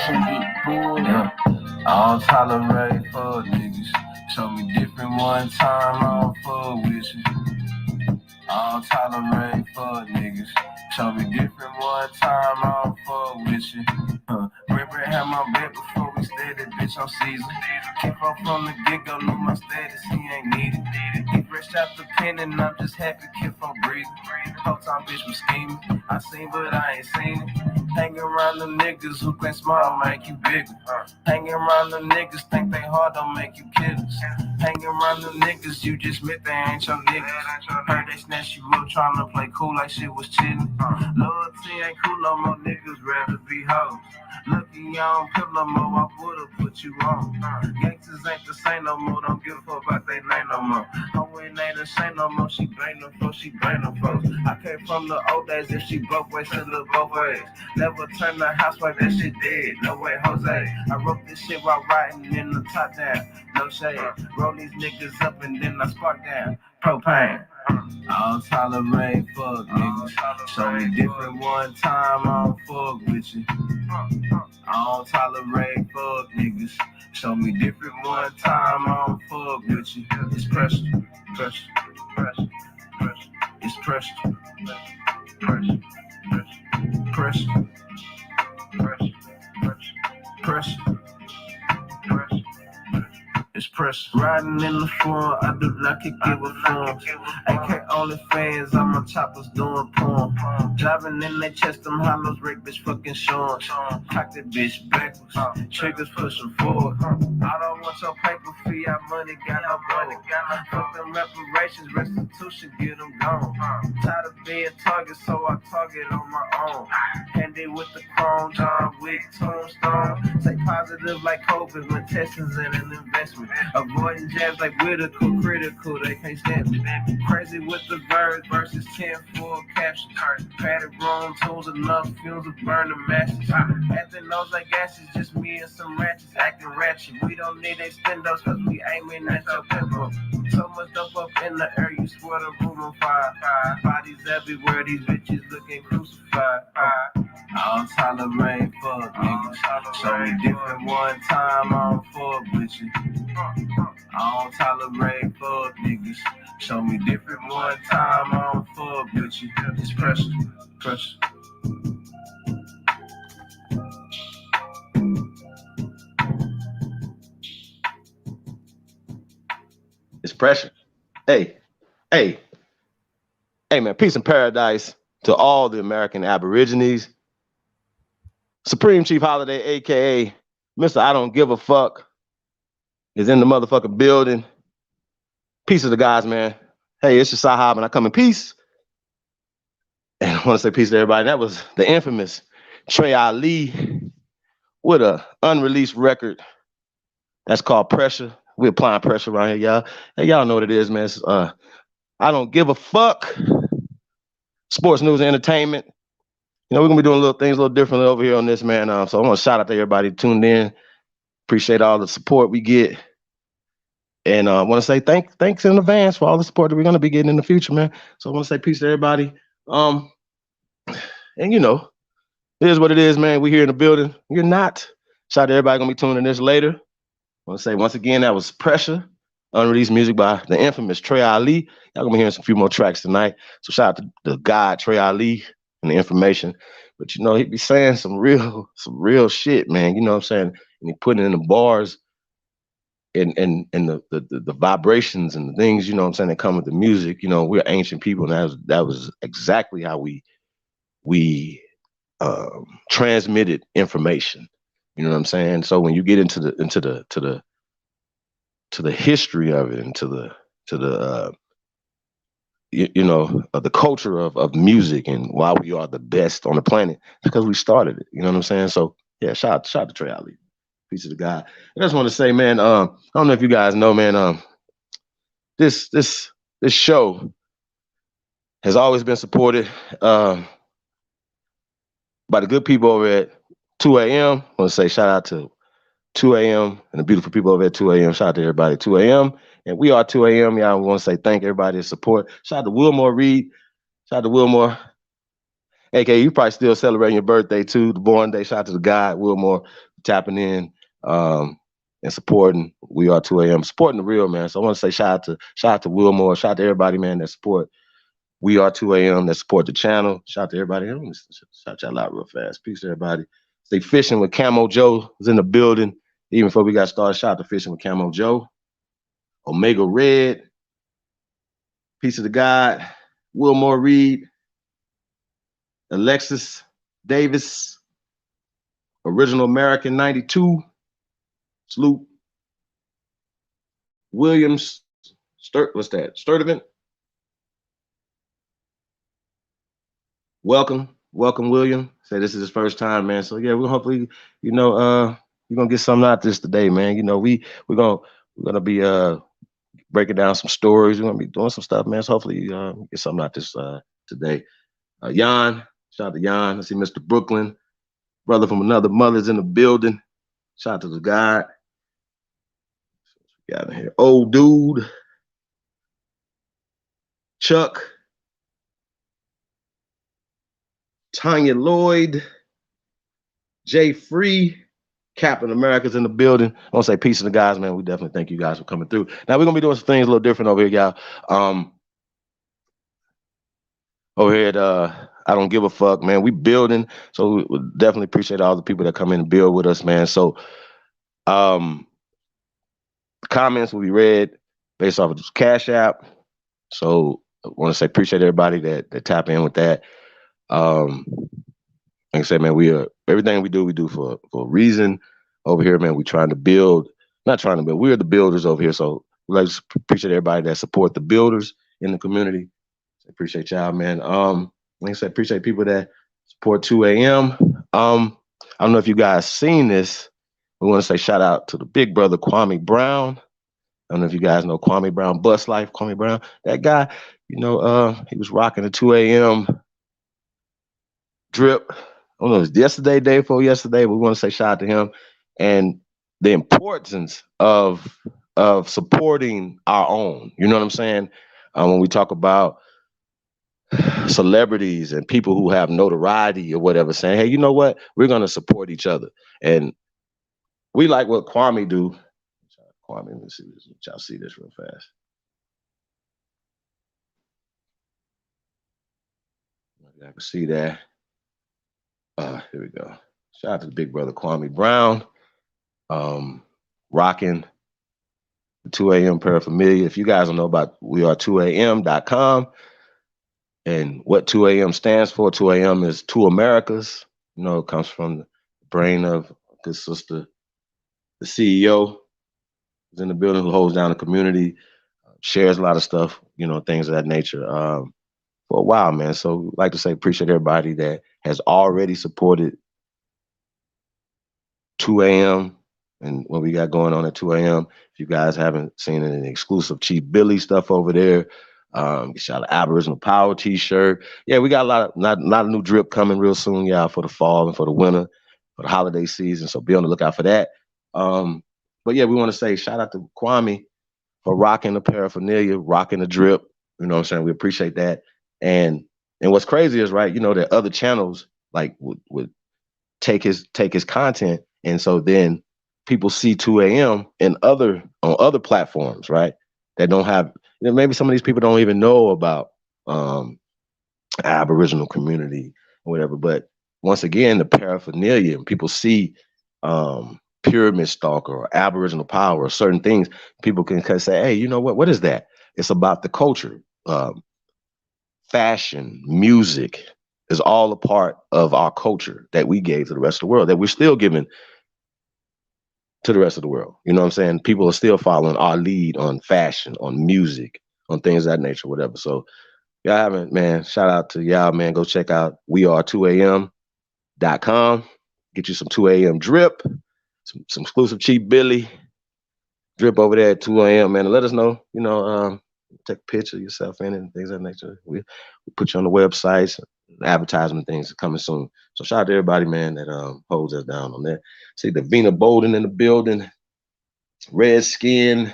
Yeah. I don't tolerate fuck niggas. Show me different one time, I don't fuck with you. I don't tolerate fuck niggas. Show me different one time, I don't fuck with you. Rick had my back before we started, bitch, on season. Keep up from the get-go, knew my status, he ain't needed. He fresh out the pen and I'm just happy, keep on breathing. Whole time, bitch, was scheming. I seen, but I ain't seen it. Hanging around the niggas who think small make you bigger. Hanging around the niggas think they hard don't make you killers. Hanging around the niggas you just met they ain't your niggas. Heard they snatch you up trying to play cool like shit was chillin'. Loyalty ain't cool no more, niggas rather be hoes. Lucky I don't pimp no more, I would've put you on. Gangsters ain't the same no more, don't give a fuck about they name no more. Homie ain't the same no more, she blame them folks, she blame them folks. I came from the old days, if she broke ways, she look both ways. Never turn the housewife, that shit dead, no way Jose. I wrote this shit while riding in the top down, no shade. Roll these niggas up and then I spark down, propane. I don't tolerate fuck niggas. Show me different one time, I don't fuck with you. I don't tolerate fuck niggas. Show me different one time, I don't fuck with you. It's pressure, pressure, pressure, pressure. It's pressure, pressure, pressure, pressure, pressure, pressure, pressure. It's pressure. Riding in the floor, I do not give a fuck. AK only fans, I'm on choppers doing porn. Driving in their chest, them hollows, Rick bitch fucking short. Cock that bitch backwards, triggers pushing forward. I don't want your paper fee, our money got no money. Fuck them reparations, restitution, get them gone. Tired of being target, so I target on my own. Handy with the chrome, John Wick, tombstone. Say positive like COVID when testings in an investment. Avoiding jabs like critical, they can't stand me. Crazy with the verbs versus 10 full captions. Padded wrong tools, enough fumes to burn the matches. Acting those like asses, just me and some ratchets acting ratchet. We don't need extendos cause we aiming at your pimple. So much dope up in the air, you swear the room on fire. Bodies everywhere, these bitches looking crucified. I don't tolerate fuck niggas. Show me different one time, I don't fuck with you. I don't tolerate fuck niggas. Show me different one time, I don't fuck with you. It's pressure, pressure. It's pressure. Hey, man, peace and paradise to all the American Aborigines. Supreme Chief Holiday, aka Mr. I Don't Give a Fuck, is in the motherfucking building. Peace to the guys, man. Hey, it's your Sahab, and I come in peace. And I want to say peace to everybody. That was the infamous Trey Ali with an unreleased record that's called Pressure. We're applying pressure around here, y'all. Hey, y'all know what it is, man. It's, I don't give a fuck. Sports, news, and entertainment. You know, we're gonna be doing little things a little differently over here on this, man. So I want to shout out to everybody tuned in. Appreciate all the support we get. And I want to say thanks in advance for all the support that we're going to be getting in the future, man. So I want to say peace to everybody. And you know, it is what it is, man. We here in the building. You're not. Shout out to everybody going to be tuning in this later. I want to say once again, that was Pressure, unreleased music by the infamous Trey Ali. Y'all going to be hearing some few more tracks tonight. So shout out to the God, Trey Ali, and the information. But you know, he be saying some real shit, man. You know what I'm saying? And he putting it in the bars. And the vibrations and the things, you know what I'm saying, that come with the music. You know, we're ancient people, and that was exactly how we transmitted information. You know what I'm saying? So when you get into the history of it, and to the the culture of music and why we are the best on the planet, because we started it. You know what I'm saying? So yeah, shout out to Trey Ali. Peace of the God. I just want to say, man, I don't know if you guys know, man, this show has always been supported by the good people over at 2 a.m. I want to say shout out to 2 a.m. and the beautiful people over at 2 a.m. Shout out to everybody at 2 a.m. And we are 2 a.m. Y'all want to say thank everybody for support. Shout out to Wilmore Reed. Shout out to Wilmore. AKA, you probably still celebrating your birthday too, the born day. Shout out to the guy, Wilmore. tapping in and supporting We Are 2 AM, supporting the real, man. So I want to say shout out to Wilmore, shout out to everybody, man, that support We Are 2 AM, that support the channel. Shout out to everybody. Let me shout y'all out real fast. Peace to everybody. Stay fishing with Camo Joe is in the building. Even before we got started, shout out to Fishing with Camo Joe. Omega Red, Piece of the God, Wilmore Reed, Alexis Davis, Original American 92, Sloop, Williams, Sturdivant. Welcome, William. Say this is his first time, man. So yeah, we'll hopefully, you're gonna get something out of this today, man. You know, we're gonna be breaking down some stories. We're gonna be doing some stuff, man. So hopefully get something out this today. Jan, shout out to Jan. I see Mr. Brooklyn, brother from another mother's in the building. Shout out to the guy. Got in here. Old dude. Chuck. Tanya Lloyd. Jay Free. Captain America's in the building. I want to say peace to the guys, man. We definitely thank you guys for coming through. Now we're gonna be doing some things a little different over here, y'all. Over here at I Don't Give a Fuck, man. We building, so we definitely appreciate all the people that come in and build with us, man. So comments will be read based off of this Cashapp. So I want to say appreciate everybody that tap in with that. Like I said, man, everything we do for a reason over here, man. We trying to build, not trying to build. We're the builders over here, so we like to appreciate everybody that support the builders in the community. Appreciate y'all, man. Like I said, appreciate people that support 2 AM. I don't know if you guys seen this. We want to say shout out to the big brother Kwame Brown. I don't know if you guys know Kwame Brown, Bus Life, Kwame Brown. That guy, he was rocking the 2 AM drip. I don't know, it was yesterday, day before yesterday. We want to say shout out to him and the importance of supporting our own. You know what I'm saying? When we talk about celebrities and people who have notoriety or whatever, saying, hey, you know what? We're going to support each other. And we like what Kwame do. Kwame, let me see this. Y'all see this real fast. I can see that. Here we go. Shout out to the big brother Kwame Brown. Rocking the 2 AM paraphernalia. If you guys don't know about weare2am.com and what 2 AM stands for, 2 AM is Two Americas. You know, it comes from the brain of good sister, the CEO, who's in the building, who holds down the community, shares a lot of stuff, things of that nature, for a while, man. So we'd like to say appreciate everybody that has already supported 2 AM and what we got going on at 2 AM. If you guys haven't seen any exclusive Chief Billy stuff over there, shout out Aboriginal Power t-shirt. Yeah, we got a lot of new drip coming real soon, y'all, for the fall and for the winter, for the holiday season. So be on the lookout for that. But yeah, we want to say shout out to Kwame for rocking the paraphernalia, rocking the drip. You know what I'm saying? We appreciate that. And what's crazy is, right, that other channels like would take his content, and so then people see 2 AM on other platforms, right? That don't have, maybe some of these people don't even know about Aboriginal community or whatever. But once again, the paraphernalia, and people see Pyramid Stalker or Aboriginal Power or certain things, people can say, hey, you know what is that? It's about the culture. Fashion, music is all a part of our culture that we gave to the rest of the world, that we're still giving to the rest of the world. You know what I'm saying? People are still following our lead on fashion, on music, on things of that nature, whatever. So y'all haven't, man, shout out to y'all, man. Go check out weare2am.com. Get you some 2 AM drip, some exclusive Cheap Billy drip over there at 2 AM, man. And let us know, take a picture of yourself in it and things of that nature. We put you on the websites, advertisement things are coming soon. So shout out to everybody, man, that holds us down on that. See Davina Bolden in the building, Redskin,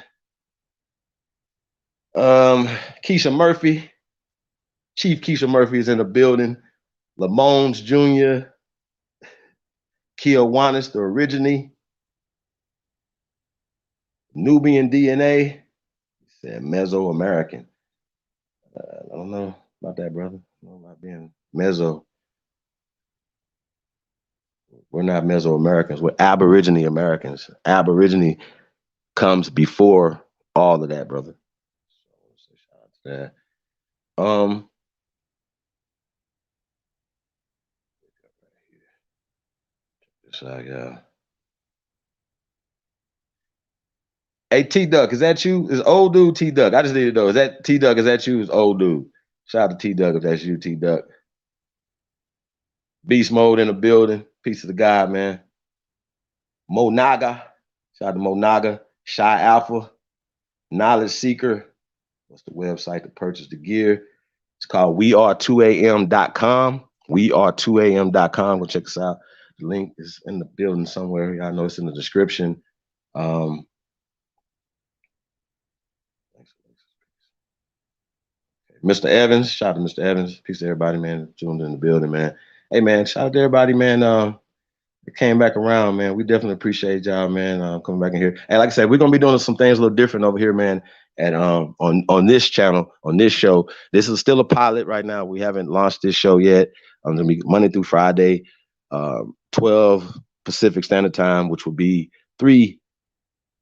Keisha Murphy, Chief Keisha Murphy is in the building, Lamones Jr., Kiwanis, the origine, Nubian DNA. He said Mesoamerican. I don't know about that, brother. I don't know about being Meso. We're not Mesoamericans. We're Aborigine Americans. Aborigine comes before all of that, brother. So shout out to that. So yeah. Hey T Duck, is that you? Is old dude T Duck? I just need to know. Is that T Duck? Is that you? Is old dude? Shout out to T Duck if that's you, T Duck. Beast mode in the building. Peace of the God, man. Mo Naga. Shout out to Mo Naga. Shy Alpha. Knowledge Seeker. What's the website to purchase the gear? It's called weare2am.com. Weare2am.com. Go check us out. The link is in the building somewhere. Y'all know it's in the description. Mr. Evans, shout out to Mr. Evans. Peace to everybody, man. Tuned in the building, man. Hey, man, shout out to everybody, man. It came back around, man. We definitely appreciate y'all, man, coming back in here. And like I said, we're gonna be doing some things a little different over here, man. At on this channel, on this show. This is still a pilot right now. We haven't launched this show yet. Gonna be Monday through Friday, 12 Pacific Standard Time, which will be 3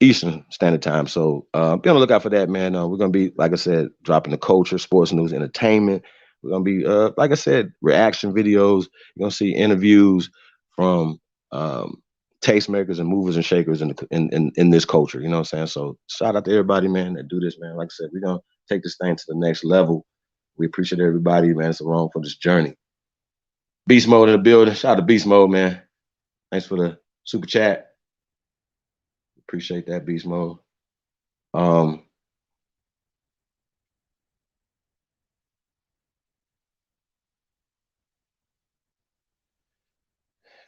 Eastern Standard Time. So be on the lookout for that, man. We're gonna be, like I said, dropping the culture, sports news, entertainment. We're gonna be, like I said, reaction videos. You're gonna see interviews from tastemakers and movers and shakers in this culture. You know what I'm saying? So shout out to everybody, man, that do this, man. Like I said, we're gonna take this thing to the next level. We appreciate everybody, man. It's along for this journey. Beast mode in the building. Shout out to Beast mode, man. Thanks for the super chat. Appreciate that, Beast mode.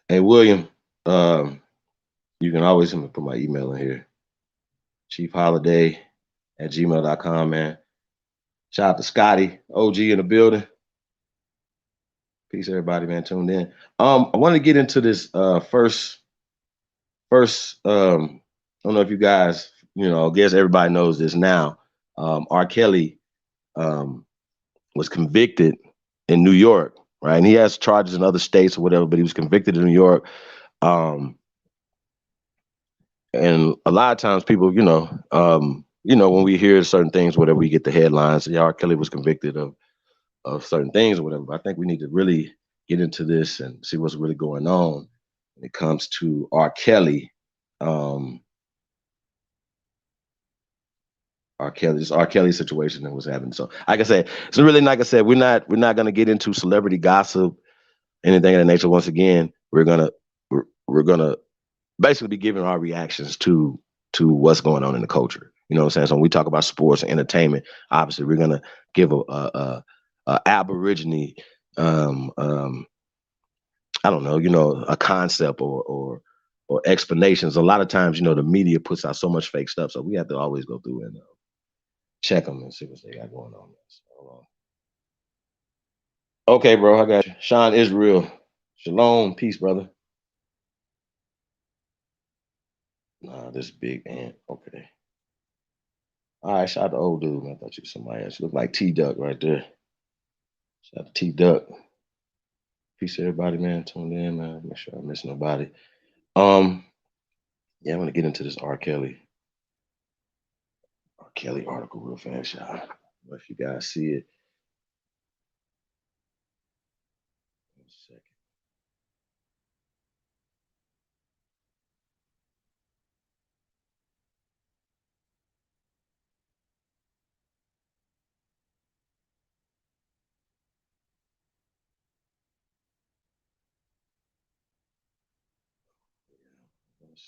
Hey, William, you can always put my email in here. chiefholiday@gmail.com, man. Shout out to Scotty, OG in the building. Peace, everybody, man, tuned in. I want to get into this first, I don't know if you guys, I guess everybody knows this now. R. Kelly was convicted in New York, right? And he has charges in other states or whatever, but he was convicted in New York. And a lot of times people, when we hear certain things, whatever, we get the headlines. Yeah, R. Kelly was convicted of certain things or whatever. But I think we need to really get into this and see what's really going on when it comes to R. Kelly. This R. Kelly situation that was happening. So, like I said, so really, like I said, we're not gonna get into celebrity gossip, anything of that nature. Once again, we're gonna basically be giving our reactions to what's going on in the culture. You know what I'm saying? So when we talk about sports and entertainment, obviously we're gonna give a Aborigine, I don't know, a concept or explanations. A lot of times, the media puts out so much fake stuff, so we have to always go through and check them and see what they got going on. So, okay, bro, I got you. Sean Israel, shalom, peace, brother. Nah, this big ant. Okay. All right, shout out to old dude, man. I thought you was somebody else. You look like T Duck right there. Shout out to T Duck. Peace to everybody, man. Tuned in, man. Make sure I miss nobody. Yeah, I'm gonna get into this R. Kelly article real fast, y'all. If you guys see it. 1 second.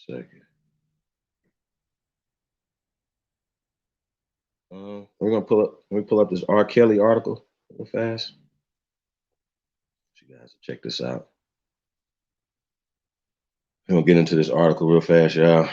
Second. We're gonna pull up this R. Kelly article real fast. You guys check this out. We're gonna get into this article real fast, y'all.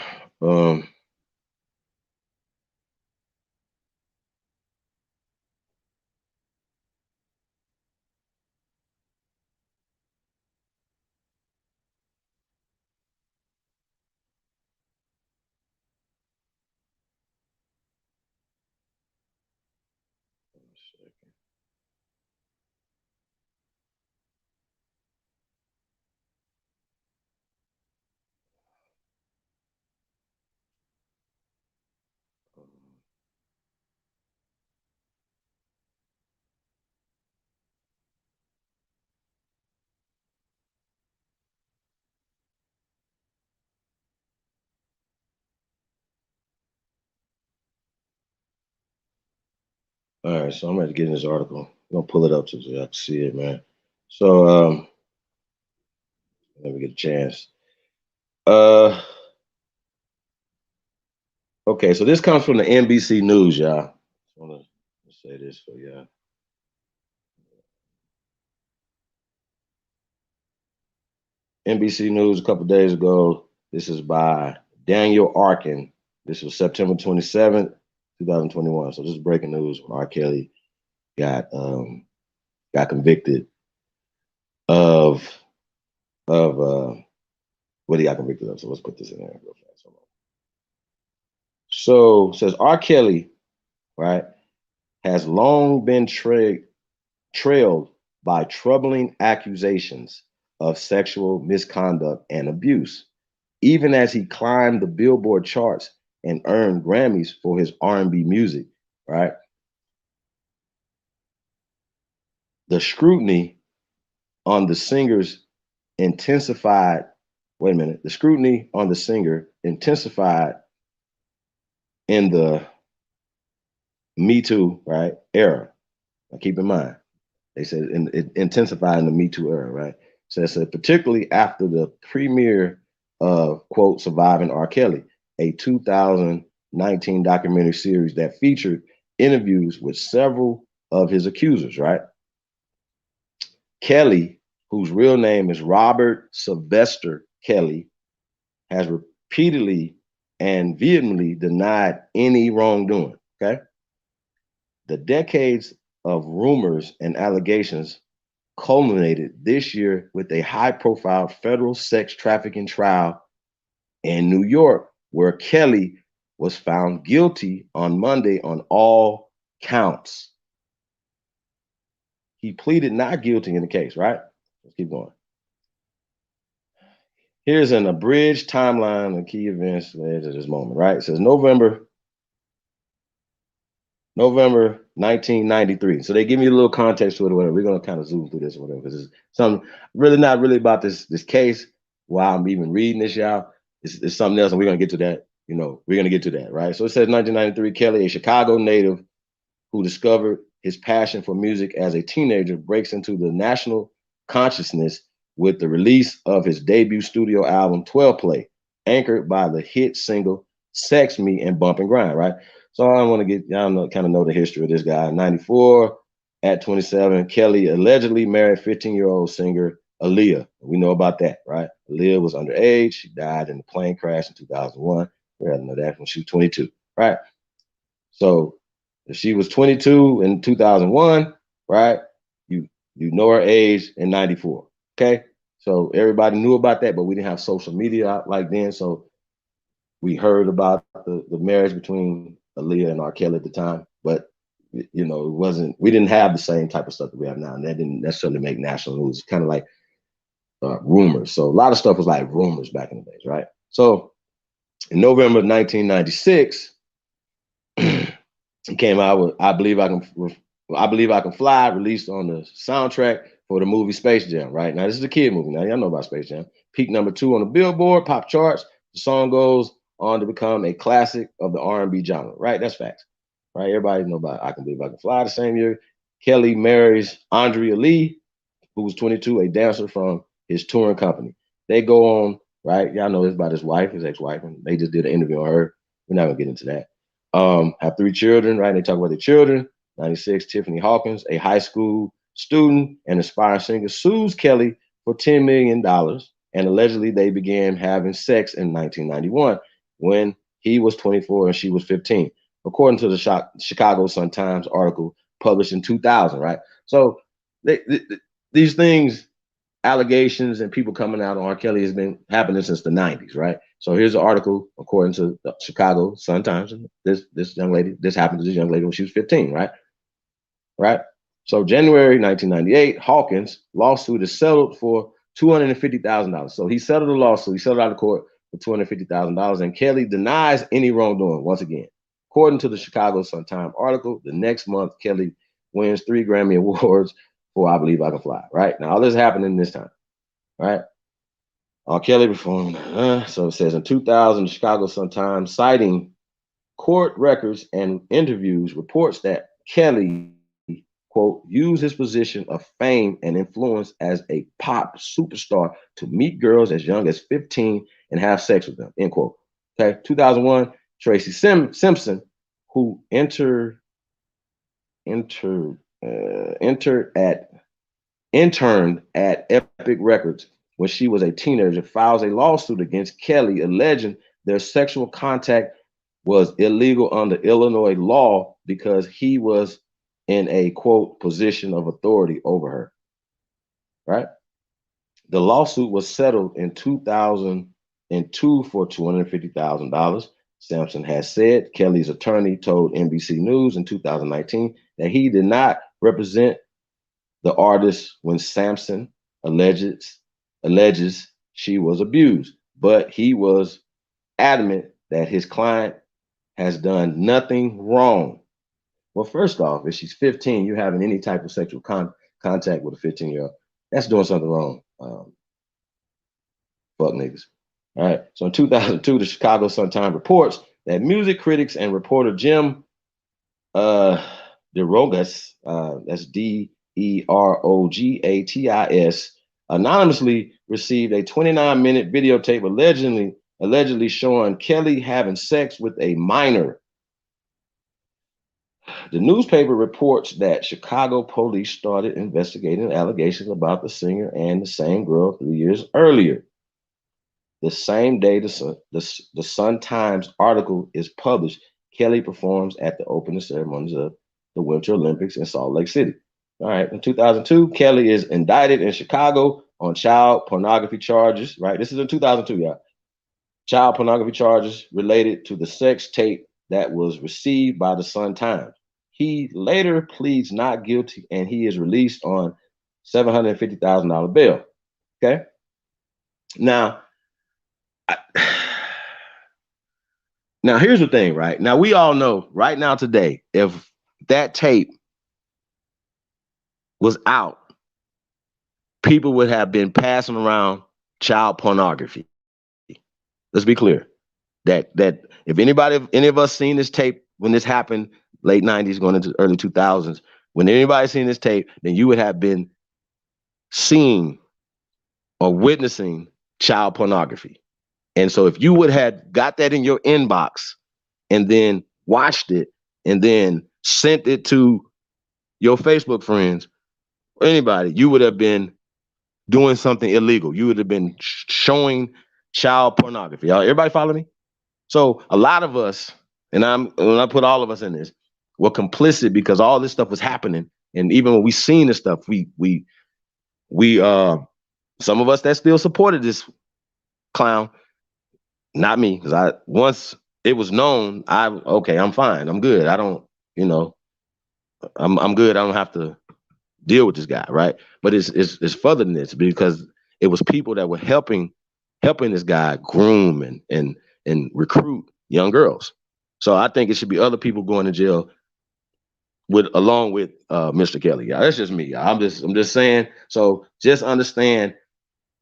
All right, so I'm ready to get in this article. I'm gonna pull it up so you can see it, man. So let me get a chance. Uh okay, so this comes from the NBC News, y'all. I want to say this for y'all. NBC News a couple days ago. This is by Daniel Arkin. This was September 27th, 2021. So this is breaking news when R. Kelly got convicted of what he got convicted of. So let's put this in there real fast. So it says R. Kelly, right, has long been trailed by troubling accusations of sexual misconduct and abuse, even as he climbed the Billboard charts and earned Grammys for his R&B music, right? The scrutiny on the singer's intensified, wait a minute, the scrutiny on the singer intensified in the Me Too, right, era. Now keep in mind, they said it intensified in the Me Too era, right? So it said particularly after the premiere of, quote, Surviving R. Kelly, a 2019 documentary series that featured interviews with several of his accusers, right? Kelly, whose real name is Robert Sylvester Kelly, has repeatedly and vehemently denied any wrongdoing, okay? The decades of rumors and allegations culminated this year with a high-profile federal sex trafficking trial in New York, where Kelly was found guilty on Monday on all counts. He pleaded not guilty in the case, right? Let's keep going. Here's an abridged timeline of key events led to this moment, right? It says November 1993. So they give me a little context to it or whatever. We're gonna kind of zoom through this or whatever, because it's something really not really about this case. While I'm even reading this, y'all, it's something else, and we're gonna get to that. You know, we're gonna get to that, right? So it says 1993, Kelly, a Chicago native who discovered his passion for music as a teenager, breaks into the national consciousness with the release of his debut studio album, 12 Play, anchored by the hit single Sex Me and Bump and Grind, right? So I want to get y'all kind of know the history of this guy. In 94, at 27, Kelly allegedly married 15-year-old singer Aaliyah. We know about that, right? Aaliyah was underage. She died in a plane crash in 2001. We had to know that when she was 22, right? So if she was 22 in 2001, right? You know her age in 94. Okay. So everybody knew about that, but we didn't have social media like then. So we heard about the marriage between Aaliyah and R. Kelly at the time, but you know, we didn't have the same type of stuff that we have now. And that didn't necessarily make national news. It's kind of like rumors. So a lot of stuff was like rumors back in the days, right? So in November of 1996, he came out with I Believe I Can Fly, released on the soundtrack for the movie Space Jam, right? Now, this is a kid movie. Now, y'all know about Space Jam. Peaked #2 on the Billboard pop charts. The song goes on to become a classic of the R&B genre, right? That's facts, right? Everybody know about I Can Believe I Can Fly. The same year, Kelly marries Andrea Lee, who was 22, a dancer from his touring company. They go on, right? Y'all know this about his wife, his ex-wife, and they just did an interview on her. We're not gonna get into that. Have 3 children, right? They talk about their children. 96, Tiffany Hawkins, a high school student and aspiring singer, sues Kelly for $10 million. And allegedly they began having sex in 1991 when he was 24 and she was 15, according to the Chicago Sun-Times article published in 2000, right? So these things, allegations and people coming out on R. Kelly has been happening since the 90s, right? So here's an article, according to the Chicago Sun-Times. This young lady, this happened to this young lady when she was 15, right? right? So January 1998, Hawkins' lawsuit is settled for $250,000. So he settled the lawsuit. He settled out of court for $250,000, and Kelly denies any wrongdoing once again. According to the Chicago Sun-Times article, the next month, Kelly wins 3 Grammy Awards for I Believe I Can Fly, right? Now, all this happening this time, right? Kelly performed, so it says in 2000, the Chicago Sun-Times, citing court records and interviews, reports that Kelly, quote, used his position of fame and influence as a pop superstar to meet girls as young as 15 and have sex with them, end quote. Okay, 2001, Tracy Simpson, who interned at Epic Records when she was a teenager, files a lawsuit against Kelly alleging their sexual contact was illegal under Illinois law because he was in a, quote, position of authority over her, right? The lawsuit was settled in 2002 for $250,000. Sampson has said Kelly's attorney told NBC News in 2019 that he did not represent the artist when Sampson alleges she was abused, but he was adamant that his client has done nothing wrong. Well, first off, if she's 15, you're having any type of sexual contact with a 15-year-old, that's doing something wrong. Fuck niggas. All right. So in 2002, the Chicago Sun-Times reports that music critics and reporter Jim DeRogatis, that's DeRogatis, anonymously received a 29-minute videotape allegedly showing Kelly having sex with a minor. The newspaper reports that Chicago police started investigating allegations about the singer and the same girl 3 years earlier. The same day the Sun-Times article is published, Kelly performs at the opening ceremonies of the Winter Olympics in Salt Lake City. All right, in 2002, Kelly is indicted in Chicago on child pornography charges, right? This is in 2002, y'all. Child pornography charges related to the sex tape that was received by the Sun-Times. He later pleads not guilty and he is released on $750,000 bail, okay? Now, now here's the thing, right? Now we all know right now today, if that tape was out, people would have been passing around child pornography. Let's be clear that if any of us seen this tape when this happened, late 90s going into early 2000s, when anybody seen this tape, then you would have been seeing or witnessing child pornography. And so if you would have got that in your inbox and then watched it and then sent it to your Facebook friends or anybody, you would have been doing something illegal. You would have been showing child pornography. Everybody follow me? So a lot of us, and when I put all of us in this, were complicit because all this stuff was happening. And even when we seen this stuff, we some of us that still supported this clown, not me, because once it was known, I'm fine. I'm good. I don't, I'm good. I don't have to deal with this guy, right? But it's further than this because it was people that were helping this guy groom and recruit young girls. So I think it should be other people going to jail along with Mr. Kelly. Yeah, that's just me. I'm just saying. So just understand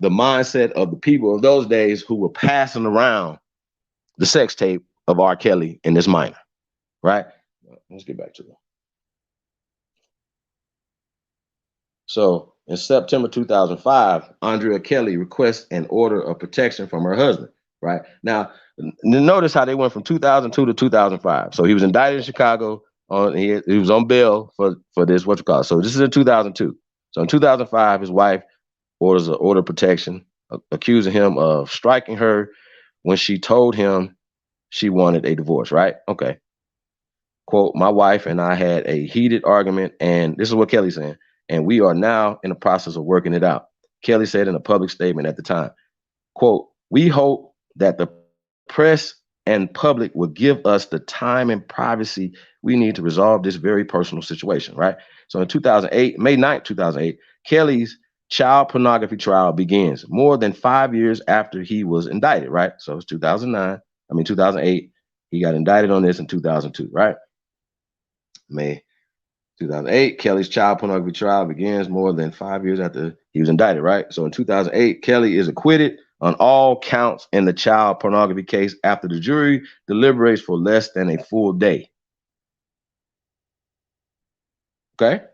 the mindset of the people of those days who were passing around the sex tape of R. Kelly and this minor, right? Let's get back to it. So in September 2005, Andrea Kelly requests an order of protection from her husband, right? Now, notice how they went from 2002 to 2005. So he was indicted in Chicago. He was on bail for this, So this is in 2002. So in 2005, his wife orders an order of protection, accusing him of striking her when she told him she wanted a divorce, right? Okay. Quote, my wife and I had a heated argument, and this is what Kelly's saying, and we are now in the process of working it out. Kelly said in a public statement at the time, quote, we hope that the press and public will give us the time and privacy We need to resolve this very personal situation, right? So in 2008, May 9th, 2008, Kelly's child pornography trial begins more than 5 years after he was indicted, right? So it's 2008. He got indicted on this in 2002, right? May 2008, Kelly's child pornography trial begins more than 5 years after he was indicted, right? So in 2008, Kelly is acquitted on all counts in the child pornography case after the jury deliberates for less than a full day. Okay?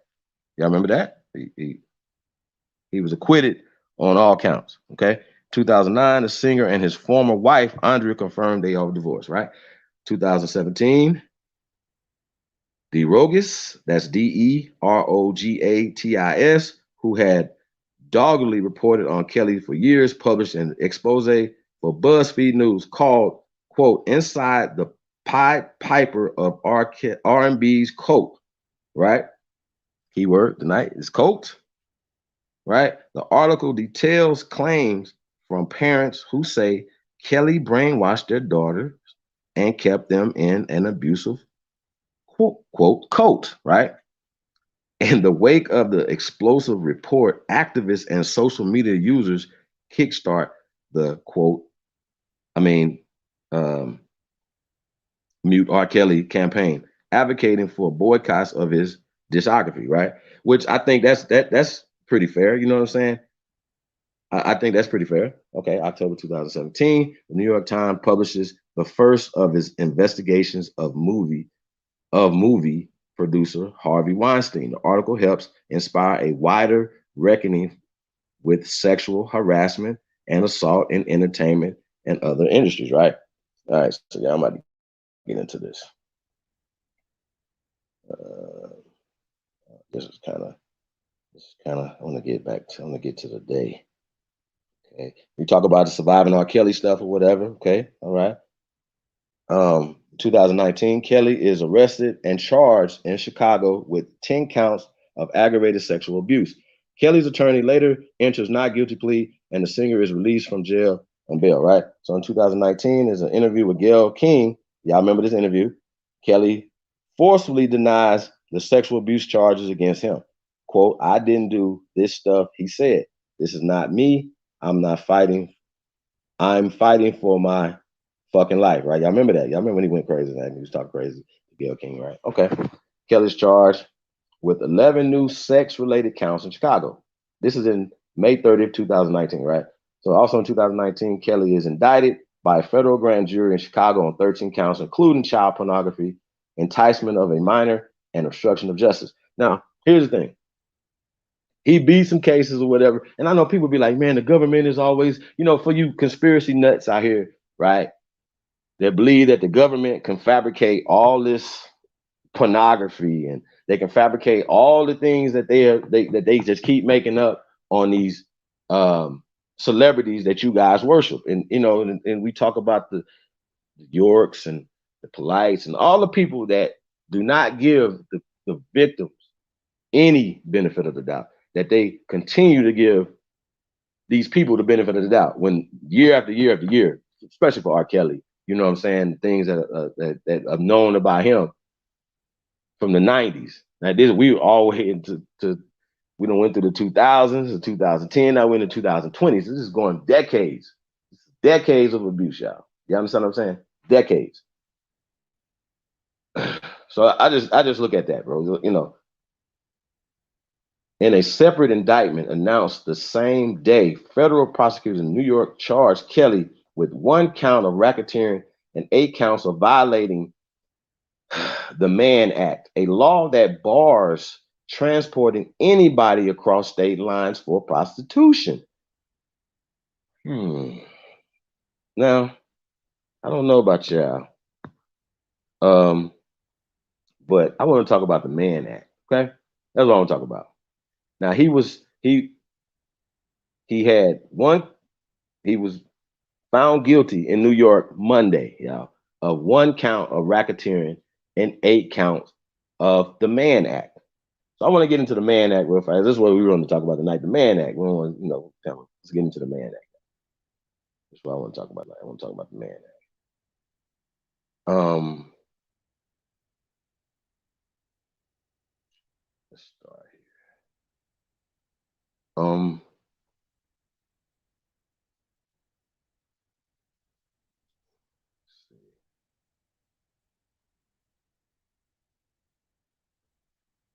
Y'all remember that? He was acquitted on all counts. Okay. 2009, the singer and his former wife, Andrea, confirmed they are divorced, right? 2017, DeRogatis, that's Derogatis, who had doggedly reported on Kelly for years, published an expose for BuzzFeed News called, quote, Inside the Pied Piper of R&B's Cult, right? Keyword tonight is cult, right? The article details claims from parents who say Kelly brainwashed their daughters and kept them in an abusive, quote, cult, right? In the wake of the explosive report, activists and social media users kickstart the quote, I mean, um, Mute R. Kelly campaign, advocating for boycotts of his discography, right? Which I think that's pretty fair. You know what I'm saying? I think that's pretty fair. Okay, October 2017, the New York Times publishes the first of its investigations of movie producer Harvey Weinstein. The article helps inspire a wider reckoning with sexual harassment and assault in entertainment and other industries, right? All right, so yeah, I'm about to get into this. Uh, this is kind of, I want to get to the day. Okay, we talk about the surviving R. Kelly stuff or whatever. Okay, all right. 2019, Kelly is arrested and charged in Chicago with 10 counts of aggravated sexual abuse. Kelly's attorney later enters not guilty plea, and the singer is released from jail on bail, right? So in 2019, there's an interview with Gayle King. Y'all remember this interview? Kelly forcefully denies the sexual abuse charges against him. Quote, I didn't do this stuff, he said. This is not me. I'm not fighting. I'm fighting for my fucking life, right? Y'all remember that? Y'all remember when he went crazy and he was talking crazy to Gayle King, right? Okay. Kelly's charged with 11 new sex-related counts in Chicago. This is in May 30th, 2019, right? So also in 2019, Kelly is indicted by a federal grand jury in Chicago on 13 counts, including child pornography, enticement of a minor, and obstruction of justice. Now, here's the thing. He beat some cases or whatever. And I know people be like, man, the government is always, for you conspiracy nuts out here, right? They believe that the government can fabricate all this pornography and they can fabricate all the things that they just keep making up on these celebrities that you guys worship. And and we talk about the Yorks and the Polites and all the people that do not give the victims any benefit of the doubt, that they continue to give these people the benefit of the doubt when year after year after year, especially for R. Kelly, you know what I'm saying, things that are known about him from the 90s. Now this we all way into we done went through the 2000s, the 2010, I went into 2020s. This is going decades of abuse, y'all. You understand what I'm saying? Decades. So I just look at that, bro. In a separate indictment announced the same day, federal prosecutors in New York charged Kelly with 1 count of racketeering and 8 counts of violating the Mann Act, a law that bars transporting anybody across state lines for prostitution. Now, I don't know about y'all, but I want to talk about the Mann Act. Okay, that's what I want to talk about. Now he was found guilty in New York Monday, y'all, of 1 count of racketeering and 8 counts of the Mann Act. So I want to get into the Mann Act real fast. This is what we want to talk about tonight, the Mann Act. We don't want to, let's get into the Mann Act. That's what I want to talk about. I want to talk about the Mann Act. Let's start here.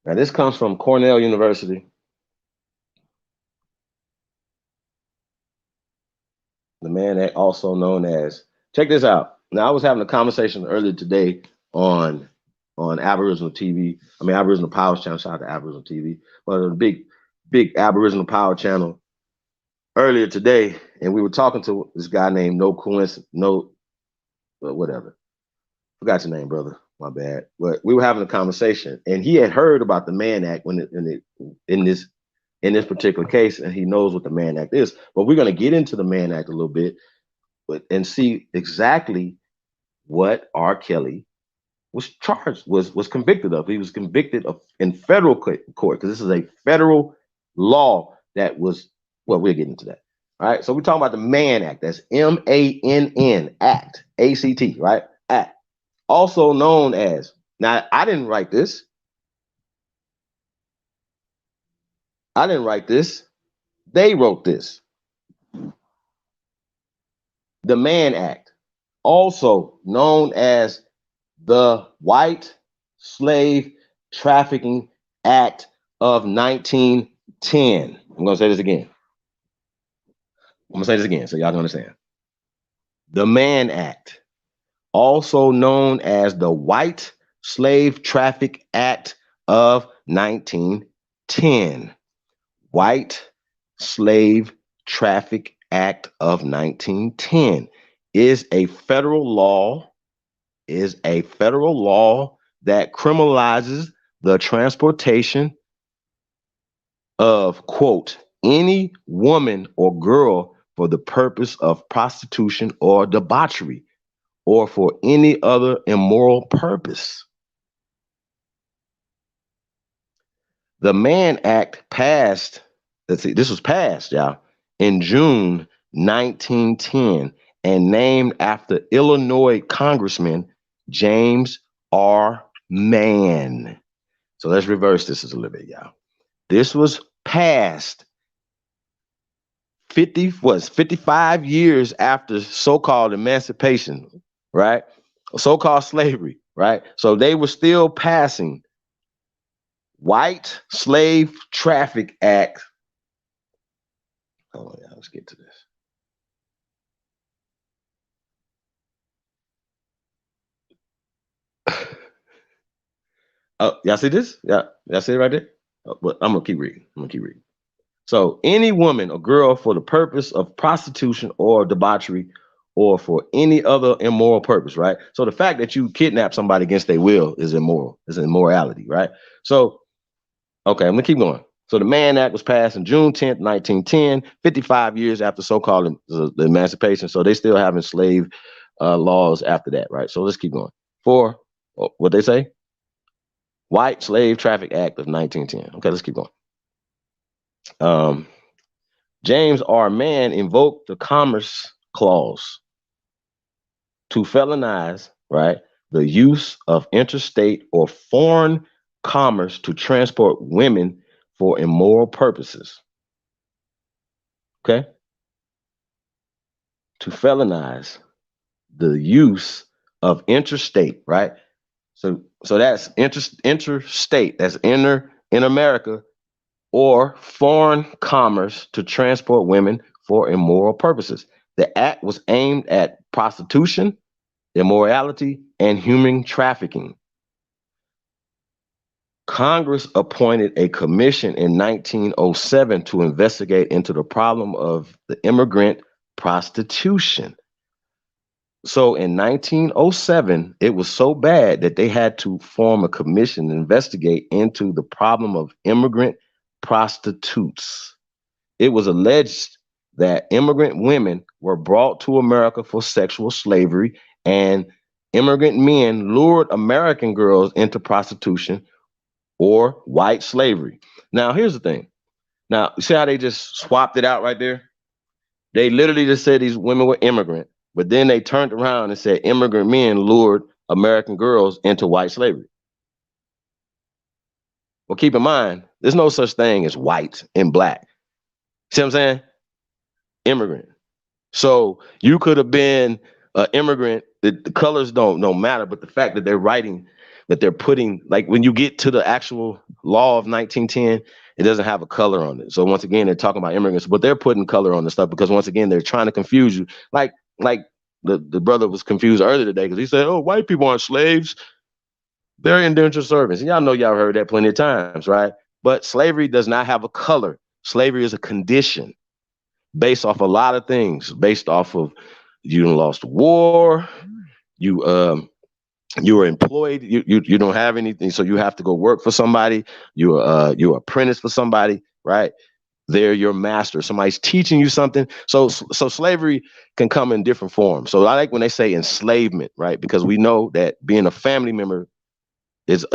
Now this comes from Cornell University. The man that also known as, check this out. Now I was having a conversation earlier today on Aboriginal TV. I mean Aboriginal Power Channel. Shout out to Aboriginal TV, but a big Aboriginal Power Channel earlier today, and we were talking to this guy named whatever. Forgot your name, brother. My bad. But we were having a conversation, and he had heard about the Mann Act in this particular case, and he knows what the Mann Act is. But we're going to get into the Mann Act a little bit, and see exactly what R. Kelly was charged, was convicted of. He was convicted of in federal court because this is a federal law that was. Well, we'll get into that. All right. So we're talking about the Mann Act. That's MANN Act, ACT, right? Act. Also known as, now I didn't write this. They wrote this. The Mann Act, also known as the White Slave Trafficking Act of 1910. I'm going to say this again. So y'all can understand. The Mann Act, also known as the White Slave Traffic Act of 1910. White Slave Traffic Act of 1910 is a federal law that criminalizes the transportation of, quote, any woman or girl for the purpose of prostitution or debauchery, or for any other immoral purpose. The Mann Act passed, this was passed, y'all, in June 1910 and named after Illinois Congressman James R. Mann. So let's reverse this a little bit, y'all. This was passed 55 years after so-called emancipation, right? So-called slavery, right? So they were still passing White Slave Traffic Act. Oh yeah, let's get to this. Oh, y'all see this? Yeah, y'all see it right there? But I'm gonna keep reading. So any woman or girl for the purpose of prostitution or debauchery or for any other immoral purpose, right? So the fact that you kidnap somebody against their will is immoral, is immorality, right? So, okay, I'm gonna keep going. So the Mann Act was passed on June 10th, 1910, 55 years after so-called the emancipation. So they still having slave laws after that, right? So let's keep going. For what they say? White Slave Traffic Act of 1910. Okay, let's keep going. James R. Mann invoked the Commerce Clause to felonize, right, the use of interstate or foreign commerce to transport women for immoral purposes. Okay? To felonize the use of interstate, right? So that's interstate, that's in America, or foreign commerce to transport women for immoral purposes. The act was aimed at prostitution, immorality, and human trafficking. Congress appointed a commission in 1907 to investigate into the problem of the immigrant prostitution. So in 1907, it was so bad that they had to form a commission to investigate into the problem of immigrant prostitutes. It was alleged that immigrant women were brought to America for sexual slavery, and immigrant men lured American girls into prostitution or white slavery. Now, here's the thing. Now, see how they just swapped it out right there? They literally just said these women were immigrant, but then they turned around and said immigrant men lured American girls into white slavery. Well, keep in mind, there's no such thing as white and black. See what I'm saying? Immigrant. So you could have been an immigrant. The colors don't matter, but the fact that they're writing, that they're putting, like when you get to the actual law of 1910, it doesn't have a color on it. So once again, they're talking about immigrants, but they're putting color on the stuff because once again, they're trying to confuse you. Like the brother was confused earlier today because he said, "Oh, white people aren't slaves; they're indentured servants." And y'all know y'all heard that plenty of times, right? But slavery does not have a color. Slavery is a condition based off a lot of things, based off of you lost war, you you were employed, you don't have anything, so you have to go work for somebody. You're apprentice for somebody, right? They're your master. Somebody's teaching you something. So slavery can come in different forms. So I like when they say enslavement, right? Because we know that being a family member is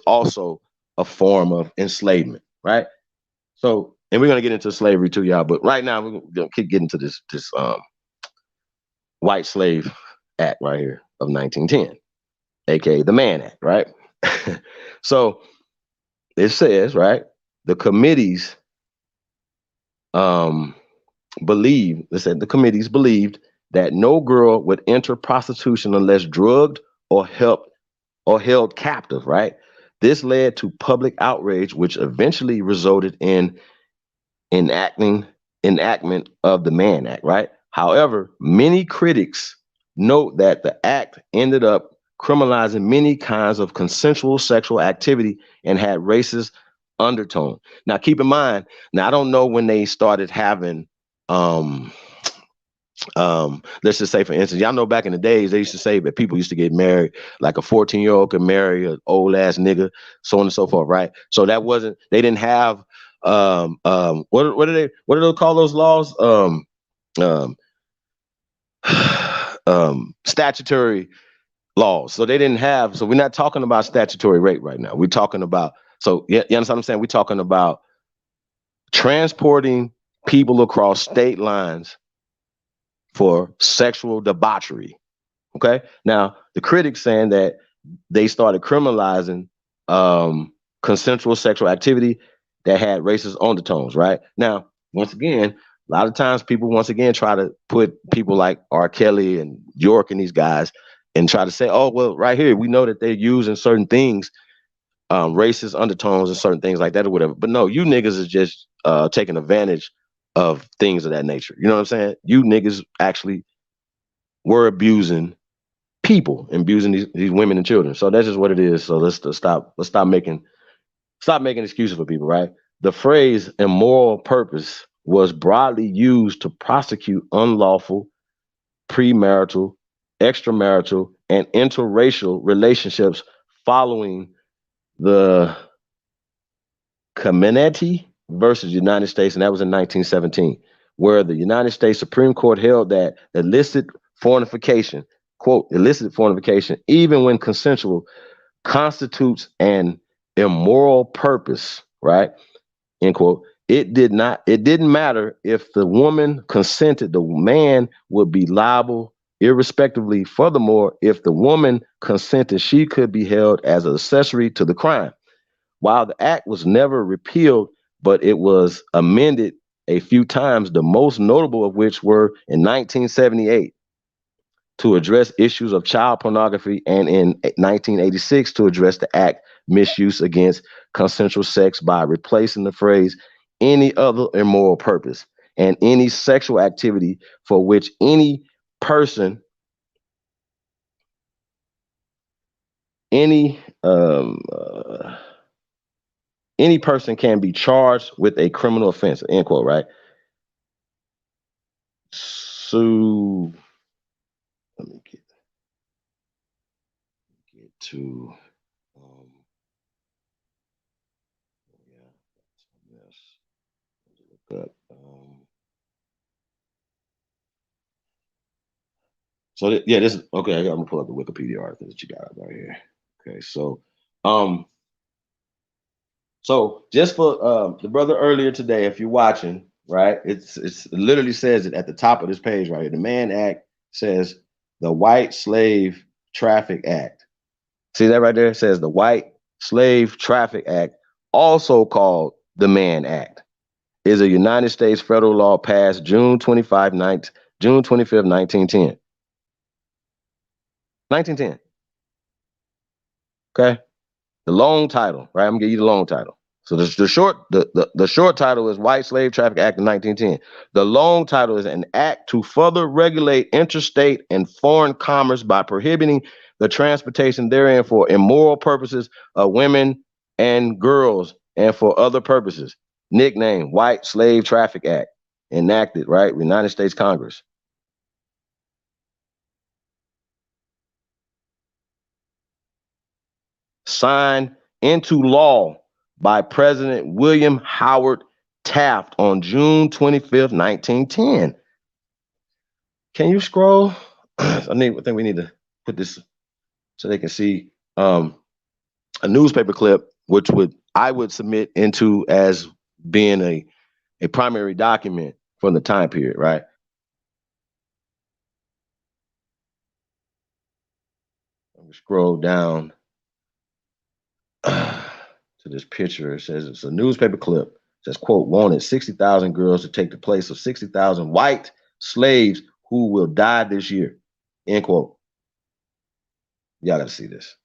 also a form of enslavement, right? So, and we're gonna get into slavery too, y'all. But right now, we're gonna keep getting to this White Slave Act right here of 1910, aka the Mann Act, right? So it says, right, the committees um they said the committees believed that no girl would enter prostitution unless drugged or helped or held captive, right? This led to public outrage, which eventually resulted in enacting enactment of the Mann Act, right? However, many critics note that the act ended up criminalizing many kinds of consensual sexual activity and had racist undertone. Now, keep in mind, now I don't know when they started having um let's just say for instance, y'all know back in the days they used to say that people used to get married, like a 14-year-old could marry an old ass nigga, so on and so forth, right? So that wasn't, they didn't have what do they call those laws, um statutory laws. So they didn't have, so we're not talking about statutory rape right now. We're talking about, so yeah, you understand what I'm saying? We're talking about transporting people across state lines for sexual debauchery. Okay. Now the critics saying that they started criminalizing consensual sexual activity that had racist undertones. Right. Now, once again, a lot of times people once again try to put people like R. Kelly and York and these guys and try to say, oh well, right here we know that they're using certain things, racist undertones and certain things like that or whatever. But no, you niggas is just taking advantage of things of that nature. You know what I'm saying? You niggas actually were abusing people, abusing these women and children. So that's just what it is. So let's stop making excuses for people, right? The phrase immoral purpose was broadly used to prosecute unlawful premarital, extramarital, and interracial relationships following the Comenetti versus United States, and that was in 1917, where the United States Supreme Court held that illicit fornication, quote, illicit fornication, even when consensual, constitutes an immoral purpose, right? End quote. It didn't matter if the woman consented, the man would be liable irrespectively. Furthermore, if the woman consented, she could be held as an accessory to the crime. While the act was never repealed, but it was amended a few times, the most notable of which were in 1978 to address issues of child pornography, and in 1986 to address the act misuse against consensual sex by replacing the phrase any other immoral purpose and any sexual activity for which person any any person can be charged with a criminal offense, end quote, right? So let me get to um yeah, yes. Look up. Yeah, this is okay. I'm gonna pull up the Wikipedia article that you got up right here. Okay, um, so just for the brother earlier today, if you're watching, right, it literally says it at the top of this page right here. The Mann Act says the White Slave Traffic Act. See that right there? It says the White Slave Traffic Act also called the Mann Act, is a United States federal law passed June 25th, 1910. 1910. Okay. The long title, right? I'm gonna give you the long title. So the short title is White Slave Traffic Act of 1910. The long title is an act to further regulate interstate and foreign commerce by prohibiting the transportation therein for immoral purposes of women and girls and for other purposes. Nickname White Slave Traffic Act. Enacted, right? United States Congress. Signed into law by President William Howard Taft on June 25th, 1910. Can you scroll? I think we need to put this so they can see a newspaper clip, which I would submit into as being a primary document from the time period, right? I'm gonna scroll down to this picture. It says it's a newspaper clip. It says, quote, wanted 60,000 girls to take the place of 60,000 white slaves who will die this year. End quote. Y'all gotta see this.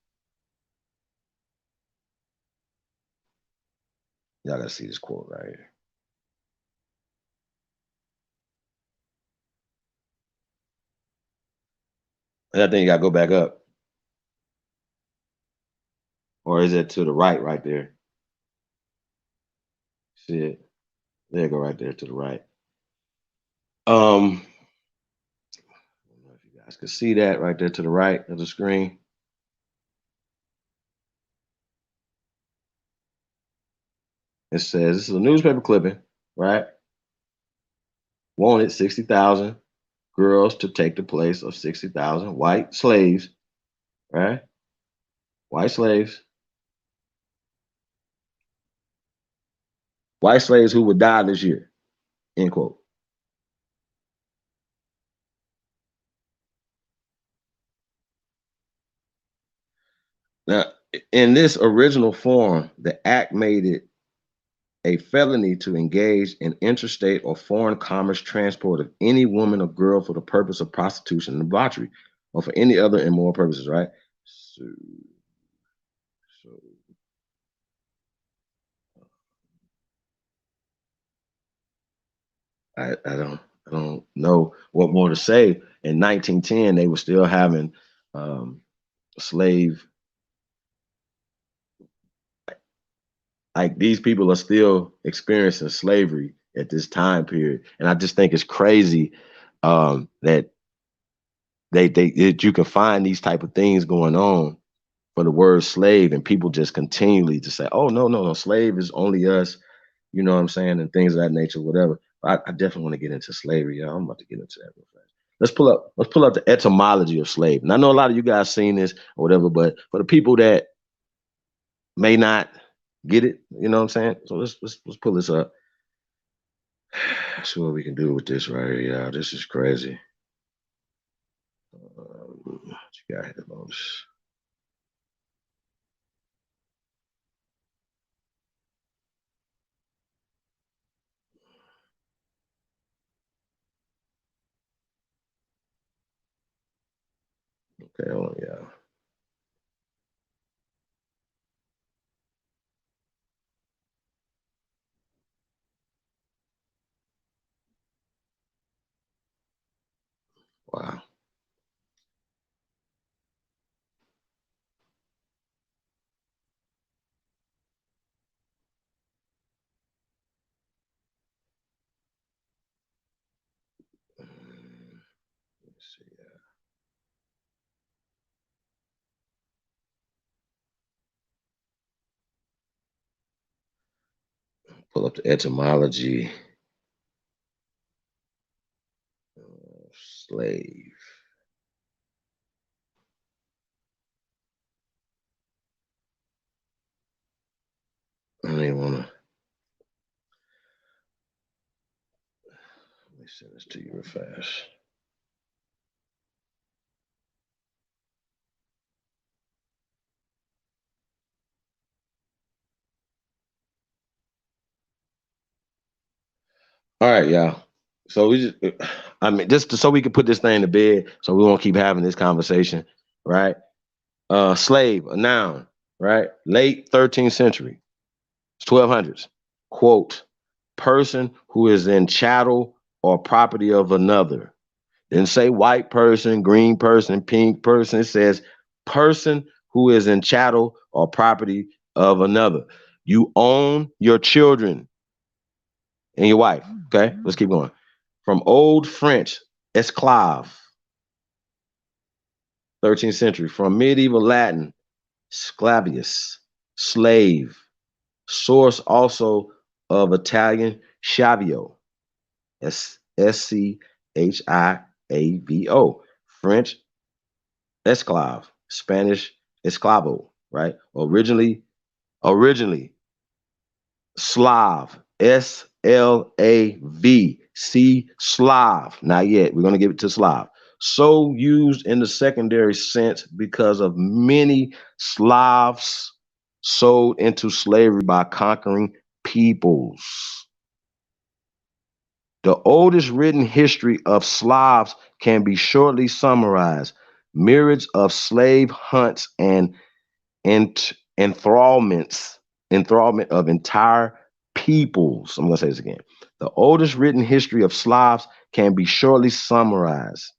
Y'all gotta see this quote right here. And I think you gotta go back up. Or is it to the right there? See it? There you go right there to the right. I don't know if you guys can see that right there to the right of the screen. It says this is a newspaper clipping, right? Wanted 60,000 girls to take the place of 60,000 white slaves, right? White slaves. White slaves who would die this year. End quote. Now, in this original form, the act made it a felony to engage in interstate or foreign commerce transport of any woman or girl for the purpose of prostitution and debauchery, or for any other immoral purposes, right? So, so I don't know what more to say. In 1910, they were still having slave, like these people are still experiencing slavery at this time period, and I just think it's crazy that that you can find these type of things going on for the word slave, and people just continually to say, oh no, slave is only us, you know what I'm saying, and things of that nature, whatever. I definitely want to get into slavery. Yeah, I'm about to get into that real fast. Let's pull up the etymology of slave. And I know a lot of you guys seen this or whatever, but for the people that may not get it, you know what I'm saying? So let's pull this up. See what we can do with this right here. Yeah, this is crazy. What you got here, Lotus? Okay, hold on, yeah. Wow. Let's see. Pull up the etymology of slave. I don't even want to. Let me send this to you real fast. All right, y'all. So I mean, just so we can put this thing to bed, so we won't keep having this conversation, right? Slave, a noun, right? Late 13th century, 1200s. Quote, person who is in chattel or property of another. Didn't say white person, green person, pink person. It says person who is in chattel or property of another. You own your children and your wife. Okay, let's keep going. From Old French, esclave, 13th century. From medieval Latin, sclavius, slave. Source also of Italian schiavio, Schiavo. French, esclave. Spanish, esclavo, right? Originally, Slav, Slav, Slav. Not yet. We're going to give it to Slav. So used in the secondary sense because of many Slavs sold into slavery by conquering peoples. The oldest written history of Slavs can be shortly summarized. Myriads of slave hunts and enthrallment of entire peoples. I'm going to say this again. The oldest written history of Slavs can be shortly summarized.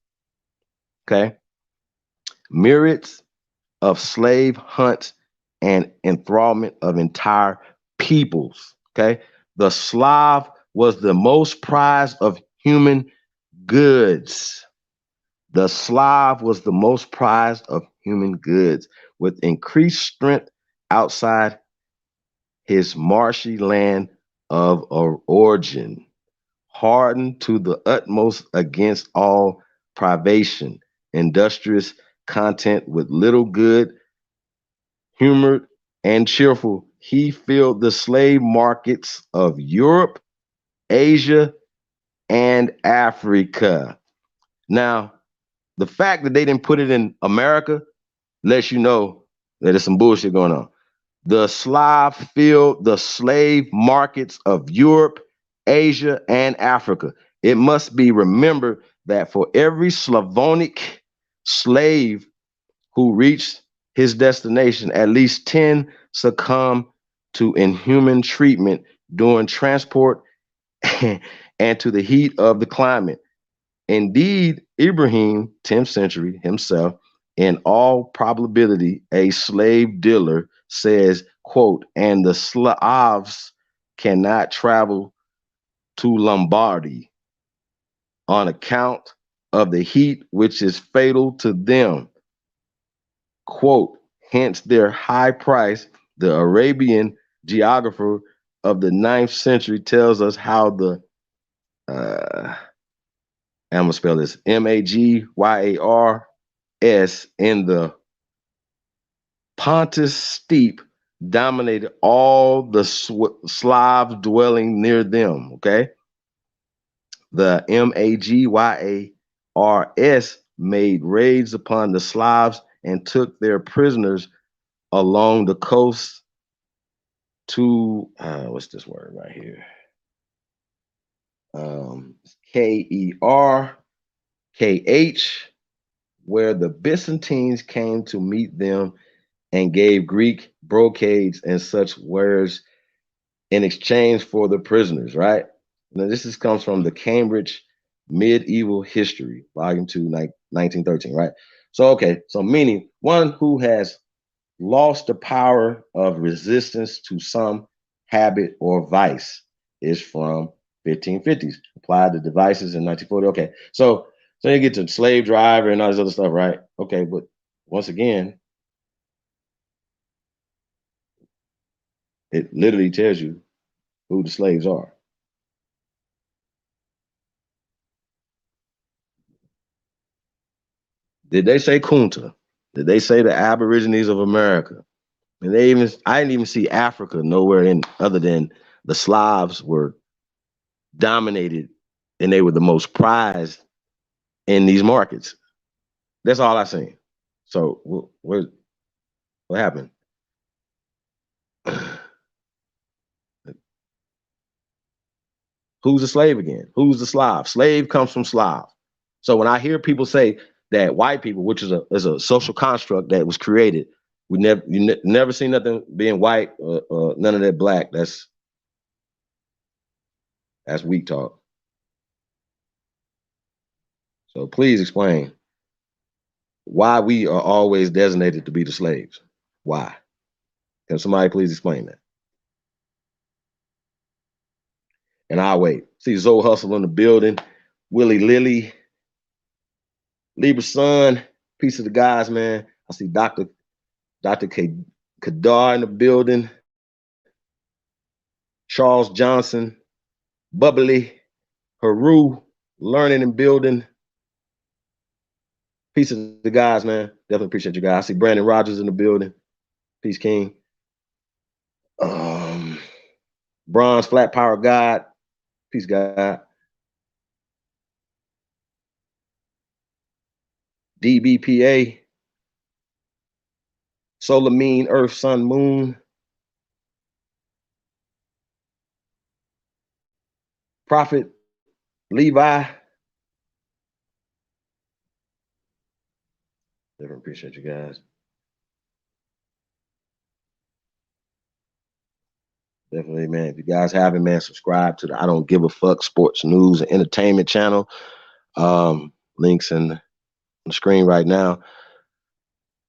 Okay. Myriads of slave hunts and enthrallment of entire peoples. Okay. The Slav was the most prized of human goods. The Slav was the most prized of human goods, with increased strength outside his marshy land of origin, hardened to the utmost against all privation, industrious content with little good, humored and cheerful. He filled the slave markets of Europe, Asia, and Africa. Now, the fact that they didn't put it in America lets you know that there's some bullshit going on. The Slav filled the slave markets of Europe, Asia, and Africa. It must be remembered that for every Slavonic slave who reached his destination, at least 10 succumbed to inhuman treatment during transport and to the heat of the climate. Indeed, Ibrahim, 10th century himself, in all probability, a slave dealer, says, quote, and the Slavs cannot travel to Lombardy on account of the heat which is fatal to them. Quote, hence their high price. The Arabian geographer of the 9th century tells us how the I'm gonna spell this Magyars in the Pontus steppe dominated all the Slavs dwelling near them. Okay, the Magyars made raids upon the Slavs and took their prisoners along the coast to what's this word right here? Kerkh, where the Byzantines came to meet them and gave Greek brocades and such wares in exchange for the prisoners, right? Now, comes from the Cambridge Medieval History, Volume 2, 1913, right? So, okay, so meaning one who has lost the power of resistance to some habit or vice is from 1550s. Applied the devices in 1940. Okay, so you get to slave driver and all this other stuff, right? Okay, but once again, it literally tells you who the slaves are. Did they say Kunta? Did they say the Aborigines of America? And I didn't even see Africa nowhere in other than the Slavs were dominated and they were the most prized in these markets. That's all I seen. So what happened? Who's a slave again? Who's the Slav? Slave comes from Slav. So when I hear people say that white people, which is a social construct that was created, never seen nothing being white or none of that black. That's weak talk. So please explain why we are always designated to be the slaves. Why? Can somebody please explain that? And I'll wait. See Zoe Hustle in the building. Willie Lilly. Libra Son. Peace of the guys, man. I see Dr. Kadar in the building. Charles Johnson. Bubbly. Haru. Learning and building. Peace of the guys, man. Definitely appreciate you guys. I see Brandon Rogers in the building. Peace, King. Bronze Flat Power God. Peace, God. DBPA. Solar Mean, Earth, Sun, Moon. Prophet Levi. Definitely appreciate you guys. Definitely, man. If you guys haven't, man, subscribe to the I Don't Give a Fuck Sports News and Entertainment channel. Links on the screen right now.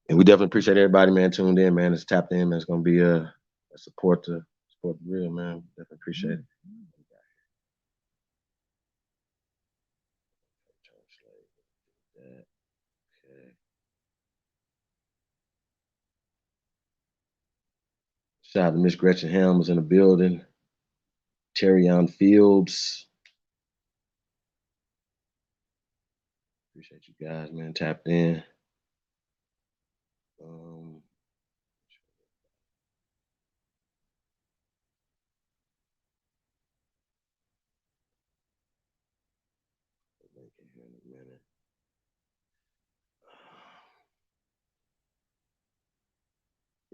And we definitely appreciate everybody, man, tuned in, man. It's tapped in, man. It's gonna be a support the real, man. Definitely appreciate it. Okay. Shout out to Miss Gretchen Helms in the building. Terrion Fields. Appreciate you guys, man. Tapped in.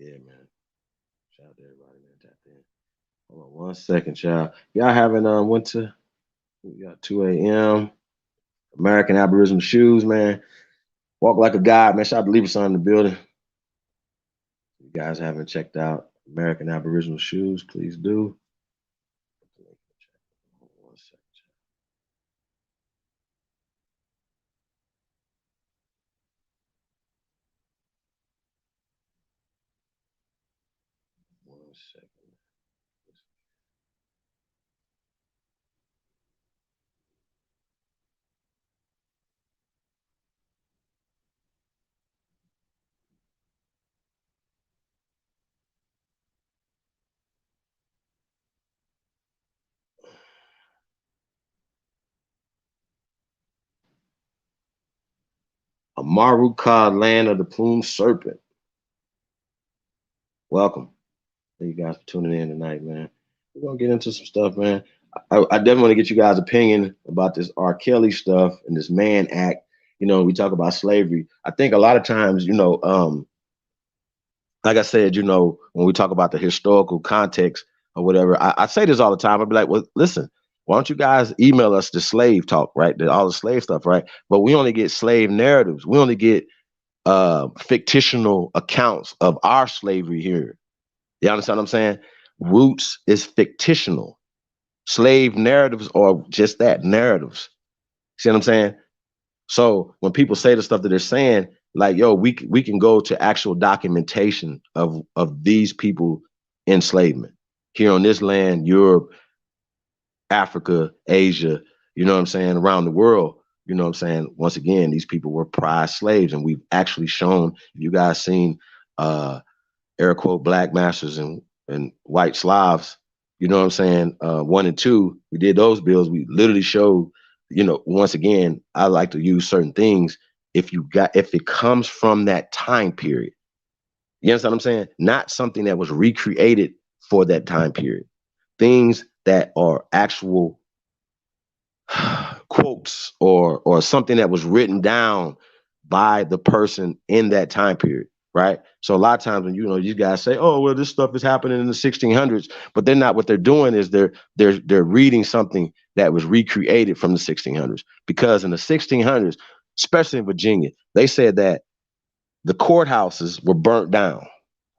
Yeah, man. Shout out to everybody, man. Tapped in. Hold on 1 second, y'all. Y'all haven't went to, we got 2 a.m. American Aboriginal Shoes, man. Walk like a god, man. Shout out to Libra Son in the building. If you guys haven't checked out American Aboriginal Shoes, please do. 1 second. 1 second. Amaru Ka, Land of the Plumed Serpent. Welcome. Thank you guys for tuning in tonight, man. We're gonna get into some stuff, man. I definitely want to get you guys' opinion about this R. Kelly stuff and this Mann Act. You know, we talk about slavery. I think a lot of times, you know, like I said, you know, when we talk about the historical context or whatever, I say this all the time. I'd be like, well, listen, why don't you guys email us the slave talk, right? All the slave stuff, right? But we only get slave narratives. We only get fictional accounts of our slavery here. You understand what I'm saying? Roots is fictional. Slave narratives are just that, narratives. See what I'm saying? So when people say the stuff that they're saying, like, yo, we can go to actual documentation of these people enslavement here on this land, Europe, Africa, Asia, you know what I'm saying, around the world. You know what I'm saying? Once again, these people were prize slaves, and we've actually shown, you guys seen air quote black masters and white Slavs, you know what I'm saying? 1 and 2, we did those bills. We literally showed, you know, once again, I like to use certain things if it comes from that time period. You understand what I'm saying? Not something that was recreated for that time period. Things that are actual quotes or something that was written down by the person in that time period, right? So a lot of times when you guys say, oh, well, this stuff is happening in the 1600s, but they're not. What they're doing is they're reading something that was recreated from the 1600s. Because in the 1600s, especially in Virginia, they said that the courthouses were burnt down,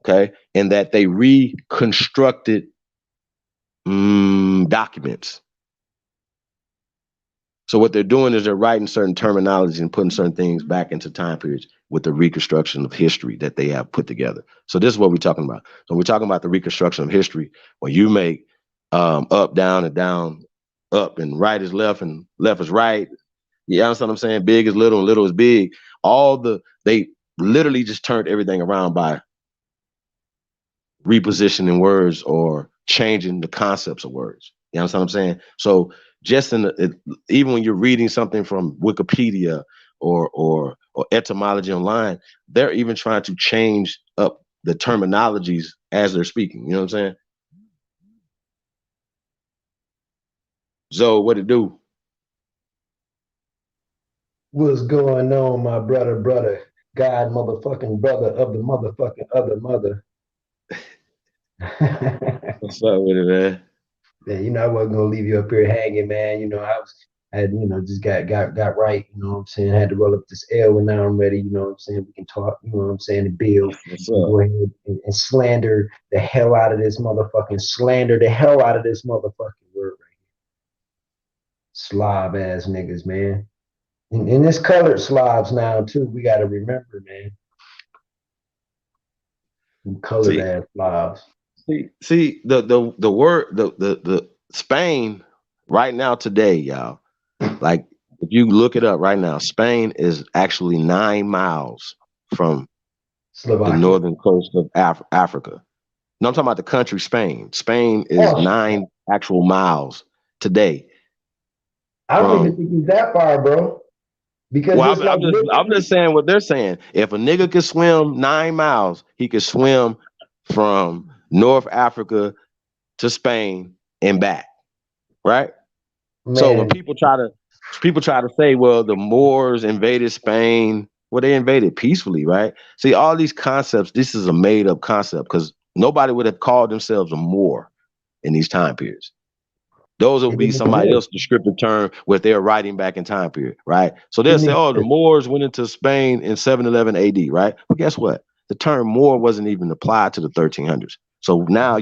okay, and that they reconstructed documents. So what they're doing is they're writing certain terminology and putting certain things back into time periods with the reconstruction of history that they have put together. So this is what we're talking about. So we're talking about the reconstruction of history when you make up, down, and down, up, and right is left, and left is right. You understand what I'm saying? Big is little and little is big. They literally just turned everything around by repositioning words or changing the concepts of words. You know what I'm saying? So just even when you're reading something from Wikipedia or etymology online, they're even trying to change up the terminologies as they're speaking. You know what I'm saying? Zoe, what it do? What's going on, my brother, God, motherfucking brother of the motherfucking other mother? What's up with it, man? Man, I wasn't gonna leave you up here hanging, man. I had, just got right, you know what I'm saying? I had to roll up this L and now I'm ready, you know what I'm saying? We can talk, you know what I'm saying, and build What's and up? go ahead and slander the hell out of this motherfucking word right here. Slob ass niggas, man. And it's colored Slavs now too. We gotta remember, man. Colored See, ass Slavs. see the word the Spain right now today, y'all. Like if you look it up right now, Spain is actually 9 miles from the Slovakia. northern coast of Africa. No, I'm talking about the country Spain. Spain is Oh, 9 actual miles today I don't even from. think he's that far, bro. Because Well, it's like I'm literally, just saying what they're saying. If a nigga could swim 9 miles, he could swim from North Africa to Spain and back, right? So when man, people try to say, well, the Moors invaded Spain, well, they invaded peacefully, right? See, all these concepts, this is a made up concept because nobody would have called themselves a Moor in these time periods. Those will it be didn't somebody exist. else's descriptive term what they're writing back in time period, right? So they'll Didn't say, oh, the exist. Moors went into Spain in 711 AD, right? But guess what? The term Moor wasn't even applied to the 1300s. So now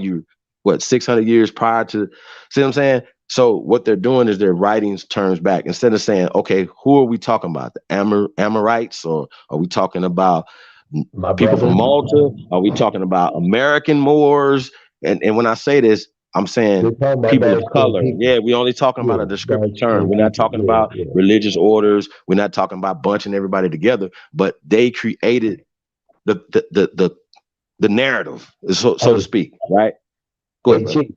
600 years prior to, see what I'm saying? So what they're doing is they're writing terms back instead of saying, okay, who are we talking about? The Amorites, or are we talking about My people from brother, Malta? Are we talking about American Moors? And when I say this, I'm we're saying talking about people of dark skinned color. people. Yeah, we only talking about Yeah, a descriptive dark term. skinned We're not people. talking Yeah, about yeah. religious orders. We're not talking about bunching everybody together. But they created the narrative, so to Hey, speak. Right? Go ahead, hey, brother. Chief,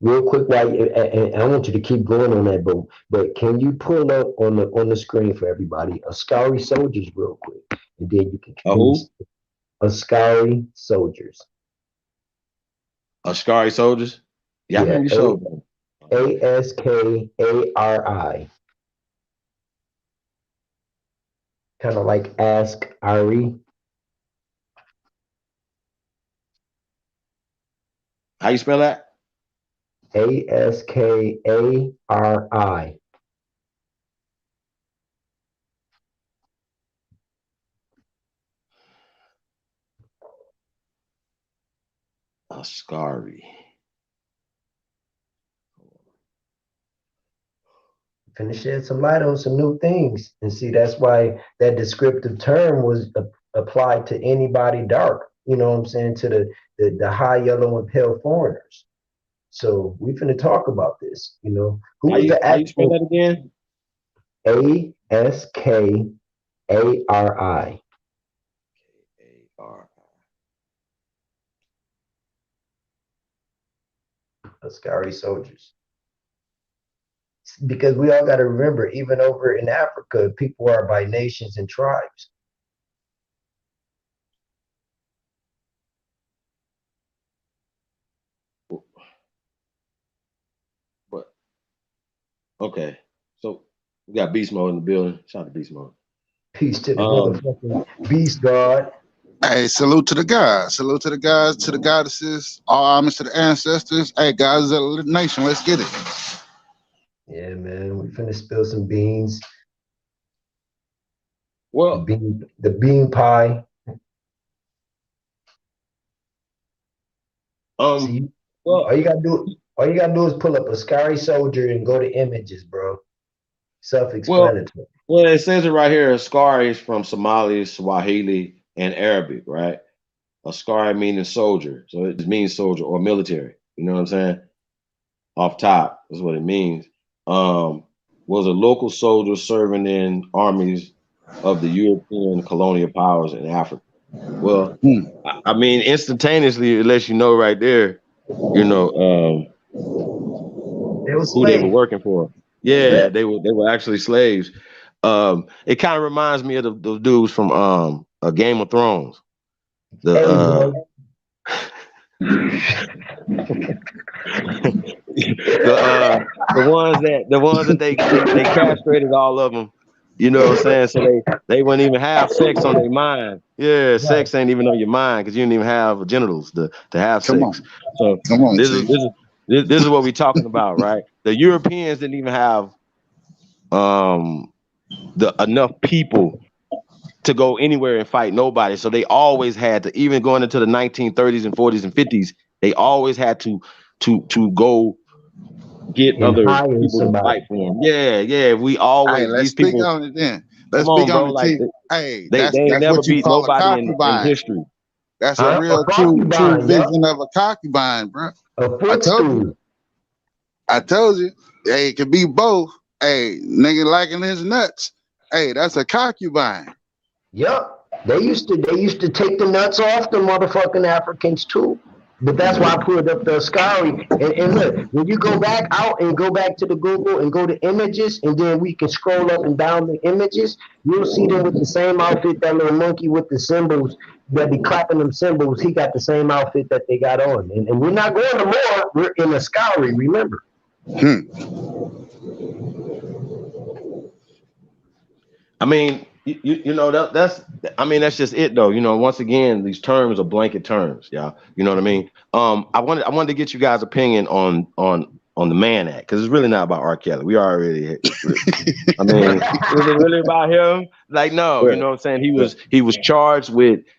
real quick, while and I want you to keep going on that, but can you pull up on the screen for everybody a Scoury Soldiers real quick, and then you can Who? a Scoury Soldiers. Askari soldiers. Yeah, I Yeah, remember you showed them. Askari, kind of like Ask Ari. How you spell that? Askari. Askari. Finna shed some light on some new things, and see that's why that descriptive term was applied to anybody dark. You know what I'm saying, to the high yellow and pale foreigners. So we finna talk about this. Who How was you the how you spell actual that again? Askari? A-R. Askari soldiers. Because we all got to remember, even over in Africa, people are by nations and tribes. But okay. So we got beast mode in the building. Shout out to beast mode. Peace to the Um, motherfucking beast god. Hey, salute to the guys. Salute to the guys, to the goddesses. All homage to the ancestors. Hey, guys of the nation, let's get it. Yeah, man. We finna spill some beans. Well, The bean pie. um, See, well, all you gotta do is pull up a Scary Soldier and go to images, bro. well, Self-explanatory. well. It says it right here. Askari is from Somali, Swahili, and Arabic, right? Askari meaning soldier, so it just means soldier or military. You know what I'm saying? Off top is what it means. Um, was a local soldier serving in armies of the European colonial powers in Africa. Well, Hmm. I mean, instantaneously, it lets you know right there, you know, They was who they were slaves. working for. Yeah, they were actually slaves. It kind of reminds me of those dudes from a Game of Thrones. The Hey, bro. the ones that they castrated all of them. You know what I'm saying? So they wouldn't even have sex on their mind. Yeah, Right. sex ain't even on your mind because you didn't even have genitals to have Come sex. on. So Come on, this is Chief. this is this is what we're talking about, right? The Europeans didn't even have um the enough people to go anywhere and fight nobody. So they always had to, even going into the 1930s and 40s and 50s, they always had to go get And other hire people to somebody. fight for them. Yeah, yeah. We Hey, always let's these speak people. on it then. Come Let's speak on, on bro. it, Like Chief. Hey, they ain't that's never what you beat call a nobody in concubine. history. That's a Huh? A real true concubine, yup. vision of a concubine, bro. A I told you. footstool. I told you. Hey, it could be both. Hey, nigga liking his nuts. Hey, that's a concubine. Yup. They used to take the nuts off the motherfucking Africans too. But that's why I pulled up the Ascari. And look, when you go back out and go back to the Google and go to images, and then we can scroll up and down the images, you'll see them with the same outfit. That little monkey with the symbols that be clapping them cymbals, he got the same outfit that they got on. And we're not going to war. We're in Ascari, remember. Hmm. I mean, you know that's I mean that's just it though. You know, once again, these terms are blanket terms, y'all. You know what I mean? I wanted to get you guys' opinion on the Mann Act because it's really not about R. Kelly. We already, I mean, is it really about him? Like, no, you Right, know what I'm saying? He right. was charged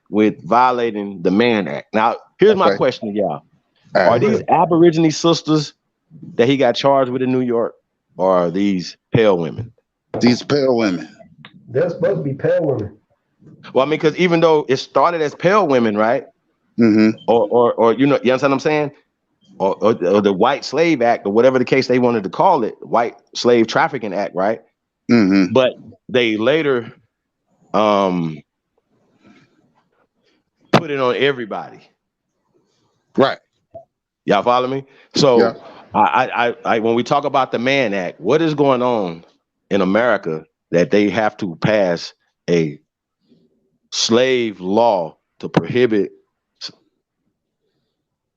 with violating the Mann Act. Now, here's my Okay. question to y'all: All are right. these Aborigine sisters that he got charged with in New York, or are these pale women? These pale women. They're supposed to be pale women. Well, I mean, because even though it started as pale women, right? Mm-hmm. Or you understand what I'm saying? Or the White Slave Act, or whatever the case they wanted to call it, White Slave Trafficking Act, right? Mm-hmm. But they later um put it on everybody. Right. Y'all follow me? Yeah. So I when we talk about the Mann Act, what is going on in America that they have to pass a slave law to prohibit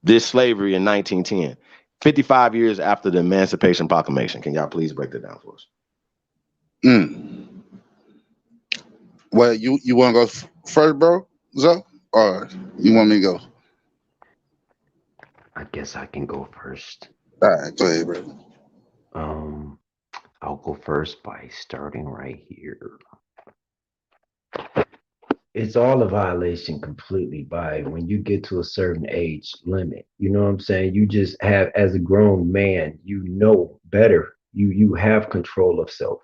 this slavery in 1910, 55 years after the Emancipation Proclamation? Can y'all please break that down for us? Mm. Well, you want to go first, bro? Zo? Or you want me to go? I guess I can go first. All right, go ahead, bro. Um, I'll go first by starting right here. It's all a violation completely by when you get to a certain age limit. You know what I'm saying? You just have, as a grown man, you know better. You have control of self.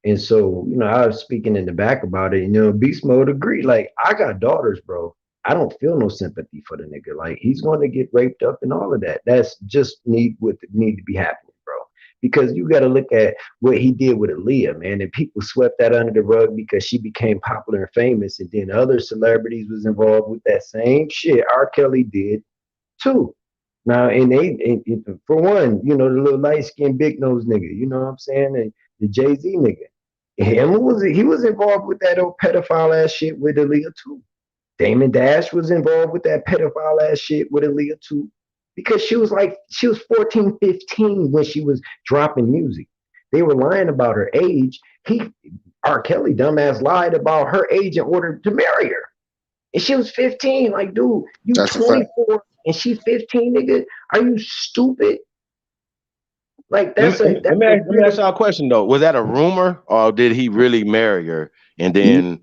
And so, I was speaking in the back about it. Beast Mode agreed. Like, I got daughters, bro. I don't feel no sympathy for the nigga. Like, he's going to get raped up and all of that. That's just need to be happening, bro. Because you got to look at what he did with Aaliyah, man, and people swept that under the rug because she became popular and famous, and then other celebrities was involved with that same shit. R. Kelly did too. Now, and for one, the little light skinned big nose nigga, you know what I'm saying, and the Jay Z nigga, he was involved with that old pedophile ass shit with Aaliyah too. Damon Dash was involved with that pedophile ass shit with Aaliyah too. Because she was 14, 15 when she was dropping music. They were lying about her age. R. Kelly, dumbass, lied about her age in order to marry her. And she was 15. Like, dude, you That's a fact. 24 and she 15, nigga. Are you stupid? Like Let me, let me, let me ask y'all a question though. Was that a rumor or did he really marry her? And then,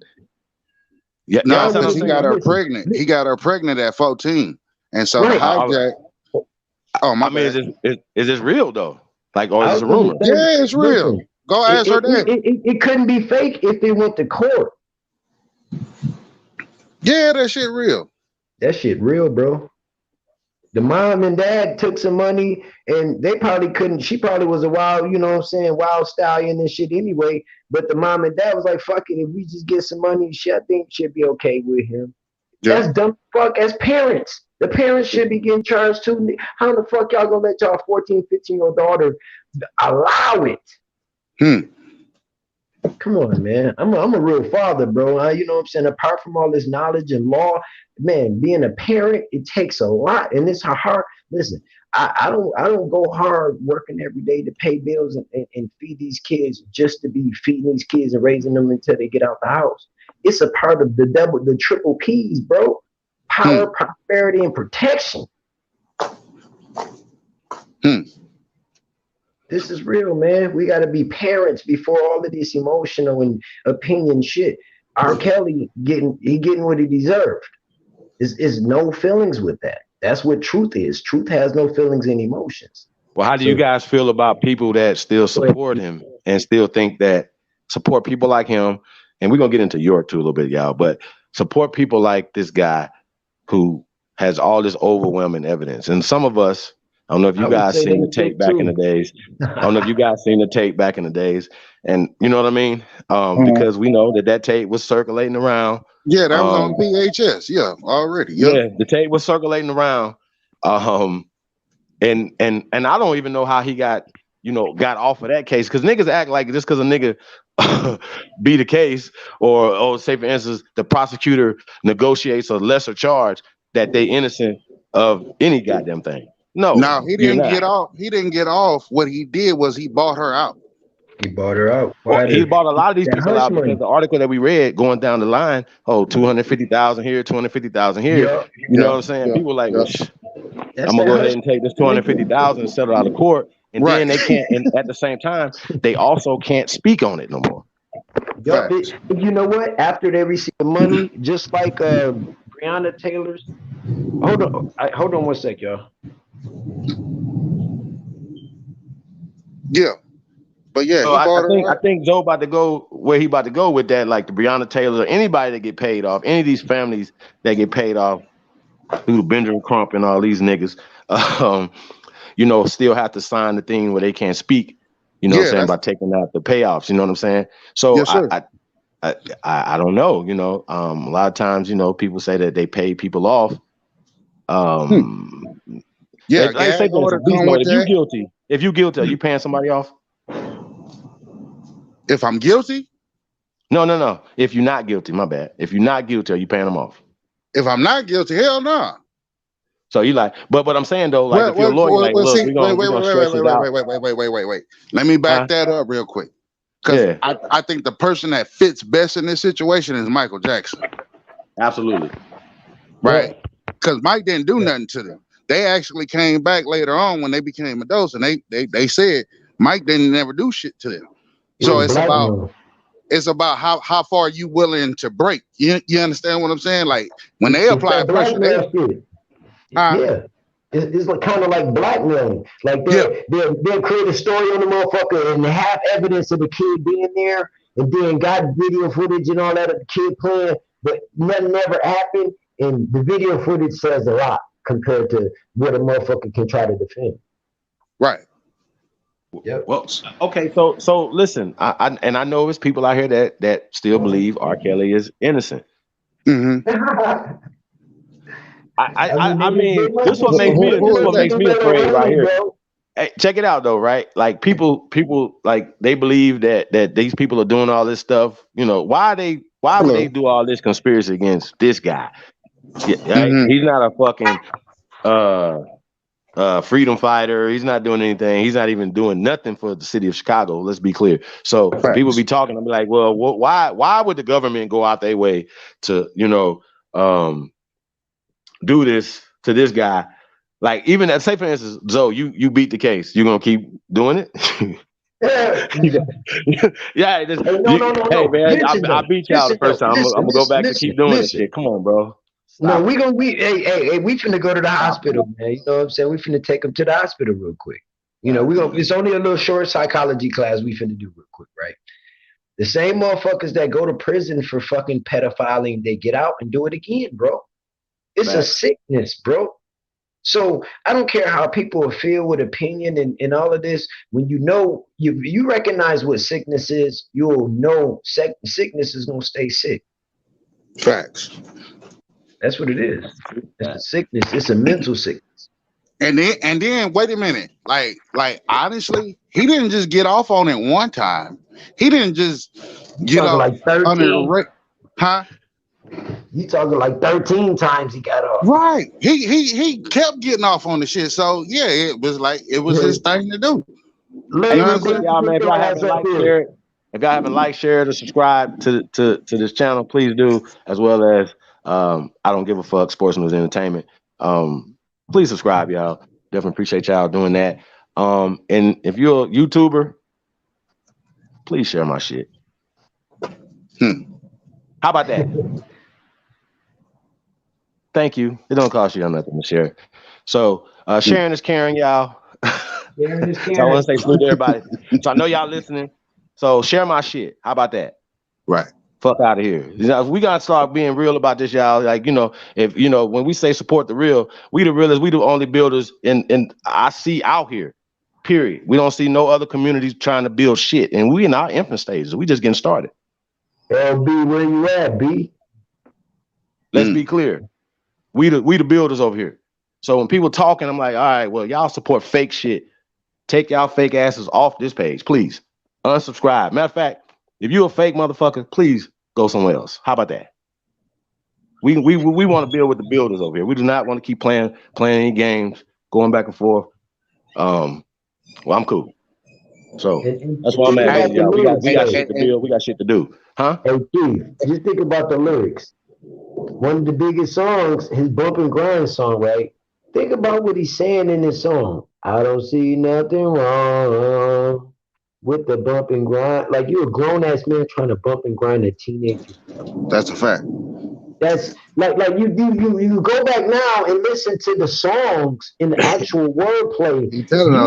yeah, y'all No, understand what because I'm he saying? got her pregnant. He got her pregnant at 14. And so the Right. hijack, oh my I mean, bad. is this real though? Like, or is I this was a gonna rumor? say, Yeah, it's real. listen, Go ask her daddy. it couldn't be fake if it went to court. Yeah, that shit real. That shit real, bro. The mom and dad took some money and they probably couldn't. She probably was a wild, you know what I'm saying, wild stallion and shit anyway. But the mom and dad was like, fuck it, if we just get some money, shit, I think she'll be okay with him. Yeah. That's dumb fuck as parents. The parents should be getting charged too. How the fuck y'all gonna let y'all 14, 15-year-old daughter allow it? Hmm. Come on, man. I'm a real father, bro. You know what I'm saying? Apart from all this knowledge and law, man, being a parent, it takes a lot. And it's a hard listen, I don't go hard working every day to pay bills and feed these kids just to be feeding these kids and raising them until they get out the house. It's a part of the triple P's, bro. Hmm. Power, prosperity, and protection. Hmm. This is real, man. We got to be parents before all of this emotional and opinion shit. R. Kelly getting what he deserved. Is no feelings with that. That's what truth is. Truth has no feelings and emotions. Well, how do you guys feel about people that still support him and still think that support people like him? And we're gonna get into York too a little bit, y'all, but support people like this guy who has all this overwhelming evidence. And some of us, I don't know if you guys seen the tape back in the days. I don't know if you guys seen the tape back in the days, and you know what I mean, because we know that tape was circulating around. Yeah, that was on VHS. Yeah, already. Yep. Yeah, the tape was circulating around. And I don't even know how he got off of that case, because niggas act like just because a nigga be the case, or say for instance the prosecutor negotiates a lesser charge, that they innocent of any goddamn thing. No, He you're didn't not. get off. He didn't get off. What he did was he bought her out. He bought her out. Well, he bought a lot of these That people hush out because money. the article that we read going down the line, 250,000 here, 250,000 here. Yeah, You know Yeah. what I'm saying? Yeah. People like, Yeah. well, that's I'm gonna that go hush ahead and take this money. 250,000 and settle out of court, and Right. then they can't. And at the same time, they also can't speak on it no more. Yup. Facts. You know what? After they receive the money, just like Breonna Taylor's. Hold on one sec, y'all. Yeah. But yeah, So he I bought her think out. Joe about to go where he about to go with that, like the Breonna Taylor, or anybody that get paid off, any of these families that get paid off through Benjamin Crump and all these niggas, still have to sign the thing where they can't speak. You know what I'm Yeah, saying, that's by taking out the payoffs. You know what I'm saying? So yes, sir. I don't know. A lot of times, people say that they pay people off. Yeah, Like say gag for order instance, Beast come Mode, with that. if you guilty, are you paying somebody off? If I'm guilty, No. If you're not guilty, my bad. If you're not guilty, are you paying them off? if I'm not guilty, hell no. So you like, but what I'm saying though, like if you're a lawyer, like, look, See, we're gonna stretch it out. wait. Let me back that up real quick. Because Yeah, I think the person that fits best in this situation is Michael Jackson. absolutely. Right. Because Mike didn't do nothing to them. They actually came back later on when they became adults, and they said Mike didn't never do shit to them. So it's about how far you willing to break. You understand what I'm saying? Like when they apply pressure, Yeah. It's like, kind of like blackmailing. Like they'll create a story on the motherfucker and have evidence of the kid being there, and then got video footage and all that of the kid playing, but nothing ever happened. And the video footage says a lot compared to what a motherfucker can try to defend. right. Yep. Well, okay, so listen, I know there's people out here that still believe R. Kelly is innocent. Mm-hmm. I mean, this Who is what that? makes me afraid right here. Hey, check it out though, right? Like people like they believe that these people are doing all this stuff. Why would they do all this conspiracy against this guy? Yeah, right? Mm-hmm. He's not a fucking freedom fighter. He's not doing anything. He's not even doing nothing for the city of Chicago. Let's be clear. So people be talking. I'm like, well, why would the government go out their way to do this to this guy? Like, even say for instance, Zoe, you beat the case. You're gonna keep doing it. Yeah. Yeah, No. hey man, Listen, I though. beat y'all the first time. I'm gonna go back to keep doing this shit. Come on, bro. No, Stop it. we finna go to the Stop hospital, man. You know what I'm saying? We finna take him to the hospital real quick. You know, it's only a little short psychology class we finna do real quick, right? The same motherfuckers that go to prison for fucking pedophiling, they get out and do it again, bro. It's a sickness, bro. So I don't care how people feel with opinion and all of this. When you recognize what sickness is, you'll know sickness is gonna stay sick. Facts. That's what it is. It's a sickness. It's a mental sickness. And then wait a minute. Like honestly, he didn't just get off on it one time. He didn't just get off like 13. under the huh? You talking like 13 times he got off. Right. He kept getting off on the shit. So yeah, it was his thing to do. Hey, real quick, y'all, man. If y'all haven't liked, shared, or subscribed to this channel, please do, as well as I Don't Give a Fuck Sports News Entertainment. Please subscribe, y'all. Definitely appreciate y'all doing that. And if you're a YouTuber, please share my shit. How about that? Thank you. It don't cost you nothing to share. So sharing is caring, y'all. Sharing is caring. So I want to say salute to everybody. So I know y'all listening. So share my shit. How about that? Right. Fuck out of here. You know, we gotta start being real about this, y'all. Like, if when we say support the real, we the realest, we the only builders in I see out here. Period. We don't see no other communities trying to build shit. And we in our infant stages. We just getting started. LB, where you at, B? Let's be clear. We the builders over here. So when people talking, I'm like, all right, well, y'all support fake shit. Take y'all fake asses off this page, please. Unsubscribe. Matter of fact, if you a fake motherfucker, please go somewhere else. How about that? We want to build with the builders over here. We do not want to keep playing any games, going back and forth. Well, I'm cool. So that's why I'm at. Y'all. We got shit to build. We got shit to do. Huh? Hey, Keith, just think about the lyrics. One of the biggest songs, his bump and grind song, right? Think about what he's saying in this song. I don't see nothing wrong with the bump and grind. Like, you're a grown ass man trying to bump and grind a teenager. That's a fact. That's like you go back now and listen to the songs in the actual wordplay. You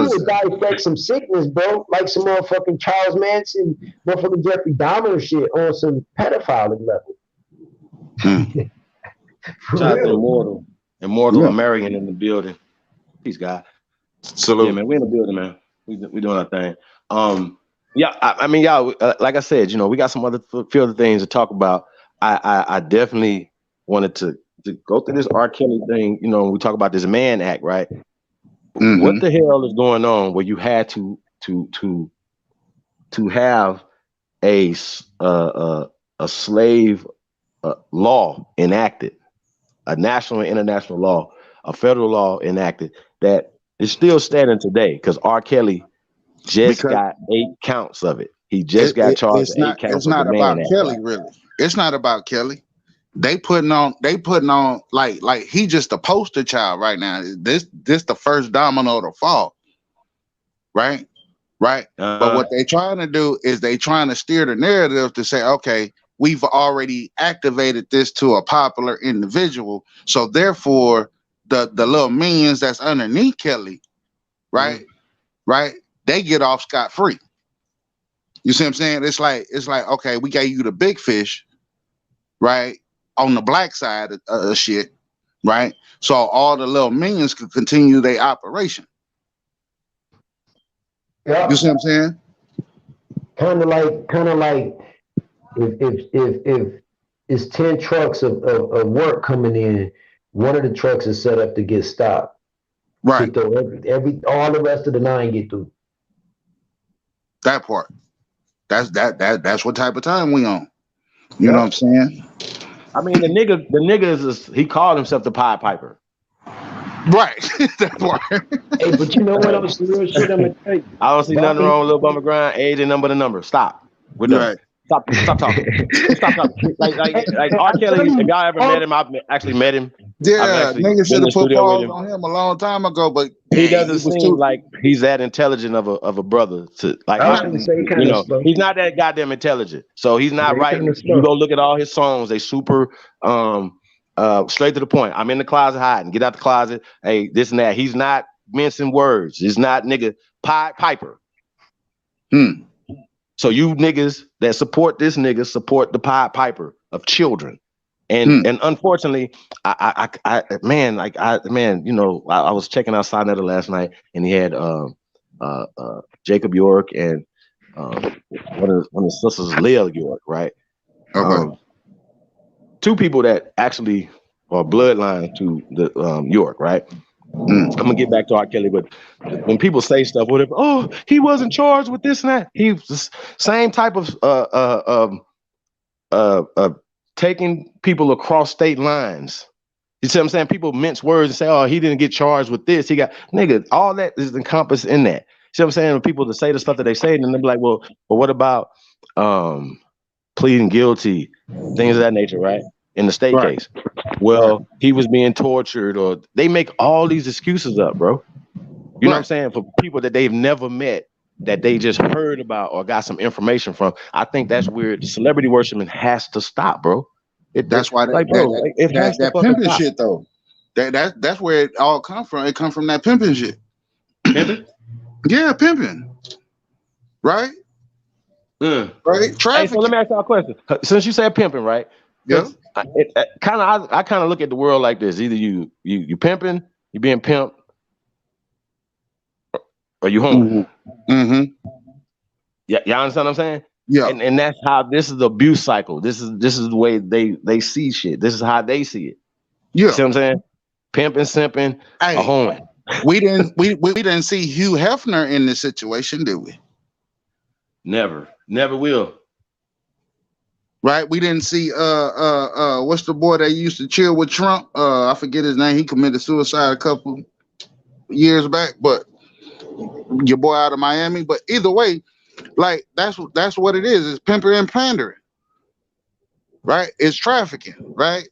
would dissect some sickness, bro, like some motherfucking Charles Manson, motherfucking Jeffrey Dahmer shit on some pedophile level. Shout out to Immortal American in the building. Peace, guy. Salute. Yeah, man, we in the building, man. We doing our thing. Yeah, I mean, y'all, like I said, we got some few other things to talk about. I definitely wanted to go through this R. Kelly thing. When we talk about this Mann Act, right? What the hell is going on where you had to have a slave law enacted, a national and international law, a federal law enacted that is still standing today because R. Kelly just got 8 counts of it. He just got charged with 8 counts. It's not about Kelly, really. It's not about Kelly. They putting on like he just a poster child right now. This the first domino to fall. Right? But what they trying to do is they trying to steer the narrative to say, okay, we've already activated this to a popular individual. So therefore the little minions that's underneath Kelly, right? Right? They get off scot-free. You see what I'm saying? It's like, okay, we gave you the big fish, right? On the black side of shit, right? So all the little minions could continue their operation. Yeah. You see what I'm saying? Kind of like if it's 10 trucks of work coming in, one of the trucks is set up to get stopped. Right. So all the rest of the 9 get through. That part. That's what type of time we on. You know what I'm saying? I mean, the nigga he called himself the Pied Piper. Right. That part. Hey, but you know what? I'm some real shit. I'm gonna tell you. I don't see nothing wrong with Lil Bummer Grind. Age ain't number the number. Stop. We're done. Right. Stop talking. Stop talking. Like R. Kelly, if y'all ever met him, I've actually met him. Yeah, nigga should been in the have put studio with pause him. on him a long time ago, but He dang, doesn't was seem too. like he's that intelligent of a brother to like. I was gonna say you kind of know, slow. he's not that goddamn intelligent. So he's not Yeah, writing. kinda slow. You go look at all his songs; they super straight to the point. I'm in the closet hiding. Get out the closet. Hey, this and that. He's not mincing words. He's not nigga Piper. So you niggas that support this nigga support the Pied Piper of children. And unfortunately, I you know, I was checking out Sinetta last night, and he had Jacob York and one of the sisters, Leah York, right? Okay. Two people that actually are bloodline to the York, right? I'm gonna get back to R. Kelly, but when people say stuff, whatever, oh, he wasn't charged with this and that. He was the same type of taking people across state lines. You see what I'm saying? People mince words and say, oh, he didn't get charged with this. He got, nigga, all that is encompassed in that. See what I'm saying? When people to say the stuff that they say, and then they're like, well, but what about pleading guilty, things of that nature, right? In the state case. Well, he was being tortured, or they make all these excuses up, bro. You know what I'm saying? For people that they've never met, that they just heard about or got some information from. I think that's weird. The celebrity worshiping has to stop, bro. That's why that pimping shit though. That's where it all come from. It come from that pimping shit. Pimping? Yeah, pimping. Right? Right? Trafficking. Hey, so let me ask y'all a question. Since you said pimping, right? Yeah. I kind of look at the world like this. Either you pimping, you being pimped, or you home. Yeah, y'all understand what I'm saying? Yeah. And that's how this is the abuse cycle. This is the way they see shit. This is how they see it. Yeah. See what I'm saying? Pimping, simping, a hoeing. We didn't see Hugh Hefner in this situation, did we? Never will. Right? We didn't see what's the boy that used to chill with Trump? I forget his name. He committed suicide a couple years back, but your boy out of Miami. But either way, like that's what it is. It's pimping and pandering. Right? It's trafficking, right?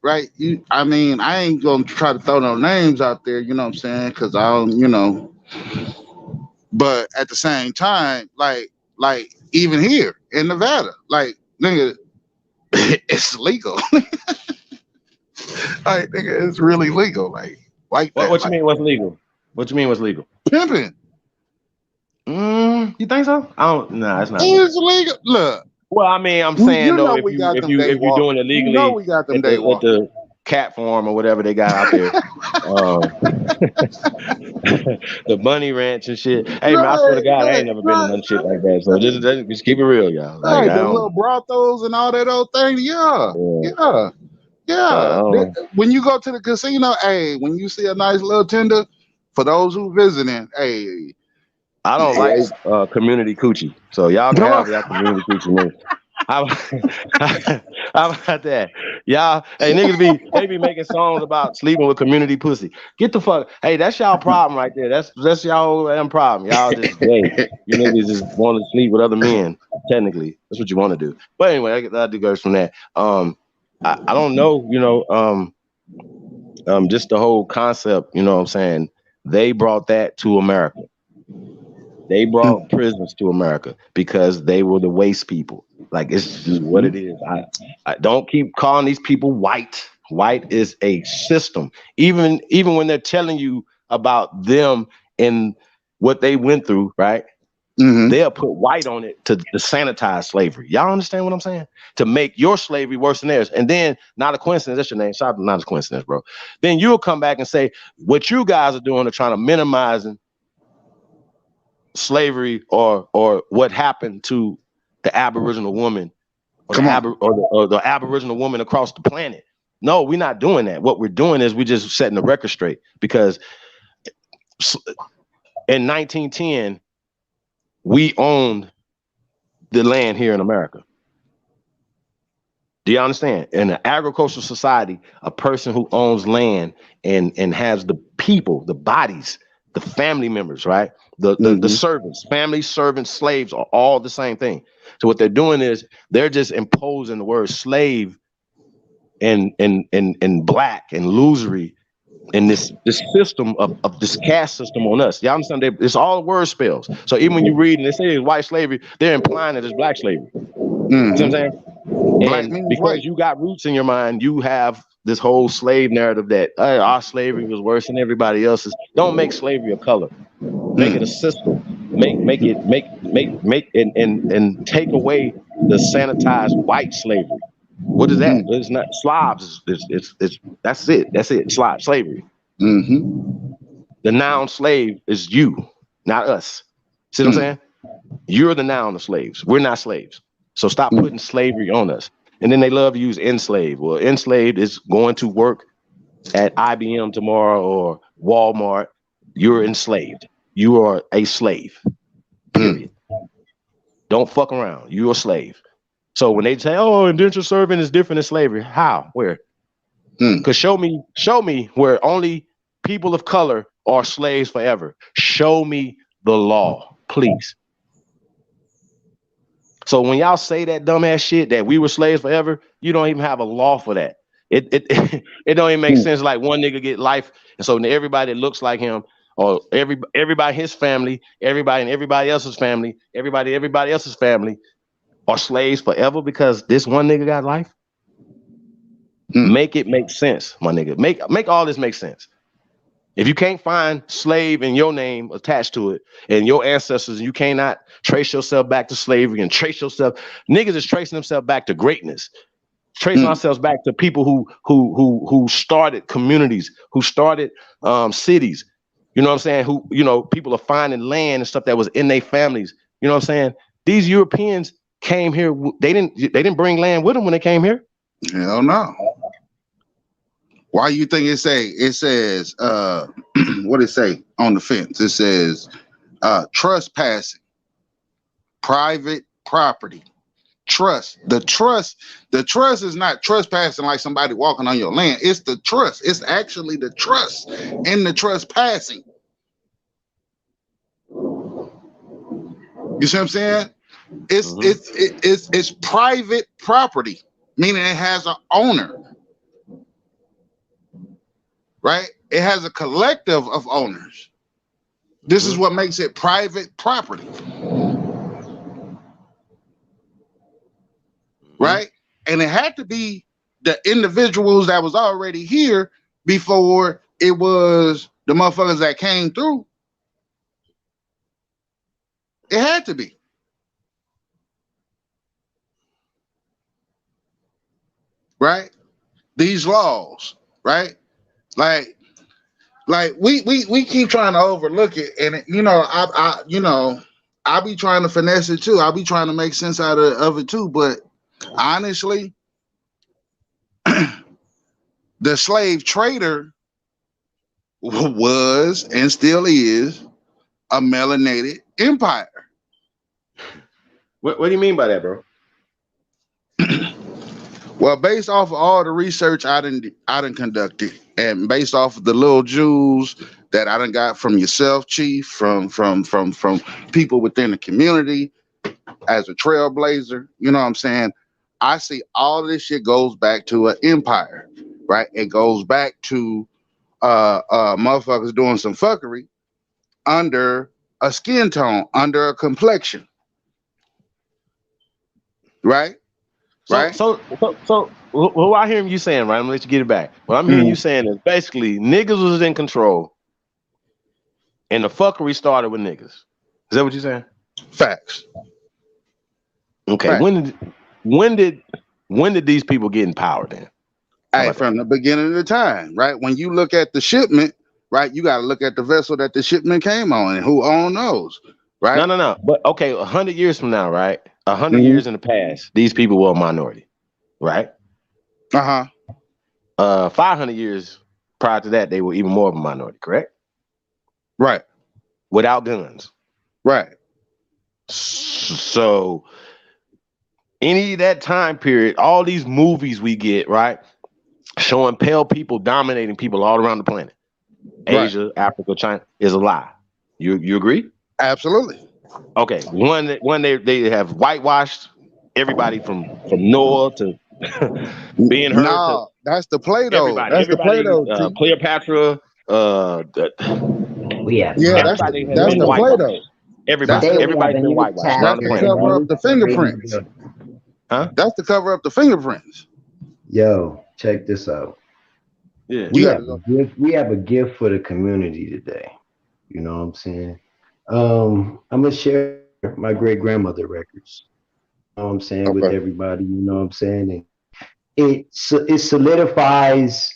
I mean, I ain't gonna try to throw no names out there, you know what I'm saying? Because I don't, you know. But at the same time, like even here in Nevada, like nigga, it's legal. Like nigga, it's really legal. Like what you mean? What's legal? What you mean? What's legal? Pimping. You think so? I don't. Nah, it's not. It's legal. Look. Well, I mean, I'm saying though, if you're doing it legally, you know we got them at the cat farm or whatever they got out there, the bunny ranch and shit. Hey man, I swear to God, I ain't never been to none shit like that. So just keep it real, y'all. Like, the little brothels and all that old thing. Yeah. When you go to the casino, hey, when you see a nice little tender, for those who visiting, hey. I don't like community coochie, so y'all can have that community coochie. Man. How about that? Y'all, hey, niggas they be making songs about sleeping with community pussy. Get the fuck, hey, that's y'all problem right there. That's y'all damn problem. Y'all just gay. You niggas just want to sleep with other men. Technically, that's what you want to do. But anyway, that goes from that. I don't know, you know, just the whole concept. You know what I'm saying? They brought that to America. They brought prisons to America because they were the waste people. Like, it's just what it is. I don't keep calling these people white. White is a system. Even when they're telling you about them and what they went through, right? They'll put white on it to sanitize slavery. Y'all understand what I'm saying? To make your slavery worse than theirs. And then, not a coincidence, that's your name. Sorry, not a coincidence, bro. Then you'll come back and say, what you guys are doing are trying to minimize slavery or what happened to the Aboriginal woman or the Aboriginal woman across the planet. No, we're not doing that. What we're doing is we're just setting the record straight, because in 1910 we owned the land here in America. Do you understand? In an agricultural society, a person who owns land and has the people, the bodies, the family members, right? The servants, family servants, slaves are all the same thing. So what they're doing is they're just imposing the word slave and black and losery in this system of this caste system on us. Y'all understand? It's all word spells. So even when you read and they say it's white slavery, they're implying that it's black slavery. You know what I'm saying? Black And means because white. you got roots in your mind, you have this whole slave narrative that our slavery was worse than everybody else's. Don't make slavery a color. Make it a system. Make and take away the sanitized white slavery. What is that? It's not Slavs. It's that's it. That's it. Slavery. The noun slave is you, not us. See what I'm saying? You're the noun of slaves. We're not slaves. So stop putting slavery on us. And then they love to use enslaved. Well, enslaved is going to work at IBM tomorrow or Walmart. You're enslaved. You are a slave. Period. Don't fuck around. You're a slave. So when they say, "Oh, indentured servant is different than slavery," how? Where? Because show me where only people of color are slaves forever. Show me the law, please. So when y'all say that dumbass shit that we were slaves forever, you don't even have a law for that. It don't even make sense. Like one nigga get life, and so everybody that looks like him, or everybody his family, everybody and everybody else's family, everybody else's family are slaves forever because this one nigga got life. Make it make sense, my nigga. Make all this make sense. If you can't find slave in your name attached to it and your ancestors, and you cannot trace yourself back to slavery and trace yourself, niggas is tracing themselves back to greatness, tracing ourselves back to people who started communities, who started cities. You know what I'm saying? Who, you know, people are finding land and stuff that was in their families. You know what I'm saying? These Europeans came here. They didn't bring land with them when they came here. Hell no. Why you think it says what it say on the fence? It says trespassing, private property, trust. The trust is not trespassing like somebody walking on your land. It's the trust. It's actually the trust in the trespassing. You see what I'm saying? It's private property, meaning it has an owner. Right? It has a collective of owners. This is what makes it private property. Right? And it had to be the individuals that was already here before it was the motherfuckers that came through. It had to be. Right? These laws, right? Like we keep trying to overlook it, and you know, I be trying to finesse it too. I be trying to make sense out of it too. But honestly, the slave trader was and still is a melanated empire. What do you mean by that, bro? Well, based off of all the research I done conducted, and based off of the little jewels that I done got from yourself, Chief, from people within the community, as a trailblazer, you know what I'm saying? I see all of this shit goes back to an empire, right? It goes back to motherfuckers doing some fuckery under a skin tone, under a complexion, right? Right. So what I hear you saying, right? I'm gonna let you get it back. What I'm hearing you saying is basically niggas was in control, and the fuckery started with niggas. Is that what you're saying? Facts. Okay. Facts. When did these people get in power then? Hey, from the beginning of the time, right? When you look at the shipment, right, you got to look at the vessel that the shipment came on and who owned those, right? No. But okay, 100 years from now, right? 100 years in the past, these people were a minority, right? 500 years prior to that, they were even more of a minority, correct? Right. Without guns. Right. So any of that time period, all these movies we get, right, showing pale people dominating people all around the planet, Asia, Africa, China, is a lie. You agree? Absolutely. Okay, one they have whitewashed everybody from Noah to being heard to Nah, that's the Plato. everybody. That's the Everybody, Plato. Chief. Cleopatra, We have Yeah, everybody has that's been the new. whitewashed. Plato. That's Today Everybody, the we have everybody's a been new whitewashed around that's the to chapter, planet, cover right? up new the reading. fingerprints. Huh? That's to cover up the fingerprints. Yo, check this out. Yeah. You We got have to a go. gift. We have a gift for the community today. You know what I'm saying? I'm gonna share my great grandmother records. You know what I'm saying with Okay. everybody. You know what I'm saying? And it solidifies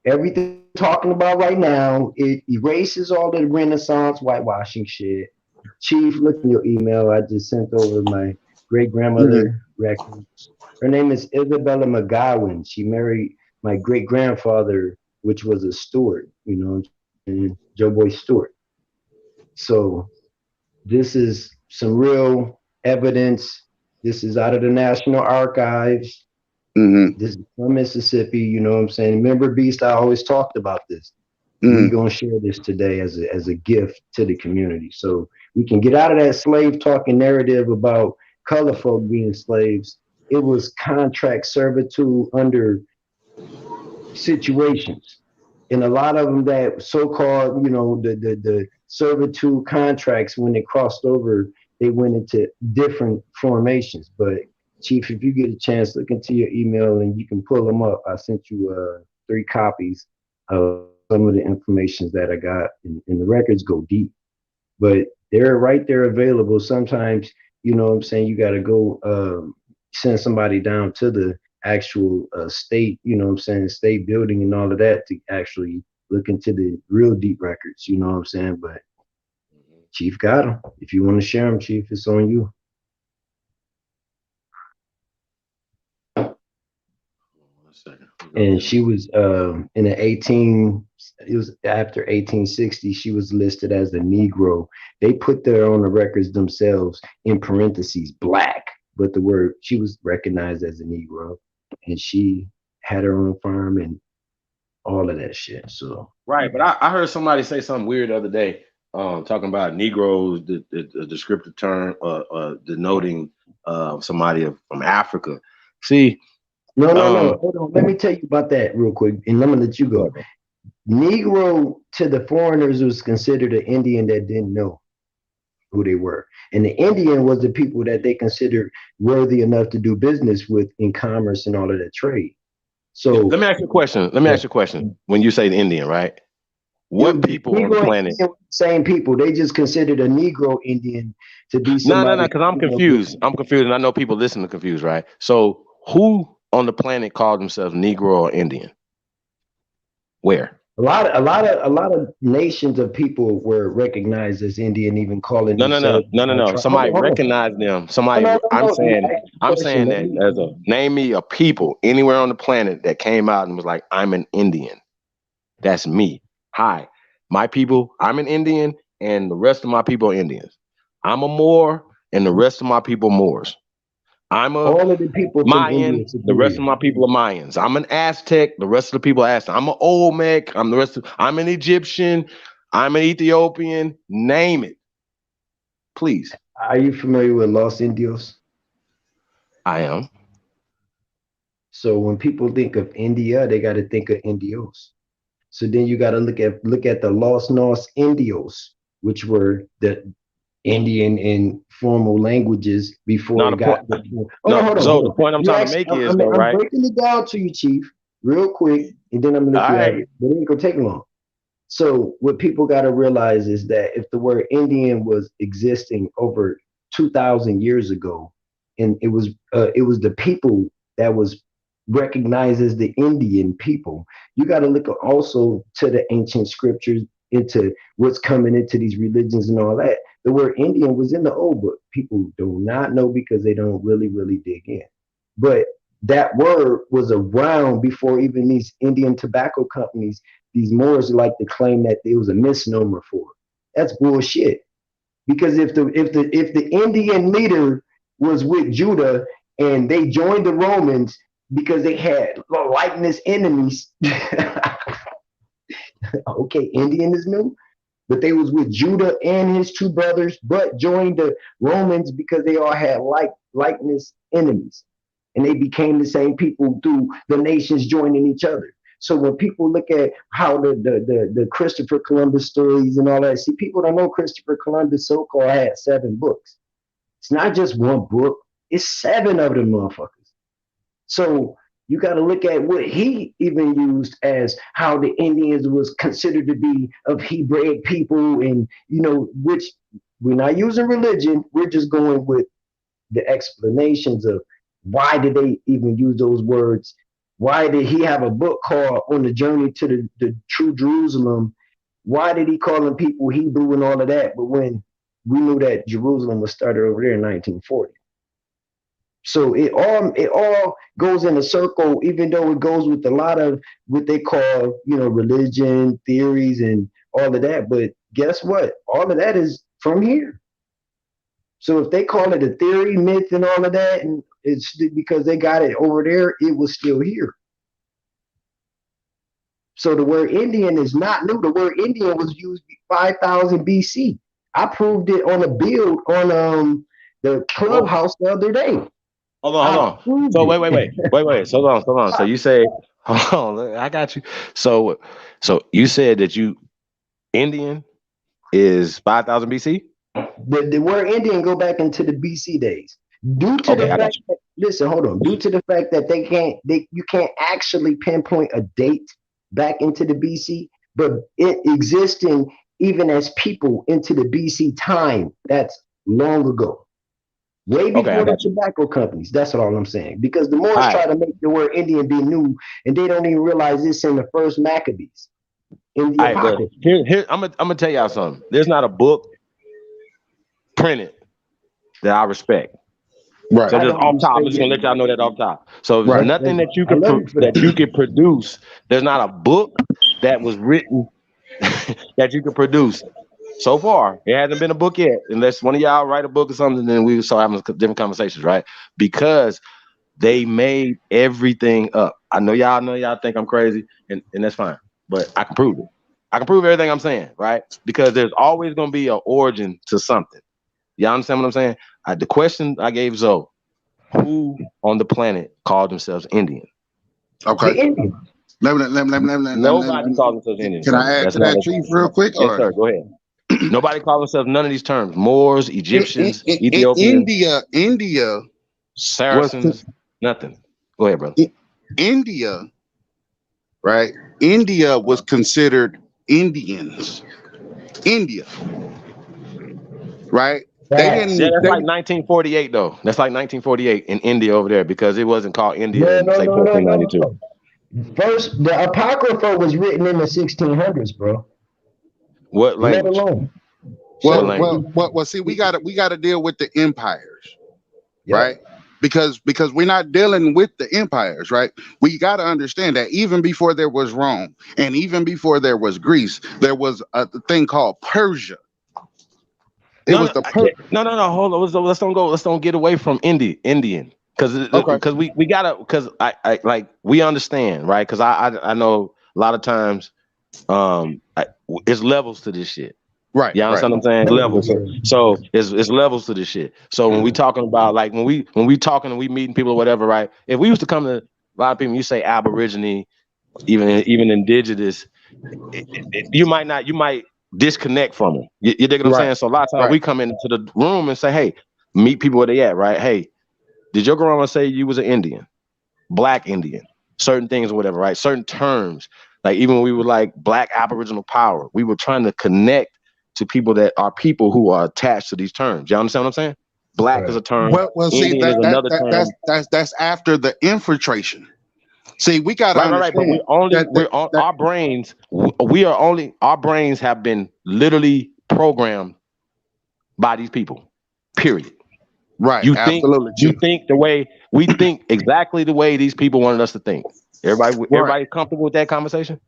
everything we're talking about right now. It erases all the Renaissance whitewashing shit. Chief, look in your email. I just sent over my great Hmm. grandmother records. Her name is Isabella McGowan. She married my great grandfather, which was a Stewart, you know, and Joe Boy Stewart. So this is some real evidence. This is out of the National Archives. Hmm. This is from Mississippi, you know what I'm saying? Remember, Beast, I always talked about this. Hmm. We gonna share this today as a gift to the community. So we can get out of that slave talking narrative about color folk being slaves. It was contract servitude under situations. And a lot of them that so-called, you know, the servitude contracts, when they crossed over, they went into different formations. But Chief, if you get a chance, look into your email and you can pull them up. I sent you 3 copies of some of the information that I got, and the records go deep, but they're right there available. Sometimes, you know what I'm saying, you got to go send somebody down to the actual state, you know what I'm saying, state building and all of that to actually look into the real deep records, you know what I'm saying. But Chief got them. If you want to share them, Chief, it's on you. One second. And she was in the 18, it was after 1860, she was listed as a Negro. They put there on the records themselves in parentheses black, but the word, she was recognized as a Negro, and she had her own farm and all of that shit. So Right, but I heard somebody say something weird the other day, talking about Negroes, the descriptive term, denoting somebody from Africa. See, no, um, hold on, let me tell you about that real quick, and I'm gonna let you go. Negro to the foreigners was considered an Indian that didn't know who they were. And the Indian was the people that they considered worthy enough to do business with in commerce and all of that trade. So let me ask you a question. Let me ask you a question. When you say the Indian, right? What people on the Negro and planet? Indian were the same people. They just considered a Negro Indian to be No, somebody. because I'm confused. I'm confused, and I know people listen to confused, right? So, who on the planet called themselves Negro or Indian? Where? A lot of nations of people were recognized as Indian, even calling themselves No. tribe. Hold Somebody on, hold on. recognize them. No, Somebody. no, no, no. You asked the I'm question. saying Let that me. as a name me a people anywhere on the planet that came out and was like, I'm an Indian. That's me. Hi, my people. I'm an Indian, and the rest of my people are Indians. I'm a Moor, and the rest of my people Moors. I'm a All of the people from India Mayan. The rest of superior. my people are Mayans. I'm an Aztec. The rest of the people are Aztec. I'm an Olmec. I'm an Egyptian. I'm an Ethiopian. Name it, please. Are you familiar with Los Indios? I am. So when people think of India, they got to think of Indios. So then you got to look at the Los Nos Indios, which were the Indian and formal languages before Now it the point. got. Hold on, No, hold on, so hold the on. point I'm You trying to actually, make is though, I'm right? breaking it down to you, Chief, real quick, and then I'm gonna All let you have right. it. But it ain't gonna take long. So what people got to realize is that if the word Indian was existing over 2,000 years ago, and it was the people that was recognized as the Indian people, you got to look also to the ancient scriptures, into what's coming into these religions and all that. The word Indian was in the old book. People do not know because they don't really dig in. But that word was around before even these Indian tobacco companies, these Moors like to claim that it was a misnomer for it. That's bullshit. Because if the Indian leader was with Judah and they joined the Romans because they had likeness enemies, okay, Indian is new. but they was with Judah and his two brothers, but joined the Romans because they all had likeness enemies. And they became the same people through the nations joining each other. So when people look at how the Christopher Columbus stories and all that, see, people don't know Christopher Columbus so-called had 7 books. It's not just one book, it's 7 of them motherfuckers. So you got to look at what he even used as how the Indians was considered to be of Hebraic people, and which we're not using religion, we're just going with the explanations of why did they even use those words. Why did he have a book called On the Journey to the True Jerusalem? Why did he call them people Hebrew and all of that? But when we knew that Jerusalem was started over there in 1940. So it all goes in a circle, even though it goes with a lot of what they call, religion, theories, and all of that. But guess what? All of that is from here. So if they call it a theory, myth, and all of that, and it's because they got it over there, it was still here. So the word Indian is not new. The word Indian was used 5,000 BC. I proved it on a build on the Clubhouse the other day. Hold on. So wait. So hold on. So you say, hold on, I got you. So you said that Indian is 5,000 BC? The word Indian go back into the BC days. Due to the fact that, listen, hold on. Due to the fact that you can't actually pinpoint a date back into the BC, but it existing even as people into the BC time, that's long ago. Way before the tobacco companies. That's all I'm saying. Because the Moors try to make the word Indian be new, and they don't even realize this in the first Maccabees. In the Apocrypha. Here, I'm gonna tell y'all something. There's not a book printed that I respect. Right. So just off top, I'm just gonna let y'all know that off top. So there's nothing that you can produce. There's not a book that was written that you can produce. So far, it hasn't been a book yet. Unless one of y'all write a book or something, then we start having different conversations, right? Because they made everything up. I know y'all think I'm crazy, and that's fine. But I can prove it. I can prove everything I'm saying, right? Because there's always gonna be an origin to something. Y'all understand what I'm saying? The question I gave Zoe, who on the planet called themselves Indian? Okay. The Indian. Nobody called themselves Indian. Can I add to that, Chief, real quick? Yes, sir. Go ahead. Nobody called themselves none of these terms. Moors, Egyptians, Ethiopians, India, Saracens, nothing. Go ahead, brother. India, right? India was considered Indians. India, right? They didn't. Yeah, that's like 1948 though. That's like 1948 in India over there because it wasn't called India in 1492. No. First, the Apocrypha was written in the 1600s, bro. What language? Well, see, we gotta deal with the empires, right? Because we're not dealing with the empires, right? We gotta understand that even before there was Rome and even before there was Greece, there was a thing called Persia. Hold on. Let's don't get away from Indian. Because we gotta, because I like, we understand, right? Because I know a lot of times it's levels to this shit. Right. You understand what I'm saying? Levels. So it's levels to this shit. So when we talking about like when we talking and we meeting people or whatever, right? If we used to come to a lot of people, you say Aborigine, even indigenous, you might disconnect from them. You dig what I'm saying? So a lot of times we come into the room and say, hey, meet people where they at, right? Hey, did your grandma say you was an Indian, Black Indian, certain things or whatever, right? Certain terms, like even when we were like Black Aboriginal power, we were trying to connect to people that are people who are attached to these terms. You understand what I'm saying? Black is a term. Well, see, Indian is another term. That's after the infiltration. See, we got to understand. But our brains have been literally programmed by these people. Period. Right. You think the way we think, exactly the way these people wanted us to think. Everybody comfortable with that conversation?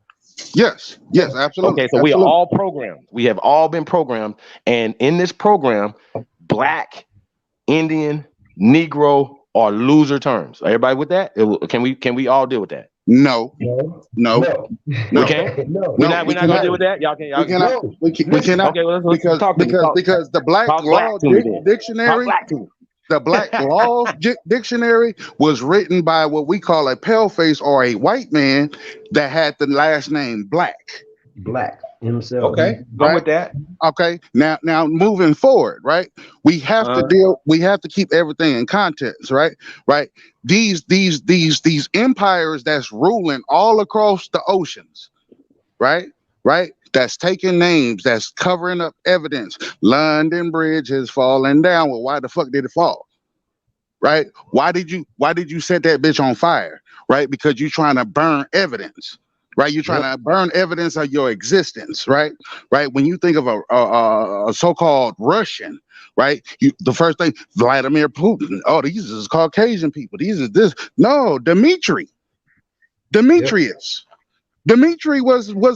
Yes, absolutely. Okay, so we are all programmed. We have all been programmed, and in this program, Black, Indian, Negro are loser terms. Everybody with that? Can we all deal with that? No. No. No. No. We can't. No. We're not gonna deal with that. Y'all can. We cannot. We cannot. Okay, well, let's talk to me. Because the Black Talk Law black to me then. Dictionary, Talk black to me. the Black Law Dictionary was written by what we call a paleface or a white man that had the last name Black. Black himself. Okay, I'm with that. Okay. Now moving forward, right? We have to keep everything in context, right? Right. These empires that's ruling all across the oceans, right? Right? That's taking names, that's covering up evidence. London Bridge is falling down. Well, why the fuck did it fall? Right? Why did you set that bitch on fire? Right? Because you're trying to burn evidence. Right? You're trying to burn evidence of your existence, right? Right? When you think of a so-called Russian, right? The first thing, Vladimir Putin. Oh, these is Caucasian people. These is this. No, Demetrius. Dimitri was one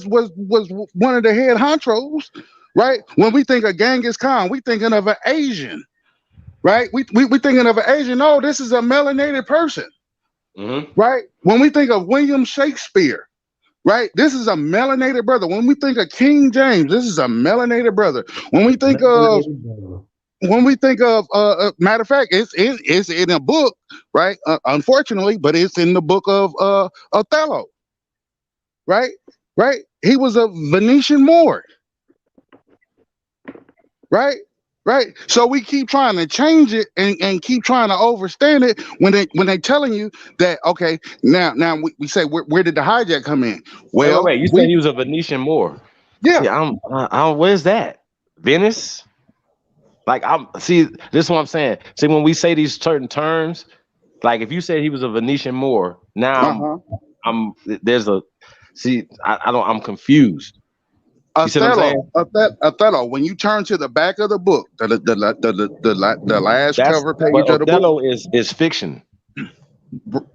of the head honchos, right? When we think of Genghis Khan, we thinking of an Asian, right? We thinking of an Asian. No, this is a melanated person, right? When we think of William Shakespeare, right? This is a melanated brother. When we think of King James, this is a melanated brother. When we think of matter of fact, it's in a book, right? Unfortunately, but it's in the book of Othello. Right? He was a Venetian Moor. Right? So we keep trying to change it and keep trying to overstand it when they telling you that, okay, now we say, where did the hijack come in? Well, wait. You said he was a Venetian Moor. Yeah. See, where's that? Venice? Like, this is what I'm saying. See, when we say these certain terms, like if you said he was a Venetian Moor, now I'm confused. Othello, when you turn to the back of the book, the last cover page of the Othello book is fiction.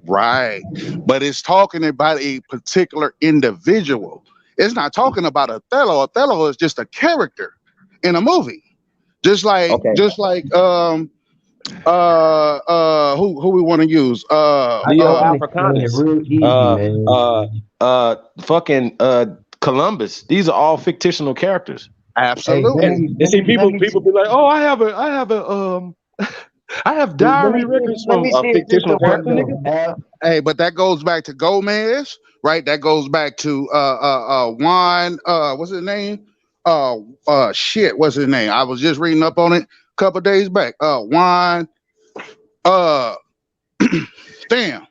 Right. But it's talking about a particular individual. It's not talking about Othello. Othello is just a character in a movie. Just like who we want to use? Leo Africanus. Columbus. These are all fictional characters. Absolutely. And see, people be like, "Oh, I have diary records from a fictional character." Hey, but that goes back to Gomez, right? That goes back to Juan. What's his name? What's his name? I was just reading up on it a couple days back. Juan. Damn.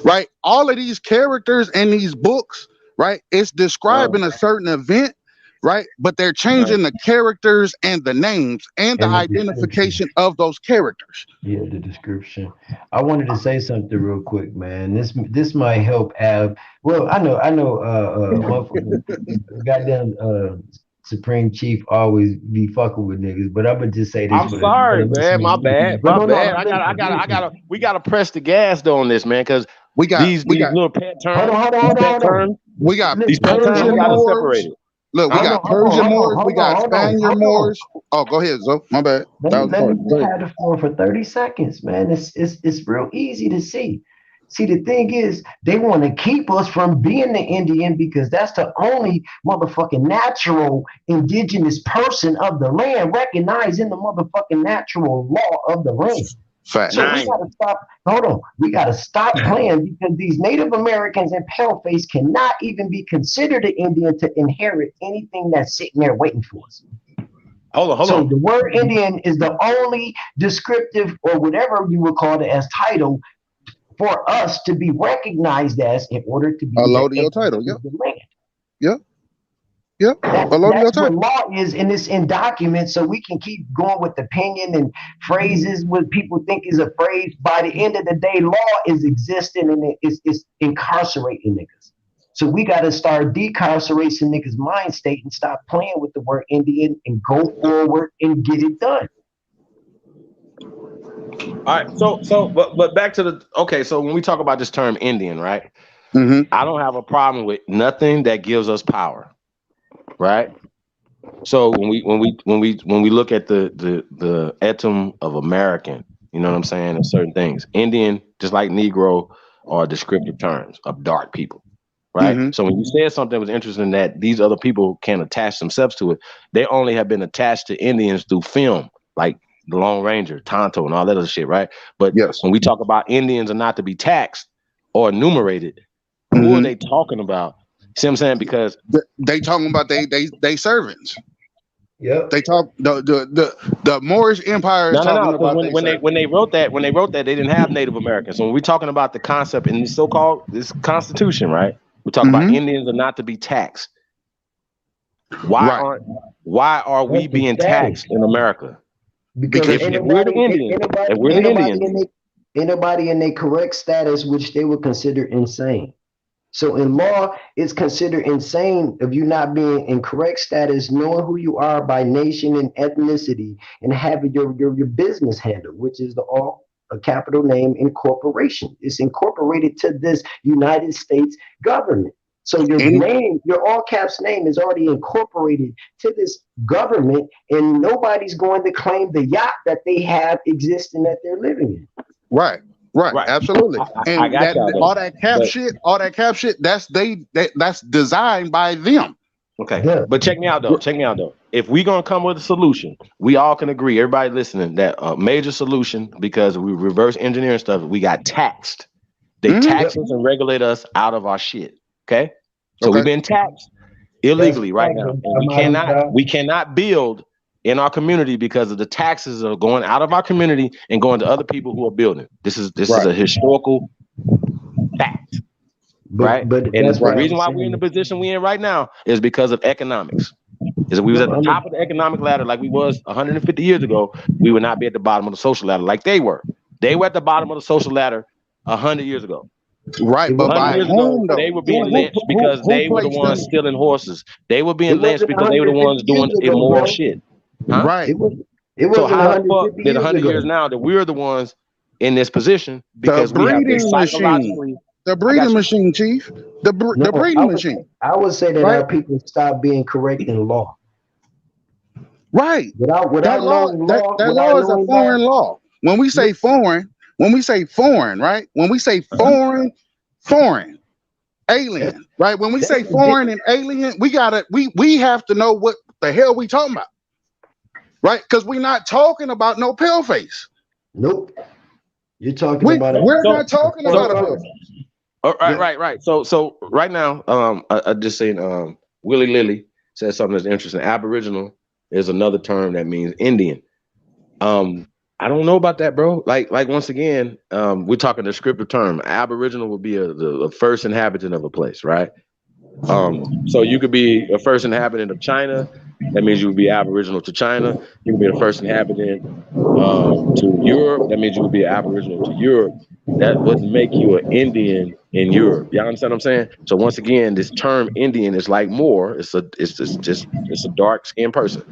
Right. All of these characters in these books. Right, it's describing a certain event, right? But they're changing the characters and the names and the identification of those characters. Yeah, the description. I wanted to say something real quick, man. This might help Ab. Well, I know. Goddamn, Supreme Chief always be fucking with niggas, but I'm gonna just say this. I'm sorry, man. My bad. We gotta press the gas though on this, man, because these little pet terms. We got these pet terms. We gotta separate it. Look, we got Persian Moors, we got Spaniard Moors. Oh, go ahead, Zo. My bad. Let me have the floor for 30 seconds, man. It's real easy to see. See, the thing is, they want to keep us from being the Indian because that's the only motherfucking natural indigenous person of the land recognized in the motherfucking natural law of the land. Fact. So we gotta stop. Hold on, we gotta stop playing because these Native Americans and paleface cannot even be considered an Indian to inherit anything that's sitting there waiting for us. Hold on. So the word Indian is the only descriptive or whatever you would call it as title for us to be recognized as in order to be allodial title. Yep. That's what law is in documents, so we can keep going with opinion and phrases what people think is a phrase. By the end of the day, law is existing and it's incarcerating niggas. So we got to start decarcerating niggas' mind state and stop playing with the word Indian and go forward and get it done. All right, but back to so when we talk about this term Indian, right? I don't have a problem with nothing that gives us power. Right. So when we look at the etum of American, you know what I'm saying, and certain things, Indian, just like Negro, are descriptive terms of dark people, right? So when you said something that was interesting that these other people can attach themselves to it, they only have been attached to Indians through film, like the Lone Ranger, Tonto, and all that other shit, right? But when we talk about Indians are not to be taxed or enumerated, who are they talking about? See what I'm saying? Because they talking about they servants. Yep. They talk the Moorish Empire is talking about when they wrote that, they didn't have Native Americans. So when we're talking about the concept in this so-called this Constitution, right? We're talking about Indians are not to be taxed. Why are we being taxed in America? Because if we're the Indians, anybody in their correct status, which they would consider insane. So in law, it's considered insane if you not being in correct status, knowing who you are by nation and ethnicity, and having your business handle, which is a capital name incorporation. It's incorporated to this United States government. So your name, your all caps name is already incorporated to this government, and nobody's going to claim the yacht that they have existing that they're living in. Right. Absolutely. And I got all that cap shit, that's designed by them. Okay. Yeah. But check me out though. If we're gonna come with a solution, we all can agree, everybody listening, that a major solution, because we reverse engineering stuff, we got taxed. They tax us and regulate us out of our shit. Okay. So we've been taxed illegally right now. And we cannot build in our community because of the taxes are going out of our community and going to other people who are building. This is a historical fact, right? But and the reason why we're in the position we're in right now is because of economics. Is we was at the top of the economic ladder like we was 150 years ago, we would not be at the bottom of the social ladder like they were. They were at the bottom of the social ladder 100 years ago. Right, but by years ago, they were being lynched because they were the ones stealing horses. They were being lynched because they were the ones doing immoral shit. Huh? Right. So how the fuck did 100 years now that we're the ones in this position because we have been psychologically. The breeding machine, Chief. The breeding machine. I would say that our people stop being correct in law. Right. That law is a foreign law. When we say foreign, right? When we say foreign, alien, right? When we say foreign and alien, we have to know what the hell we talking about, right? Because we're not talking about no pale face. Nope. You're talking about. We're not talking about a pale face. Right. So right now, I just saying, Willie Lilly said something that's interesting. Aboriginal is another term that means Indian. I don't know about that, bro. Like once again, we're talking descriptive term. Aboriginal would be the first inhabitant of a place, right? So you could be a first inhabitant of China. That means you would be Aboriginal to China. You could be the first inhabitant to Europe. That means you would be Aboriginal to Europe. That wouldn't make you an Indian in Europe. Y'all understand what I'm saying? So once again, this term Indian is like Moor. It's a dark skinned person.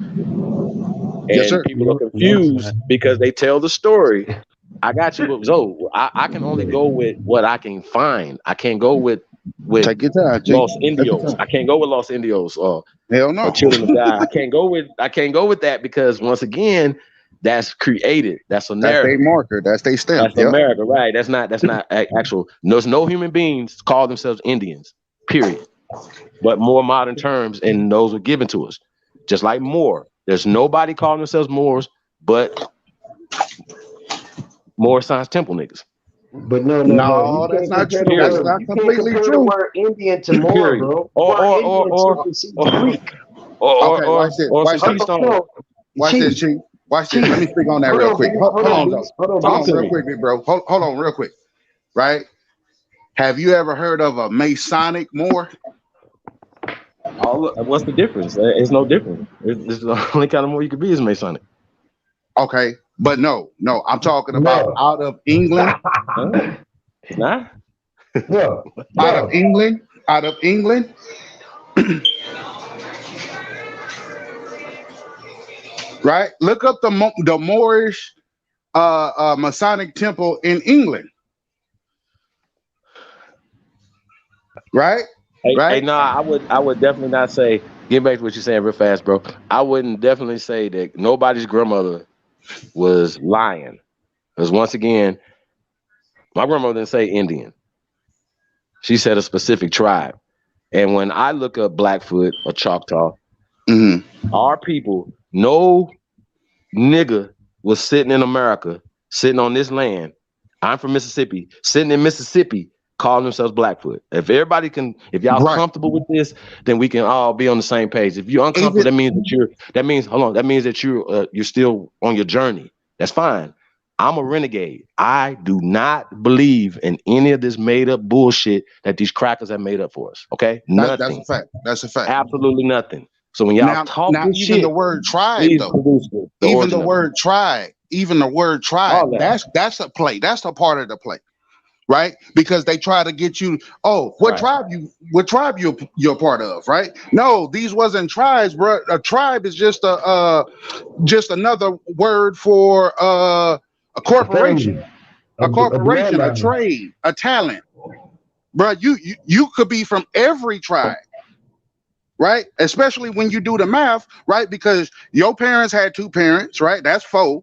And people are confused because they tell the story. I got you, Zoe. I can only go with what I can find. I can't go with Take your time, Los Indios. I can't go with Los Indios or hell no. Or Children of God. I can't go with that because once again, that's created. That's a narrative. That's their marker. That's their stamp. That's America, right? That's not actual. There's no human beings call themselves Indians. Period. But more modern terms, and those were given to us. Just like Moor. There's nobody calling themselves Moors, but Moor Science Temple niggas. But no, that's not true. That's not completely true. The word Indian to Moor, bro. Or Watch this, Chief. Watch this. Let me speak on that real quick. Hold on, real quick, bro. Hold on, real quick. Right? Have you ever heard of a Masonic Moor? What's the difference? It's no different. It's the only kind of Moor you could be is Masonic. Okay, but no, I'm talking about out of England. Nah. Out of England. Right? Look up the Moorish Masonic temple in England. Right? Hey, no, I would definitely not say. Get back to what you're saying real fast, bro. I wouldn't definitely say that nobody's grandmother was lying, because once again, my grandmother didn't say Indian. She said a specific tribe. And when I look up Blackfoot or Choctaw, our people, no nigga was sitting in America, sitting on this land. I'm from Mississippi, sitting in Mississippi, calling themselves Blackfoot. If everybody can, if y'all comfortable with this, then we can all be on the same page. If you're uncomfortable, that means that you're still on your journey. That's fine. I'm a renegade. I do not believe in any of this made up bullshit that these crackers have made up for us. Okay, nothing. That's a fact. That's a fact. Absolutely nothing. So when y'all talk this even shit, the word tribe, though, even the word tribe, that's a play. That's a part of the play, right? Because they try to get you. Oh, what tribe you're part of, right? No, these wasn't tribes, bro. A tribe is just another word for a corporation, a trade, a talent, bro. You could be from every tribe. Right, especially when you do the math, right? Because your parents had 2 parents, right? That's 4,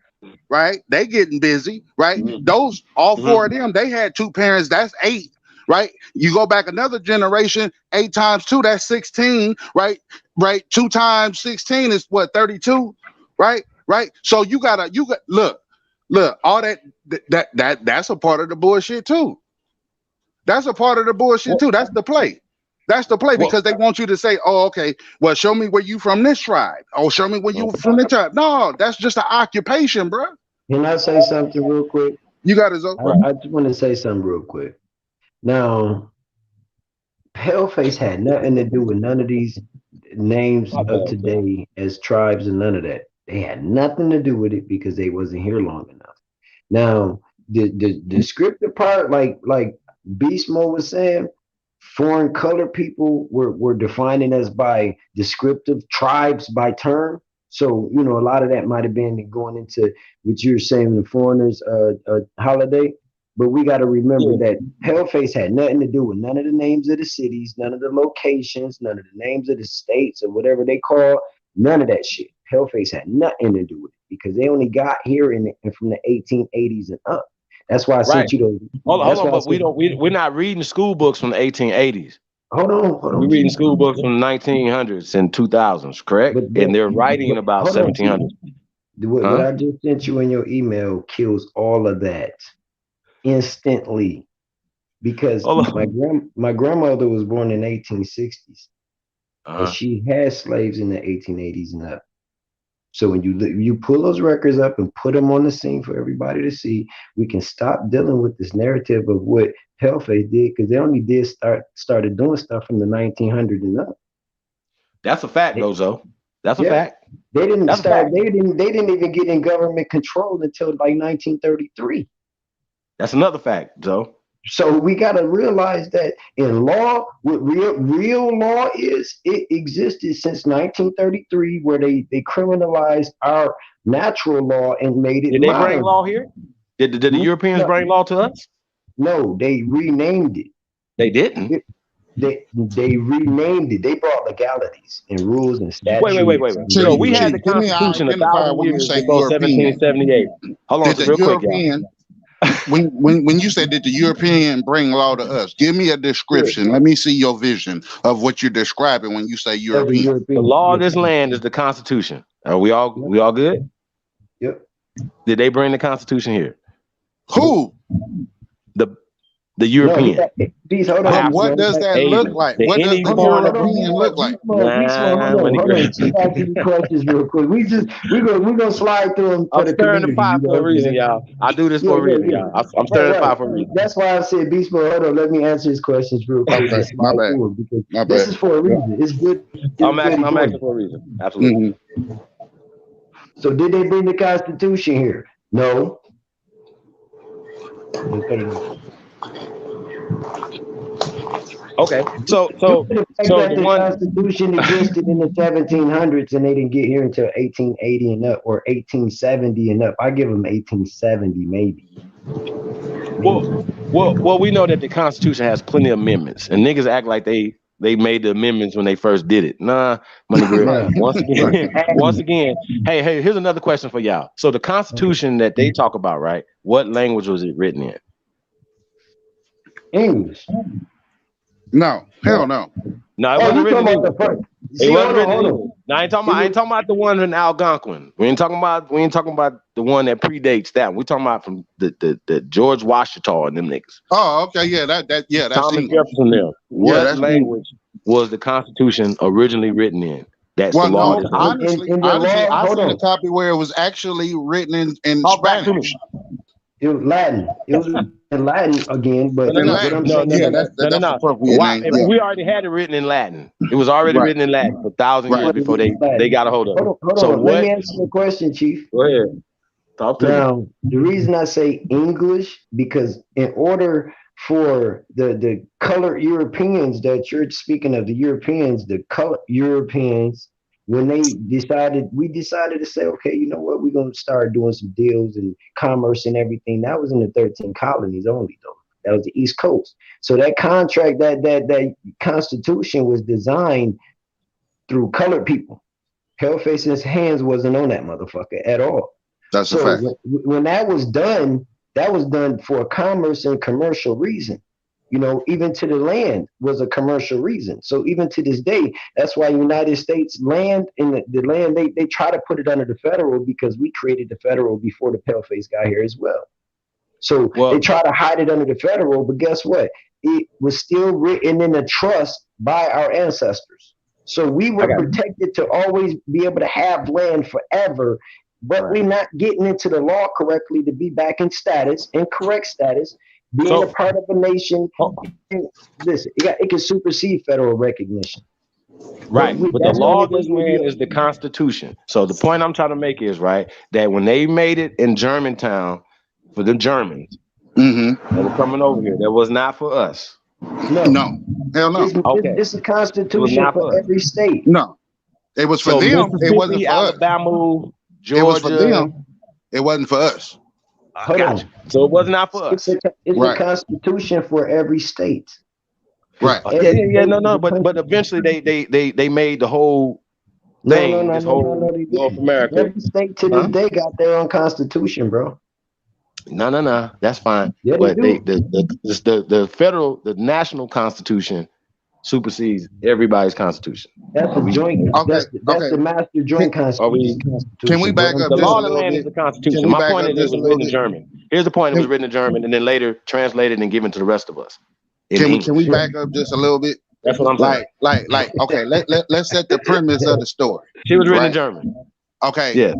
right? They getting busy, right? Those all 4 of them, they had 2 parents. That's 8, right? You go back another generation, 8 times 2, that's 16, right? Right, 2 times 16 is what, 32, right? Right. So you got look, all that's a part of the bullshit too. That's a part of the bullshit too. That's the play. That's the play, because they want you to say, oh, okay, well, show me where you from this tribe. Oh, show me where you from this tribe. No, that's just an occupation, bro. Can I say something real quick? You got it, Zoe. I just want to say something real quick. Now, Paleface had nothing to do with none of these names of today as tribes and none of that. They had nothing to do with it because they wasn't here long enough. Now, the descriptive part, like Beast Mode was saying, foreign colored people were defining us by descriptive tribes by term. So, a lot of that might have been going into what you're saying, the foreigners holiday. But we got to remember that Paleface had nothing to do with none of the names of the cities, none of the locations, none of the names of the states or whatever they call, none of that shit. Paleface had nothing to do with it because they only got here from the 1880s and up. That's why I sent you those. Hold on, but we're not reading school books from the 1880s. Hold on. We're reading school books from the 1900s and 2000s, correct? And they're writing about 1700s. What I just sent you in your email kills all of that instantly, because my grandmother was born in the 1860s, and she had slaves in the 1880s and up. So when you pull those records up and put them on the scene for everybody to see, we can stop dealing with this narrative of what Paleface did, because they only started doing stuff from the 1900s and up. That's a fact, Gozo. That's a fact. They didn't They didn't even get in government control until like 1933. That's another fact, Joe. So we got to realize that in law, what real law is, it existed since 1933, where they criminalized our natural law and made it. Did they bring law here? Did the Europeans bring law to us? No, they renamed it. They didn't. They renamed it. They brought legalities and rules and statutes. Wait. So we had the Constitution 1,000 years before 1778. Hold on, real quick, y'all. When you said did the European bring law to us, give me a description. Let me see your vision of what you're describing when you say European. The law of this land is the Constitution. Are we all good? Yep. Did they bring the Constitution here? Who? The European. No, what does that look like? What does the European look like? Questions real quick. We're gonna slide through them. I'm stirring the pot for a reason, y'all. I do this for a reason, y'all. I'm stirring the pot for a reason. That's why I said, Beast Mode, hold on, let me answer his questions real quick. Okay, my bad. This is for a reason. It's good. I'm asking for a reason. Absolutely. Mm-hmm. So did they bring the Constitution here? No. Okay, so the Constitution existed in the 1700s and they didn't get here until 1880 and up, or 1870 and up. I give them 1870 maybe. Well, we know that the Constitution has plenty of amendments, and niggas act like they made the amendments when they first did it. Nah, money grip. Once again, hey, here's another question for y'all. So the Constitution that they talk about, right? What language was it written in? English. No, hell no. No, it wasn't written in English. See, It wasn't written in hold English. No, I ain't talking about the one in Algonquin. We ain't talking about the one that predates that. We're talking about from the George Washington and them niggas. Oh, okay, yeah, that's Thomas English. Jefferson there. What Yeah, that's language was the Constitution originally written in? That's well, the law. no, honestly, I seen a copy where it was actually written in Spanish. It was Latin. It was in Latin again, but In what Latin. I'm No, saying, Yeah, that's the appropriate Why? name. Yeah. We already had it written in Latin. It was already Right. written in Latin for 1,000 years Right. before they got a hold of it. Hold So on. what? Let me answer the question, Chief. Go ahead. Talk to me. Now, the reason I say English, because in order for the colored Europeans that you're speaking of, the Europeans, the colored Europeans, when we decided to say, okay, you know what, we're going to start doing some deals and commerce and everything. That was in the 13 colonies only, though. That was the East Coast. So that contract, that Constitution was designed through colored people. Paleface's hands wasn't on that motherfucker at all. That's a So fact. when that was done for a commerce and commercial reason. You know, even to the land was a commercial reason. So even to this day, that's why United States land and the land, they try to put it under the federal because we created the federal before the Paleface got here as well. So they try to hide it under the federal, but guess what? It was still written in a trust by our ancestors. So we were protected to always be able to have land forever, but we're not getting into the law correctly to be back in status, in correct status, being a part of a nation. Listen, it can supersede federal recognition. Right, but the law of this land is the Constitution. So the point I'm trying to make is, right, that when they made it in Germantown for the Germans, they were coming over here. That was not for us. No, hell no. It's a Constitution for every state. No, it was for them. It wasn't for Alabama, us. Georgia. It was for them. It wasn't for us. I got you. So it was not for us. It's a Constitution for every state. Right. No. But eventually they made the whole thing. North America. Every state to this day got their own Constitution, bro. No. That's fine. Yeah, but the federal, the national Constitution supersedes everybody's Constitution. That's a joint. That's the master joint Constitution. Can we back up? The law of the land is the Constitution. My point is, it was written in German. Here's the point: it was written in German and then later translated and given to the rest of us. Can we back up just a little bit? That's what I'm saying. Like. Okay, let's set the premise of the story. She was written in German. Okay. Yeah.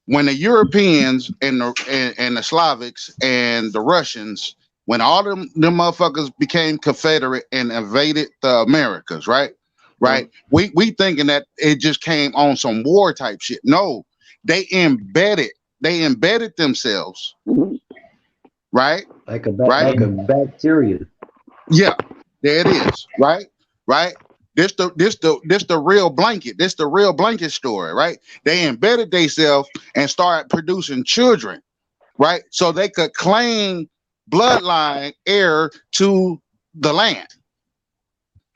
When the Europeans and the Slavics and the Russians, when all them motherfuckers became Confederate and invaded the Americas, right? We thinking that it just came on some war type shit. No, they embedded themselves, right? Like a bacteria. Yeah, there it is, right? This the real blanket. This the real blanket story, right? They embedded themselves and started producing children, right? So they could claim bloodline heir to the land,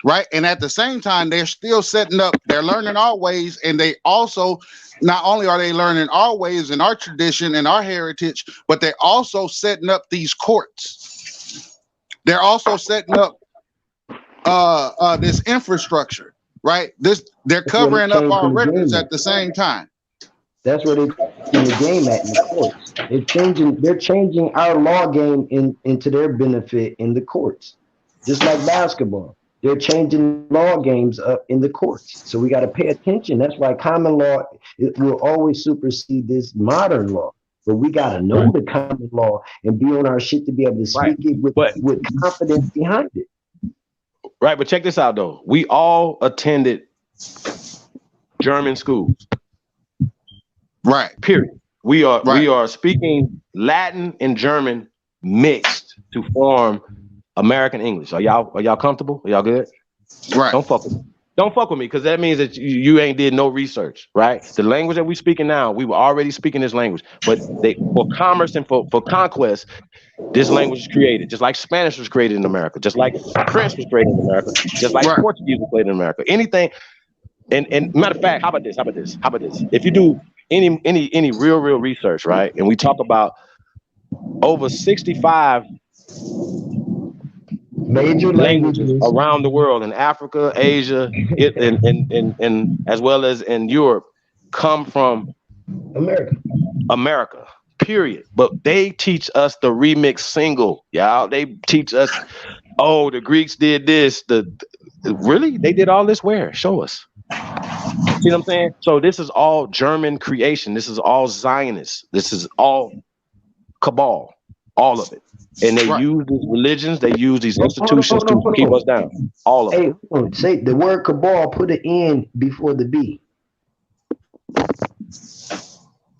right? And at the same time, they're still setting up. They're learning our ways, and they also not only are they learning our ways and our tradition and our heritage, but they're also setting up these courts. They're also setting up this infrastructure, right? They're covering up our records at the same time. That's where they're in the game at in the courts. They're changing our law game into their benefit in the courts. Just like basketball. They're changing law games up in the courts. So we got to pay attention. That's why common law will always supersede this modern law. But we got to know the common law and be on our shit to be able to speak it with confidence behind it. Right, but check this out though. We all attended German schools. Right. Period. We are speaking Latin and German mixed to form American English. Are y'all comfortable? Are y'all good? Right. Don't fuck with me. Don't fuck with me, because that means that you ain't did no research, right? The language that we speaking now, we were already speaking this language, but for commerce and for conquest, this language is created, just like Spanish was created in America, just like French was created in America, just like Portuguese was created in America. Anything, and matter of fact, how about this? If you do any real research, right, and we talk about over 65 major languages around the world in Africa, Asia, and as well as in Europe come from America, period. But they teach us the remix single, y'all. They teach us, oh, the Greeks did this. Really? They did all this where? Show us. See what I'm saying? So this is all German creation. This is all Zionist. This is all cabal, all of it. And they use these religions, they use these institutions to keep us down. All of it. Hey, say the word cabal, put an N before the B.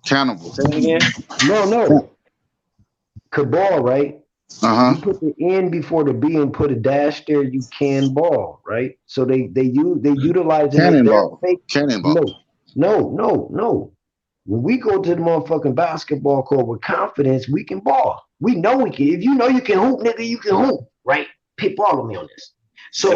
Cannibal. Say it again? No. Cabal, right? Uh-huh. You put the N before the B and put a dash there, you can ball, right? So they utilize Cannonball. Cannonball. No. When we go to the motherfucking basketball court with confidence, we can ball. We know we can. If you know you can hoop, nigga, you can hoop, right? Pick ball on me on this. So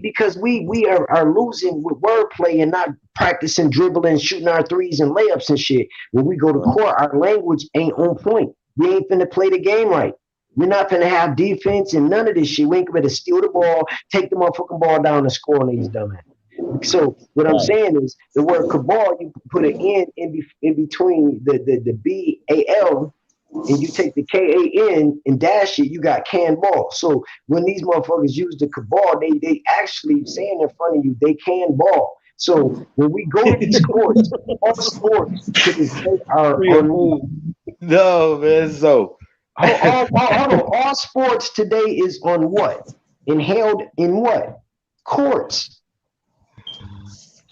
because we are losing with wordplay and not practicing dribbling, shooting our threes and layups and shit. When we go to court, our language ain't on point. We ain't finna play the game right. We're not finna have defense and none of this shit. We ain't gonna steal the ball, take the motherfucking ball down and score on these dumbass. So what I'm saying is the word cabal, you put an N in between the B-A-L, and you take the K-A-N and dash it, you got can ball. So when these motherfuckers use the cabal, they actually saying in front of you, they can ball. So when we go to these courts, all sports to this day are on. No, man, so. Hold on. All sports today is on what? And held in what? Courts.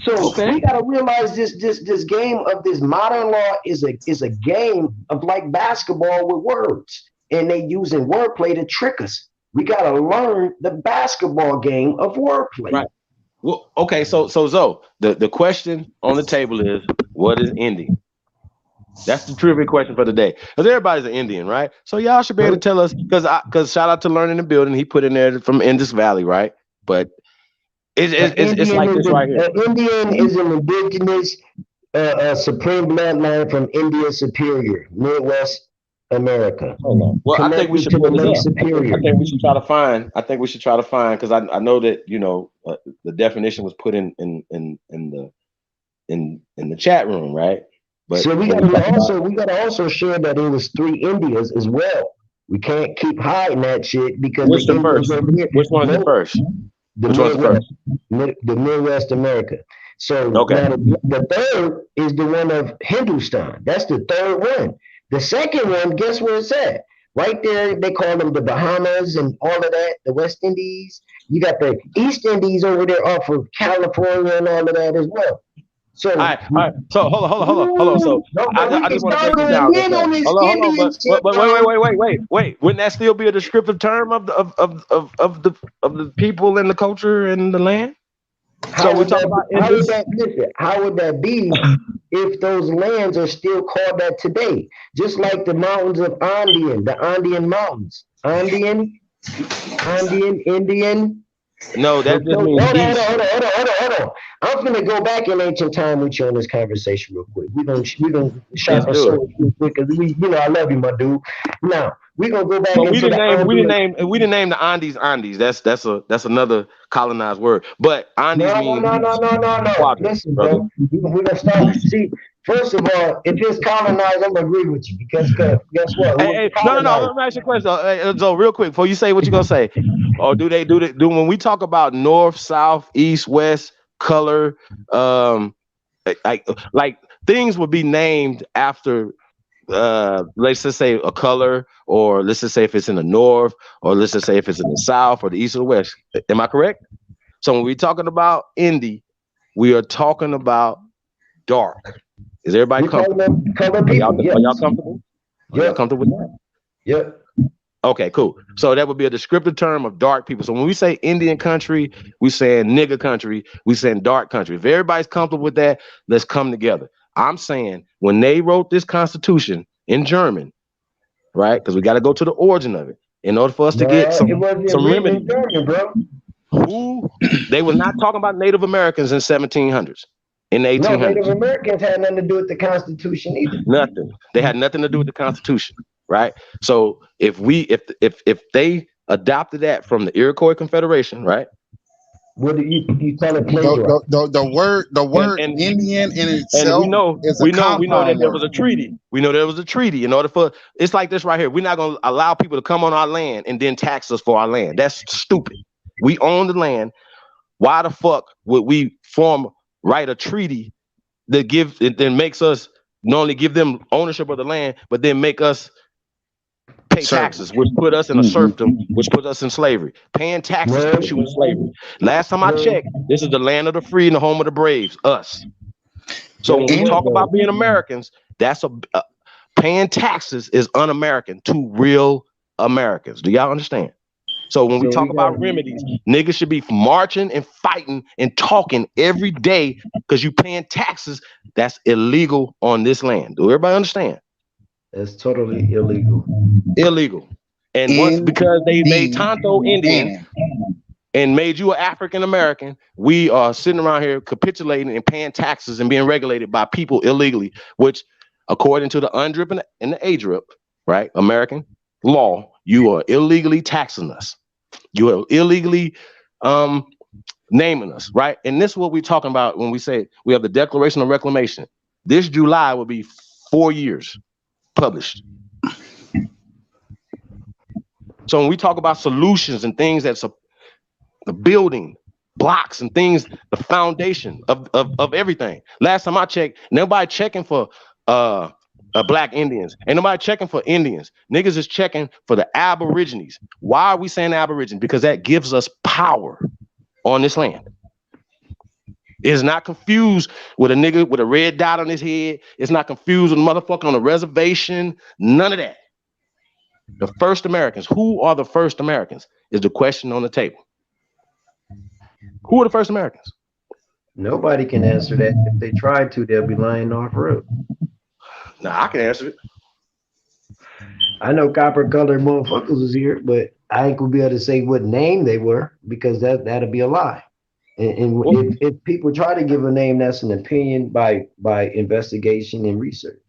So we gotta realize this game of this modern law is a game of like basketball with words, and they using wordplay to trick us. We gotta learn the basketball game of wordplay. Right. Well, okay. So Zoe, the question on the table is, what is Indian? That's the trivia question for the day. Because everybody's an Indian, right? So y'all should be able to tell us. Because shout out to Learning the Building, he put in there from Indus Valley, right? But it's like this right here. Indian is an indigenous supreme bloodline from India Superior, Midwest America. Hold on. Well, I think we should pull this up. Superior. I think we should try to find because I know that the definition was put in the chat room, right? But so we gotta also share that it was 3 Indias as well. We can't keep hiding that shit because which the first? Which one is the first? Which one's the first? The Midwest America. So now the third is the one of Hindustan. That's the third one. The second one, guess where it's at? Right there, they call them the Bahamas and all of that, the West Indies. You got the East Indies over there off of California and all of that as well. So, all right. So hold on. So I just want to break it down. Hold on, but wait. Wouldn't that still be a descriptive term of the people and the culture and the land? How would that be if those lands are still called that today? Just like the mountains of Andean, the Andean mountains, Indian. No, that just means hold on. I'm gonna go back in ancient time with you on this conversation real quick. We gonna shop our soul real quick because I love you, my dude. Now we gonna go back. We didn't name the Andes. That's another colonized word. But Andes means no. Listen, bro. We're gonna start. See, first of all, if it's colonized, I'm gonna agree with you because guess what? No. Let me ask you a question, Joe, real quick before you say what you're gonna say. Or do when we talk about north, south, east, west, color, like things would be named after let's just say a color, or let's just say if it's in the north, or let's just say if it's in the south or the east or the west. Am I correct? So when we're talking about Indie, we are talking about dark. Is everybody comfortable? Are y'all comfortable? Are y'all comfortable with that? Yep. Okay, cool. So that would be a descriptive term of dark people. So when we say Indian country, we saying nigga country, we saying dark country. If everybody's comfortable with that, let's come together. I'm saying when they wrote this constitution in German, right? Because we got to go to the origin of it in order for us to get some remedy. They were not talking about Native Americans in 1700s. In the 1800s. No, Native Americans had nothing to do with the Constitution either. Nothing. They had nothing to do with the Constitution, right? So if they adopted that from the Iroquois Confederation, right? What do you call it? The word And Indian in and itself is a we know that compound there word. was a treaty. We know there was a treaty. In order for it's like this right here. We're not gonna allow people to come on our land and then tax us for our land. That's stupid. We own the land. Why the fuck would we write a treaty that then makes us not only give them ownership of the land, but then make us pay taxes, which put us in a serfdom, which put us in slavery. Paying taxes puts you in slavery. Last time I checked, this is the land of the free and the home of the braves, us. So when we talk about being Americans, that's paying taxes is un-American to real Americans. Do y'all understand? So when we talk about remedies, niggas should be marching and fighting and talking every day because you paying taxes. That's illegal on this land. Do everybody understand? That's totally illegal. Illegal. And once because they made Tonto Indian and made you an African American, we are sitting around here capitulating and paying taxes and being regulated by people illegally, which according to the UNDRIP and the ADRIP, right, American law, you are illegally taxing us. You are illegally naming us, right? And this is what we're talking about when we say we have the Declaration of Reclamation. This July will be 4 years published. So when we talk about solutions and things that's the building blocks and things, the foundation of everything. Last time I checked, nobody checking for Black Indians. Ain't nobody checking for Indians. Niggas is checking for the Aborigines. Why are we saying Aborigine? Because that gives us power on this land. It's not confused with a nigga with a red dot on his head. It's not confused with a motherfucker on a reservation. None of that. The first Americans. Who are the first Americans? Is the question on the table. Who are the first Americans? Nobody can answer that. If they try to, they'll be lying off road. Nah, I can answer it. I know copper colored motherfuckers was here, but I ain't gonna be able to say what name they were because that'll be a lie. And if people try to give a name, that's an opinion by investigation and research.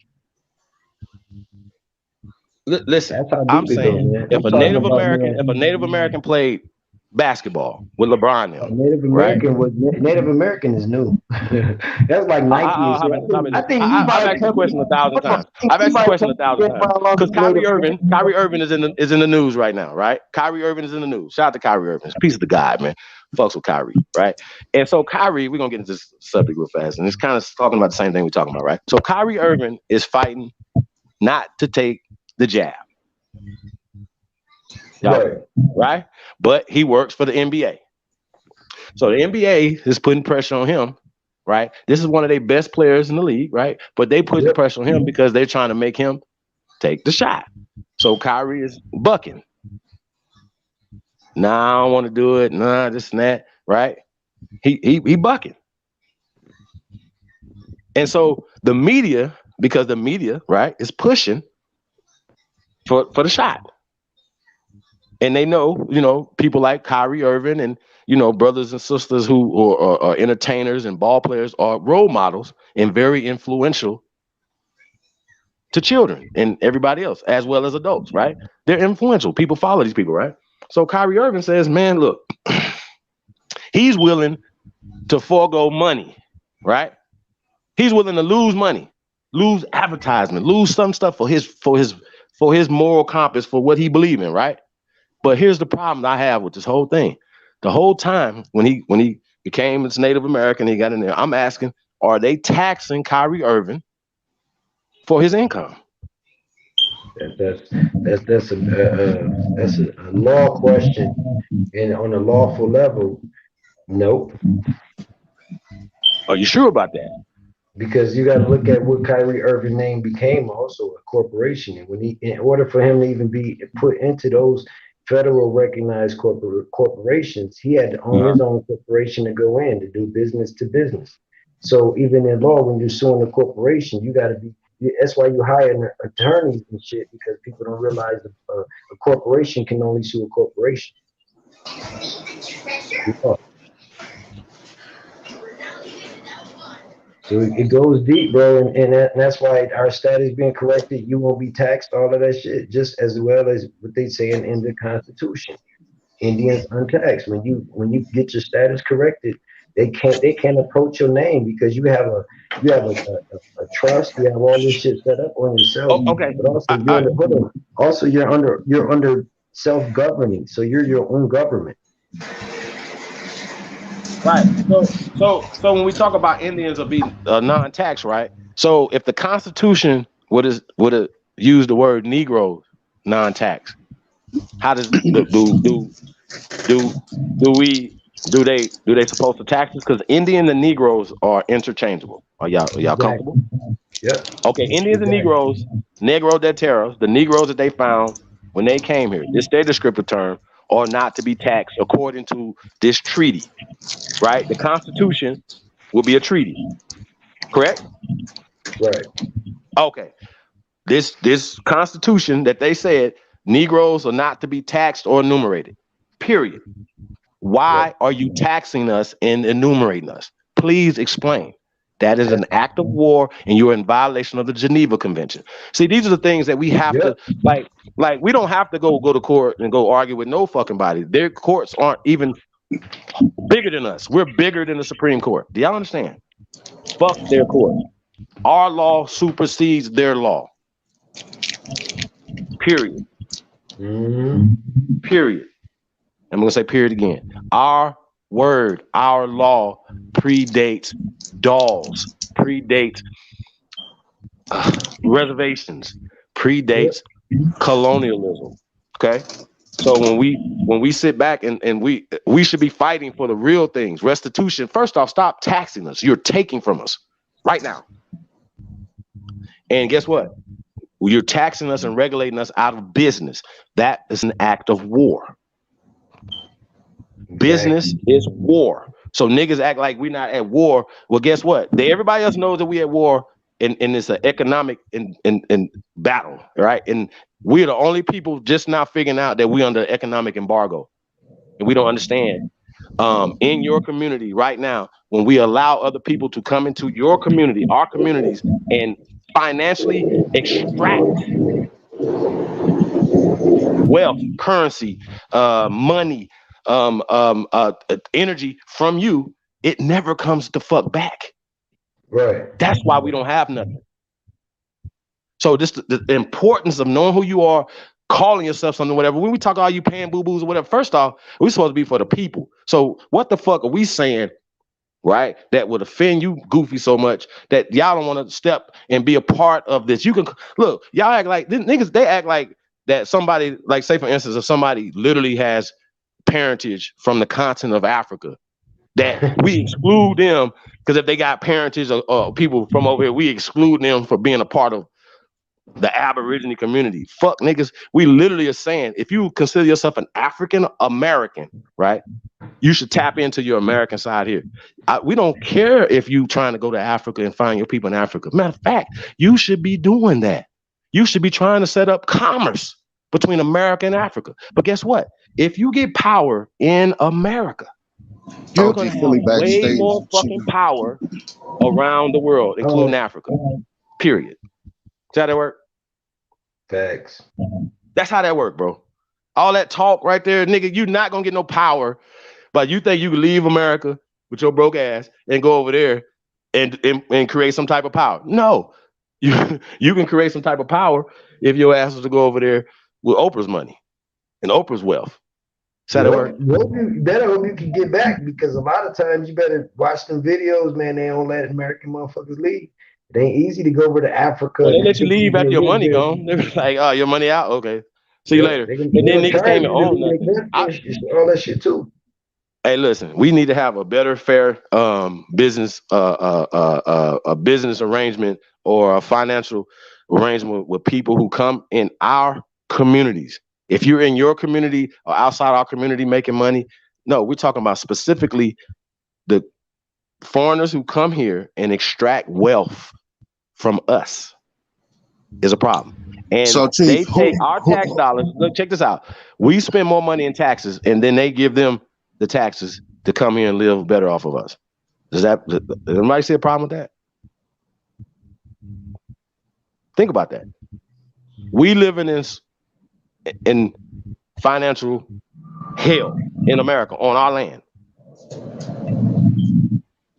Listen, I'm saying if a Native American played basketball with LeBron now, Native American is new. That's like Nike. I think I've asked the question 1,000 times. I've asked the question 1,000 times because Kyrie Irving is in the news right now, right? Kyrie Irving is in the news. Shout out to Kyrie Irving. Piece of the guy, man. Fucks with Kyrie, right? And so Kyrie, we're gonna get into this subject real fast, and it's kind of talking about the same thing we're talking about, right? So Kyrie Irving is fighting not to take the jab. Right? But he works for the NBA. So the NBA is putting pressure on him, right? This is one of their best players in the league, right? But they put the pressure on him because they're trying to make him take the shot. So Kyrie is bucking. Nah, I don't want to do it. Nah, this and that, right? He bucking. And so the media, because the media, right, is pushing for the shot. And they know, people like Kyrie Irving and, brothers and sisters who are entertainers and ball players are role models and very influential to children and everybody else, as well as adults, right? They're influential. People follow these people, right? So Kyrie Irving says, man, look, he's willing to forego money, right? He's willing to lose money, lose advertisement, lose some stuff for his moral compass, for what he believes in, right? But here's the problem I have with this whole thing. The whole time when he became this Native American, he got in there. I'm asking, are they taxing Kyrie Irving for his income? That's a law question, and on a lawful level, nope. Are you sure about that? Because you got to look at what Kyrie Irving name became, also a corporation, and in order for him to even be put into those federal recognized corporations, he had to own his own corporation to go in to do business to business. So even in law, when you're suing a corporation, you got to be. That's why you hire attorneys and shit, because people don't realize a corporation can only sue a corporation. So it goes deep, bro, and that's why our status being corrected. You won't be taxed, all of that shit, just as well as what they say in the Constitution. Indians untaxed. When you get your status corrected, they can't approach your name because you have a trust. You have all this shit set up on yourself, Oh, okay. but also you're under hold on. Also you're under self-governing, so you're your own government. Right. So when we talk about Indians are being non-tax, right? So if the Constitution would have used the word Negro non-tax, how does do do they supposed to tax us? Because Indian and Negroes are interchangeable. Are y'all Exactly. comfortable? Yep. Okay, Indians and Exactly. Negroes, Negro de Terra, the Negroes that they found when they came here, this their descriptive term, are not to be taxed according to this treaty, right? The Constitution will be a treaty, correct? Right. Okay. This Constitution that they said Negroes are not to be taxed or enumerated. Period. Right. Why are you taxing us and enumerating us? Please explain. That is That's an act of war, and you're in violation of the Geneva Convention. See, these are the things that we have to yep. like. We don't have to go to court and go argue with no fucking body. Their courts aren't even bigger than us. We're bigger than the Supreme Court. Do y'all understand? Fuck their court. Our law supersedes their law. Period. Mm-hmm. Period. I'm going to say period again. Our word, our law predates dolls, predates reservations, Yep. predates colonialism. Okay? So when we sit back and we should be fighting for the real things. Restitution. First off, stop taxing us. You're taking from us right now. And guess what? You're taxing us and regulating us out of business. That is an act of war. Business Exactly. is war. So niggas act like we're not at war. Well, guess what? Everybody else knows that we at war, and it's an economic in battle, right? And we're the only people just now figuring out that we're under economic embargo, and we don't understand. In your community right now, when we allow other people to come into your community, our communities, and financially extract wealth, currency, money, energy from you, it never comes the fuck back. Right. That's why we don't have nothing. So this the importance of knowing who you are, calling yourself something, whatever. When we talk all you paying boo boos or whatever, first off, we're supposed to be for the people. So what the fuck are we saying, right? That would offend you, Goofy, so much that y'all don't want to step and be a part of this. You can look, y'all act like niggas. They act like that somebody, like say for instance, if somebody literally has parentage from the continent of Africa, that we exclude them because if they got parentage or people from over here, we exclude them for being a part of the Aborigine community. Fuck niggas. We literally are saying if you consider yourself an African American, right? You should tap into your American side here. We don't care if you trying to go to Africa and find your people in Africa. Matter of fact, you should be doing that. You should be trying to set up commerce between America and Africa. But guess what? If you get power in America, you're OG going to have Philly way backstage. more fucking power around the world, including Africa. Period. See how that work? Facts. That's how that work, bro. All that talk right there, nigga, you're not going to get no power. But you think you can leave America with your broke ass and go over there and create some type of power? No, you can create some type of power if your ass was to go over there with Oprah's money and Oprah's wealth. Is that Well, work? you better hope you can get back because a lot of times you better watch them videos, man. They don't let American motherfuckers leave. It ain't easy to go over to Africa Well, they and let you think you leave after can your live money there. gone. They're like, oh, your money out? Okay. See you Yep, later. they And then gonna niggas try came and you to own leave nothing. their country, all that shit too. Hey, listen, we need to have a better, fair business a business arrangement or a financial arrangement with people who come in our communities. If you're in your community or outside our community making money, no, we're talking about specifically the foreigners who come here and extract wealth from us is a problem. And So Chief, they take our tax dollars. Look, check this out. We spend more money in taxes, and then they give them the taxes to come here and live better off of us. Does anybody see a problem with that? Think about that. We live in financial hell in America on our land.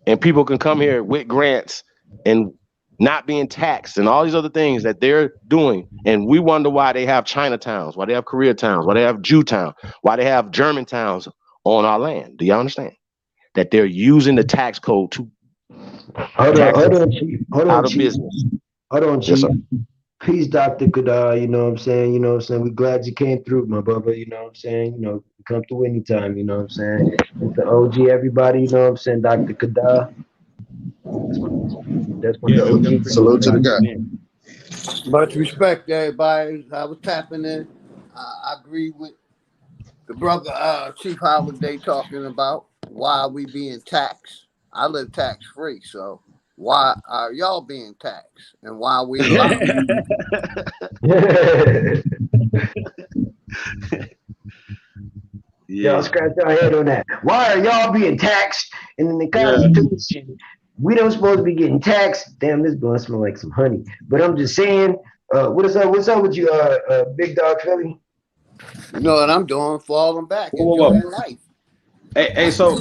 And people can come here with grants and not being taxed and all these other things that they're doing. And we wonder why they have Chinatowns, why they have Koreatowns, why they have Jewtown, why they have German towns on our land. Do y'all understand? That they're using the tax code to hold on, Chief. Out of business. Hold on, Yes, Chief. sir. Peace, Dr. Kadar, you know what I'm saying? You know what I'm saying? We're glad you came through, my brother, you know what I'm saying? You know, come through anytime, you know what I'm saying? Mr. OG, everybody, you know what I'm saying? Dr. Kadar. That's what the OG. Salute to the guy. Much respect, everybody. I was tapping in. I agree with the brother Chief Holiday talking about why we being taxed. I live tax free, so why are y'all being taxed and why we allowed? Y'all scratch your head on that. Why are y'all being taxed? And in the Constitution, we don't supposed to be getting taxed. Damn, this blunt smell like some honey. But I'm just saying, what's up with you, Big Dog Philly? You know what I'm doing? Falling back, enjoying life. Hey, so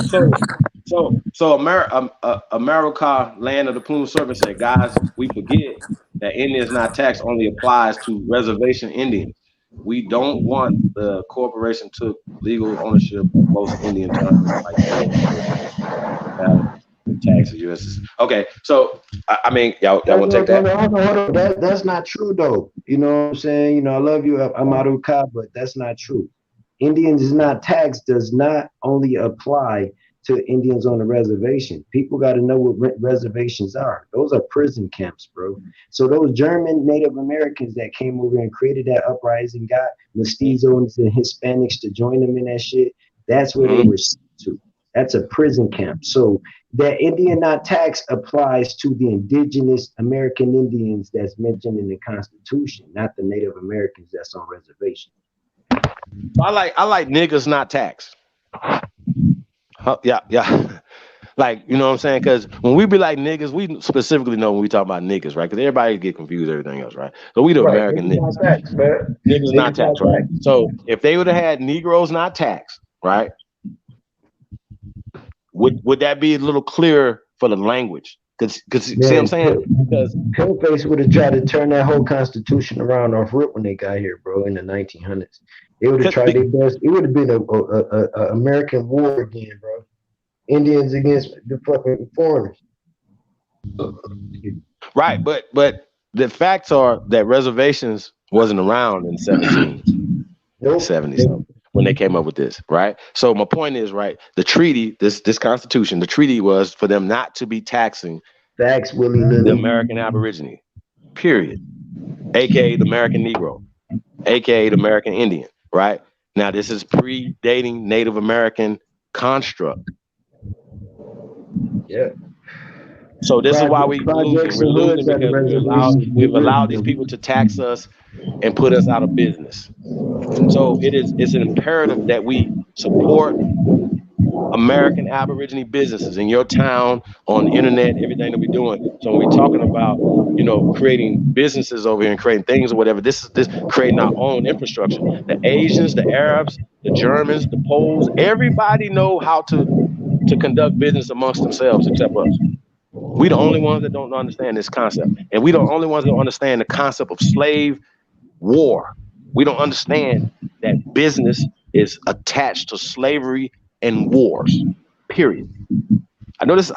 America, land of the plume serpent, said, guys, we forget that Indians not taxed only applies to reservation Indians. We don't want the corporation took legal ownership of most Indian towns like taxes, U.S. Okay, so I mean, y'all want to take that? Hold on. That's not true, though. You know what I'm saying? You know, I love you. I'm out of car, but that's not true. Indians is not taxed does not only apply to Indians on the reservation. People got to know what reservations are. Those are prison camps, bro. So those German Native Americans that came over and created that uprising, got mestizos and Hispanics to join them in that shit, that's where they were sent to. That's a prison camp. So that Indian not tax applies to the indigenous American Indians that's mentioned in the Constitution, not the Native Americans that's on reservation. I like niggas not taxed. Yeah. Like, you know what I'm saying? Because when we be like niggas, we specifically know when we talk about niggas, right? Because everybody get confused, everything else, right? So we the American niggas. Niggas not taxed, right? So if they would have had Negroes not taxed, right? Would that be a little clearer for the language? Because see what I'm saying? Because Pillface would have tried to turn that whole Constitution around off rip when they got here, bro, in the 1900s. They would have tried their best. It would have been a American war again, bro. Indians against the fucking foreigners. Right, but the facts are that reservations wasn't around in 1770 something when they came up with this, right? So my point is, right, the treaty, this Constitution, the treaty was for them not to be taxing the American Aborigine, period, aka the American Negro, aka the American Indian, right? Now this is predating Native American construct. Yeah. So this is why we're losing. We're losing because we've allowed these people to tax us and put us out of business. So it's an imperative that we support American Aborigine businesses in your town, on the internet, everything that we're doing. So when we're talking about, you know, creating businesses over here and creating things or whatever, this creating our own infrastructure. The Asians, the Arabs, the Germans, the Poles, everybody know how to conduct business amongst themselves except us. We the only ones that don't understand this concept. And we the only ones that don't understand the concept of slave war. We don't understand that business is attached to slavery and wars, period. I know this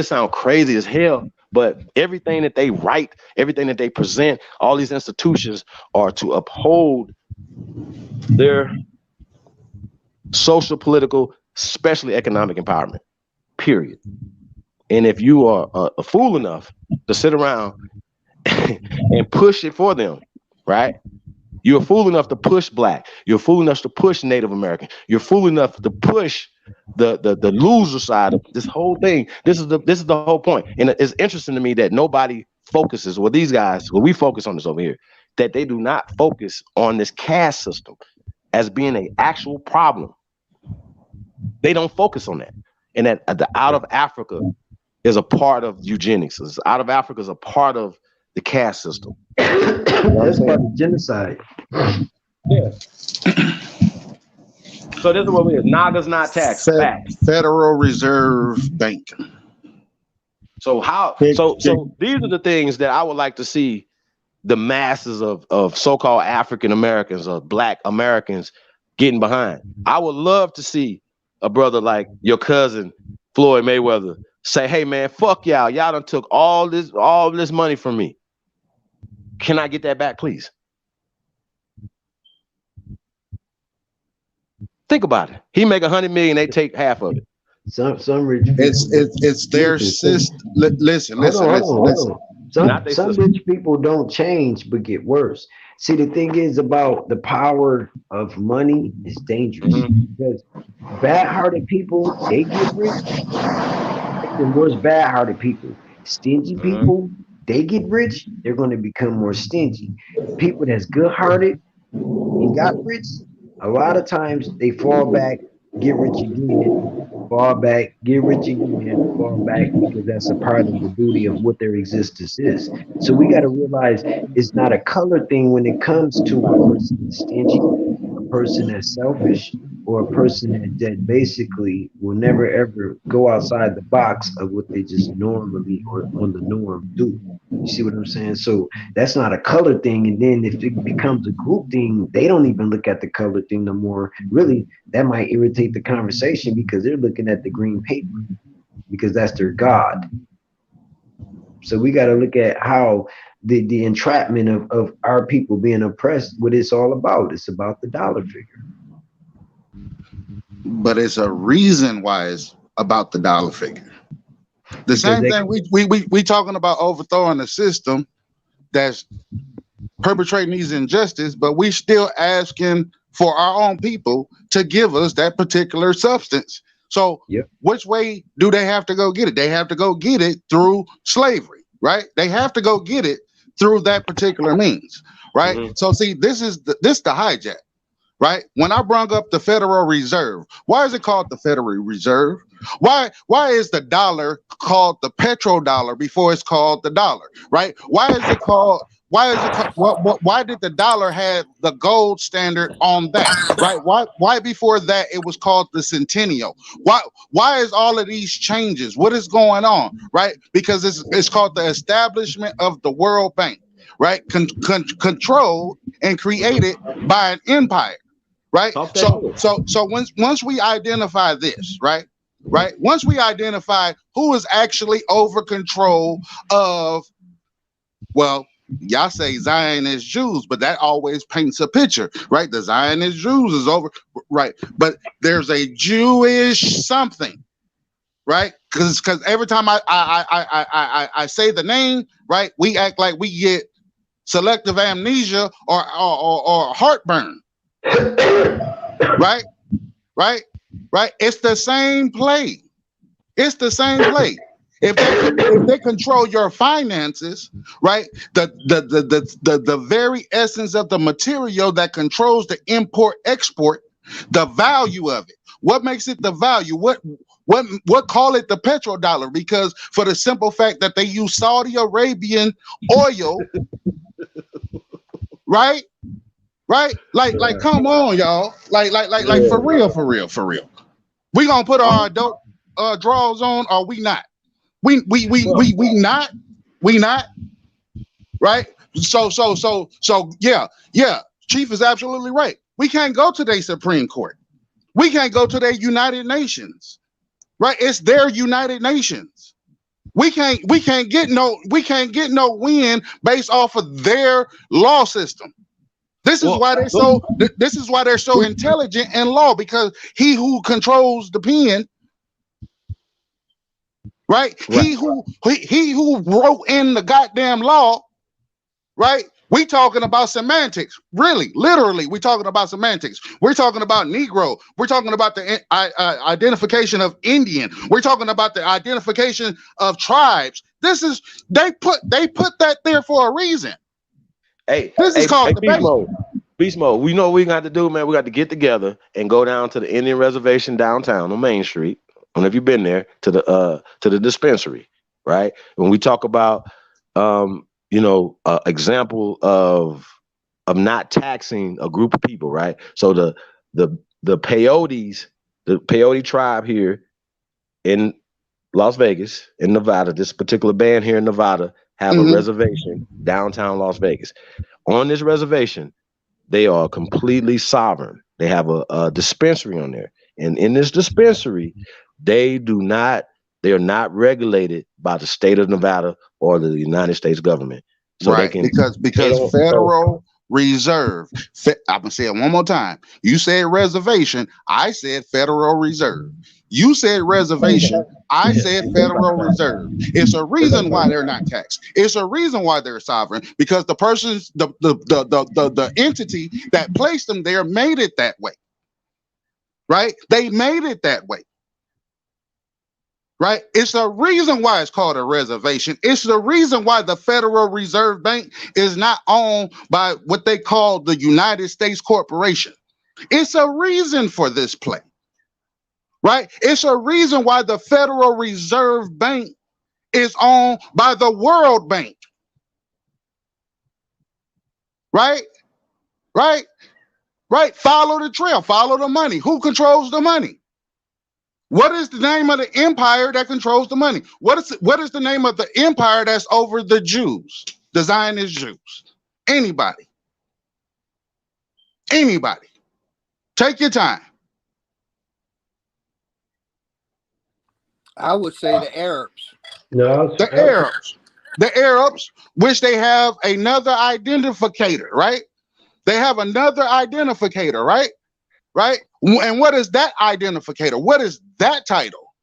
sounds crazy as hell, but everything that they write, everything that they present, all these institutions are to uphold their social, political, especially economic empowerment, period. And if you are a fool enough to sit around and push it for them, right? You're fool enough to push Black. You're fool enough to push Native American. You're fool enough to push the loser side of this whole thing. This is the whole point. And it's interesting to me that nobody focuses, well, these guys, well, we focus on this over here, that they do not focus on this caste system as being an actual problem. They don't focus on that. And that the out of Africa is a part of eugenics. Out of Africa is a part of the caste system. That's part of genocide. Yeah. So this is what it is. Nagas not tax. Facts. Federal Reserve Bank. So how? So these are the things that I would like to see the masses of so-called African Americans or Black Americans getting behind. I would love to see a brother like your cousin Floyd Mayweather say, "Hey man, fuck y'all. Y'all done took all this money from me. Can I get that back, please?" Think about it. He make $100 million, they take half of it. Some rich people. It's their system. Listen. Some rich people don't change but get worse. See, the thing is about the power of money is dangerous because bad-hearted people, they get rich. And worse, bad-hearted people. Stingy people, they get rich, they're going to become more stingy. People that's good-hearted and got rich, a lot of times they fall back, get rich again, fall back, get rich again, fall back, because that's a part of the duty of what their existence is. So we got to realize it's not a color thing when it comes to a person that's stingy, a person that's selfish, or a person that basically will never ever go outside the box of what they just normally or on the norm do. You see what I'm saying? So that's not a color thing. And then if it becomes a group thing, they don't even look at the color thing no more. Really, that might irritate the conversation because they're looking at the green paper because that's their God. So we got to look at how the entrapment of our people being oppressed, what it's all about. It's about the dollar figure. But it's a reason why it's about the dollar figure. The same thing we talking about overthrowing the system that's perpetrating these injustices, but we still asking for our own people to give us that particular substance. So which way do they have to go get it? They have to go get it through slavery, right? They have to go get it through that particular means, right? So see, this the hijack. Right? When I brought up the Federal Reserve, why is it called the Federal Reserve? Why is the dollar called the petrodollar before it's called the dollar? Right? Why did the dollar have the gold standard on that? Right? Why before that it was called the centennial? Why is all of these changes? What is going on? Right? Because it's called the establishment of the World Bank, right? Controlled and created by an empire. Right. So once we identify this, right. Once we identify who is actually over control of, well, y'all say Zionist Jews, but that always paints a picture, right? The Zionist Jews is over, right? But there's a Jewish something, right? Because every time I say the name, right, we act like we get selective amnesia or heartburn. Right. It's the same play. If they control your finances, right? The very essence of the material that controls the import export, the value of it. What makes it the value? What call it the petrodollar? Because for the simple fact that they use Saudi Arabian oil, right? Right? Like, come on, y'all. Like, for real. We gonna put our adult drawers on, or we not? We not. Right? So yeah. Chief is absolutely right. We can't go to their Supreme Court. We can't go to their United Nations. Right? It's their United Nations. We can't get no win based off of their law system. This is why they're so intelligent in law, because he who controls the pen, right? He who wrote in the goddamn law, right? We talking about semantics. Really, literally, we talking about semantics. We're talking about Negro. We're talking about the identification of Indian. We're talking about the identification of tribes. They put that there for a reason. This is called the Beast Mode. We know what we got to do, man. We got to get together and go down to the Indian reservation downtown on Main Street. I don't know if you've been there, to the dispensary, right? When we talk about example of not taxing a group of people, right? So the the peyote tribe here in Las Vegas, in Nevada, this particular band here in Nevada have a reservation downtown Las Vegas. On this reservation, they are completely sovereign. They have a dispensary on there. And in this dispensary, they are not regulated by the state of Nevada or the United States government. So right, because Federal Reserve. I'm gonna say it one more time. You said reservation. I said Federal Reserve. You said reservation. I said Federal Reserve. It's a reason why they're not taxed. It's a reason why they're sovereign, because the person's the entity that placed them there made it that way. Right? They made it that way. Right? It's a reason why it's called a reservation. It's the reason why the Federal Reserve Bank is not owned by what they call the United States Corporation. It's a reason for this play. Right? It's a reason why the Federal Reserve Bank is owned by the World Bank. Right? Right? Right? Follow the trail. Follow the money. Who controls the money? What is the name of the empire that controls the money? What is the name of the empire that's over the Jews, the Zionist Jews? Anybody. Anybody. Take your time. I would say the Arabs. No, the Arabs. The Arabs, which they have another identificator, right? They have another identificator, right? Right? And what is that identificator? What is that title?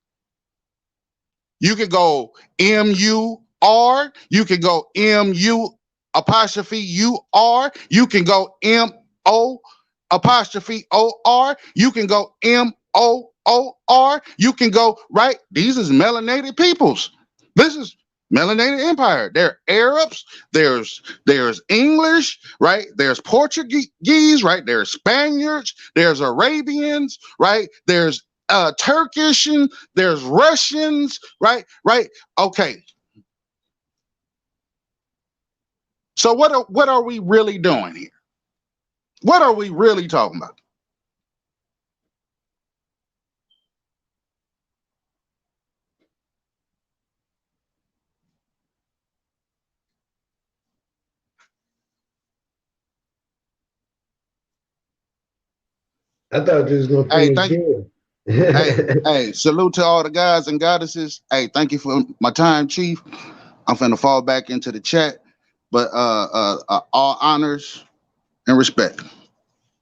You could go M-U-R. You can go M-U apostrophe U-R. You can go M-O apostrophe O-R. You can go M-O-O-R. You can go, right? These is melanated peoples. This is melanated empire. They're Arabs. There's English, right? There's Portuguese, right? There's Spaniards. There's Arabians, right? There's Turkish, and there's Russians, right? Right? Okay. So what are we really doing here? What are we really talking about? I thought you was gonna finish good. Hey, salute to all the guys and goddesses. Hey, thank you for my time, Chief. I'm finna fall back into the chat, but all honors and respect.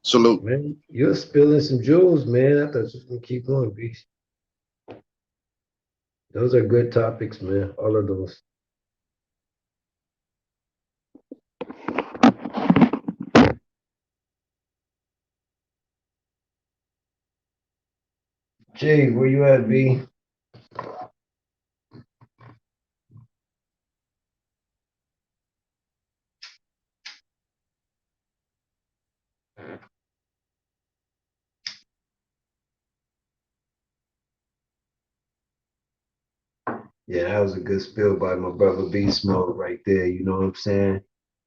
Salute. Man, you're spilling some jewels, man. I thought you was gonna keep going, beast. Those are good topics, man. All of those. Jay, where you at, B? Yeah, that was a good spill by my brother B Smoke right there. You know what I'm saying?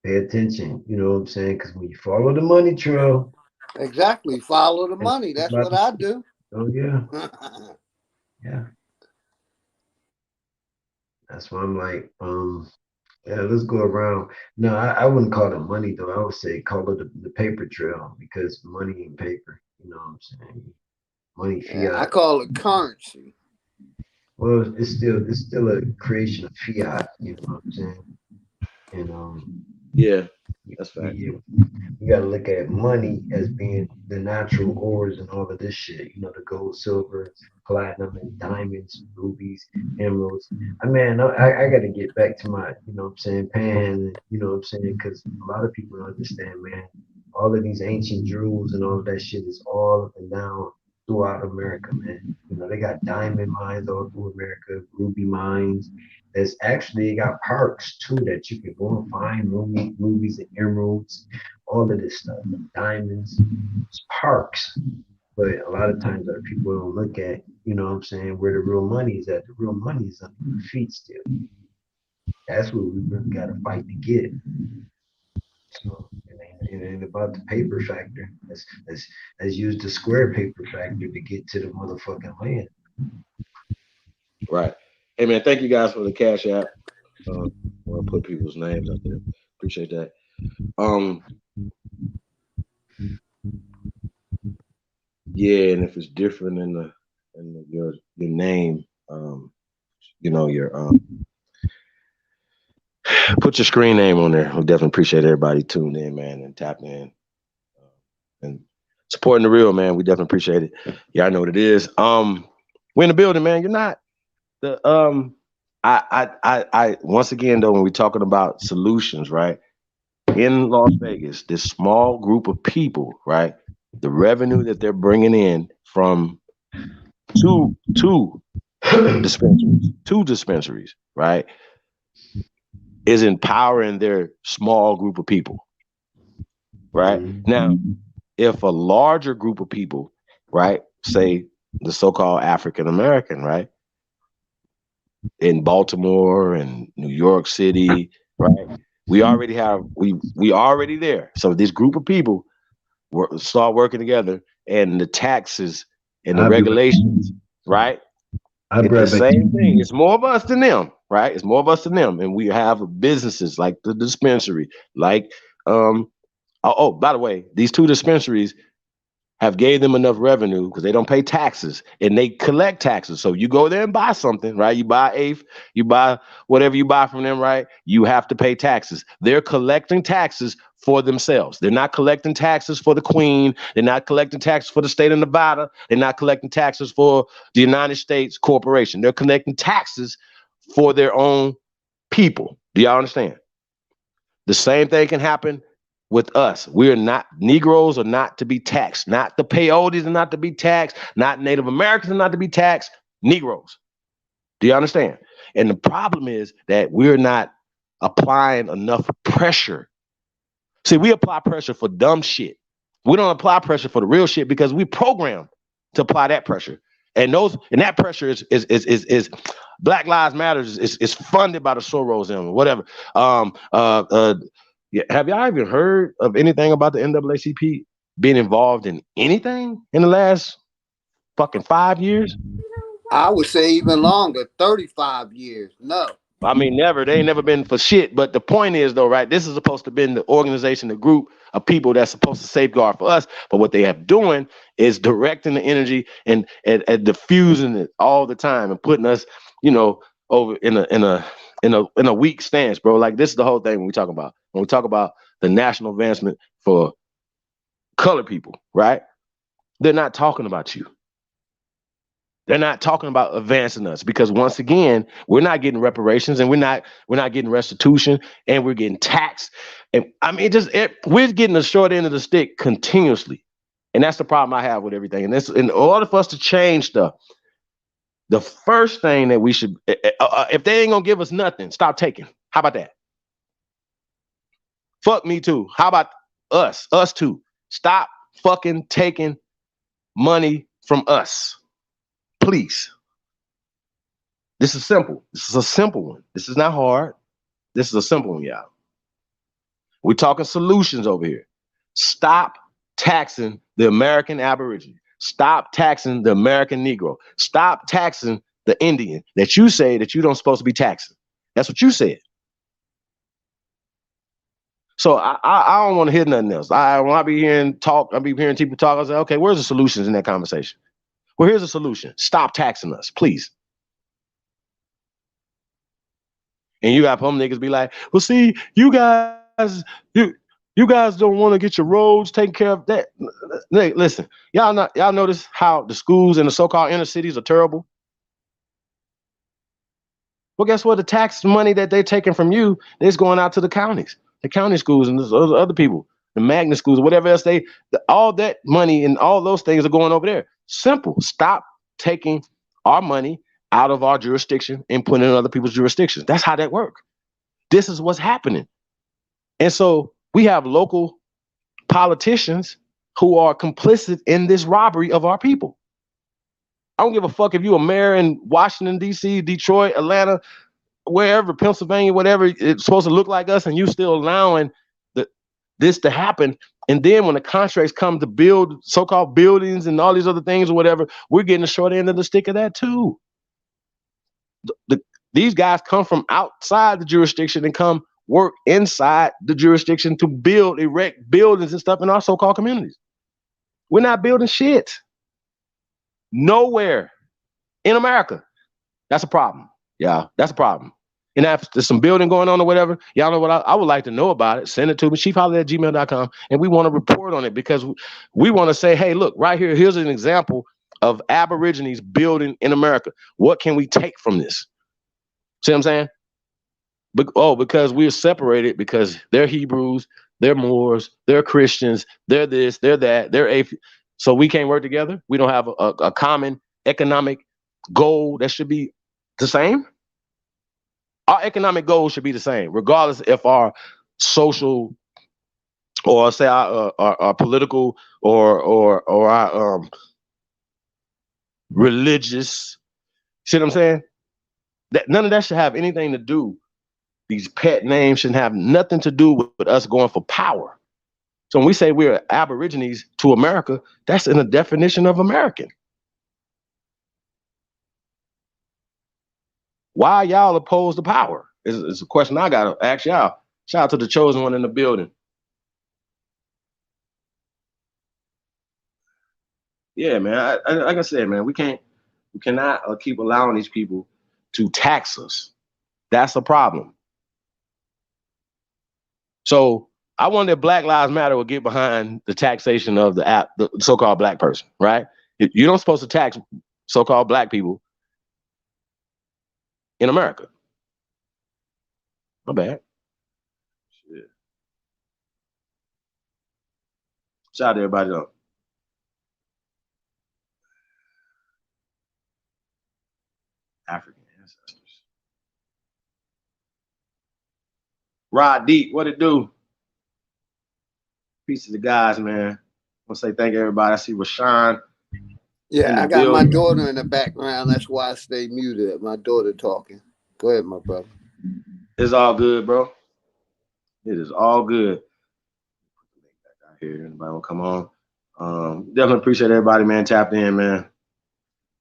Pay attention. You know what I'm saying? Because when you follow the money trail. Exactly. Follow the money. That's what I do. Oh, yeah. Yeah. That's why I'm like, yeah, let's go around. No, I wouldn't call it money though. I would say call it the paper trail, because money ain't paper. You know what I'm saying? Money fiat. Yeah, I call it currency. Well, it's still a creation of fiat. You know what I'm saying? And yeah, that's right. You got to look at money as being the natural ores and all of this shit. You know, the gold, silver, platinum, and diamonds, rubies, emeralds. I mean, I got to get back to my, you know what I'm saying, panhandling, you know what I'm saying, because a lot of people don't understand, man. All of these ancient jewels and all of that shit is all up and down throughout America, man. You know, they got diamond mines all through America, ruby mines. There's actually got parks too that you can go and find rubies and emeralds, all of this stuff, diamonds, it's parks. But a lot of times our people don't look at, you know what I'm saying, where the real money is at. The real money is under your feet still. That's what we really got to fight to get. So it ain't about the paper factor. Let's use the square paper factor to get to the motherfucking land. Right. Hey man, thank you guys for the Cash App. I'll put people's names out there. Appreciate that. Yeah, and if it's different in your name, your put your screen name on there. We definitely appreciate everybody tuned in, man, and tapping in and supporting the real, man. We definitely appreciate it. Yeah, I know what it is. We're in the building, man. You're not the I once again though, when we're talking about solutions, right? In Las Vegas, this small group of people, right? The revenue that they're bringing in from two dispensaries, right, is empowering their small group of people, right? Now, if a larger group of people, right, say the so-called African American, right, in Baltimore and New York City, right, we already there. So this group of people start working together, and the taxes and the regulations, right? It's the same thing. It's more of us than them, right? It's more of us than them, and we have businesses like the dispensary, like by the way, these two dispensaries have gave them enough revenue because they don't pay taxes and they collect taxes. So you go there and buy something, right? You buy eighth, you buy whatever you buy from them, right? You have to pay taxes. They're collecting taxes for themselves. They're not collecting taxes for the Queen. They're not collecting taxes for the state of Nevada. They're not collecting taxes for the United States corporation. They're collecting taxes for their own people. Do y'all understand? The same thing can happen with us. We're not, Negroes are not to be taxed. Not the peyotes are not to be taxed. Not Native Americans are not to be taxed. Negroes. Do you understand? And the problem is that we're not applying enough pressure. See, we apply pressure for dumb shit. We don't apply pressure for the real shit because we programmed to apply that pressure. And that pressure is Black Lives Matter is funded by the Soros and whatever. Yeah, have y'all even heard of anything about the NAACP being involved in anything in the last fucking 5 years? I would say even longer, 35 years. No. I mean, never. They ain't never been for shit. But the point is, though, right? This is supposed to be the organization, the group of people that's supposed to safeguard for us. But what they have doing is directing the energy and diffusing it all the time and putting us, over in a weak stance, bro. Like this is the whole thing when we talk about the national advancement for colored people, right? They're not talking about you. They're not talking about advancing us because once again, we're not getting reparations and we're not getting restitution and we're getting taxed. And I mean, we're getting the short end of the stick continuously. And that's the problem I have with everything. And this, in order for us to change stuff, the first thing that we should, if they ain't gonna give us nothing, stop taking. How about that? Fuck me too. How about us too? Stop fucking taking money from us. Please. This is simple. This is a simple one. This is not hard. This is a simple one, y'all. We're talking solutions over here. Stop taxing the American Aborigine. Stop taxing the American Negro. Stop taxing the Indian that you say that you don't supposed to be taxing. That's what you said. So I don't want to hear nothing else. When I be hearing people talk, I say, okay, where's the solutions in that conversation? Well, here's a solution. Stop taxing us, please. And you got some niggas be like, well, see, you guys don't want to get your roads taken care of. That listen, y'all notice how the schools in the so-called inner cities are terrible? Well, guess what? The tax money that they're taking from you is going out to the counties, the county schools, and other people, the magnet schools, whatever else all that money and all those things are going over there. Simple. Stop taking our money out of our jurisdiction and putting it in other people's jurisdictions. That's how that works. This is what's happening. And so we have local politicians who are complicit in this robbery of our people. I don't give a fuck if you're a mayor in Washington, D.C., Detroit, Atlanta, wherever, Pennsylvania, whatever, it's supposed to look like us, and you still allowing this to happen. And then when the contracts come to build so-called buildings and all these other things or whatever, we're getting the short end of the stick of that too. These guys come from outside the jurisdiction and come work inside the jurisdiction to build, erect buildings and stuff in our so-called communities. We're not building shit. Nowhere in America. That's a problem. Yeah, that's a problem. And if there's some building going on or whatever, y'all know what I would like to know about it. Send it to me, chiefholla@gmail.com. And we want to report on it because we want to say, hey, look, right here, here's an example of Aborigines building in America. What can we take from this? See what I'm saying? Because we're separated because they're Hebrews, they're Moors, they're Christians, they're this, they're that, they're atheist. So we can't work together. We don't have a common economic goal that should be the same. Our economic goals should be the same, regardless if our social or say our political or our religious. See what I'm saying? That none of that should have anything to do. These pet names shouldn't have nothing to do with us going for power. So when we say we're Aborigines to America, that's in the definition of American. Why y'all opposed to power? It's a question I gotta ask y'all. Shout out to the chosen one in the building. Yeah, man. Like I said, man, we cannot keep allowing these people to tax us. That's a problem. So I wonder if Black Lives Matter will get behind the taxation of the so-called black person, right? You don't supposed to tax so-called black people in America. My bad. Shit. Shout out to everybody though. African ancestors. Rod Deep, what it do? Peace to the guys, man. I want to say thank you, everybody. I see Rashawn. Yeah, I got my daughter in the background. That's why I stay muted. My daughter talking. Go ahead, my brother. It's all good, bro. It is all good. Out here, anybody want to come on? Definitely appreciate everybody, man. Tapped in, man.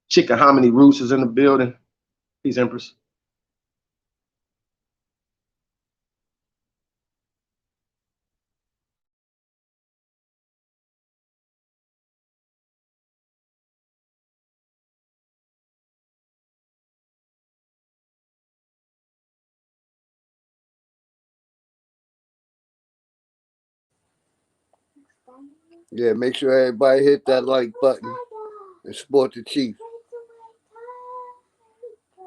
Chicken Hominy Roots is in the building. Peace, Empress. Yeah, make sure everybody hit that like button and support the chief.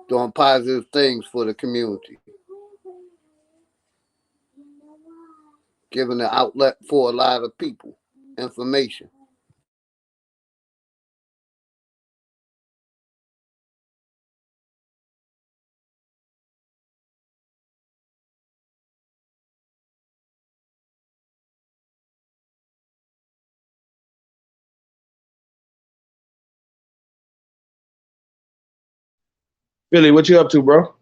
Doing positive things for the community. Giving an outlet for a lot of people. Information. Billy, what you up to, bro?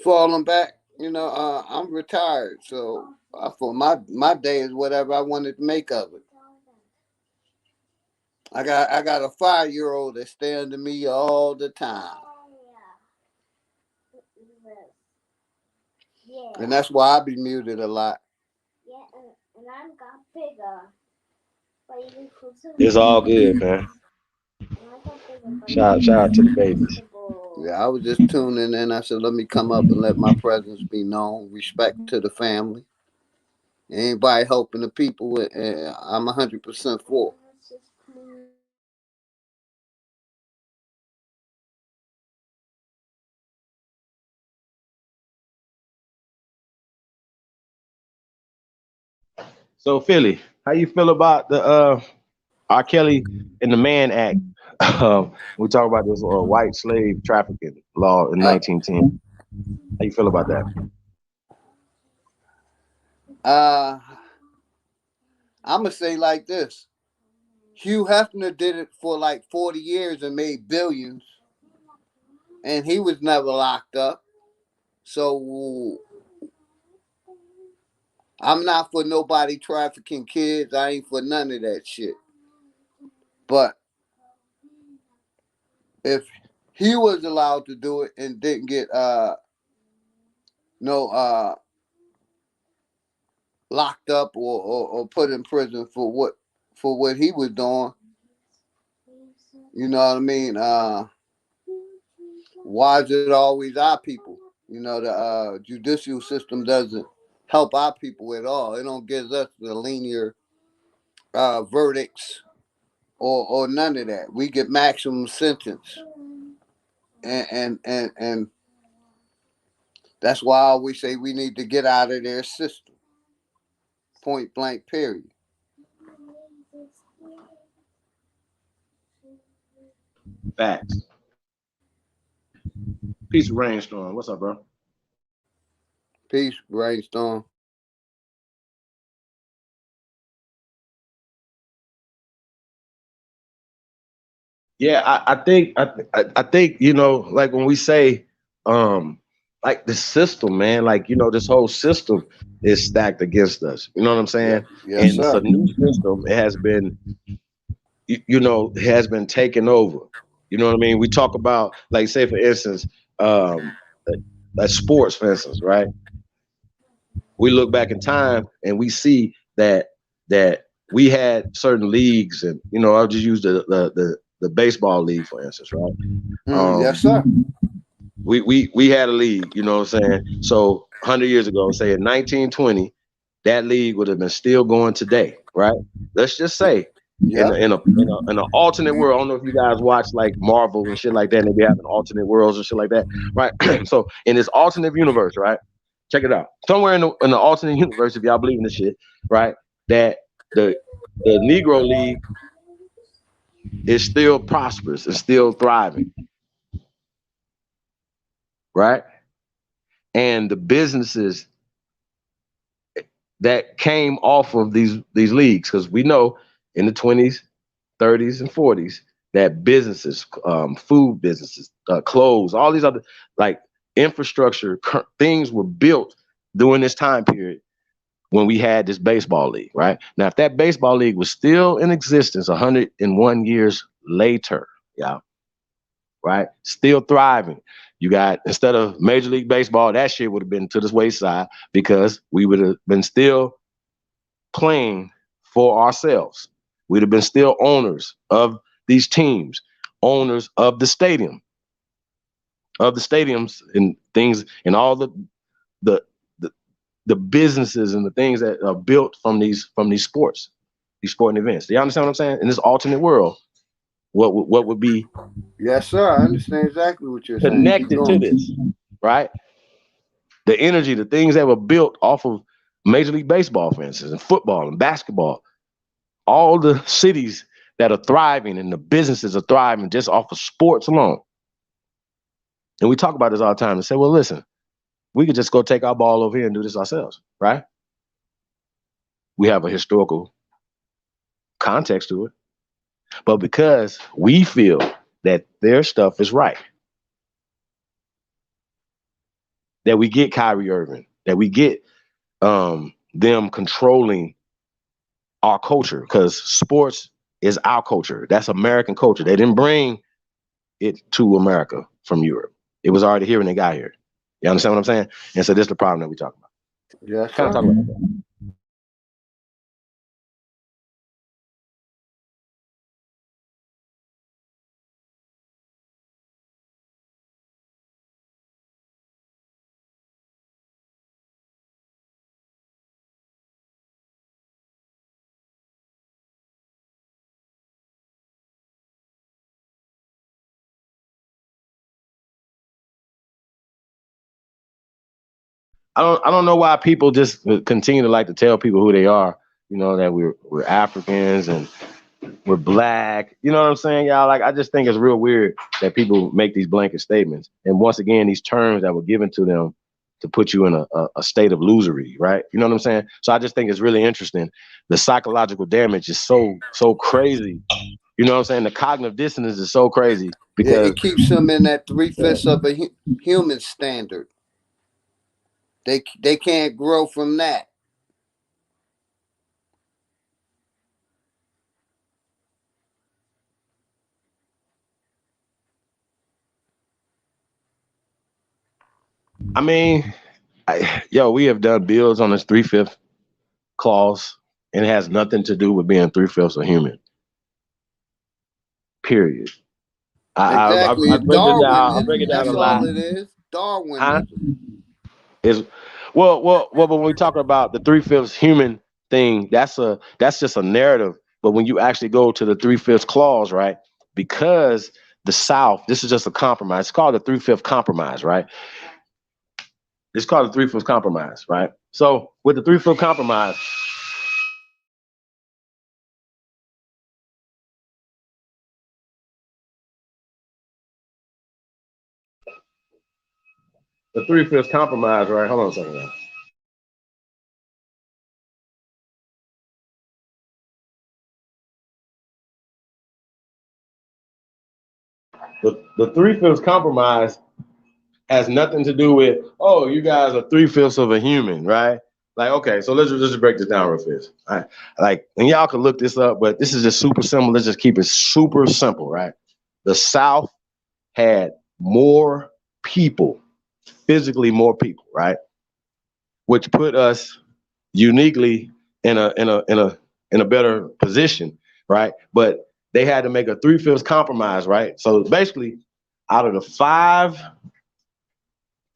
Falling back, I'm retired, so for my day is whatever I wanted to make of it. I got a 5-year-old that stay under me all the time. And that's why I be muted a lot. Yeah, and I got bigger. It's all good, man. Shout out to the babies. Yeah, I was just tuning in. I said, let me come up and let my presence be known. Respect to the family. Anybody helping the people, I'm 100% for. So Philly, how you feel about the R. Kelly and the Mann Act? We talk about this white slave trafficking law in 1910. How you feel about that? I'm gonna say like this. Hugh Hefner did it for like 40 years and made billions, and he was never locked up. So I'm not for nobody trafficking kids. I ain't for none of that shit. But if he was allowed to do it and didn't get no locked up or put in prison for what he was doing, you know what I mean? Why is it always our people? You know, the judicial system doesn't help our people at all. It don't give us the linear verdicts or none of that. We get maximum sentence, and that's why I always say we need to get out of their system. Point blank. Period. Facts. Peace of Rainstorm. What's up, bro? Peace, brainstorm. Yeah, I think like when we say like the system, man, like this whole system is stacked against us. You know what I'm Yeah. saying? Yes, And it's a sir. new system. It has been has been taken over. You know what I mean? We talk about, like, say for instance, um like sports, for instance, right? We look back in time and we see that we had certain leagues, and I'll just use the baseball league, for instance, right? Yes, Um, sir. we had a league, you know what I'm saying? So 100 years ago, say in 1920, that league would have been still going today, right? Let's just say in Yep. an alternate world. I don't know if you guys watch like Marvel and shit like that, and they be having alternate worlds and shit like that, right? So in this alternate universe, right? Check it out. Somewhere in the alternate universe, if y'all believe in this shit, right? That the Negro League is still prosperous and still thriving, right? And the businesses that came off of these leagues, because we know in the 20s, 30s, and 40s that businesses, food businesses, clothes, all these other like infrastructure things were built during this time period when we had this baseball league, right? Now, if that baseball league was still in existence 101 years later, yeah, right, still thriving, you got, instead of Major League Baseball, that shit would have been to the wayside because we would have been still playing for ourselves. We'd have been still owners of these teams, owners of the stadiums and things, and all the the, the businesses and the things that are built from these sports, these sporting events. Do you understand what I'm saying? In this alternate world, what would be Yes, sir. I understand exactly what you're saying. Keep connected to going. this, right? The energy, the things that were built off of Major League Baseball, for instance, and football and basketball, all the cities that are thriving and the businesses are thriving just off of sports alone. And we talk about this all the time and say, well, listen, we could just go take our ball over here and do this ourselves, right? We have a historical context to it. But because we feel that their stuff is right, that we get Kyrie Irving, that we get them controlling our culture, because sports is our culture. That's American culture. They didn't bring it to America from Europe. It was already here when they got here. You understand what I'm saying? And so this is the problem that we talk about. Yes, Kind of sir. talk about that. I don't know why people just continue to like to tell people who they are. That we're Africans and we're black. You know what I'm saying, y'all? Like, I just think it's real weird that people make these blanket statements. And once again, these terms that were given to them to put you in a state of losery, right? You know what I'm saying? So I just think it's really interesting. The psychological damage is so crazy. You know what I'm saying? The cognitive dissonance is so crazy Yeah, because it keeps them in that 3/5 of a human standard. They can't grow from that. I mean, we have done builds on this 3/5 clause, and it has nothing to do with being 3/5 a human. Period. Exactly. I It's break it down. I break Darwinism. it down a That's lot. all it is. Huh? Darwinism. Is But when we talk about the 3/5 human thing, that's just a narrative. But when you actually go to the 3/5 clause, right? Because the South, this is just a compromise. It's called the 3/5 compromise, right? It's called the 3/5 compromise, right? So with the 3/5 compromise, the 3/5 compromise, right? Hold on a second, now. The 3/5 compromise has nothing to do with, oh, you guys are 3/5 of a human, right? Like, okay, so let's just break this down real fast. All right. Like, and y'all can look this up, but this is just super simple. Let's just keep it super simple, right? The South had more people, physically more people, right? Which put us uniquely in a better position, right? But they had to make a 3/5 compromise, right? So basically, out of the five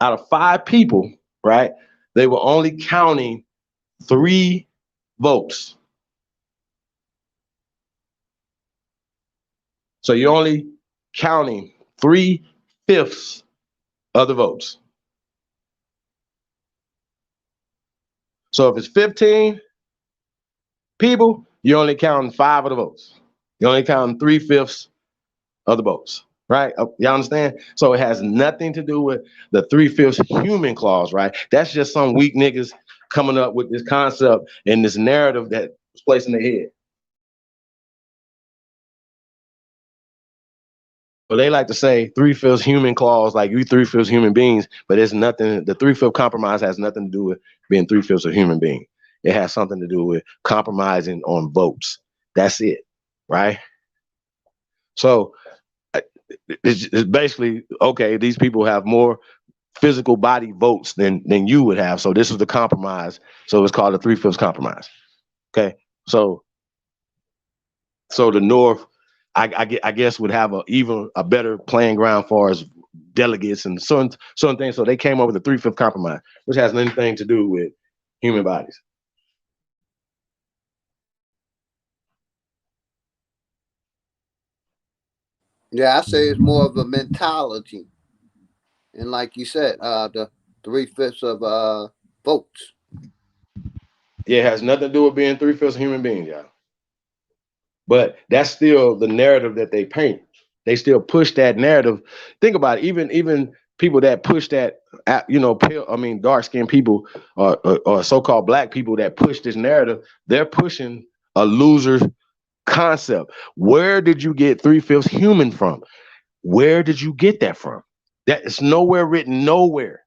out of five people, right, they were only counting 3 votes. So you're only counting 3/5 of the votes. So if it's 15 people, you're only counting 5 of the votes. You're only counting 3/5 of the votes, right? Y'all understand? So it has nothing to do with the 3/5 human clause, right? That's just some weak niggas coming up with this concept and this narrative that was placed in their head. But they like to say 3/5 human clause, like you 3/5 human beings, but it's nothing. The 3/5 compromise has nothing to do with being 3/5 a human being. It has something to do with compromising on votes. That's it, right? So it's basically okay. These people have more physical body votes than you would have. So this is the compromise. So it's called the 3/5 compromise. Okay, so the North, I guess, would have a better playing ground for as delegates and certain things. So they came up with the 3/5 compromise, which has nothing to do with human bodies. Yeah, I say it's more of a mentality. And like you said, the 3/5 of votes. Yeah, it has nothing to do with being 3/5 human beings, y'all. But that's still the narrative that they paint. They still push that narrative. Think about it. Even people that push that, pale, dark skinned people or so-called black people that push this narrative, they're pushing a loser concept. Where did you get 3/5 human from? Where did you get that from? That is nowhere written, nowhere.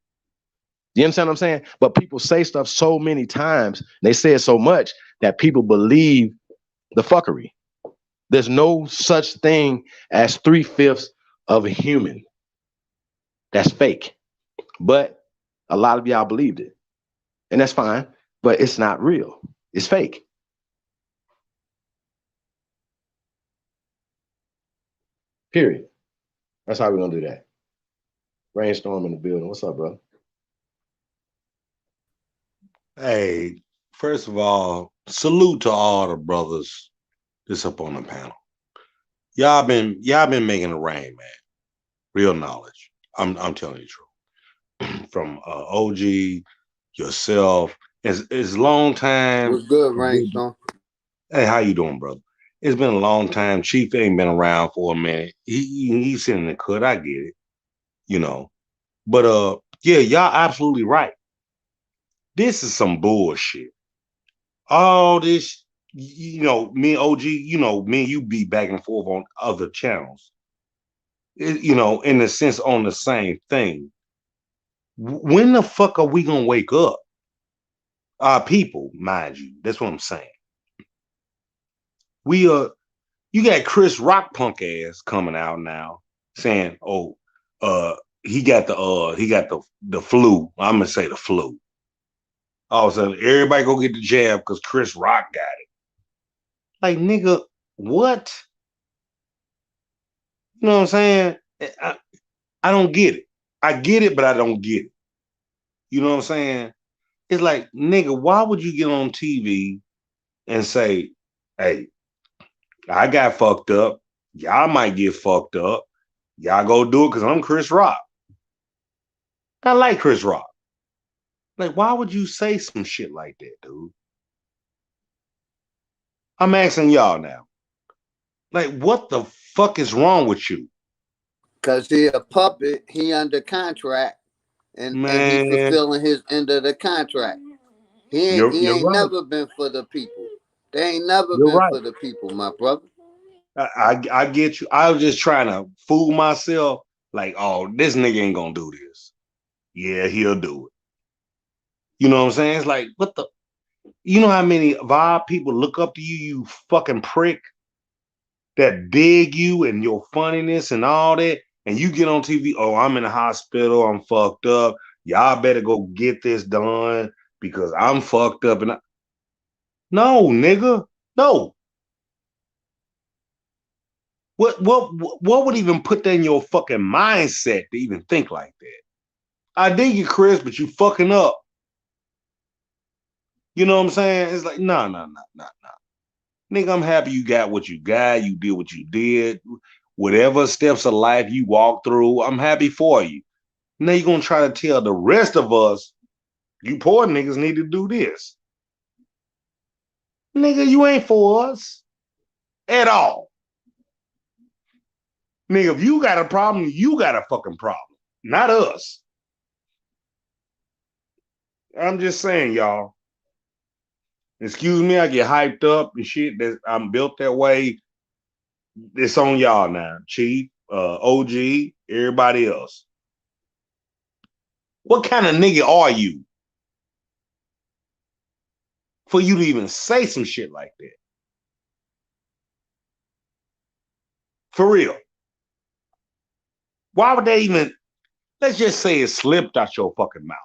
You understand what I'm saying? But people say stuff so many times, they say it so much that people believe the fuckery. There's no such thing as 3/5 of a human. That's fake. But a lot of y'all believed it. And that's fine, but it's not real. It's fake. Period. That's how we're gonna do that. Brainstorm in the building. What's up, bro? Hey, first of all, salute to all the brothers that's up on the panel. Y'all been making it rain, man. Real knowledge. I'm telling you the truth. From OG, yourself, it's long time. What's good, Rainstorm? Hey, how you doing, brother? It's been a long time. Chief ain't been around for a minute. He's sitting in the cut. I get it, you know. But yeah, y'all absolutely right. This is some bullshit. All this, me and OG, me and you be back and forth on other channels. In a sense, on the same thing. When the fuck are we gonna wake up? Our people, mind you. That's what I'm saying. You got Chris Rock punk ass coming out now saying, "Oh, uh, he got the flu. I'm gonna say the flu. All of a sudden, everybody go get the jab because Chris Rock got it. Like, nigga, what? You know what I'm saying? I don't get it. I get it, but I don't get it. You know what I'm saying? It's like, nigga, why would you get on TV and say, hey, I got fucked up. Y'all might get fucked up. Y'all go do it because I'm Chris Rock. I like Chris Rock. Like, why would you say some shit like that, dude? I'm asking y'all now. Like, what the fuck is wrong with you? Because he a puppet, he under contract, and he Man, fulfilling his end of the contract. He you're ain't right. never been for the people. They ain't never You're been right. for the people, my brother. I get you. I was just trying to fool myself. Like, oh, this nigga ain't gonna do this. Yeah, he'll do it. You know what I'm saying? It's like, what the? You know how many vibe people look up to you, you fucking prick, that dig you and your funniness and all that, and you get on TV, oh, I'm in the hospital, I'm fucked up. Y'all better go get this done because I'm fucked up. And no, nigga, no. What would even put that in your fucking mindset to even think like that? I dig you, Chris, but you fucking up. You know what I'm saying? It's like, no. Nigga, I'm happy you got what you got. You did what you did. Whatever steps of life you walk through, I'm happy for you. Now you're going to try to tell the rest of us, you poor niggas need to do this. Nigga, you ain't for us at all. Nigga, if you got a problem, you got a fucking problem, not us. I'm just saying, y'all. Excuse me, I get hyped up and shit. That I'm built that way. It's on y'all now. Chief, OG, everybody else. What kind of nigga are you for you to even say some shit like that? For real. Why would they even, let's just say it slipped out your fucking mouth.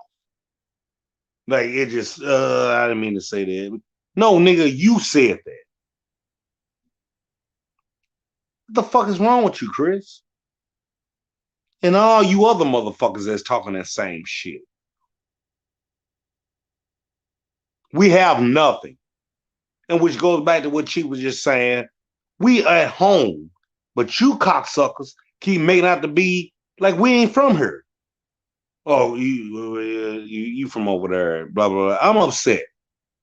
Like it just, I didn't mean to say that. No, nigga, you said that. What the fuck is wrong with you, Chris? And all you other motherfuckers that's talking that same shit. We have nothing. And which goes back to what she was just saying. We at home, but you cocksuckers keep making out to be like we ain't from here. Oh, you from over there, blah, blah, blah. I'm upset.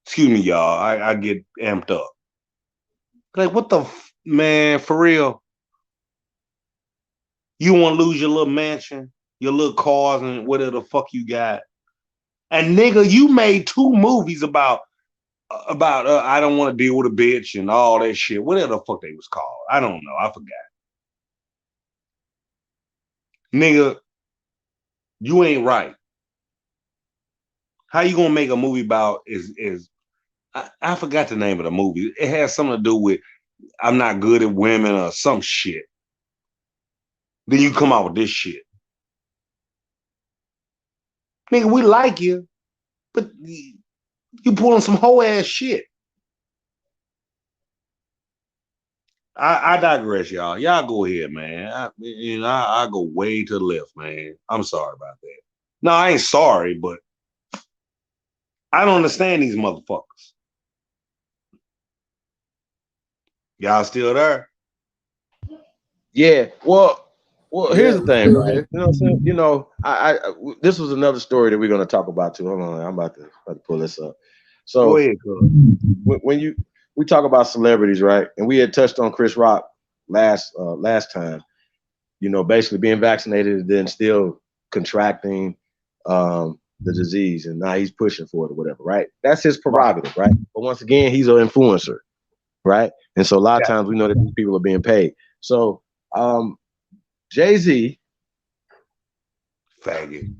Excuse me, y'all. I get amped up. Like, what the, man, for real? You want to lose your little mansion, your little cars, and whatever the fuck you got. And nigga, you made 2 movies about I don't want to deal with a bitch and all that shit. Whatever the fuck they was called. I don't know. I forgot. Nigga, you ain't right. How you gonna make a movie about I forgot the name of the movie. It has something to do with I'm not good at women or some shit. Then you come out with this shit. Nigga, we like you, but you pulling some whole ass shit. I digress, y'all. Y'all go ahead, man. I go way to the left, man. I'm sorry about that. No, I ain't sorry, but I don't understand these motherfuckers. Y'all still there? Yeah. Well, here's Yeah, the we thing, still right? here. You know what I'm saying? You know, this was another story that we're going to talk about too. Hold on, I'm about to pull this up. Go So ahead, cuz. when we talk about celebrities, right? And we had touched on Chris Rock last time. You know, basically being vaccinated and then still contracting the disease, and now he's pushing for it or whatever, right? That's his prerogative, right? But once again, he's an influencer, right? And so a lot of times we know that these people are being paid. So Jay-Z, Faggot.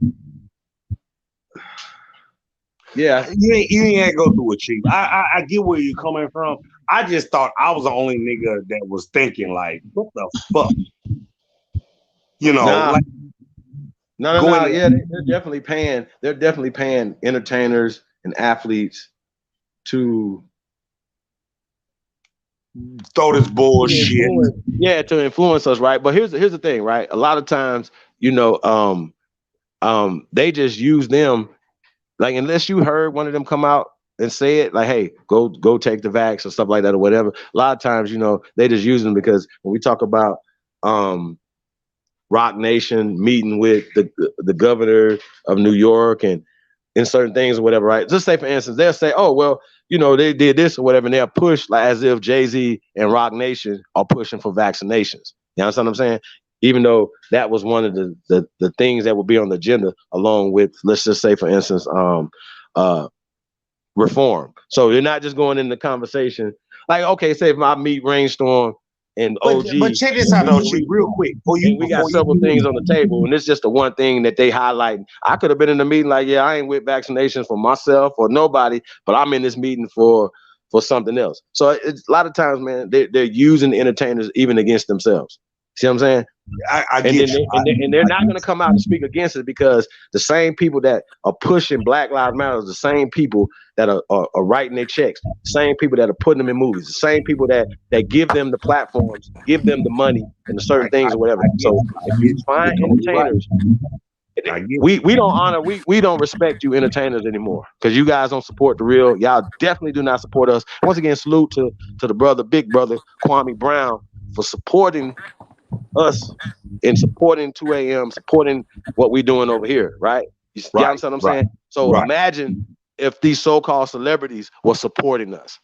yeah, You ain't had to go through it, Chief. I get where you're coming from. I just thought I was the only nigga that was thinking like, what the fuck? You know, nah, like No. Yeah, they're definitely paying. They're definitely paying entertainers and athletes to throw this bullshit. To influence us, right? But here's the thing, right? A lot of times, they just use them. Like, unless you heard one of them come out and say it, like, hey, go take the vax or stuff like that or whatever. A lot of times, they just use them because when we talk about Rock Nation meeting with the governor of New York and certain things or whatever, right? Just say, for instance, they'll say, oh, well, they did this or whatever, and they'll push like as if Jay-Z and Rock Nation are pushing for vaccinations. You understand what I'm saying? Even though that was one of the things that would be on the agenda, along with, let's just say, for instance, reform. So you're not just going in the conversation like, okay, say if I meet Rainstorm and OG. But check this out, though, Chief, real quick. We got several things on the table, and it's just the one thing that they highlight. I could have been in the meeting like, yeah, I ain't with vaccinations for myself or nobody, but I'm in this meeting for something else. So it's a lot of times, man, they're using the entertainers even against themselves. See what I'm saying? And they're not going to come out and speak against it because the same people that are pushing Black Lives Matter, the same people that are writing their checks, the same people that are putting them in movies, the same people that give them the platforms, give them the money and the certain things or whatever. So if you find entertainers, we don't honor, we don't respect you entertainers anymore because you guys don't support the real. Y'all definitely do not support us. Once again, salute to the big brother Kwame Brown for supporting us and supporting 2 a.m., supporting what we're doing over here, right? You understand what I'm saying? So imagine if these so-called celebrities were supporting us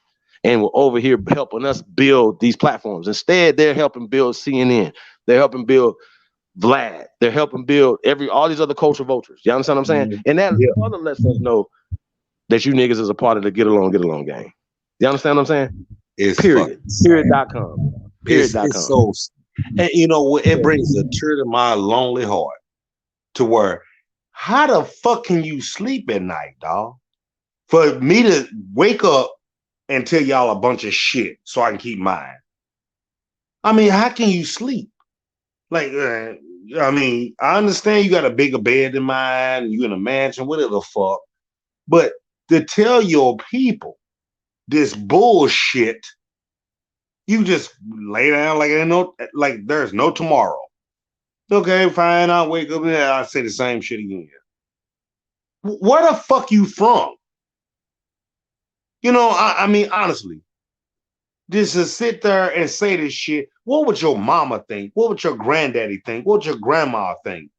and were over here helping us build these platforms. Instead, they're helping build CNN. They're helping build Vlad. They're helping build all these other culture vultures. You understand what I'm saying? And that further lets us know that you niggas is a part of the get along gang. You understand what I'm saying? It's Period.com. Period.com. It's so, and it brings a tear to my lonely heart to where, how the fuck can you sleep at night, dog? For me to wake up and tell y'all a bunch of shit so I can keep mine. I mean, how can you sleep? Like, I understand you got a bigger bed than mine, you in a mansion, whatever the fuck. But to tell your people this bullshit, you just lay down like there's no tomorrow. Okay, fine, I'll wake up and I'll say the same shit again. Where the fuck you from? Honestly, just to sit there and say this shit, what would your mama think? What would your granddaddy think? What would your grandma think?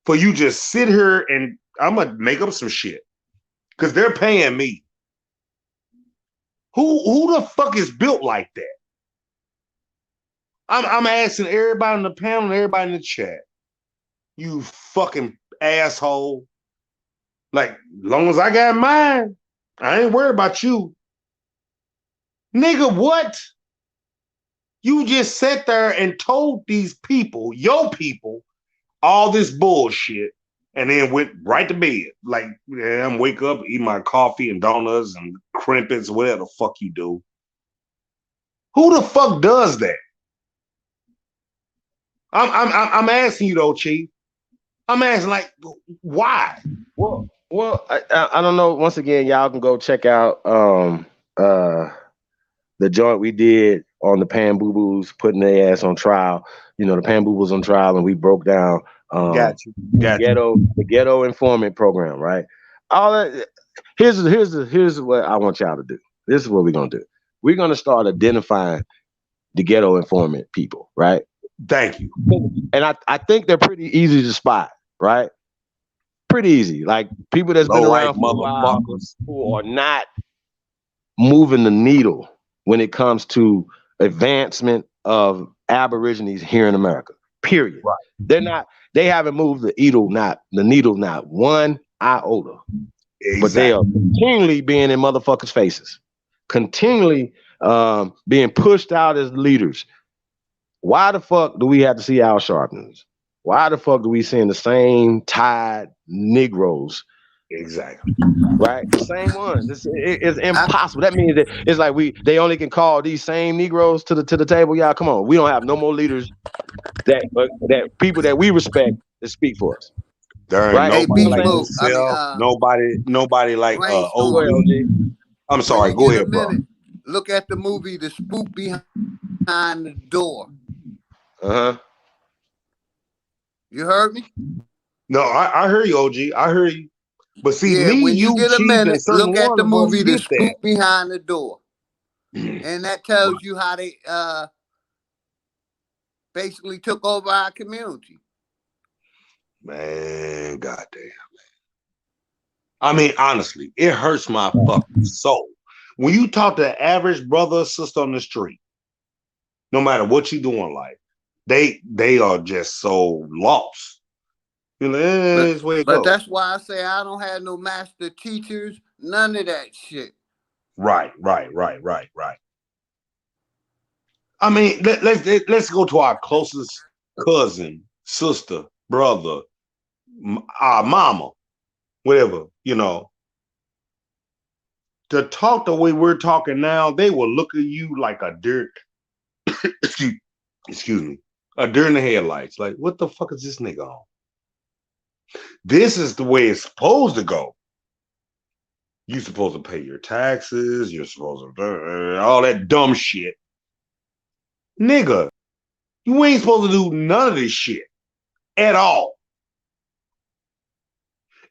For you just sit here and I'm gonna make up some shit because they're paying me. Who the fuck is built like that? I'm asking everybody on the panel and everybody in the chat. You fucking asshole. Like, long as I got mine, I ain't worried about you. Nigga, what? You just sat there and told these people, your people, all this bullshit, and then went right to bed. Like, yeah, I'm wake up, eat my coffee and donuts and crimpets, whatever the fuck you do. Who the fuck does that? I'm asking you though, Chief. I'm asking, like, why? Well, I don't know. Once again, y'all can go check out the joint we did on the Pan Boo Boos putting their ass on trial. The Pan Boo Boos on trial, and we broke down the ghetto informant program, right? All that. Here's what I want y'all to do. This is what we're gonna do. We're gonna start identifying the ghetto informant people, right? Thank you. And I think they're pretty easy to spot, right? Pretty easy. Like people that's been around for a while who are not moving the needle when it comes to advancement of Aborigines here in America. Period. Right. They haven't moved the needle not one iota. Exactly. But they are continually being in motherfuckers' faces. Continually being pushed out as leaders. Why the fuck do we have to see Al Sharpton's? Why the fuck do we see the same tied Negroes? Exactly. Right? The same ones. It's impossible. That means that it's like they only can call these same Negroes to the table. Y'all, come on. We don't have no more leaders that people that we respect to speak for us. There ain't Right. Hey, nobody You know Beast what like I'm Mode. I mean, yourself. Nobody like saying? OG. Brainstorm. Go ahead, OG. I'm When sorry. you Go get a ahead, bro. minute, look at the movie The Spook Behind the Door. Uh-huh. You heard me? No, I hear you, OG. I hear you. But see, Yeah, me, when you you, get a Chief, and minute, certain look at one the of us movie The get that. Spook Behind the Door. And that tells you how they basically took over our community. Man, goddamn. I mean, honestly, it hurts my fucking soul. When you talk to the average brother or sister on the street, no matter what you do in life, they are just so lost. You know, that's the way it But goes. that's why I say I don't have no master teachers, none of that shit. Right. I mean, let's go to our closest cousin, sister, brother, our mama, whatever, you know. To talk the way we're talking now, they will look at you like a deer. excuse me, a deer in the headlights. Like, what the fuck is this nigga on? This is the way it's supposed to go. You're supposed to pay your taxes. You're supposed to all that dumb shit. Nigga, you ain't supposed to do none of this shit at all.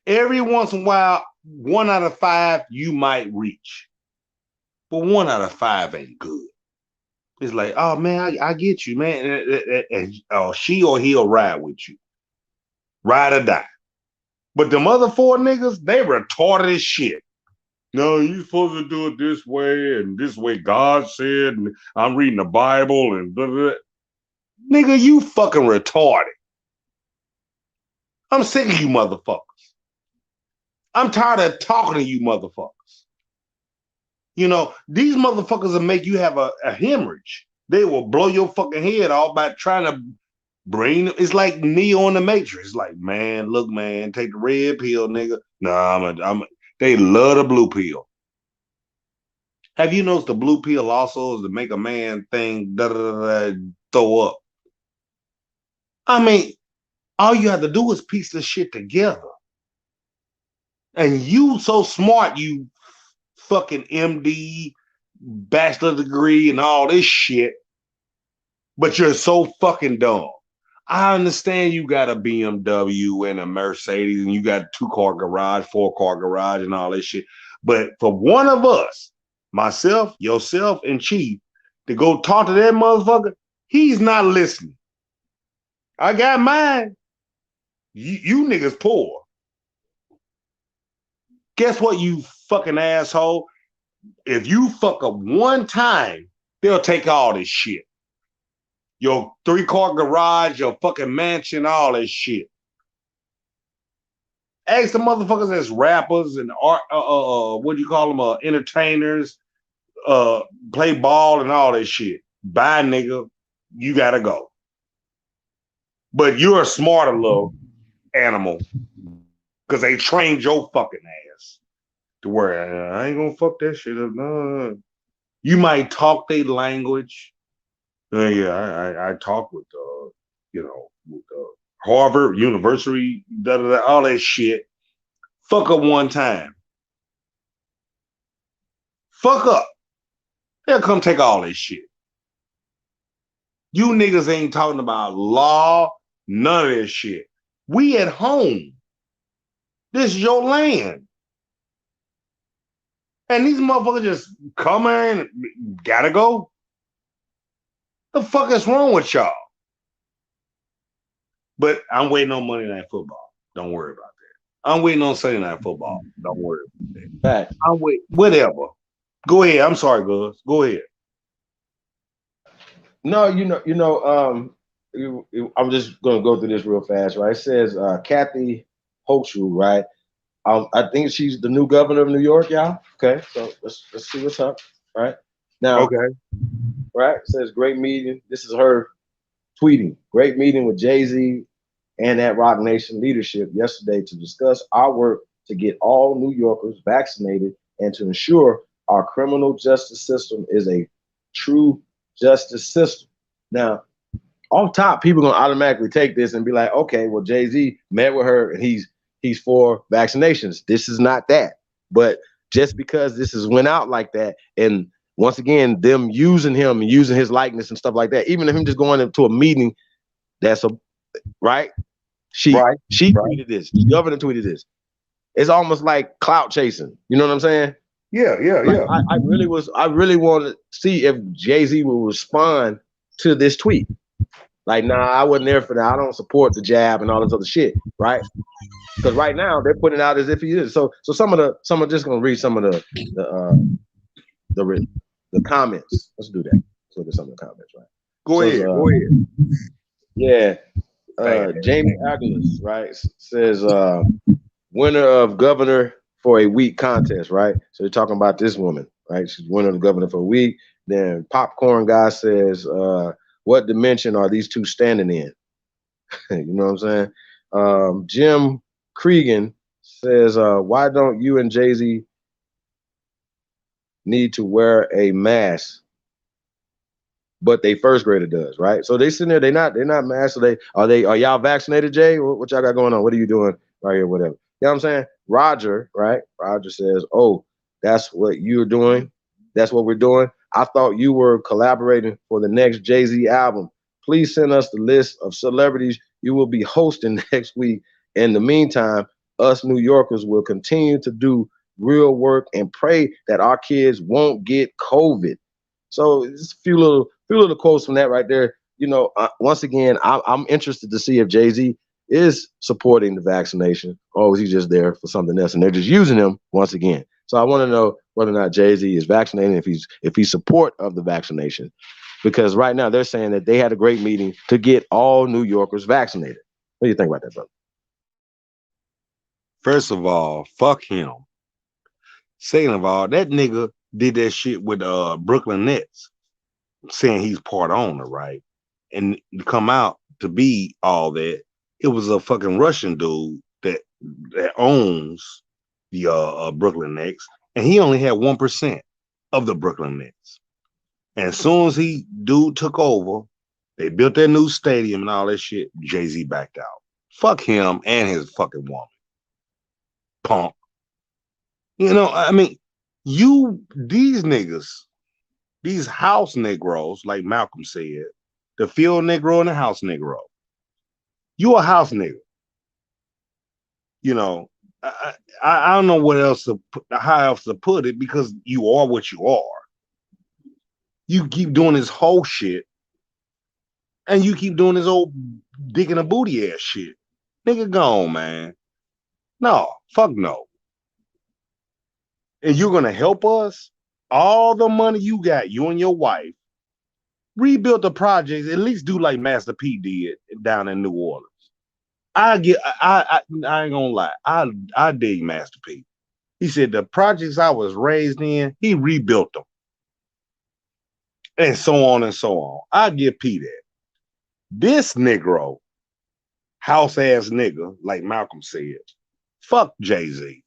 Every once in a while, 1 out of 5 you might reach, but 1 out of 5 ain't good. It's like, oh man, I get you, man. And she or he'll ride with you, ride or die. But them other 4 niggas, they retarded as shit. No, you supposed to do it this way and this way God said, and I'm reading the Bible and blah, blah, blah. Nigga, you fucking retarded. I'm sick of you motherfuckers. I'm tired of talking to you motherfuckers. You know, these motherfuckers will make you have a hemorrhage. They will blow your fucking head off by trying to bring. It's like Neo in the Matrix. Like, man, look, man, take the red pill, nigga. Nah, they love the blue pill. Have you noticed the blue pill also is to make a man think throw up? I mean, all you have to do is piece this shit together. And you so smart, you fucking MD, bachelor degree, and all this shit, but you're so fucking dumb. I understand you got a BMW and a Mercedes, and you got a 2-car garage, 4-car garage, and all this shit. But for one of us, myself, yourself, and Chief, to go talk to that motherfucker, he's not listening. I got mine. You niggas poor. Guess what, you fucking asshole? If you fuck up one time, they'll take all this shit. Your 3-car garage, your fucking mansion, all this shit. Ask the motherfuckers that's rappers and art, what do you call them? Entertainers, play ball and all this shit. Bye, nigga. You gotta go. But you're a smarter little animal because they trained your fucking ass to where I ain't gonna fuck that shit up. No. You might talk their language. I talk with, with Harvard University, all that shit. Fuck up one time. Fuck up. They'll come take all this shit. You niggas ain't talking about law, none of this shit. We at home. This is your land. And these motherfuckers just come in and gotta go. The fuck is wrong with y'all? But I'm waiting on Monday Night Football. Don't worry about that. I'm waiting on Sunday Night Football. Don't worry about that. I'm waiting. Whatever. Go ahead. I'm sorry, Gus. Go ahead. No, I'm just gonna go through this real fast, right? It says Kathy Hochul, right? I think she's the new governor of New York, y'all. Okay, so let's see what's up, right? Now, Okay. right? It says great meeting. This is her tweeting. Great meeting with Jay-Z and at Rock Nation leadership yesterday to discuss our work to get all New Yorkers vaccinated and to ensure our criminal justice system is a true justice system. Now, off top, people gonna automatically take this and be like, okay, well, Jay-Z met with her and he's for vaccinations. This is not that. But just because this has went out like that, and once again, them using him and using his likeness and stuff like that, even if him just going into a meeting, that's a right. She tweeted this. The governor tweeted this. It's almost like clout chasing. You know what I'm saying? Yeah. Like, I really wanted to see if Jay-Z will respond to this tweet. Like, nah, I wasn't there for that. I don't support the jab and all this other shit, right? Because right now they're putting it out as if he is. So some of just gonna read some of the comments. Let's do that. Let's look at some of the comments, right? Go ahead. Yeah. Jamie Aguilas, right, says winner of governor for a week contest, right? So they're talking about this woman, right? She's winner of governor for a week. Then Popcorn Guy says, what dimension are these two standing in? You know what I'm saying? Jim Cregan says, why don't you and Jay-Z need to wear a mask? But they first grader does, right? So they sitting there, they're not masked. So are y'all vaccinated, Jay? What y'all got going on? What are you doing right here? Whatever. You know what I'm saying? Roger, right? Roger says, oh, that's what you're doing. That's what we're doing. I thought you were collaborating for the next Jay-Z album. Please send us the list of celebrities you will be hosting next week. In the meantime, us New Yorkers will continue to do real work and pray that our kids won't get COVID. So just a few little quotes from that right there. You know, once again, I'm interested to see if Jay-Z is supporting the vaccination or is he just there for something else and they're just using him once again. So I want to know whether or not Jay-Z is vaccinating, if he's support of the vaccination, because right now they're saying that they had a great meeting to get all New Yorkers vaccinated. What do you think about that, brother? First of all, fuck him. Second of all, that nigga did that shit with Brooklyn Nets, saying he's part owner, right? And to come out to be all that, it was a fucking Russian dude that owns the Brooklyn Nets, and he only had 1% of the Brooklyn Nets. And as soon as dude took over, they built their new stadium and all that shit. Jay-Z backed out. Fuck him and his fucking woman, punk. You know, I mean, these niggas, these house Negroes, like Malcolm said, the field Negro and the house Negro. You a house nigga. You know, I don't know how else to put it, because you are what you are. You keep doing this whole shit, and you keep doing this old dick in a booty ass shit. Nigga, gone, man. No, fuck no. And you're gonna help us? All the money you got, you and your wife, rebuild the projects. At least do like Master P did down in New Orleans. I ain't gonna lie. I dig Master P. He said the projects I was raised in, he rebuilt them. And so on and so on. I give P that. This Negro, house ass nigga, like Malcolm said, fuck Jay-Z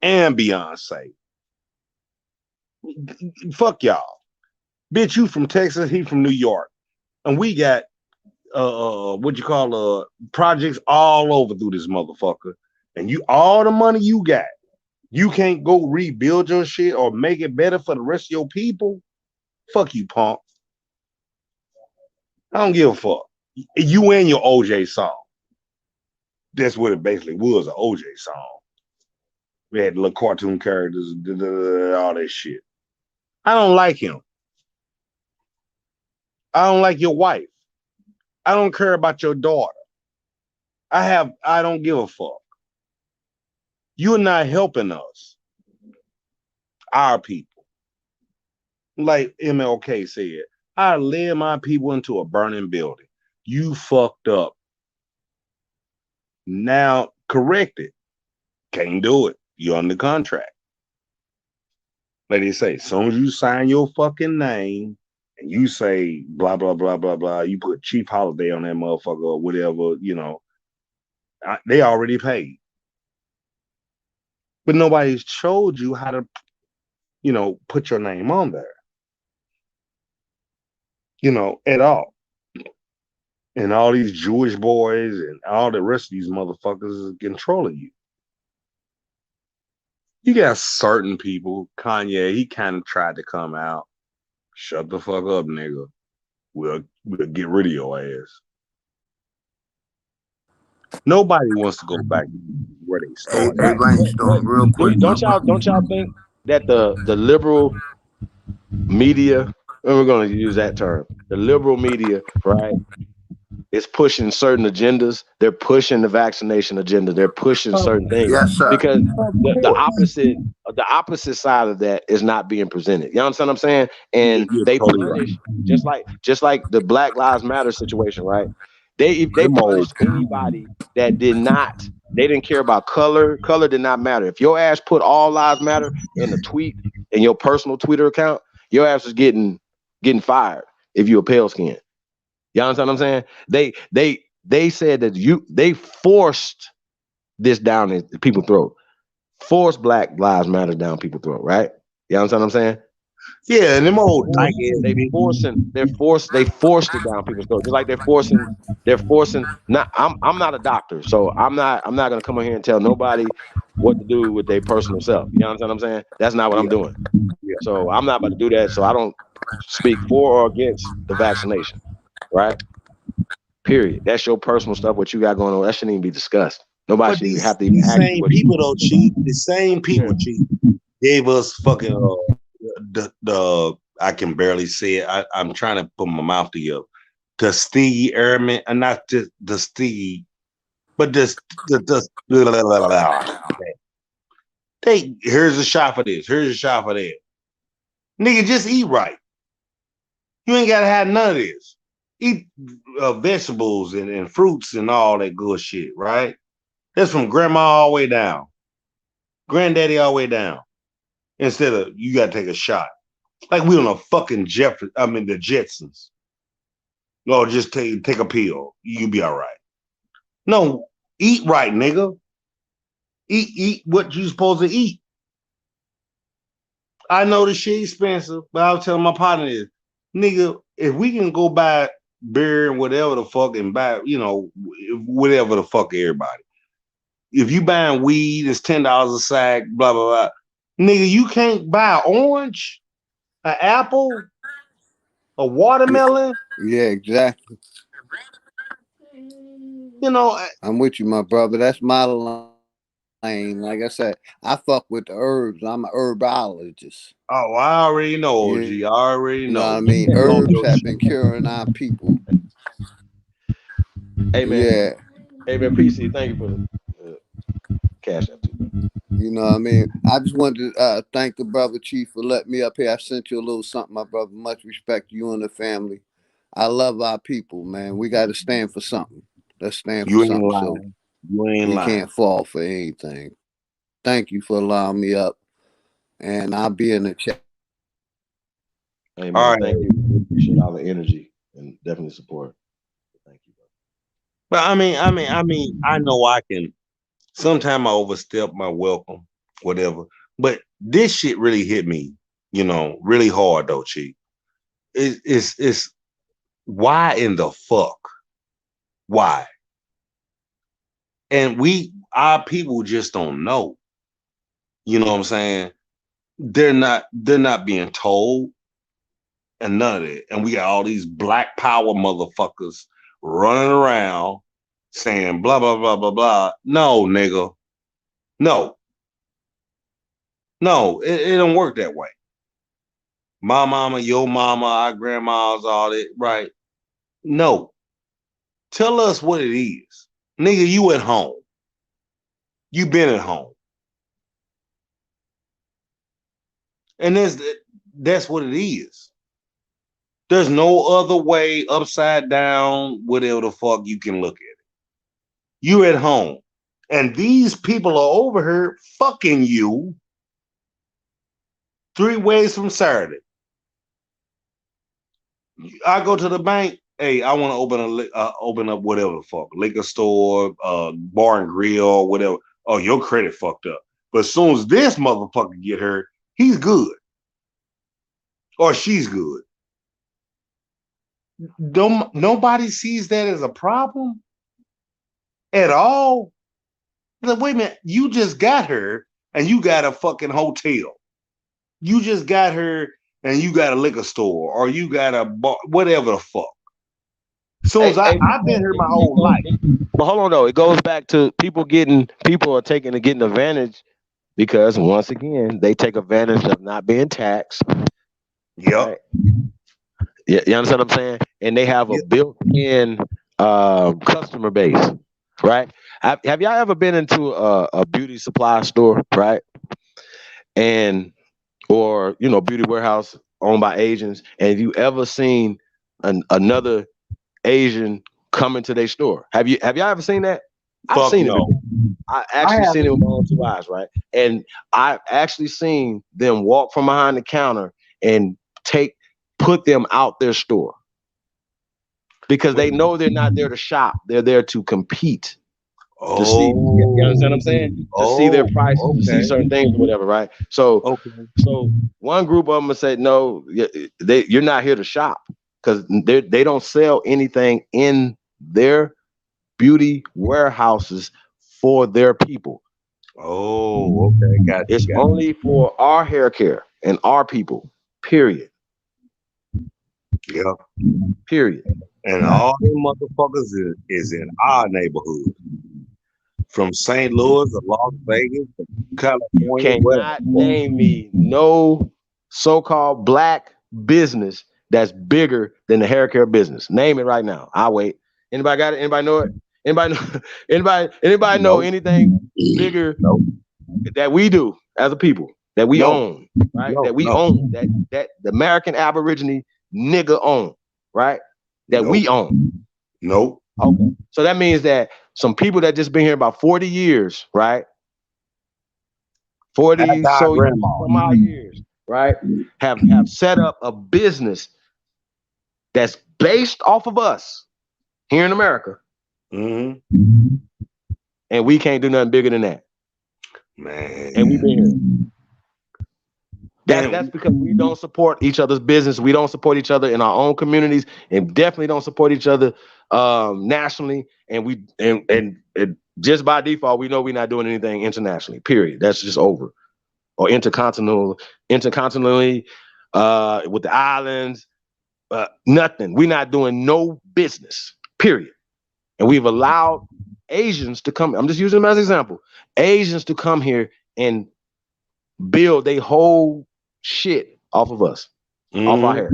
and Beyonce. Fuck y'all. Bitch, you from Texas, he from New York. And we got projects all over through this motherfucker. And all the money you got, you can't go rebuild your shit or make it better for the rest of your people? Fuck you, punk. I don't give a fuck. You and your OJ song. That's what it basically was, an OJ song. We had little cartoon characters, all that shit. I don't like him. I don't like your wife. I don't care about your daughter. I don't give a fuck. You're not helping us, our people. Like MLK said, I led my people into a burning building. You fucked up. Now correct it. Can't do it. You're under contract. Like they say, as soon as you sign your fucking name and you say blah, blah, blah, blah, blah, you put Chief Holiday on that motherfucker or whatever, you know, they already paid. But nobody's showed you how to, you know, put your name on there, you know, at all. And all these Jewish boys and all the rest of these motherfuckers is controlling you. You got certain people, Kanye, he kind of tried to come out. Shut the fuck up, nigga. We'll get rid of your ass. Nobody wants to go back where they Hey, started. hey, Rainstorm, real quick, my brother. Don't y'all think that the liberal media, and we're going to use that term, the liberal media, right, is pushing certain agendas. They're pushing the vaccination agenda. They're pushing certain things Yes, sir. because Of the course. opposite side of that is not being presented. You understand what I'm saying? And You're they totally right. punish just like the Black Lives Matter situation, right? They Them old punished anybody that did not. They didn't care about color. Color did not matter. If your ass put all lives matter in a tweet in your personal Twitter account, your ass was getting fired if you a pale skin. You understand what I'm saying? They said that they forced this down in people's throat. Forced Black Lives Matter down people's throat, right? You understand what I'm saying? Yeah, and them old dyke ass They bitches. they forced it down people's throat. Just like they're forcing not I'm not a doctor, so I'm not gonna come in here and tell nobody what to do with their personal self. You understand what I'm saying? That's not what I'm Yeah, doing. yeah. So I'm not about to do that. So I don't speak for or against the vaccination, right? Period. That's your personal stuff. What you got going on, that shouldn't even be discussed. Nobody But should even these have to even these ask you same what you. people though, Chief, the same Yeah. people, Chief, gave us fucking the I can barely say it. I'm trying to put my mouth together. Tuskegee Airmen, and not just the Tuskegee, but the they here's a shot for this, here's a shot for that. Nigga, just eat right. You ain't gotta have none of this. Eat vegetables and fruits and all that good shit, right? That's from grandma all the way down, granddaddy all the way down. Instead of you gotta take a shot. Like we on a fucking the Jetsons. Oh, just take a pill. You be all right. No, eat right, nigga. Eat what you supposed to eat. I know the shit expensive, but I was telling my partner this, nigga, if we can go buy beer and whatever the fuck and buy, whatever the fuck everybody. If you buying weed, it's $10 a sack, blah blah blah. Nigga, you can't buy orange, an apple, a Yeah, watermelon. yeah, exactly. You know, I'm with you, my brother. That's my lane. Like I said, I fuck with the herbs. I'm an herbologist. oh, I already know, OG. You I already know what I know. mean? You on Herbs your have shit. been curing our people. Hey man, Yeah. PC, thank you for the cash app too, bro. You know what I mean? I just wanted to thank the brother Chief for letting me up here. I sent you a little something, my brother. Much respect to you and the family. I love our people, man. We got to stand for something. Let's stand for You ain't something so lying. You ain't we lying. can't fall for anything. Thank you for allowing me up, and I'll be in the chat. Hey All man, right. thank you. We appreciate all the energy and definitely support. Thank you, bro. But I know I can. Sometimes I overstep my welcome, whatever. But this shit really hit me, really hard though, Chief. It's why in the fuck? Why? And our people just don't know. You know what I'm saying? They're not being told and none of that. And we got all these black power motherfuckers running around saying blah blah blah blah blah. No, nigga. No. No, it don't work that way. My mama, your mama, our grandmas, all that, right? No. Tell us what it is. Nigga, you at home. You been at home. And that's what it is. There's no other way, upside down, whatever the fuck you can look at it. You at home. And these people are over here fucking you 3 ways from Saturday. I go to the bank. Hey, I want to open up whatever the fuck, liquor store, bar and grill, whatever. Oh, your credit fucked up. But as soon as this motherfucker get hurt, he's good or she's good. nobody sees that as a problem at all. Like, wait a minute, you just got her and you got a fucking hotel. You just got her and you got a liquor store or you got a bar, whatever the fuck. So as I've been here my whole life. But hold on though, it goes back to people are getting advantage because once again they take advantage of not being taxed. Yep. Right? Yeah, you understand what I'm saying? And they have a built-in customer base, right? Have y'all ever been into a beauty supply store, right? And or beauty warehouse owned by Asians, and have you ever seen another Asian come into their store? Have y'all ever seen that? I've seen it before. I actually seen it with my own two eyes, right? And I've actually seen them walk from behind the counter and put them out their store because they know they're not there to shop; they're there to compete. To see, you understand what I'm saying? To see their prices, to see certain things or whatever, right? So one group of them will say, no, you're not here to shop because they don't sell anything in their beauty warehouses for their people. Oh, okay, got it. It's only for our hair care and our people, period. Yeah. Period. And all them motherfuckers is in our neighborhood. From St. Louis to Las Vegas to California. You cannot name me no so-called black business that's bigger than the hair care business. Name it right now. I'll wait. Anybody got it? Anybody know it? Anybody know anything bigger that we do as a people that we own, right? That we own, that the American Aborigine nigga own, right? That we own. Nope. Okay. So that means that some people that just been here about 40 years, right? 40 some odd years, right? Have set up a business that's based off of us here in America. Mm-hmm. And we can't do nothing bigger than that. Man. And we've been here. That's because we don't support each other's business. We don't support each other in our own communities, and definitely don't support each other nationally. And just by default, we know we're not doing anything internationally. Period. That's just over. Or intercontinentally, with the islands, nothing. We're not doing no business. Period. And we've allowed Asians to come. I'm just using them as an example. Asians to come here and build their whole shit off of us, off our hair.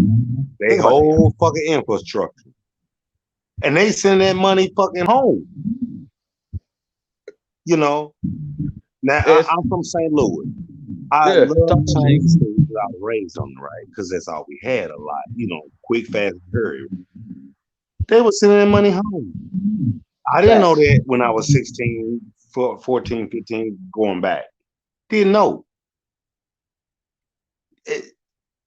They whole fucking infrastructure. And they send that money fucking home. You know, now I'm from St. Louis. I love Chinese food because I was raised on the right, because that's all we had a lot, quick, fast, hurry. They were sending that money home. I didn't know that when I was 16, 14, 15, going back. Didn't know.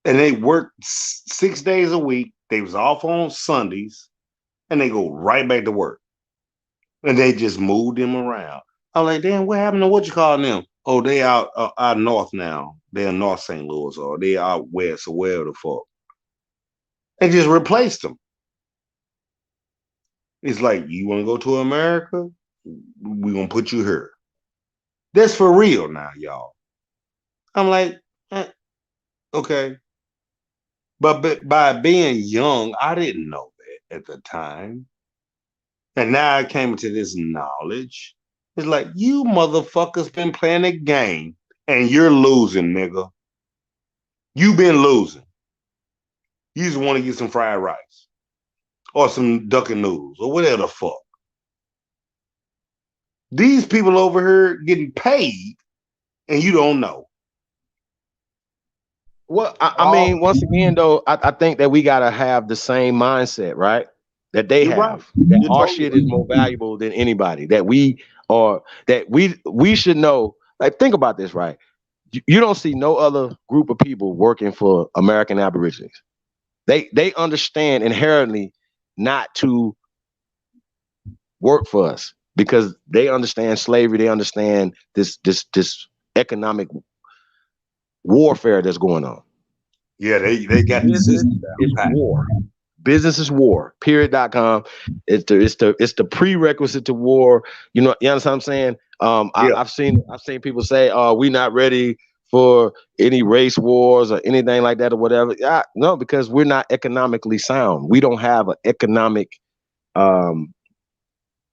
And they worked 6 days a week. They was off on Sundays, and they go right back to work. And they just moved them around. I'm like, damn, what happened to what you call them? Oh, they out north now. They're in North St. Louis, or they out west, or wherever the fuck. They just replaced them. It's like, you want to go to America? We're going to put you here. That's for real now, y'all. I'm like, okay. But by being young, I didn't know that at the time. And now I came to this knowledge. It's like, you motherfuckers been playing a game and you're losing, nigga. You've been losing. You just want to get some fried rice or some duck and noodles or whatever the fuck. These people over here getting paid and you don't know. Well, I mean, once again, though, I think that we got to have the same mindset, right? That they have. Right. That our shit is more valuable than anybody. That we should know. Like, think about this, right? You don't see no other group of people working for American Aborigines. They understand inherently not to work for us because they understand slavery. They understand this economic warfare that's going on. Yeah, they got this. It's war. Business is war. Period.com. It's the prerequisite to war. You understand what I'm saying? I've seen people say, we not ready for any race wars or anything like that or whatever. Yeah, no, because we're not economically sound. We don't have an economic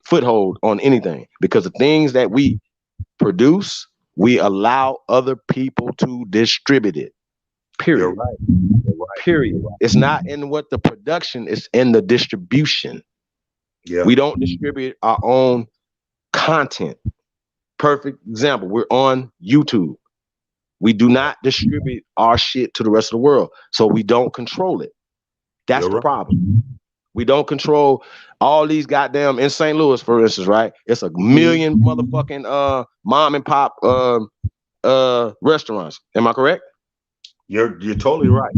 foothold on anything, because the things that we produce, we allow other people to distribute it. Period. You're right. Period. It's not in what the production is, in the distribution. Yeah. We don't distribute our own content. Perfect example. We're on YouTube. We do not distribute our shit to the rest of the world, so we don't control it. That's You're the right. problem. We don't control all these goddamn, in St. Louis, for instance, right? It's a million motherfucking mom and pop restaurants. Am I correct? You're totally right.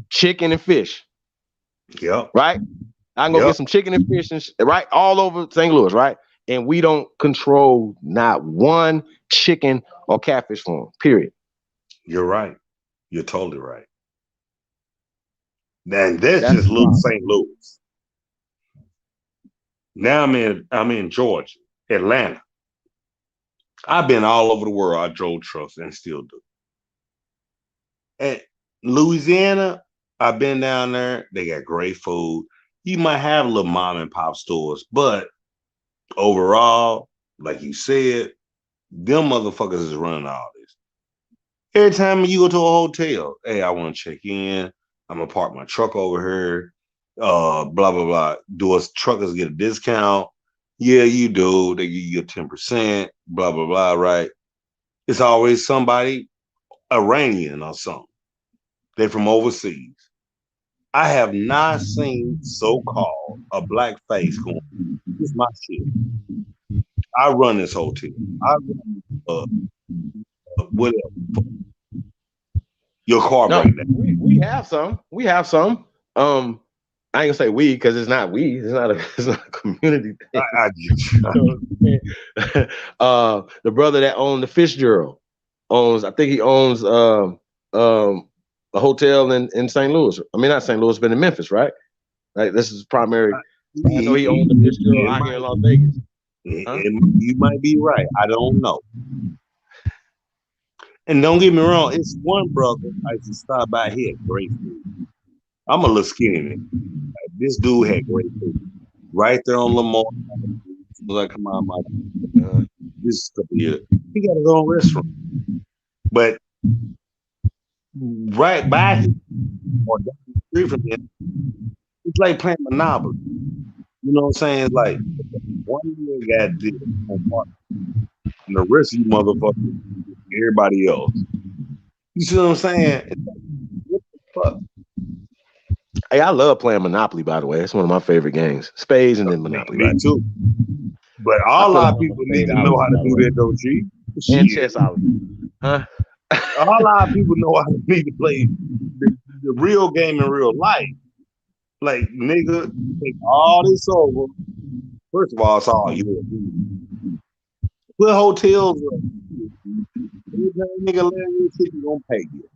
Chicken and fish. Yep. Right? I can go get some chicken and fish right all over St. Louis, right? And we don't control not one chicken or catfish farm. Period. You're right. You're totally right. And that's just little St. Louis. Now I'm in Georgia, Atlanta. I've been all over the world. I drove trucks and still do. At Louisiana, I've been down there. They got great food. You might have little mom and pop stores, but overall, like you said, them motherfuckers is running all this. Every time you go to a hotel, hey, I want to check in. I'm gonna park my truck over here. Blah blah blah. Do us truckers get a discount? Yeah, you do. They give you 10%. Blah blah blah. Right? It's always somebody Iranian or something. They from overseas. I have not seen so-called a black face going, this is my shit. I run this hotel. I run whatever. Your car break down. We have some. We have some. I ain't gonna say we, because it's not we. It's not a community thing. The brother that owned the Fitzgerald I think he owns a hotel in St. Louis. I mean, not St. Louis, but in Memphis, right? Like, this is primary. I know he owns the Fitzgerald out here in Las Vegas. You might be right. I don't know. And don't get me wrong, it's one brother I used to stop by here. Great food. I'm a little skinny man. This dude had great food. Right there on Lamar. Like, come on, my this is a couple years. He got his own restaurant. But right by him, or down the street from him, it's like playing Monopoly. You know what I'm saying? It's like one year got this and the rest of you motherfuckers, everybody else. You see what I'm saying? It's like, what the fuck? Hey, I love playing Monopoly, by the way. It's one of my favorite games. Spades and then Monopoly. Me too. But a lot of people need to know how to do that, though, G. And chessology. Huh? A lot of people know how to need to play the real game in real life. Like, nigga, take all this over. First of all, it's all you. Put hotels up. Nigga, let you shit, you gonna pay you.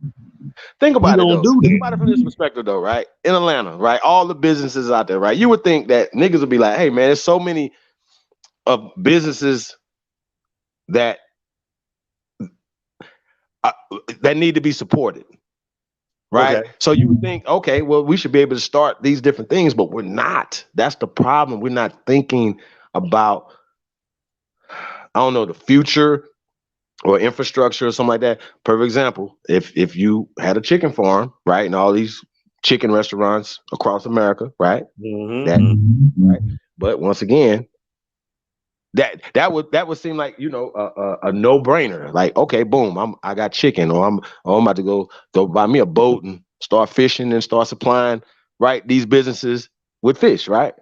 Think about it, though. Think about it from this perspective, though, right? In Atlanta, right? All the businesses out there, right? You would think that niggas would be like, hey, man, there's so many businesses that need to be supported, right? Okay. So you would think, okay, well, we should be able to start these different things, but we're not. That's the problem. We're not thinking about, I don't know, the future or infrastructure or something like that. Perfect example, if you had a chicken farm, right, and all these chicken restaurants across America, right? Mm-hmm. Right. But once again, that would seem like, you know, a no-brainer. Like, okay, boom, I got chicken, or I'm about to go buy me a boat and start fishing and start supplying, right, these businesses with fish, right?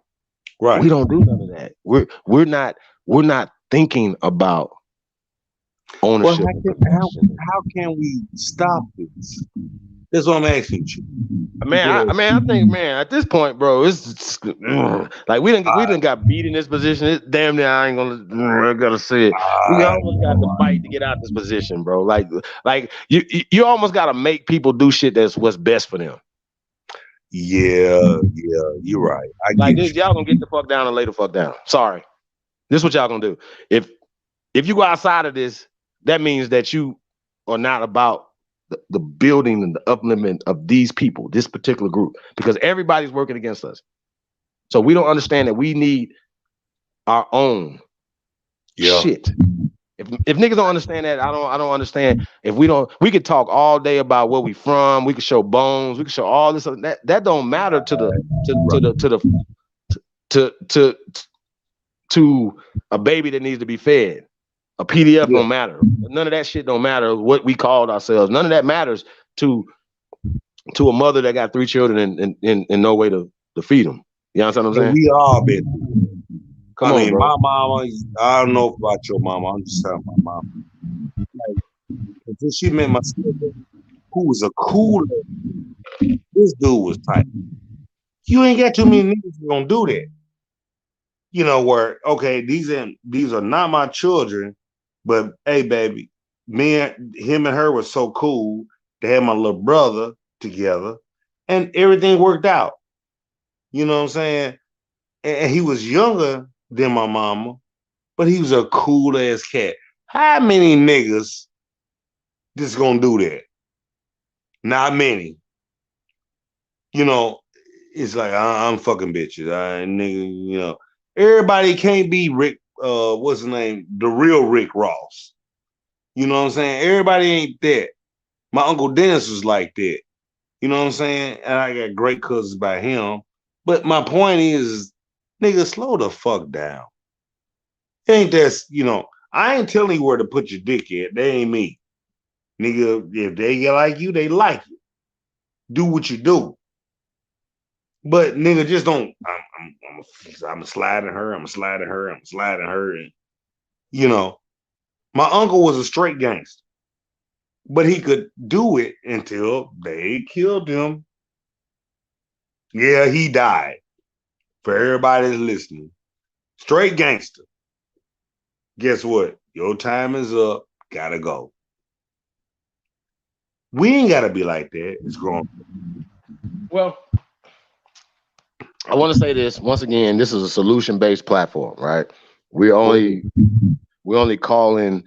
Right. We don't do none of that. We're not thinking about ownership. Well, how can we stop this? That's what I'm asking you. I think, man, at this point, bro, it's like we didn't got beat in this position. It's damn near, I gotta say it. We almost got to fight to get out this position, bro. Like you almost gotta make people do shit that's what's best for them. Yeah, you're right. I Like get this, you. y'all gonna get the fuck down and lay the fuck down. Sorry. This is what y'all gonna do. If you go outside of this, that means that you are not about the building and the upliftment of these people, this particular group, because everybody's working against us. So we don't understand that we need our own shit. If niggas don't understand that, I don't understand. If we could talk all day about where we from, we could show bones, we could show all this. That don't matter to the to to a baby that needs to be fed. A PDF don't matter. None of that shit don't matter what we called ourselves. None of that matters to a mother that got 3 children and no way to feed them. You understand what I'm saying? We all been. Come on, mean, bro. my mama, I don't know about your mama. I'm just telling my mama. Like, until she met my sister, who was a cooler, this dude was tight. You ain't got too many niggas who gonna do that. You know, where, okay, these are not my children, but hey, baby, him and her was so cool. They had my little brother together, and everything worked out. You know what I'm saying? And he was younger than my mama, but he was a cool ass cat. How many niggas just gonna do that? Not many. You know, it's like I'm fucking bitches. Nigga, you know, everybody can't be Rick. What's his name? The real Rick Ross. You know what I'm saying? Everybody ain't that. My Uncle Dennis was like that. You know what I'm saying? And I got great cousins by him. But my point is, nigga, slow the fuck down. Ain't that, you know, I ain't telling you where to put your dick at. They ain't me. Nigga, if they like you, they like you. Do what you do. But nigga, just don't. I'm sliding her. I'm sliding her. I'm sliding her. And you know, my uncle was a straight gangster, but he could do it until they killed him. Yeah, he died. For everybody that's listening, straight gangster. Guess what? Your time is up. Gotta go. We ain't gotta be like that. It's grown. Well, I want to say this once again. This is a solution-based platform, right? We're only calling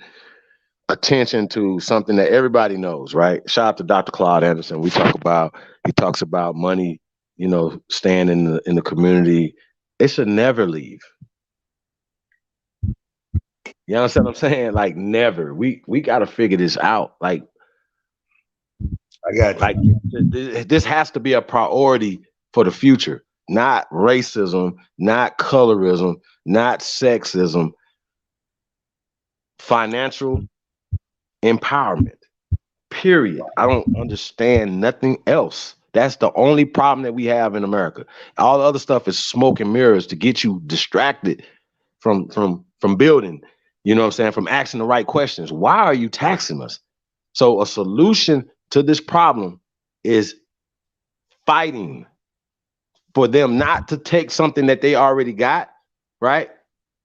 attention to something that everybody knows, right? Shout out to Dr. Claude Anderson. He talks about money, you know, staying in the community. It should never leave. You understand what I'm saying? Like never. We got to figure this out. Like I got you. Like this has to be a priority for the future. Not racism, not colorism, not sexism. Financial empowerment. Period. I don't understand nothing else. That's the only problem that we have in America. All the other stuff is smoke and mirrors to get you distracted from building. You know what I'm saying? From asking the right questions. Why are you taxing us? So a solution to this problem is fighting for them not to take something that they already got, right?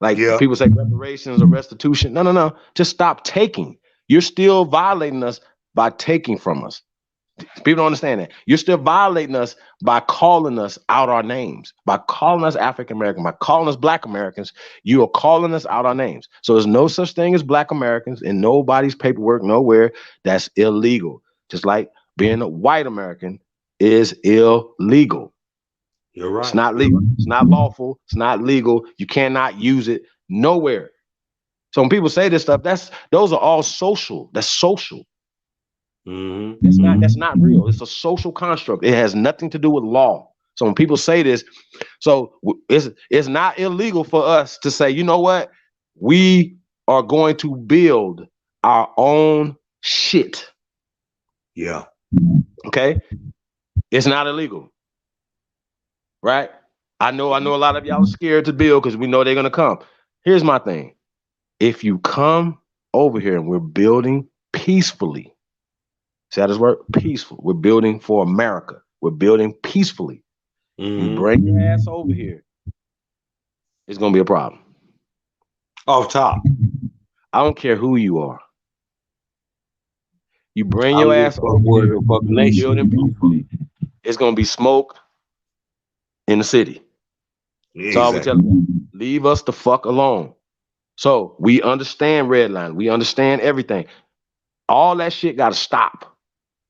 Like people say reparations or restitution. No. Just stop taking. You're still violating us by taking from us. People don't understand that. You're still violating us by calling us out our names, by calling us African American, by calling us Black Americans. You are calling us out our names. So there's no such thing as Black Americans in nobody's paperwork, nowhere. That's illegal. Just like being a white American is illegal. You're right. It's not legal. It's not lawful. It's not legal. You cannot use it nowhere. So when people say this stuff, those are all social. That's social. That's not real. It's a social construct. It has nothing to do with law. So when people say this, so it's not illegal for us to say, you know what? We are going to build our own shit. Yeah. Okay. It's not illegal. Right? I know a lot of y'all are scared to build because we know they're gonna come. Here's my thing. If you come over here and we're building peacefully, see how this work? Peaceful. We're building for America. We're building peacefully. You bring your ass over here, it's gonna be a problem. Off top. I don't care who you are. You bring your ass over here, building peacefully. It's gonna be smoke. in the city. That's all we tell them. Leave us the fuck alone. So we understand redline. We understand everything. All that shit got to stop.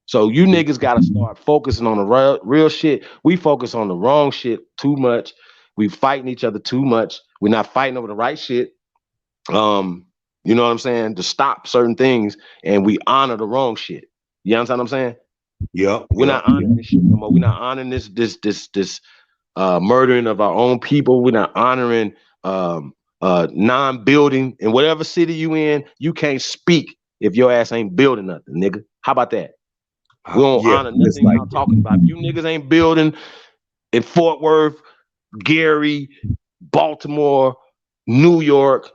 So you niggas got to start focusing on the real shit. We focus on the wrong shit too much. We fighting each other too much. We're not fighting over the right shit. You know what I'm saying? To stop certain things, and we honor the wrong shit. You understand what I'm saying? Yeah. We're not honoring this shit no more. We're not honoring this murdering of our own people. We're not honoring non-building. In whatever city you in, you can't speak if your ass ain't building nothing, nigga. How about that? We don't honor nothing y'all talking about. You niggas ain't building in Fort Worth, Gary, Baltimore, New York,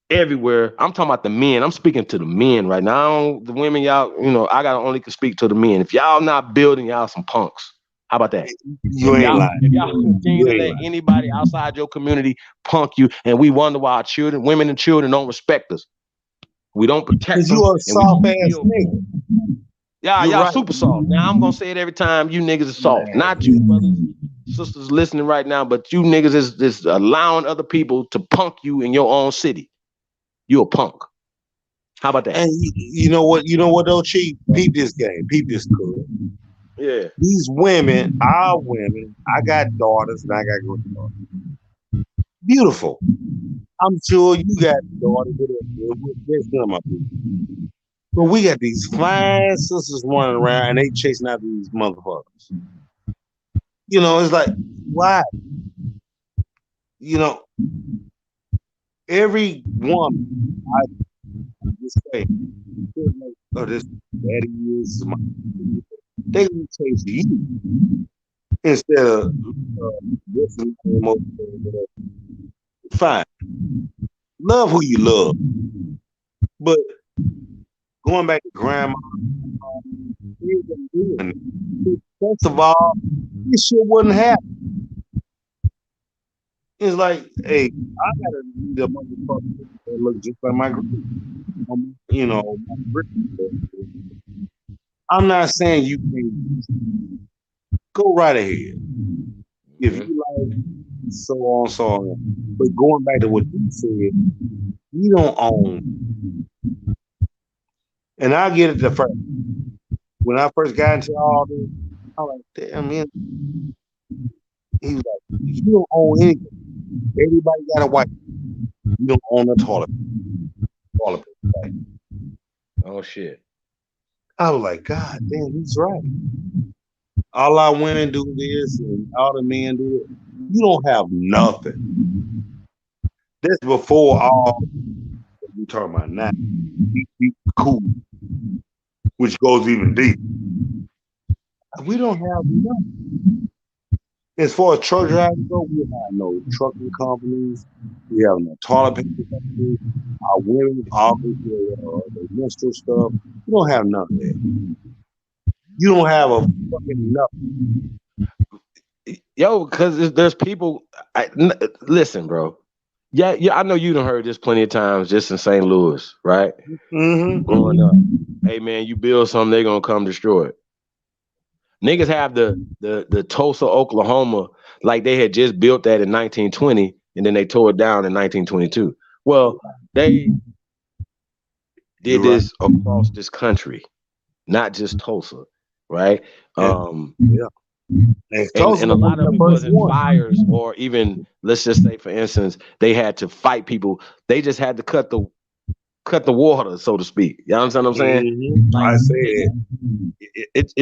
everywhere. I'm talking about the men. I'm speaking to the men right now. The women, y'all, I gotta only can speak to the men. If y'all not building, y'all some punks. How about that? You ain't lying. If y'all continue to let anybody outside your community punk you, and we wonder why our children, women and children don't respect us. We don't protect them. You a soft ass nigga. Y'all right. Super soft. Now I'm gonna say it every time. You niggas are soft. Man. Not you brothers, sisters listening right now, but you niggas is allowing other people to punk you in your own city. You a punk. How about that? And you know what? You know what though, Chief? Peep this game. Peep this cool. Yeah. These women, our women, I got daughters and I got granddaughters. Beautiful. I'm sure you got daughters with my people. But we got these fine sisters running around and they chasing after these motherfuckers. It's like, why? Every woman I just say, oh, this daddy is my. They gonna chase you instead of listening to fine. Love who you love, but going back to grandma, first of all, this shit wouldn't happen. It's like, hey, I gotta need a motherfucker that look just like my grandma. I'm not saying you can go right ahead. If you like, so on. But going back to what you said, you don't own. And I get it the first. When I first got into all this, I was like, damn, man. He was like, you don't own anything. Everybody got a wife. You don't own a toilet. Right? Oh, shit. I was like, God damn, he's right. All our women do this and all the men do it. You don't have nothing. That's before all we talking about now. Be cool, which goes even deep. We don't have nothing. As far as truck drivers go, we have no trucking companies. We have no toilet paper companies. Our women always do the menstrual stuff. We don't have none of that. You don't have a fucking nothing. Yo, because there's people. Listen, bro. Yeah, I know you done heard this plenty of times just in St. Louis, right? Mm-hmm. Growing up. Hey, man, you build something, they're going to come destroy it. Niggas have the Tulsa, Oklahoma, like they had just built that in 1920, and then they tore it down in 1922. Well, they did this across this country, not just Tulsa, right? Yeah. And a lot of it wasn't fires, or even, let's just say, for instance, they had to fight people. They just had to cut the water, so to speak. You understand what I'm saying? Mm-hmm. Like, I said it's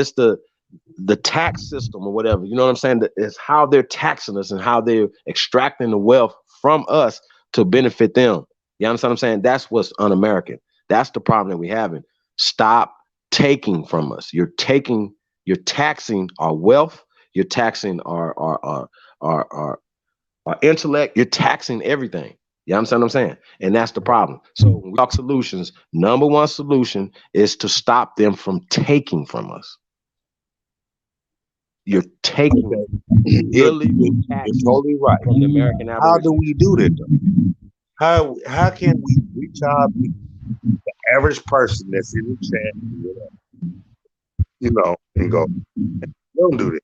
the tax system or whatever. You know what I'm saying? It's how they're taxing us and how they're extracting the wealth from us to benefit them. You understand what I'm saying? That's what's un-American. That's the problem that we're having. Stop taking from us. You're taxing our wealth. You're taxing our intellect. You're taxing everything. You understand what I'm saying? And that's the problem. So when we talk solutions, number one solution is to stop them from taking from us. You're taking illegal taxes. You're totally right. From the American Aborigines. How do we do that? How can we reach out to the average person that's in the chat, and go, don't do that?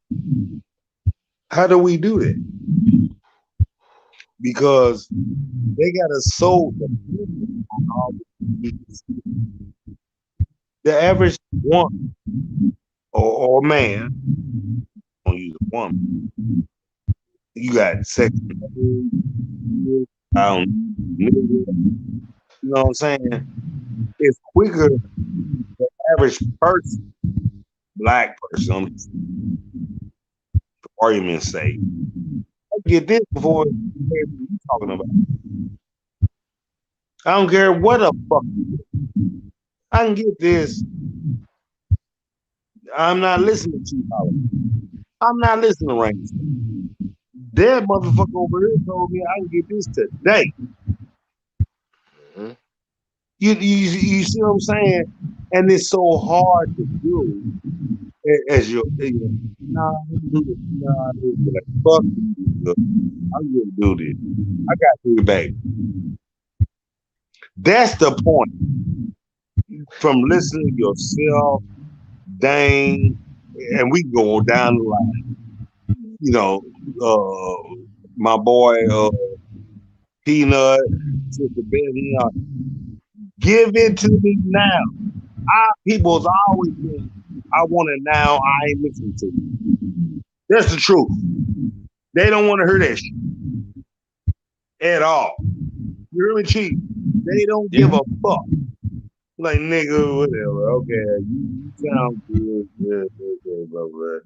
How do we do that? Because they got a soul. The average woman or man, don't use a woman. You got sex. You know what I'm saying? It's quicker than the average person, black person, for argument's sake. I get this before you talking about. I don't care what the fuck you do. I can get this. I'm not listening to you. I'm not listening to Rain. That motherfucker over here told me I can get this today. Mm-hmm. You see what I'm saying? And it's so hard to do as your nah, like, fuck you. I'm gonna do this. I got to back. That's the point. From listening to yourself, Dane, and we go down the line. You know, my boy Peanut, Sister Benny, give it to me now. People's always been, I want it now, I ain't listening to you. That's the truth. They don't want to hear that shit at all. You hear me, Chief? They don't give a fuck. Like, nigga, whatever. Okay, you sound good. Yeah, blah, blah.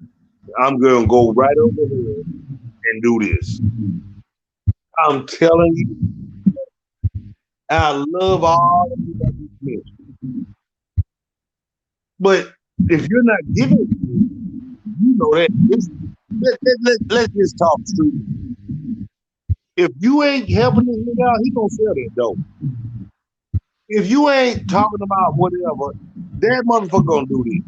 I'm going to go right over here and do this. I'm telling you, I love all of you. But if you're not giving it to me, you know that. Let's just talk straight. If you ain't helping this nigga out, he gonna sell that dope. If you ain't talking about whatever, that motherfucker gonna do this.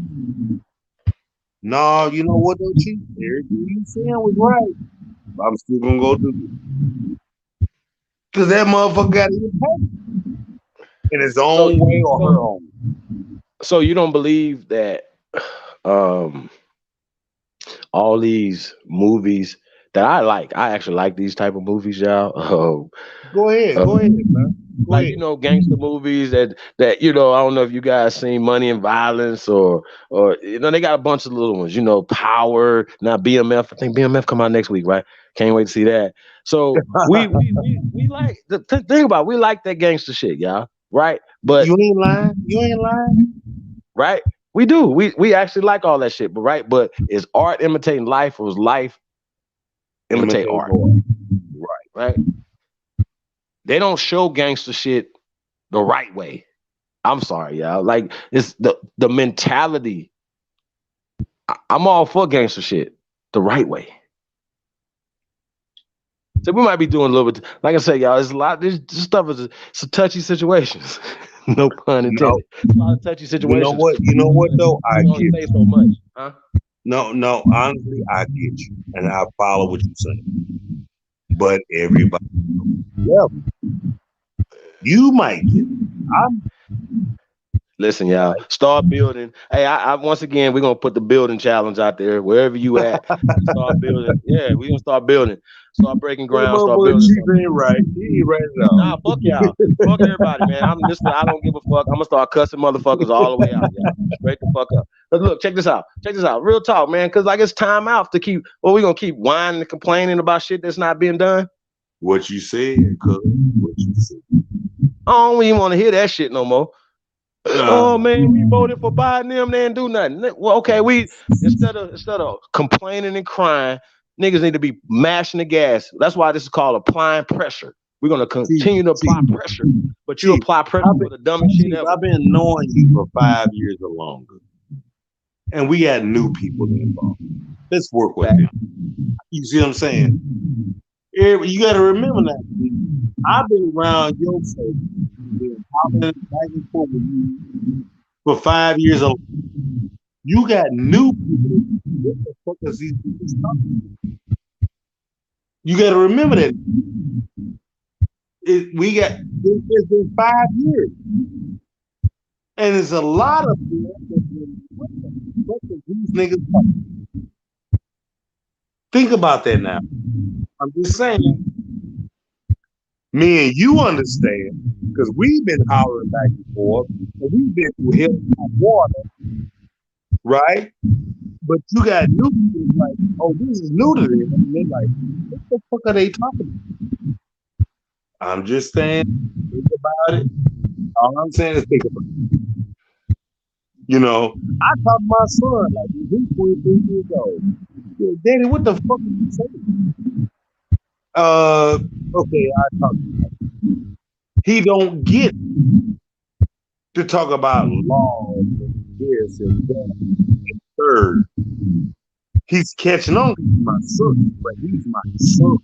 No, you know what though, Chief? Everything you saying was right. I'm still gonna go do it. Cause that motherfucker got to get paid in his own way or her own. So you don't believe that all these movies that I actually like these type of movies, y'all. Go ahead, man. Like, you know, gangster movies that, you know, I don't know if you guys seen Money and Violence or you know, they got a bunch of little ones, you know, Power, now BMF. I think BMF come out next week, right? Can't wait to see that. So we like the thing about it, we like that gangster shit, y'all, right? But you ain't lying. Right? We do. We actually like all that shit, but right? But is art imitating life or is life imitate art? Right? They don't show gangster shit the right way. I'm sorry, y'all. Like, it's the mentality. I'm all for gangster shit the right way. So we might be doing a little bit. Like I said, y'all, there's a lot. This stuff is some touchy situations. No pun intended. A lot of touchy situations. You know what though? I get say so much, huh? No. Honestly, I get you, and I follow what you're saying. But everybody, you might get it. Listen, y'all, start building. Hey, I once again, we're gonna put the building challenge out there. Wherever you at, start building. Yeah, we're gonna start building. Start breaking ground. Start building. Chief ain't right. He ain't right at all. Nah, fuck y'all. Fuck everybody, man. I don't give a fuck. I'm gonna start cussing motherfuckers all the way out, y'all. Straight the fuck up. But look, check this out. Real talk, man. Cause like it's time out to keep. Well, we gonna keep whining and complaining about shit that's not being done. What you said, cuz. What you said. I don't even want to hear that shit no more. Oh man, we voted for Biden. Them, they didn't do nothing. Well, okay, we instead of complaining and crying, niggas need to be mashing the gas. That's why this is called applying pressure. We're gonna continue to apply pressure, but you apply pressure for the dumbest shit ever. I've been knowing you for 5 years or longer, and we had new people involved. Let's work with them. You see what I'm saying? You got to remember that. I've been around your face. I've been back and forth with you for 5 years. You got new people. What the fuck is these people talking? You got to remember that. It's been 5 years. And there's a lot of people that these niggas talking. Think about that now. I'm just saying, me and you understand, because we've been hollering back and forth, and we've been through hell and high water, right? But you got new people like, oh, this is new to them. And they're like, what the fuck are they talking about? I'm just saying, think about it. All I'm saying is think about it. You know, I talk to my son like he's 23 years old. Daddy, what the fuck are you saying? Okay, I talk to him. He don't get to talk about laws and this and that and third. He's catching on to my son, but he's my son.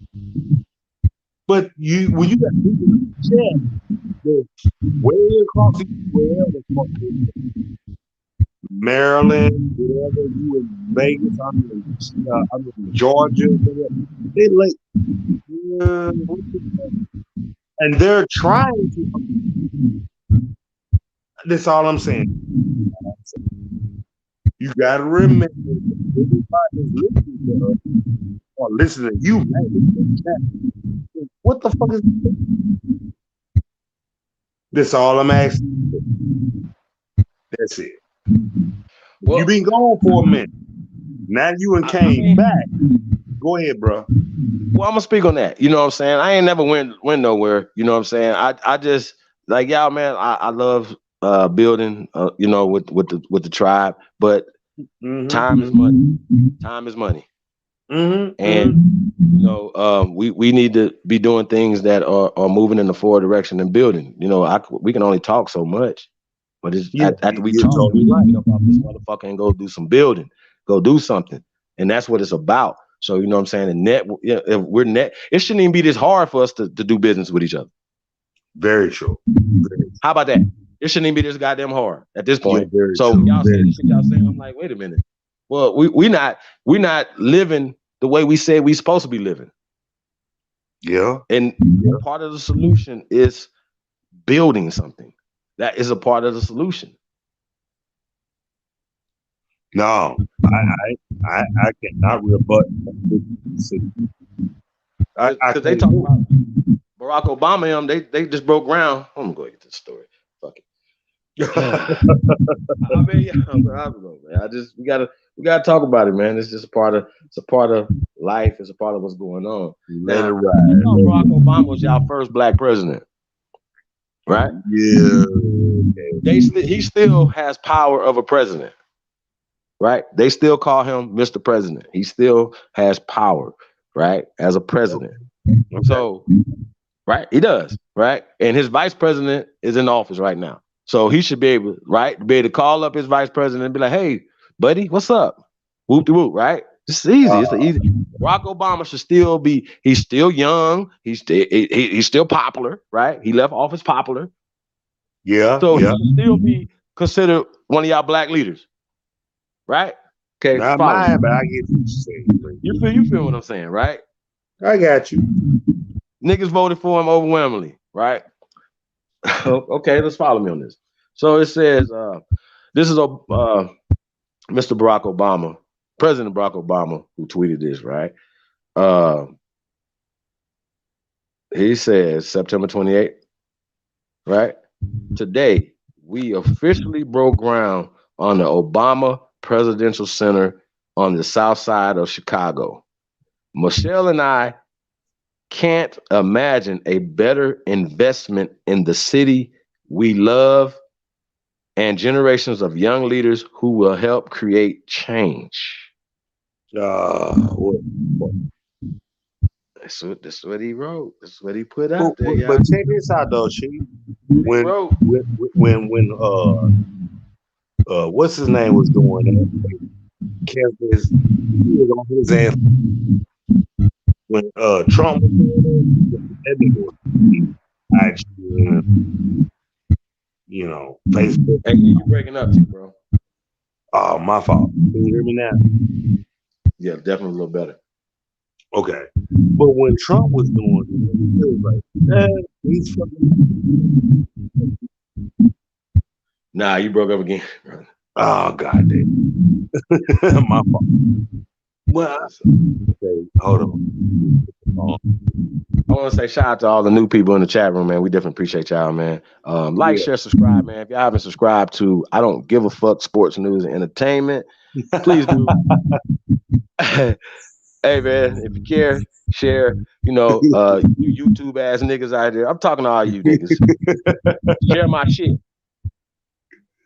But when you got people in the chat, they're way across Maryland, wherever you in Vegas, I'm in Georgia, whatever. They like, and they're trying to. That's all I'm saying. You gotta remember, everybody's listening to us or listening to you, man. What the fuck is this? That's all I'm asking. That's it. Well, you've been gone for a minute. Now you came back. Go ahead, bro. Well, I'm gonna speak on that. You know what I'm saying? I ain't never went nowhere. You know what I'm saying? I just like y'all, man. I love building. You know, with the tribe, but time is money. Time is money. And you know, we need to be doing things that are moving in the forward direction and building. You know, we can only talk so much, but it's after we talk, totally right. Get up off this motherfucker and go do some building, go do something, and that's what it's about. So you know what I'm saying? And if we're it shouldn't even be this hard for us to do business with each other. Very true. How about that? It shouldn't even be this goddamn hard at this point. Yeah, so y'all saying, I'm like, wait a minute. Well, we're not living the way we said we supposed to be living. Yeah. And part of the solution is building something. That is a part of the solution. No, I cannot rebut. Because they talk about Barack Obama and they just broke ground. I'm gonna go get this story. Fuck it. I mean, I don't know, man. We gotta talk about it, man. It's just a part of life. It's a part of what's going on. Now, Barack Obama was y'all first black president, right? Yeah. He still has power of a president, right? They still call him Mr. President. He still has power, right, as a president. Okay. So, right, he does, right, and his vice president is in office right now. So he should be able, to call up his vice president and be like, "Hey, buddy, what's up?" Whoop de whoop, right? It's easy. It's easy. Barack Obama should still be. He's still young. He's still popular, right? He left office popular. Yeah. So he should still be considered one of y'all black leaders, right? Okay. Not mine, but I get what you're saying. You feel what I'm saying, right? I got you. Niggas voted for him overwhelmingly, right? Okay, let's follow me on this. So it says, this is Mr. Barack Obama, President Barack Obama, who tweeted this, right? He says, September 28th, right? Today, we officially broke ground on the Obama Presidential Center on the south side of Chicago. Michelle and I can't imagine a better investment in the city we love and generations of young leaders who will help create change. That's what he wrote. That's what he put out there. But check this out though, Chief. When what's his name was doing that? He was on his ass. When Trump was doing that, you know, Facebook. Hey, you're breaking up, bro. Oh, my fault. Can you hear me now? Yeah, definitely a little better. Okay. But when Trump was doing it, it was like, he's fucking. Nah, you broke up again. Oh, God damn. My fault. Well, okay, hold on. I want to say shout out to all the new people in the chat room, man. We definitely appreciate y'all, man. Like, share, subscribe, man. If y'all haven't subscribed to I Don't Give a Fuck Sports News and Entertainment, please do. Hey, man, if you care, share. You know, you YouTube ass niggas out there. I'm talking to all you niggas. Share my shit.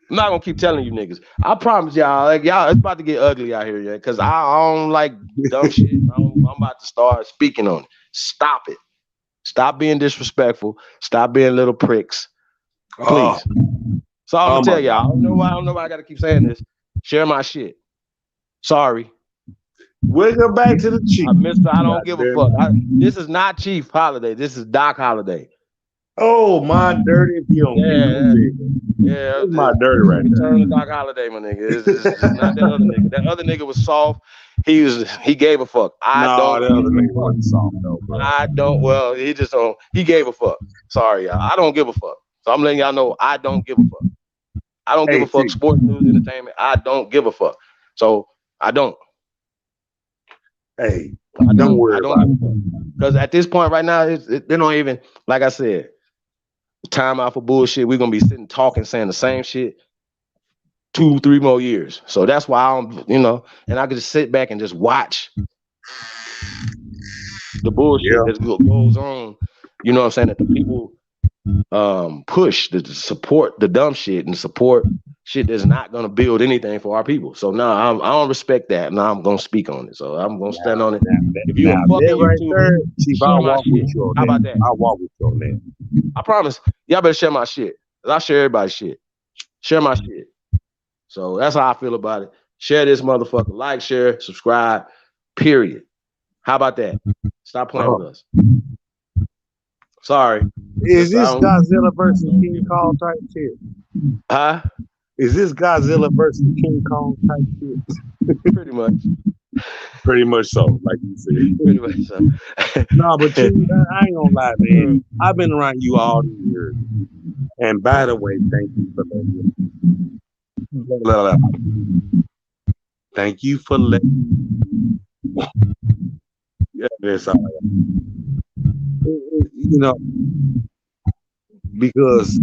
I'm not gonna keep telling you niggas. I promise y'all, like y'all, it's about to get ugly out here, yeah. Cause I don't like dumb shit. I'm about to start speaking on it. Stop it. Stop being disrespectful. Stop being little pricks. Please. So I'm gonna tell y'all. I don't know why I gotta keep saying this. Share my shit. Sorry. Welcome back to the Chief. I don't give a fuck. This is not Chief Holiday. This is Doc Holiday. Oh, my dirty film. Yeah, it's my dirty right there. Turn to Doc Holiday, my nigga. It's not that other nigga. That other nigga was soft. He gave a fuck. That other nigga wasn't soft though, bro. He gave a fuck. Sorry, y'all. I don't give a fuck. So I'm letting y'all know I don't give a fuck. I don't give a fuck. Sports, news, entertainment. I don't give a fuck. So I don't. Hey, don't worry about it. Because at this point right now, they don't even, like I said, time out for bullshit. We're gonna be sitting talking, saying the same shit 2-3 more years. So that's why I'm, and I can just sit back and just watch the bullshit that goes on. You know what I'm saying? That the people push to support the dumb shit and support shit that's not gonna build anything for our people. So I don't respect that. Now I'm gonna speak on it. So I'm gonna stand on it. If you're a fucking YouTuber, I'll walk with you on that. How about that? I'll walk with you on that. I promise. Y'all better share my shit. I share everybody's shit. Share my shit. So that's how I feel about it. Share this motherfucker. Like, share, subscribe. Period. How about that? Stop playing with us. Sorry. Is this Godzilla versus King Kong type shit? Huh? Is this Godzilla versus King Kong type shit? Pretty much. Pretty much so, like you said. Pretty much so. No, but I ain't gonna lie, man. I've been around you all these years. And by the way, thank you for letting Thank you for letting Yeah, that's all I got. Because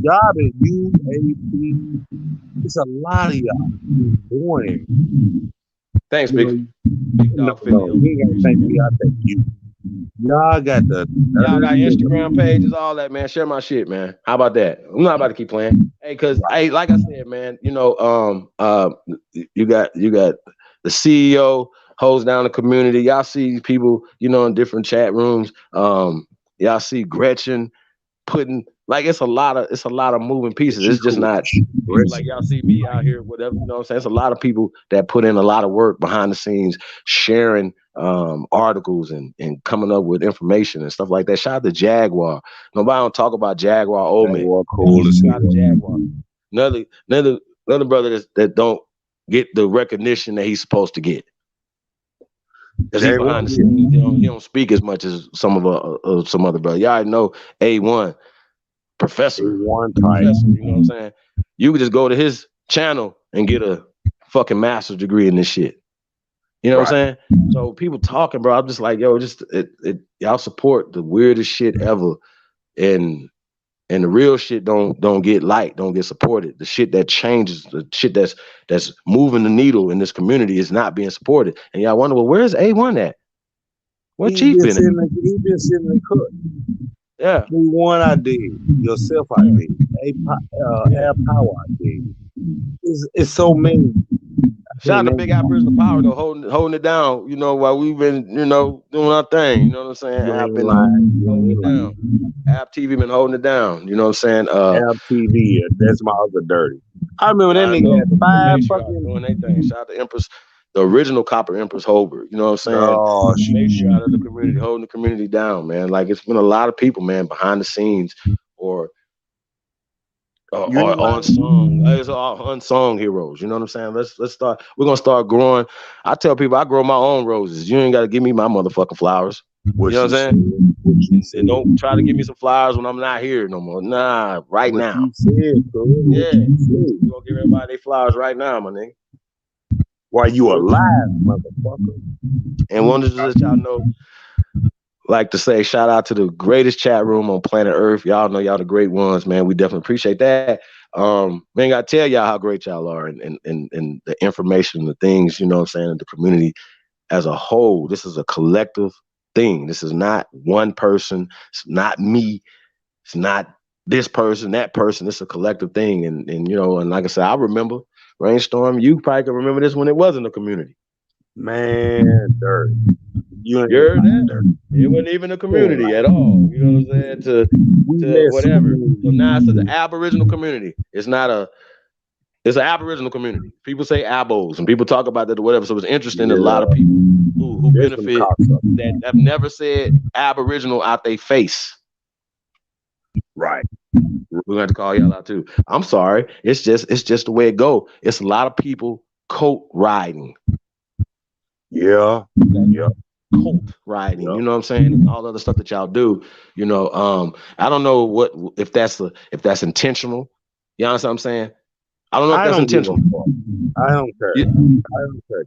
y'all been UAP, it's a lot of y'all doing. Thanks, big. No, you ain't gotta thank me. I thank you. Y'all got Instagram pages, all that, man. Share my shit, man. How about that? I'm not about to keep playing. Hey, like I said, man, you got the CEO holds down the community. Y'all see people, in different chat rooms. Y'all see Gretchen putting it's a lot of moving pieces. It's just not like y'all see me out here, whatever, you know what I'm saying? It's a lot of people that put in a lot of work behind the scenes, sharing articles and coming up with information and stuff like that. Shout out to Jaguar. Nobody don't talk about Jaguar Old cool as hell. Jaguar. Another brother that don't get the recognition that he's supposed to get. Because he's behind the scenes. He don't speak as much as some other brothers. Y'all already know A1 professor. A1 professor, you know what I'm saying? You could just go to his channel and get a fucking master's degree in this shit. You know what I'm saying? So people talking, bro. I'm just like, yo, y'all support the weirdest shit ever, and the real shit don't get liked, don't get supported. The shit that changes, the shit that's moving the needle in this community is not being supported. And y'all wonder, well, where's A1 at? What Chief been in? He been sitting in the cut. Yeah. A1 I did. Yourself I did. Air Power I did. It's so many. Shout out to Big App Prison Power though, holding it down, while we've been, doing our thing. You know what I'm saying? App been holding it down. App TV been holding it down. You know what I'm saying? App TV, that's my other dirty. I remember that nigga had 5 fucking doing that thing. Shout out to Empress, the original Copper Empress Holbert. You know what I'm saying? Oh, shout out to the community, holding the community down, man. Like it's been a lot of people, man, behind the scenes or unsung. It's all unsung heroes. You know what I'm saying? Let's start. We're gonna start growing. I tell people I grow my own roses. You ain't gotta give me my motherfucking flowers. You know what I'm saying? And don't try to give me some flowers when I'm not here no more. Nah, right now. You said, yeah. We're gonna give everybody their flowers right now, my nigga. while you alive, motherfucker. And wanted to let y'all know, like to say, shout out to the greatest chat room on planet Earth. Y'all know y'all the great ones, man. We definitely appreciate that. Man, gotta tell y'all how great y'all are and the information, the things, you know what I'm saying, the community as a whole. This is a collective thing. This is not one person. It's not me. It's not this person, that person. It's a collective thing. And you know, and like I said, I remember Rainstorm. You probably can remember this when it wasn't a community. Man, dirt. You heard that? It wasn't even a community at all. You know what I'm saying? To whatever. So now it's an Aboriginal community. It's not it's an Aboriginal community. People say abos and people talk about that or whatever. So it's interesting that a lot of people who benefit that have never said Aboriginal out their face. Right. We're gonna have to call y'all out too. I'm sorry. It's just the way it go. It's a lot of people coat riding. Yeah. Yeah. Coat riding, you know what I'm saying, and all the other stuff that y'all do. You know, I don't know if that's intentional. You understand what I'm saying? I don't know if that's intentional. I don't care. Yeah. I don't care.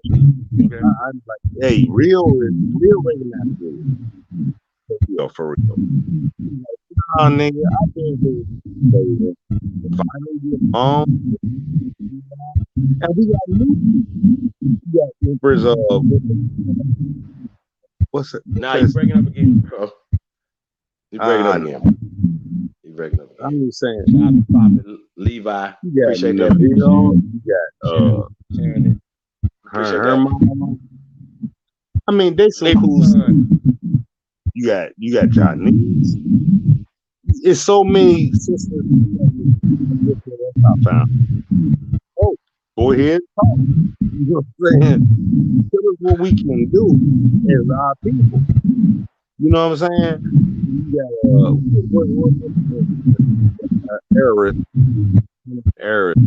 Okay. I'm like, hey, real ain't not real. For real. Nah, nigga, I think if I don't get home, and we got new people. We got Empress what's it? Nah, you breaking up again, bro. You breaking up again. You breaking up again. I'm just saying. Prophet Levi. Appreciate that. You got her mama. I mean, they some cool stuff. You got Chinese. It's so many sisters. I found. Oh, go ahead, talk. You know what I'm saying? Tell us what we can do as our people. You know what I'm saying? You got Eric.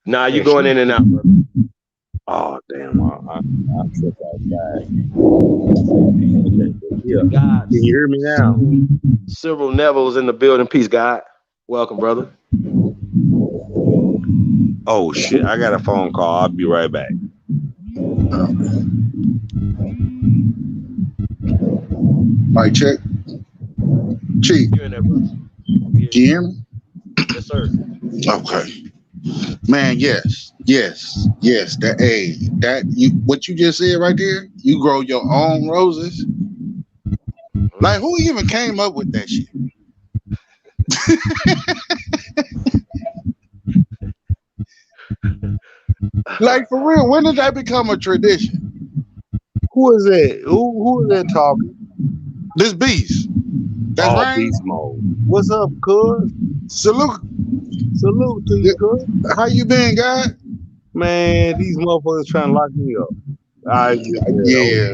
Nah, you going in and out, brother. Oh damn! I tripped outside. Yeah, God, can you hear me now? Cyril Neville's in the building. Peace, God. Welcome, brother. Oh shit! I got a phone call. I'll be right back. Mic check. Chief. You in there, brother? Can you hear me? Yes, sir. Okay. Man, yes. What you just said right there, you grow your own roses. Like, who even came up with that shit? Like, for real, when did that become a tradition? Who is that? Who is that talking? This beast. That's right. Beast mode. What's up, cuz? Salute to you, cuz. How you been, guy? Man, these motherfuckers trying to lock me up. Yeah.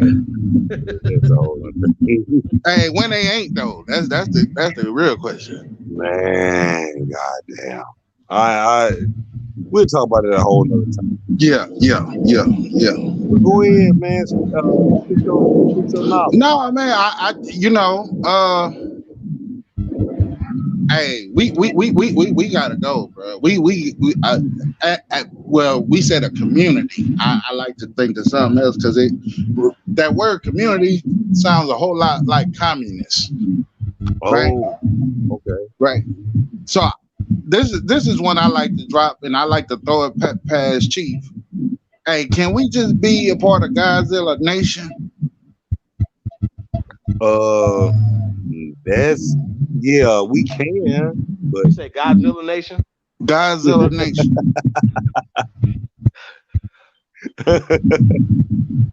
Hey, when they ain't though, that's the real question. Man, goddamn. We'll talk about it a whole nother time. Yeah. But go ahead, man. No, man, I hey, we gotta go, bro. We said a community. I like to think of something else because that word community sounds a whole lot like communist. Right? Okay. Right. So this is one I like to drop, and I like to throw it past Chief. Hey, can we just be a part of Godzilla Nation? We can. But you say Godzilla Nation? Godzilla Nation.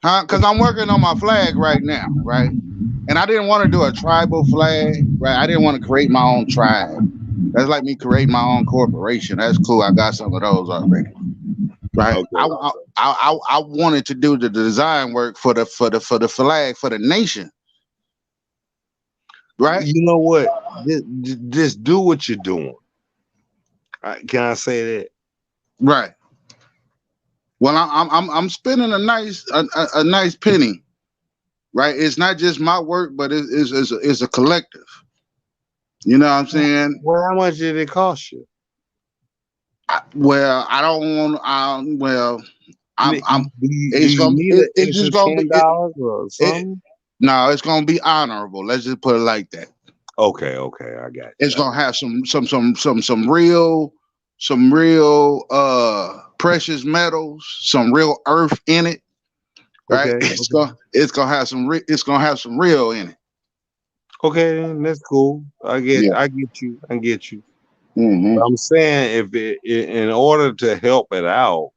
Huh? Because I'm working on my flag right now, right? And I didn't want to do a tribal flag, right? I didn't want to create my own tribe. That's like me creating my own corporation. That's cool. I got some of those already. Right. Okay. I wanted to do the design work for the flag for the nation. Right. You know what? Just do what you're doing. Can I say that? Right. Well, I'm spending a nice penny. Right. It's not just my work, but it's a collective. You know what I'm saying? Well, how much did it cost you? I don't want. Do it's you gonna, need an it's extra just gonna be, $10 or it, something? no, it's gonna be honorable. Let's just put it like that. Okay, I got It's you. gonna have some real precious metals, some real earth in it, right? Okay, It's gonna have some real in it. okay, then that's cool. Yeah. I get you. Hmm. But I'm saying in order to help it out,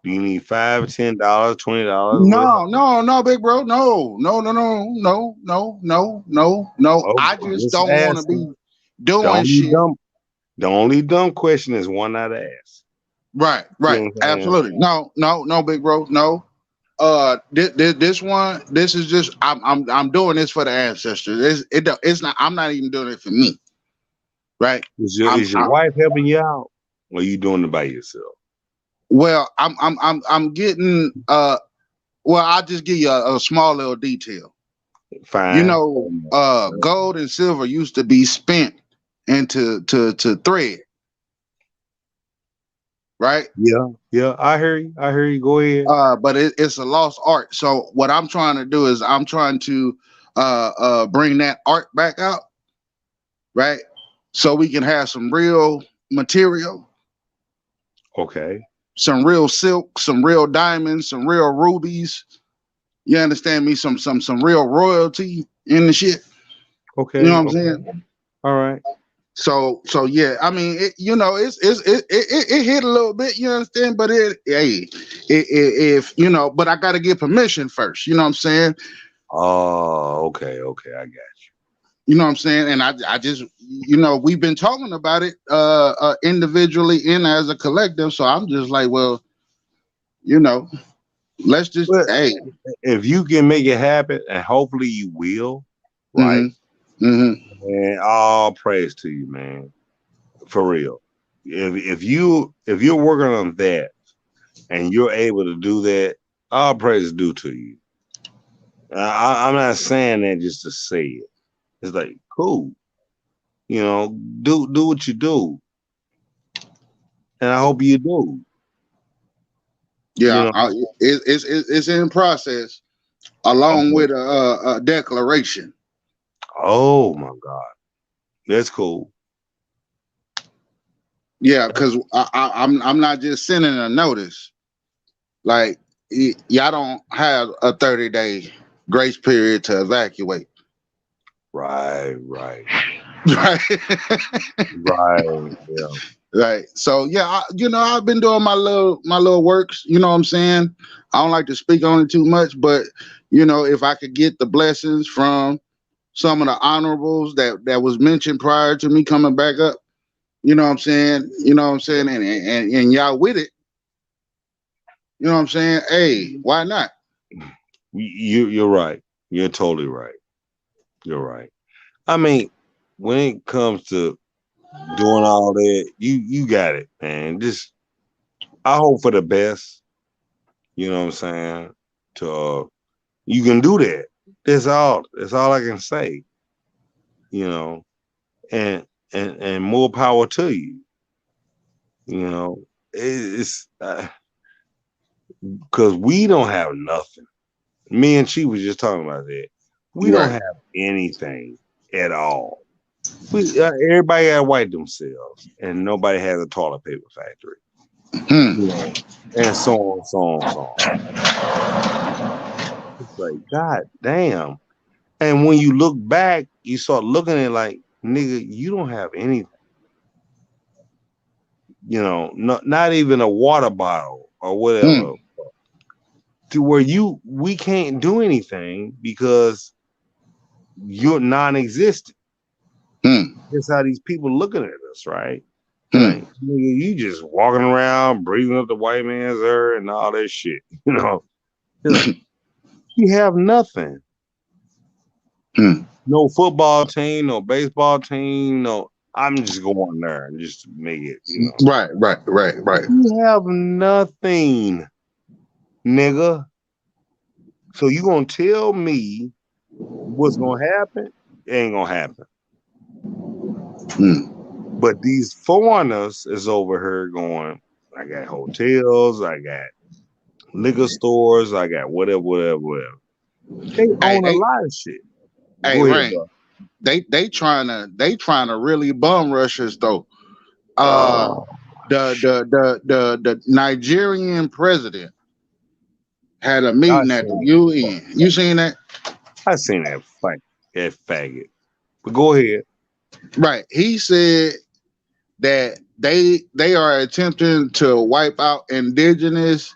do you need $5, $10, $20? No, big bro. No. Oh, I just just don't want to asking. be The doing only shit. dumb, the only dumb question is one not asked. Right. You know what I'm saying? Absolutely. No, big bro. No. This one, this is just I'm doing this for the ancestors. It's not. I'm not even doing it for me. Right. Is your wife helping you out, or are you doing it by yourself? Well, I'm getting. Well, I'll just give you a small little detail. You Fine. know, gold and silver used to be spent into to thread, right? Yeah. I hear you. Go ahead. But it's a lost art. So what I'm trying to do is I'm trying to bring that art back out, right? So we can have some real material, Okay. some real silk, some real diamonds, some real rubies. You understand me? Some real royalty in the shit. You know Okay. what I'm saying? All right. So yeah, I mean, it hit a little bit, you understand? But if you know, but I got to get permission first. You know what I'm saying? Oh, okay. I got You know what I'm saying? And I just, we've been talking about it individually and as a collective. So I'm just like, well, you know, let's just, you. Well, hey. if you can make it happen, and hopefully you will, right? And all praise to you, man. For real. If you're working on that and you're able to do that, all praise is due to you. I'm not saying that just to say it. It's like cool, do what you do, and I hope you do. You Yeah, know. it's in process along Okay. with a declaration. Oh my God, that's cool. Yeah, because I'm not just sending a notice. Like y'all don't have a 30-day grace period to evacuate. Right. Right. Yeah. Right. So yeah, I've been doing my little works. You know what I'm saying? I don't like to speak on it too much, but if I could get the blessings from some of the honorables that was mentioned prior to me coming back up, you know what I'm saying? And y'all with it, you know what I'm saying? Hey, why not? You're right. You're totally right. You're right. I mean, when it comes to doing all that, you got it, man. Just I hope for the best. You know what I'm saying? To you can do that. That's all. That's all I can say. You know, and more power to you. You know, it's because we don't have nothing. Me and she was just talking about that. We don't Right. have anything at all. Everybody got to wipe themselves, and nobody has a toilet paper factory. You know, and so on. It's like, God damn. And when you look back, you start looking at it like, nigga, you don't have anything. Not even a water bottle or whatever. To where we can't do anything because you're non-existent. That's how these people looking at us, right? Like, nigga, you just walking around, breathing up the white man's air and all that shit. Like, you have nothing. No football team, no baseball team, no. I'm just going there and just to make it, Right. You have nothing, nigga. So you gonna tell me what's gonna happen? It ain't gonna happen. But these foreigners is over here going, I got hotels, I got liquor stores. I got whatever. They Hey, own a lot of shit. hey, Go ahead, Rain. bro. They trying to really bum rush us though. Oh, The Nigerian president had a I meeting at the seen UN. You seen that? that faggot. But go ahead. Right. He said that they are attempting to wipe out indigenous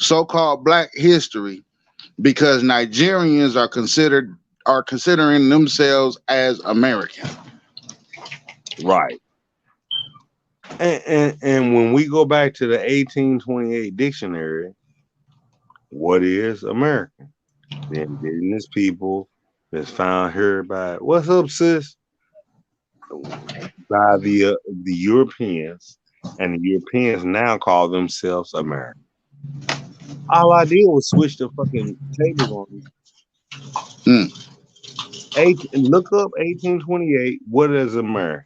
so-called black history because Nigerians are considering themselves as American. Right. And when we go back to the 1828 dictionary, what is American? The indigenous people that's found here by what's up, sis? By the Europeans, and the Europeans now call themselves American. All I did was switch the fucking tables on you. Mm, Look up 1828. What is American?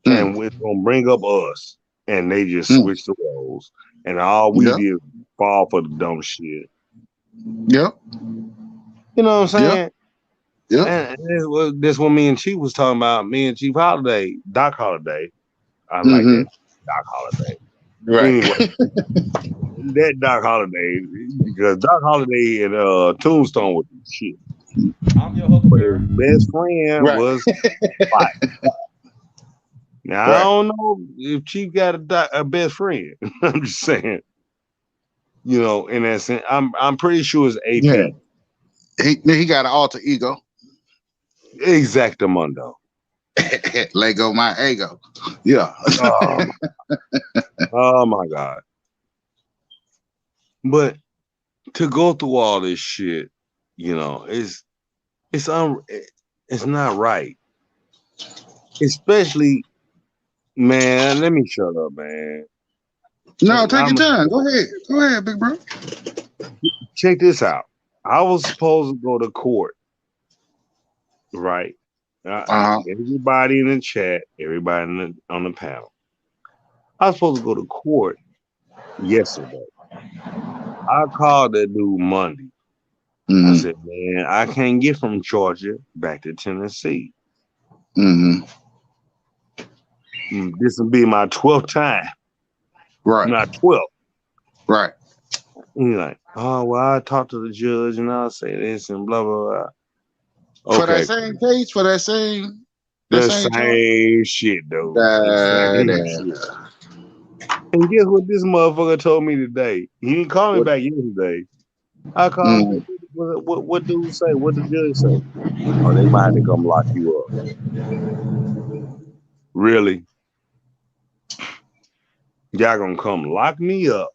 mm, And we're gonna bring up us, and they just mm. switch the roles, and all we Yep. did was fall for the dumb shit. Yep. You know what I'm Yep. saying? Yep. And this what me and Chief was talking about. Me and Chief Holiday, Doc Holiday. I like Mm-hmm. that Doc Holiday. Right. Anyway, that Doc Holiday, because Doc Holiday and Tombstone was shit. I'm your But his Huckleberry. best friend Right. was Spike. Now I Right. don't know if Chief got a best friend. I'm just saying, you know, in that sense, I'm pretty sure it's Yeah. AP. He got an alter ego. Exactamundo. Lego my ego. Yeah. Oh, oh my God. But to go through all this shit, you know, it's not right. Especially, man. Let me shut up, man. No, take your I'm time. Go ahead. Go ahead, big bro. check this out. I was supposed to go to court, right? Uh-huh. Everybody in the chat, everybody on the panel. I was supposed to go to court yesterday. I called that dude Monday. I Mm-hmm. said, man, I can't get from Georgia back to Tennessee. Mm-hmm. This will be my 12th time. Right. Not 12th. Right. And he's like, oh, well, I talked to the judge and I'll say this and blah, blah, blah. For that Okay. same case, for that same The charge. same shit, dude. The same shit. And guess what this motherfucker told me today? He didn't call me back yesterday. I called him. What dude say? What the judge say? Oh, they might have to come lock you up. Really? Y'all gonna come lock me up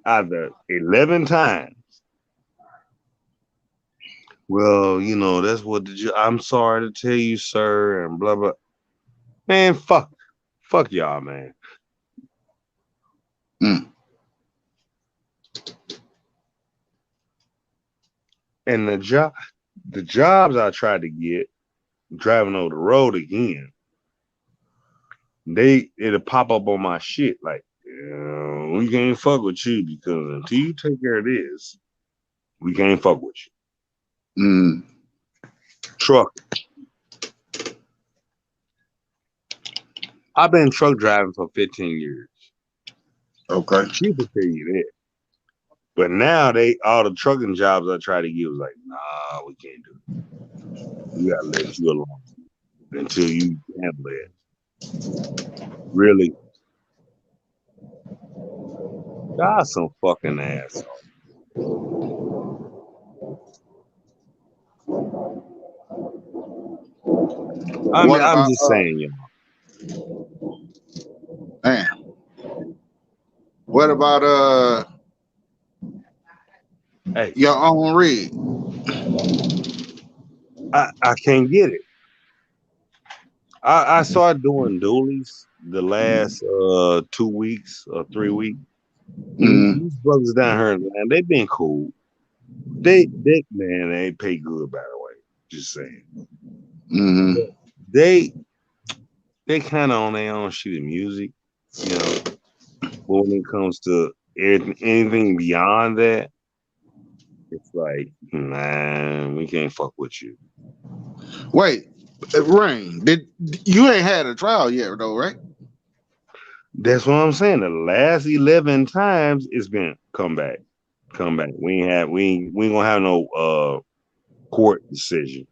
either 11 times? Well, you know, that's what the judge. I'm sorry to tell you, sir, and blah, blah. Man, fuck y'all, man. Mm. And the jobs I tried to get driving over the road again, it'll pop up on my shit like, we can't fuck with you because until you take care of this, we can't fuck with you. Mm. Truck. I've been truck driving for 15 years. Okay. She will tell you that. But now all the trucking jobs I try to get was like, nah, we can't do it. We gotta let you alone until you handle it. Really? Y'all some fucking asshole. I mean, What I'm about just saying, man? What about hey, your own read? I can't get it. I started doing dualies the last 2 weeks or 3 weeks. Mm. These brothers down here, man, they've been cool. They pay good, by the way. Just saying. Mm-hmm. They kind of on their own shit of music, you know. But when it comes to anything beyond that, it's like, man, we can't fuck with you. Wait, Rain, did you ain't had a trial yet though, right? That's what I'm saying. The last 11 times it's been come back. We ain't gonna have no court decision.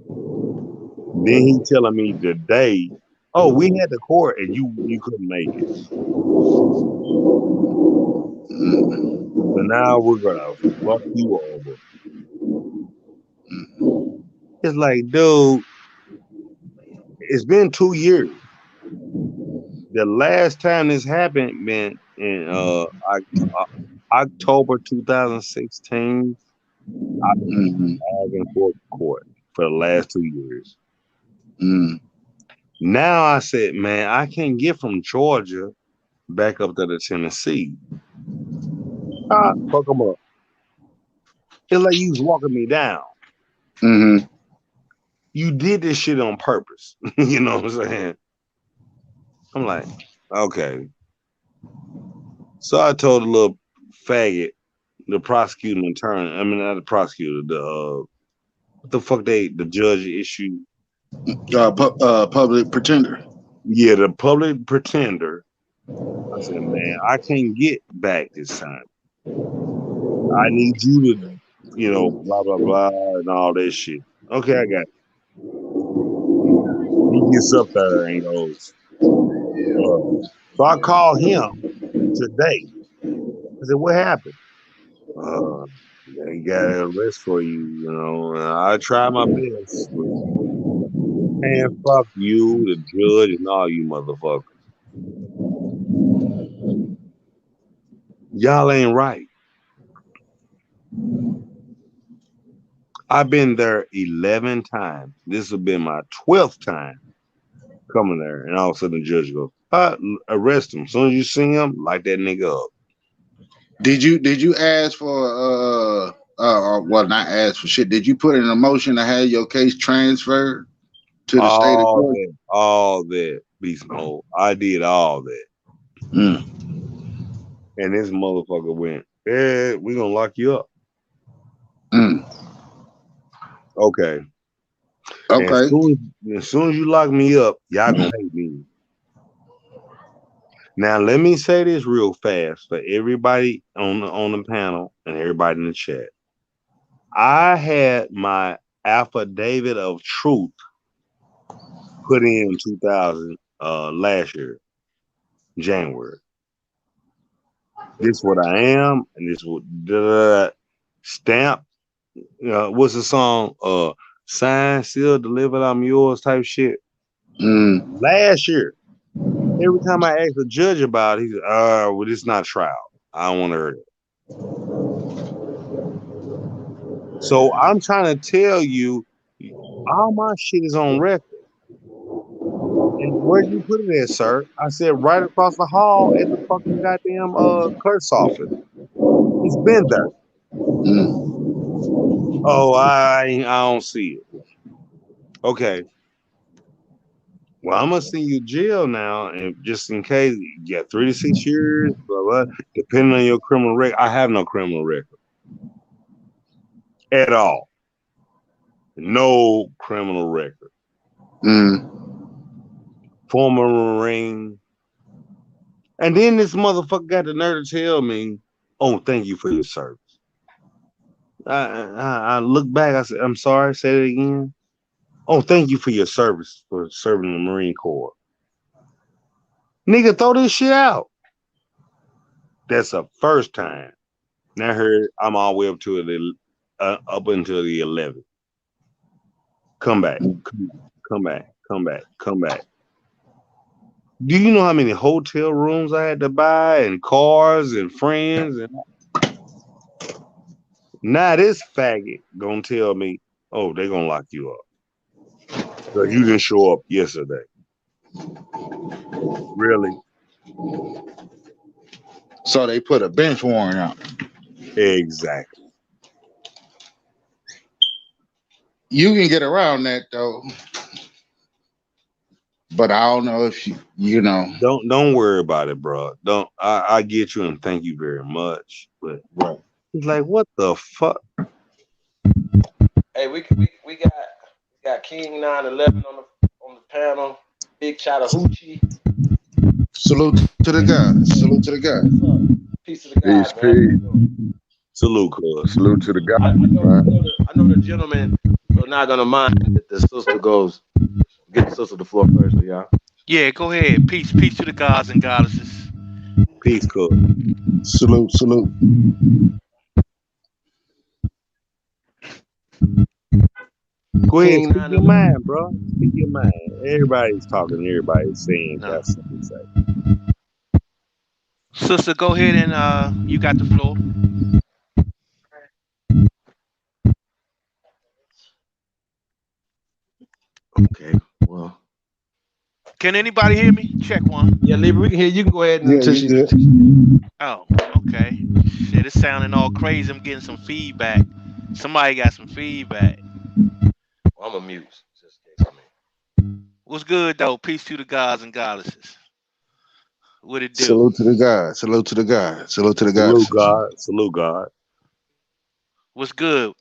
Then he telling me today, oh, we had the court and you couldn't make it. So now we're gonna fuck you over. It's like, dude, it's been 2 years. The last time this happened been in October 2016. I've been back and forth court for the last 2 years. Now I said, man, I can't get from Georgia back up to the Tennessee. Fuck them up. It's like you was walking me down. You did this shit on purpose. You know what I'm saying? I'm like, okay. So I told the little faggot, the prosecuting attorney, I mean not the prosecutor, what the fuck the judge issued? Public pretender. Yeah, the public pretender. I said, man, I can't get back this time. I need you to, blah, blah, blah, and all that shit. Okay, I got it. He gets up there and goes, so I called him today. I said, what happened? They got an arrest for you, and I tried my best. Man, fuck you, the judge, and all you motherfuckers. Y'all ain't right. I've been there 11 times. This will be my 12th time coming there. And all of a sudden the judge goes, arrest him. As soon as you see him, light that nigga up. Did you ask for well, not ask for shit. Did you put in a motion to have your case transferred to the state of Georgia? All that, Beast Mode. I did all that. And this motherfucker went, we're gonna lock you up. Okay. As soon as you lock me up, y'all gonna hate me. Now let me say this real fast for everybody on the panel and everybody in the chat. I had my affidavit of truth put in 2000 last year, January. This is what I am, and this is what stamp. What's the song? Sign, seal, delivered, I'm yours type shit. Last year, every time I asked the judge about it, he said, well, this is not trial. I don't want to hear it. So I'm trying to tell you, all my shit is on record. And where you put it at, sir? I said right across the hall at the fucking goddamn clerk's office. It's been there. Oh, I don't see it. Okay. Well, I'm gonna send you to jail now, and just in case you get 3 to 6 years, blah, blah, depending on your criminal record. I have no criminal record at all. No criminal record. Former Marine. And then this motherfucker got the nerve to tell me, "Oh, thank you for your service." I look back. I said, "I'm sorry." Say it again. "Oh, thank you for your service for serving the Marine Corps." Nigga, throw this shit out. That's the first time. Now I heard I'm all the way up to up until the 11th. Come back. Come back. Come back. Come back. Do you know how many hotel rooms I had to buy and cars and friends? And now this faggot gonna tell me, oh, they're gonna lock you up. So you didn't show up yesterday. Really? So they put a bench warrant out. Exactly. You can get around that though but I don't know if you know. Don't worry about it, bro. Don't I get you and thank you very much. But Right. it's like what the fuck? Hey, we got King 911 on the panel. Big Chattahoochee. Salute to the God. Salute to the God. What's up? Peace to the Peace, God, peace. man. Salute, cuz. Salute to the I, God, I know man. I know the gentleman are not gonna mind that the sister goes get the sister the floor first, y'all. Yeah, go ahead. Peace to the gods and goddesses. Peace, cuz. Salute, salute. Go ahead, King speak your 911. mind, bro. Speak your mind. Everybody's talking, everybody's saying No. got something to say. Sister, go ahead and you got the floor. Okay, well. Can anybody hear me? Check one. Yeah, Libra, we can hear you. Can go ahead Yeah, until you she. good. Oh, okay. Shit, it's sounding all crazy. I'm getting some feedback. Somebody got some feedback. I'm amused. Just in case, What's good though? Peace to the gods and goddesses. What it do? Salute to the God. Salute to the God. Salute to the Salute goddesses. God. Salute God. What's good?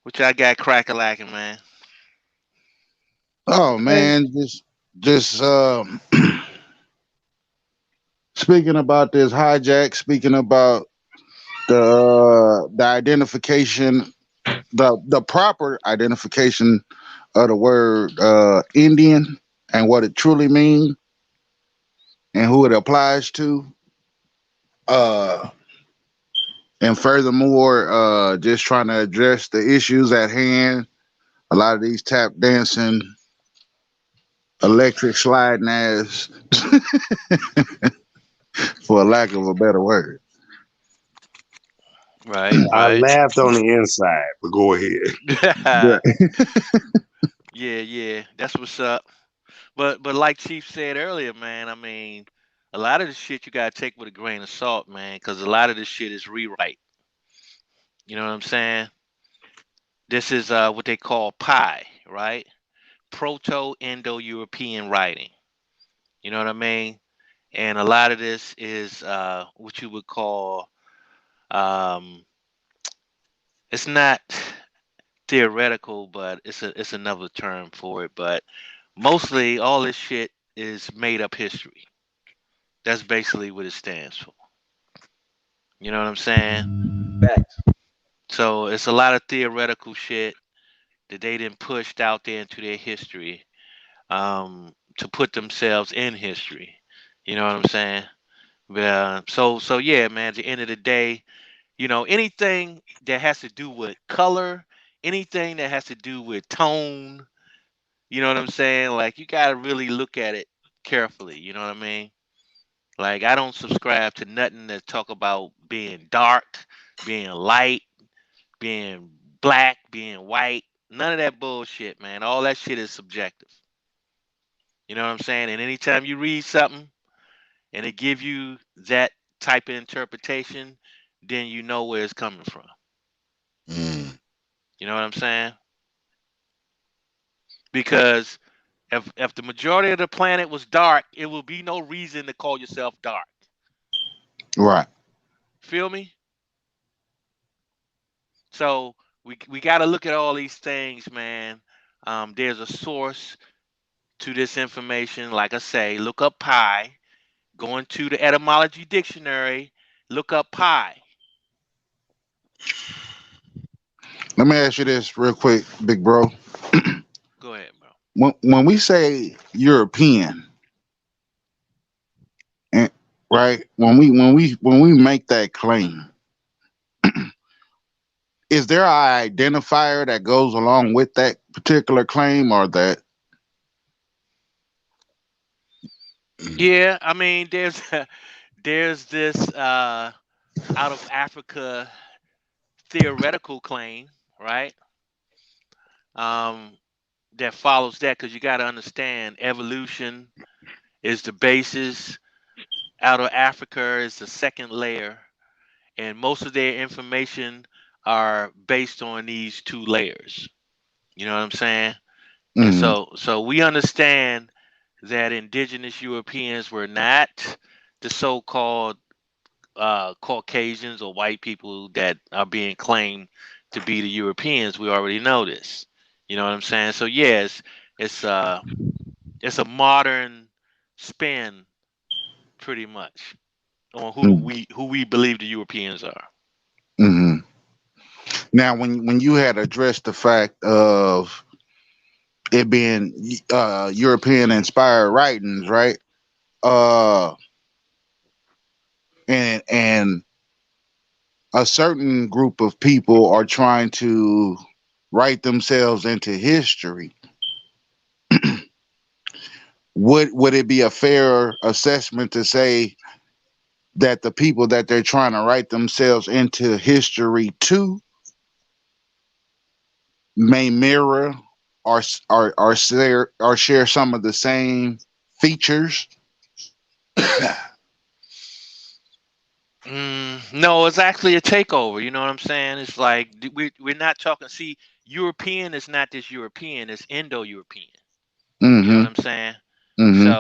What y'all got cracking lacking, man? Oh Hey, man, just speaking about this hijack, speaking about the identification, the proper identification of the word Indian and what it truly means and who it applies to. Uh, and furthermore, just trying to address the issues at hand. A lot of these tap dancing, electric sliding ass, for a lack of a better word. Right, I right. laughed on the inside, but go ahead. Yeah. Yeah. That's what's up. But like Chief said earlier, man, I mean, a lot of the shit you gotta take with a grain of salt, man, because a lot of this shit is rewrite. You know what I'm saying? This is what they call pi, right? Proto-Indo-European writing. You know what I mean? And a lot of this is what you would call um, it's not theoretical, but it's another term for it. But mostly all this shit is made up history. That's basically what it stands for. You know what I'm saying? Facts. So it's a lot of theoretical shit that they didn't pushed out there into their history to put themselves in history. You know what I'm saying? So yeah, man. At the end of the day, you know, anything that has to do with color, anything that has to do with tone, you know what I'm saying? Like you gotta really look at it carefully. You know what I mean? Like I don't subscribe to nothing that talk about being dark, being light, being black, being white. None of that bullshit, man. All that shit is subjective. You know what I'm saying? And anytime you read something and it give you that type of interpretation, then you know where it's coming from. Mm. You know what I'm saying? Because if the majority of the planet was dark, it would be no reason to call yourself dark. Right. Feel me? So we got to look at all these things, man. There's a source to this information. Like I say, look up pi. Go into the etymology dictionary. Look up pi. Let me ask you this real quick, big bro. Go ahead, bro. When we say European, and right, when we make that claim, is there an identifier that goes along with that particular claim, or that? Yeah, I mean, there's this out of Africa theoretical claim, right? Um, that follows that because you got to understand evolution is the basis. Out of Africa is the second layer, and most of their information are based on these two layers. You know what I'm saying? And Mm-hmm. so we understand that indigenous Europeans were not the so-called Caucasians or white people that are being claimed to be the Europeans. We already know this. You know what I'm saying? So yes, it's uh it's a modern spin, pretty much, on who we believe the Europeans are. Mm-hmm. Now, when you had addressed the fact of it being European inspired writings, right? Uh, and a certain group of people are trying to write themselves into history. Would it be a fair assessment to say that the people that they're trying to write themselves into history to may mirror or share some of the same features? No, it's actually a takeover. You know what I'm saying? It's like we're not talking. See, European is not just European; it's Indo-European. You know Mm-hmm. what I'm saying? Mm-hmm.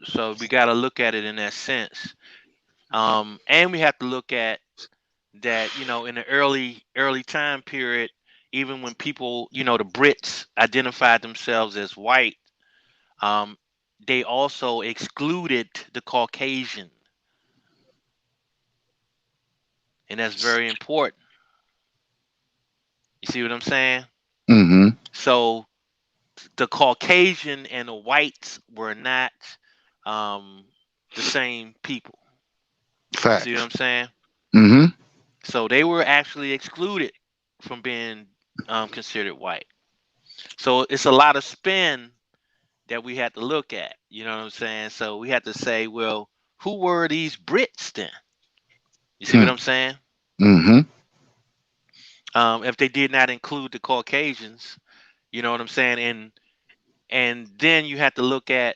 So we got to look at it in that sense. And we have to look at that. In the early time period, even when people, the Brits identified themselves as white, um, they also excluded the Caucasian, and that's very important. You see what I'm saying? Mm-hmm. So the Caucasian and the whites were not um, the same people. You see what I'm Facts. saying? Mm-hmm. So they were actually excluded from being considered white. So it's a lot of spin that we had to look at. You know what I'm saying? So we had to say, well, who were these Brits then? You see what I'm saying? Mm-hmm. If they did not include the Caucasians, you know what I'm saying? And then you have to look at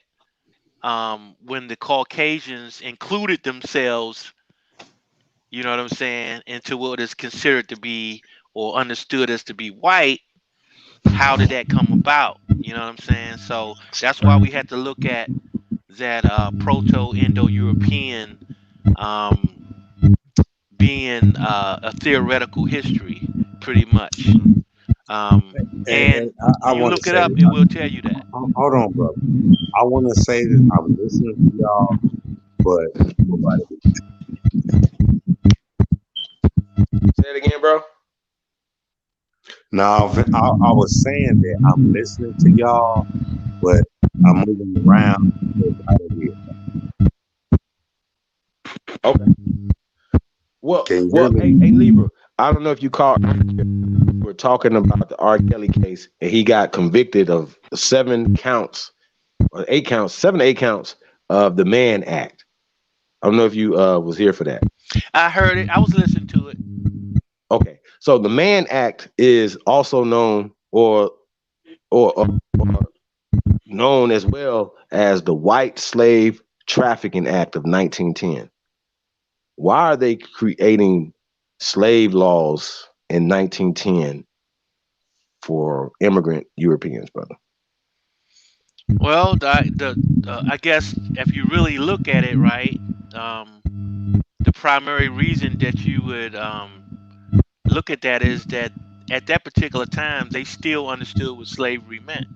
when the Caucasians included themselves, you know what I'm saying, into what is considered to be or understood as to be white. How did that come about? You know what I'm saying? So that's why we had to look at that Proto-Indo-European um, being a theoretical history, pretty much. And And I when you want to look it say, up, it will tell you that. hold on, brother. I want to say that I'm listening to y'all, but nobody. Say it again, bro. Now, I was saying that I'm listening to y'all, but I'm moving around because I don't hear. Okay. Well, Can you hear well, hey, me? hey, Libra. I don't know if you caught. We're talking about the R. Kelly case, and he got convicted of 7 counts or 8 counts, 7 to 8 counts of the Mann Act. I don't know if you was here for that. I heard it. I was listening to it. Okay, so the Mann Act is also known or known as well as the White Slave Trafficking Act of 1910. Why are they creating slave laws in 1910 for immigrant Europeans, brother? Well, I guess if you really look at it, right, um, the primary reason that you would look at that is that at that particular time they still understood what slavery meant.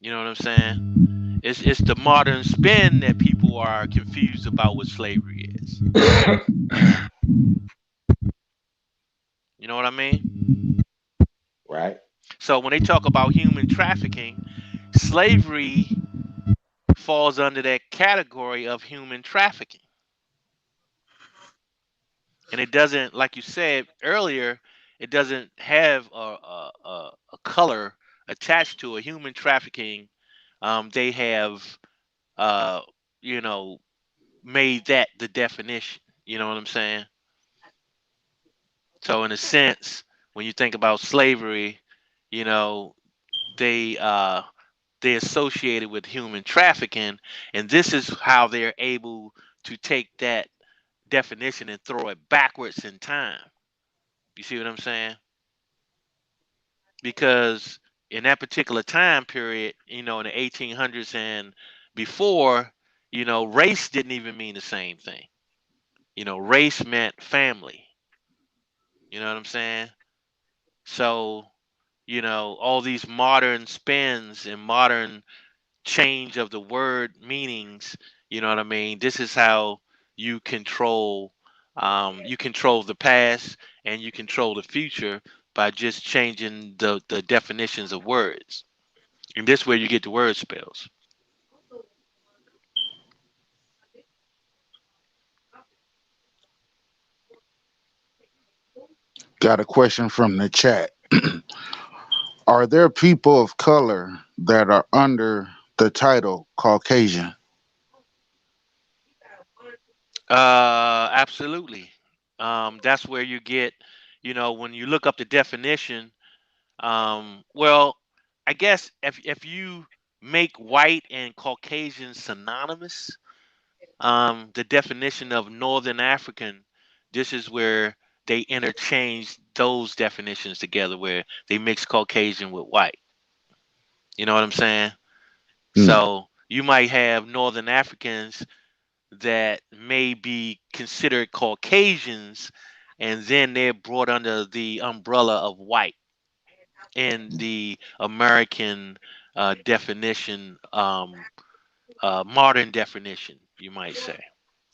You know what I'm saying? It's the modern spin that people are confused about what slavery is. You know what I mean? Right. So when they talk about human trafficking, slavery falls under that category of human trafficking. And it doesn't, like you said earlier, it doesn't have a color attached to a human trafficking. They have, uh, you know, made that the definition. You know what I'm saying? So in a sense, when you think about slavery, you know, they uh, they associated with human trafficking, and this is how they're able to take that definition and throw it backwards in time. You see what I'm saying? Because in that particular time period, in the 1800s and before, race didn't even mean the same thing. Race meant family. You know what I'm saying? So, all these modern spins and modern change of the word meanings, you know what I mean? This is how you control the past and you control the future by just changing the definitions of words. And this where you get the word spells. Got a question from the chat. Are there people of color that are under the title Caucasian? Absolutely. That's where you get, when you look up the definition. Well, I guess if you make white and Caucasian synonymous, the definition of Northern African, this is where they interchange those definitions together, where they mix Caucasian with white. You know what I'm saying? So you might have Northern Africans that may be considered Caucasians, and then they're brought under the umbrella of white in the American definition, modern definition, you might say.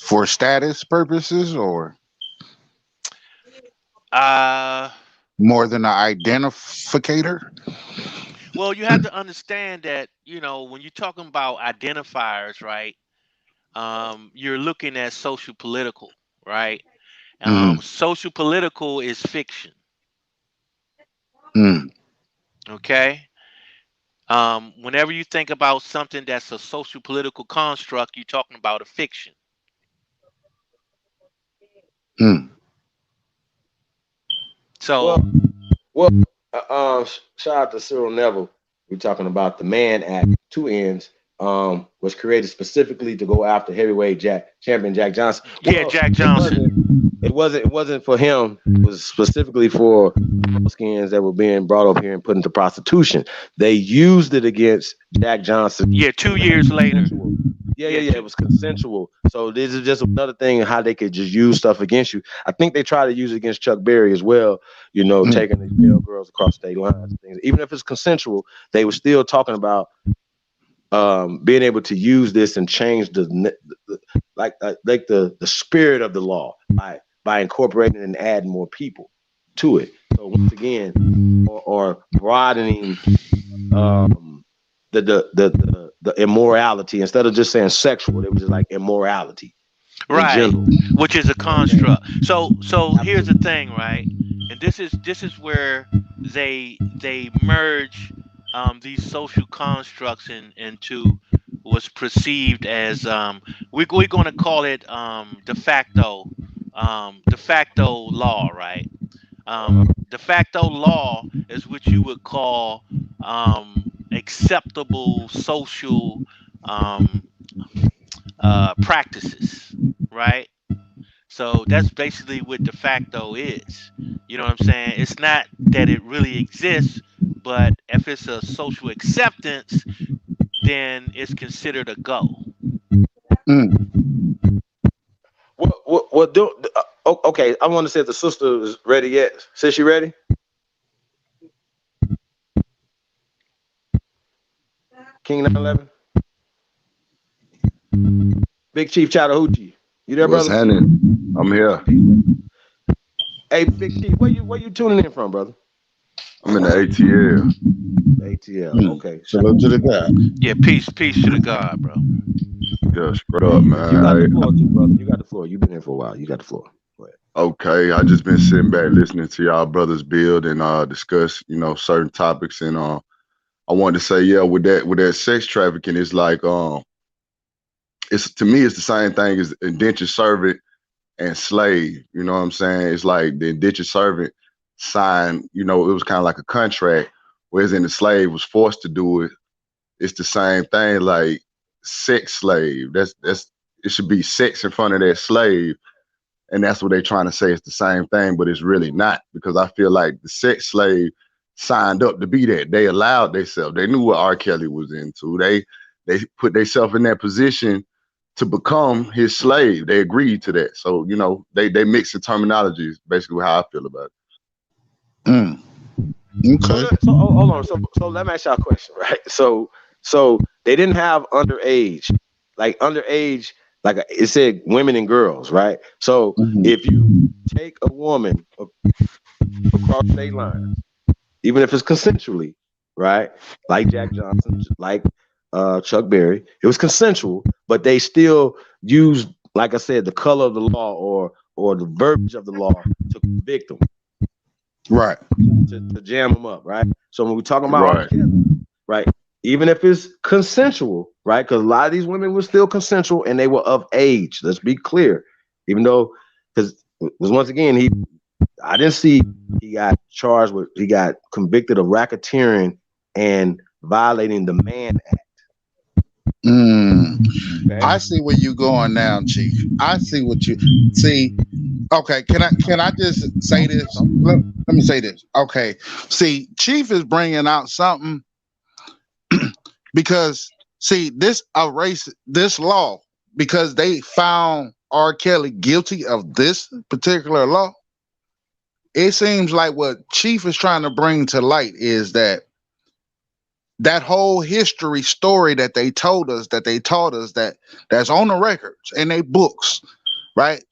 For status purposes or Uh, more than an identificator? well, you have to understand that, when you're talking about identifiers, right? You're looking at social political, right? Mm, Social political is fiction, mm, okay? Whenever you think about something that's a social political construct, you're talking about a fiction. mm. So, Well, shout out to Cyril Neville. We're talking about the Mann Act, two ends, was created specifically to go after heavyweight champion Jack Johnson. yeah, Well, Jack Johnson. it wasn't for him. It was specifically for skins that were being brought up here and put into prostitution. They used it against Jack Johnson. Yeah, 2 years later. Yeah. It was consensual. So this is just another thing how they could just use stuff against you. I think they try to use it against Chuck Berry as well. Taking these pale girls across state lines and things. Even if it's consensual, they were still talking about being able to use this and change the spirit of the law by incorporating and adding more people to it. So once again, or broadening the immorality instead of just saying sexual, they were just like immorality, right? Which is a construct. So here's the thing, right? And this is where they merge these social constructs into what's perceived as we're going to call it de facto law, right? De facto law is what you would call acceptable social practices, right? So that's basically what de facto is. You know what I'm saying? It's not that it really exists, but if it's a social acceptance, then it's considered a go. Okay, I want to see if the sister is ready yet. Says she ready? King 911. Big Chief Chattahoochee. You there, What's brother? happening? I'm here. Hey, Big Chief, where you tuning in from, brother? I'm in the ATL. ATL. Okay. Salute to the God. Yeah, peace to the God, bro. Yeah, straight up, man. You got the floor too, brother. You got the floor. You've been here for a while. You got the floor. Go ahead. Okay, I just been sitting back listening to y'all brothers build and discuss, certain topics, and I wanted to say, yeah, with that sex trafficking, it's like it's to me it's the same thing as indentured servant and slave. You know what I'm saying? It's like the indentured servant signed, it was kind of like a contract, whereas in the slave was forced to do it. It's the same thing, like sex slave. That's it should be sex in front of that slave. And that's what they're trying to say. It's the same thing, but it's really not, because I feel like the sex slave signed up to be that. They allowed themselves. They knew what R. Kelly was into. They put themselves in that position to become his slave. They agreed to that. So, you know, they mix the terminology is basically how I feel about it. Okay. So hold on. So let me ask y'all a question, right? So they didn't have underage, like it said women and girls, right? So if you take a woman across state lines, even if it's consensually, right? Like Jack Johnson, like Chuck Berry, it was consensual, but they still used, like I said, the color of the law or the verbiage of the law to convict them. Right. To jam them up, right? So when we're talking about Right. right, even if it's consensual, right? Because a lot of these women were still consensual and they were of age. Let's be clear. Even though, because once again, I didn't see he got convicted of racketeering and violating the Mann Act. Okay. I see where you're going now, Chief. I see what you see. Okay, can I just say this? Let me say this. Okay, see, Chief is bringing out something because see this law because they found R. Kelly guilty of this particular law. It seems like what Chief is trying to bring to light is that whole history story that they told us, that they taught us, that's on the records and they books, right?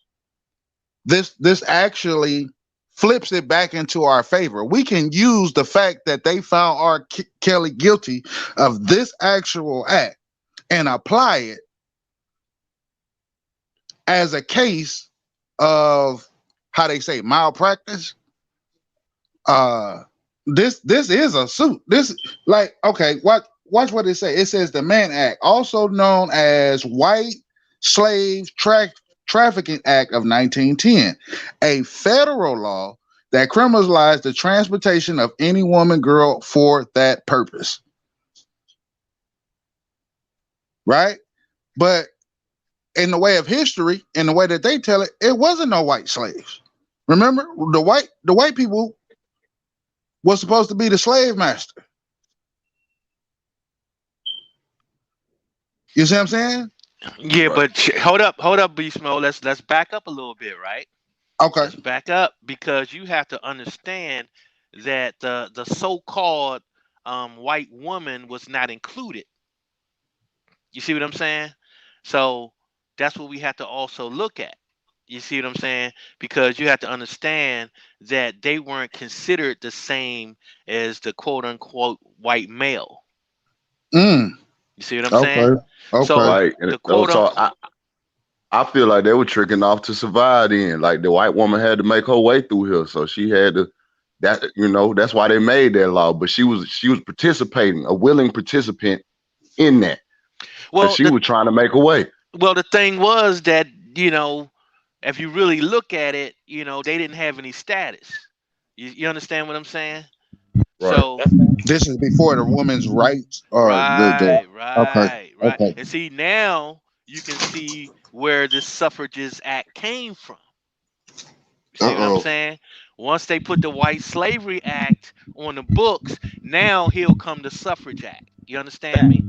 This actually flips it back into our favor. We can use the fact that they found R. Kelly guilty of this actual act and apply it as a case of how they say malpractice. This is a suit. This like okay, watch what it says. It says the Mann Act, also known as White Slave Trafficking Act of 1910, a federal law that criminalized the transportation of any woman, girl for that purpose. Right? But in the way of history, in the way that they tell it, it wasn't no white slaves. Remember, the white people was supposed to be the slave master. You see what I'm saying? Yeah, but hold up, Beast Mode. Let's back up a little bit, right? Okay. Let's back up because you have to understand that the so-called white woman was not included. You see what I'm saying? So that's what we have to also look at. You see what I'm saying? Because you have to understand that they weren't considered the same as the quote unquote white male. You see what I'm saying? Okay. So Like, the quote unquote. I feel like they were tricking off to survive then. Like the white woman had to make her way through here. So she had to that's why they made that law. But she was participating, a willing participant in that. Well, she was trying to make a way. Well, the thing was that, if you really look at it, they didn't have any status. You understand what I'm saying? Right. So this is before the women's rights. Right. Okay. And see, now you can see where this suffragist act came from. See what I'm saying? Once they put the White Slavery Act on the books, now he'll come the Suffrage Act. You understand me?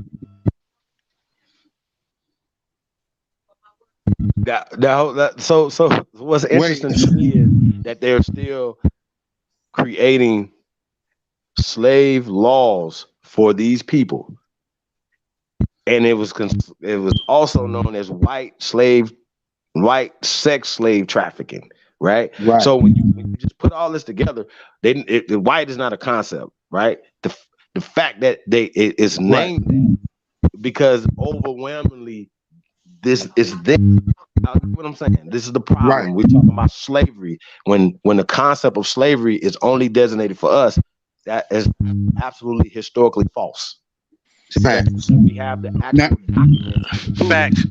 So what's interesting to me is that they're still creating slave laws for these people, and it was also known as white sex slave trafficking, right? So when you just put all this together, the white is not a concept, right? The fact that it is named because overwhelmingly this is what I'm saying. This is the problem. Right. We're talking about slavery. When the concept of slavery is only designated for us, that is absolutely historically false. Facts. We have the actual facts. Facts.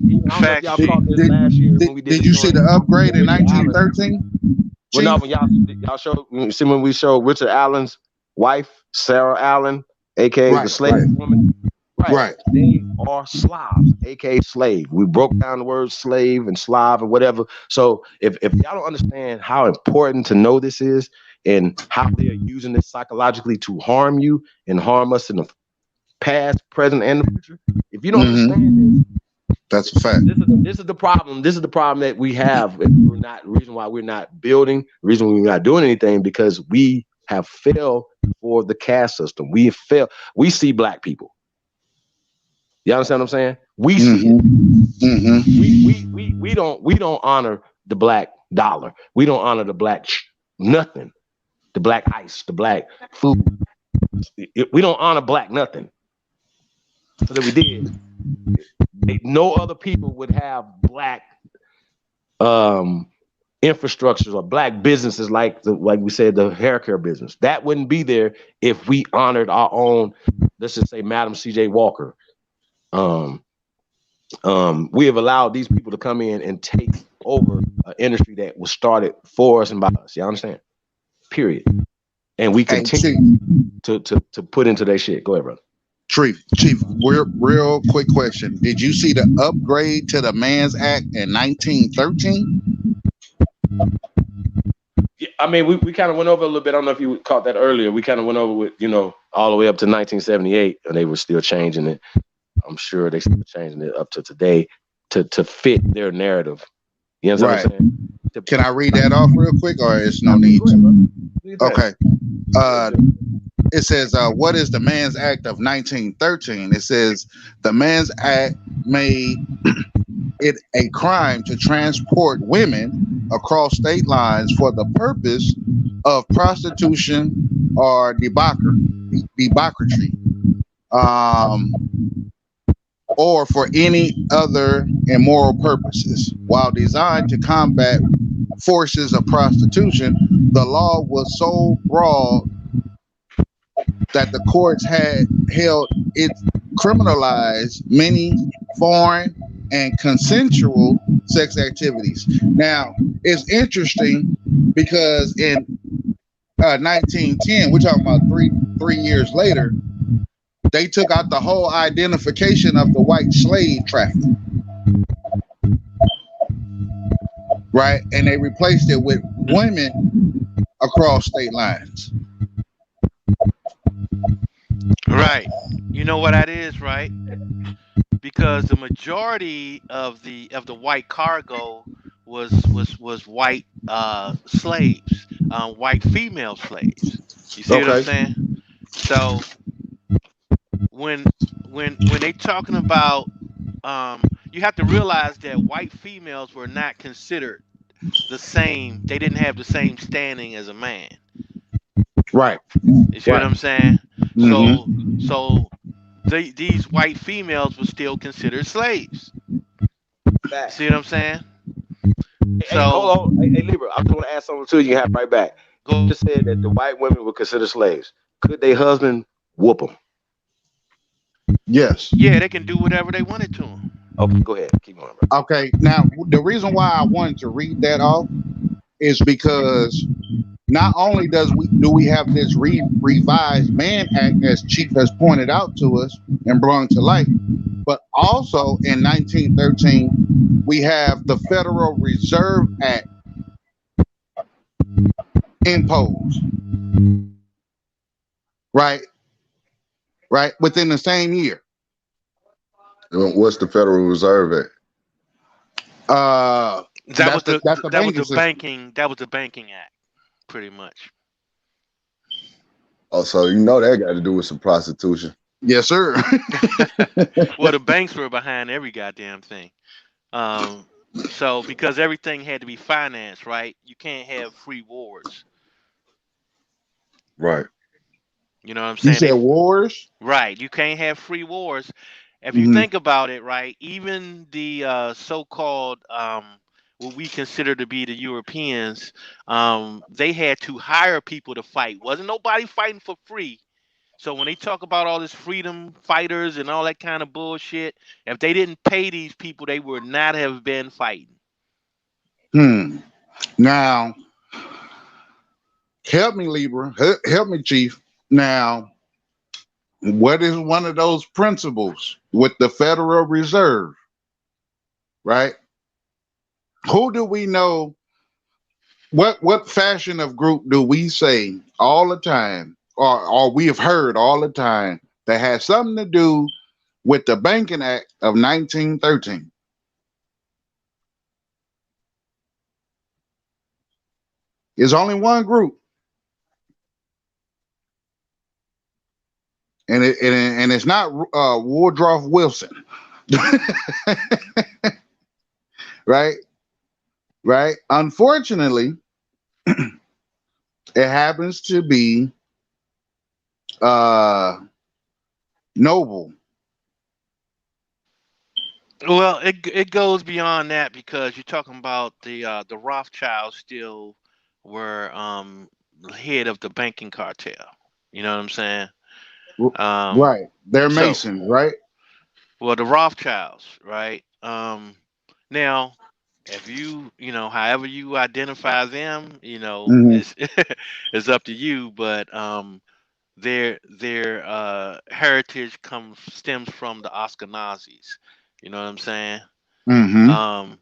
Did you see the upgrade in 1913? Well, no, when y'all showed, see when we showed Richard Allen's wife, Sarah Allen, aka the slave woman. Right. They are Slavs, aka slave. We broke down the word slave and Slav and whatever. So if y'all don't understand how important to know this is, and how they are using it psychologically to harm you and harm us in the past, present, and the future. If you don't understand this, that's a fact. This is the problem. This is the problem that we have. We're not reason why we're not building. Reason why we're not doing anything because we have failed for the caste system. We have failed. We see black people. You understand what I'm saying? We see it. We don't honor the black dollar. We don't honor the black nothing. The black ice, the black food. We don't honor black nothing. So that we did. No other people would have black infrastructures or black businesses like we said, the hair care business. That wouldn't be there if we honored our own, let's just say Madam C.J. Walker. We have allowed these people to come in and take over an industry that was started for us and by us. You understand? Period. And we continue to put into that shit. Go ahead, brother. Chief, real quick question. Did you see the upgrade to the Man's Act in 1913? Yeah, I mean, we kind of went over a little bit. I don't know if you caught that earlier. We kind of went over with, all the way up to 1978, and they were still changing it. I'm sure they still changing it up to today to fit their narrative. You know what I'm saying? Can I read that off real quick, or it's no need to? Okay. It says, what is the Man's Act of 1913? It says the Man's Act made it a crime to transport women across state lines for the purpose of prostitution or debauchery, or for any other immoral purposes. While designed to combat forces of prostitution, the law was so broad that the courts had held it criminalized many foreign and consensual sex activities. Now, it's interesting because in 1910, we're talking about three years later, they took out the whole identification of the white slave traffic, right? And they replaced it with women across state lines. Right. You know what that is, right? Because the majority of the white cargo was white slaves, white female slaves. You see what I'm saying? So when they talking about, you have to realize that white females were not considered the same. They didn't have the same standing as a man. Right. You see what I'm saying? So these white females were still considered slaves. See what I'm saying? Hey, hold on. Hey, Libra, I just want to ask something too. You can have right back. You just said that the white women were considered slaves. Could their husband whoop them? Yes. Yeah, they can do whatever they wanted to them. Okay, go ahead. Keep going, bro. Okay, now the reason why I wanted to read that off is because not only do we have this revised Man Act, as Chief has pointed out to us and brought to light, but also in 1913 we have the Federal Reserve Act imposed, right within the same year. What's the Federal Reserve Act? That was the banking act, pretty much. Oh, so that got to do with some prostitution. Yes, sir. Well, the banks were behind every goddamn thing. So because everything had to be financed, right? You can't have free wars. Right. You know what I'm saying? You said wars? Right. You can't have free wars. If you think about it, right, even the so-called what we consider to be the Europeans, they had to hire people to fight. Wasn't nobody fighting for free. So when they talk about all this freedom fighters and all that kind of bullshit, if they didn't pay these people, they would not have been fighting. Now, help me, Libra. Help me, Chief. Now, what is one of those principles with the Federal Reserve, right? Who do we know what fashion of group do we say all the time, or we have heard all the time that has something to do with the Banking Act of 1913? There's only one group, and it's not Woodrow Wilson, right? Right. Unfortunately, it happens to be uh Noble. Well, it goes beyond that because you're talking about the Rothschilds still were head of the banking cartel. You know what I'm saying? Um, Right. They're so Masons, right? well, the Rothschilds, right? Now, if however you identify them, Hmm. it's it's up to you. But their heritage comes stems from the Ashkenazis. You know what I'm saying? Hmm. Um,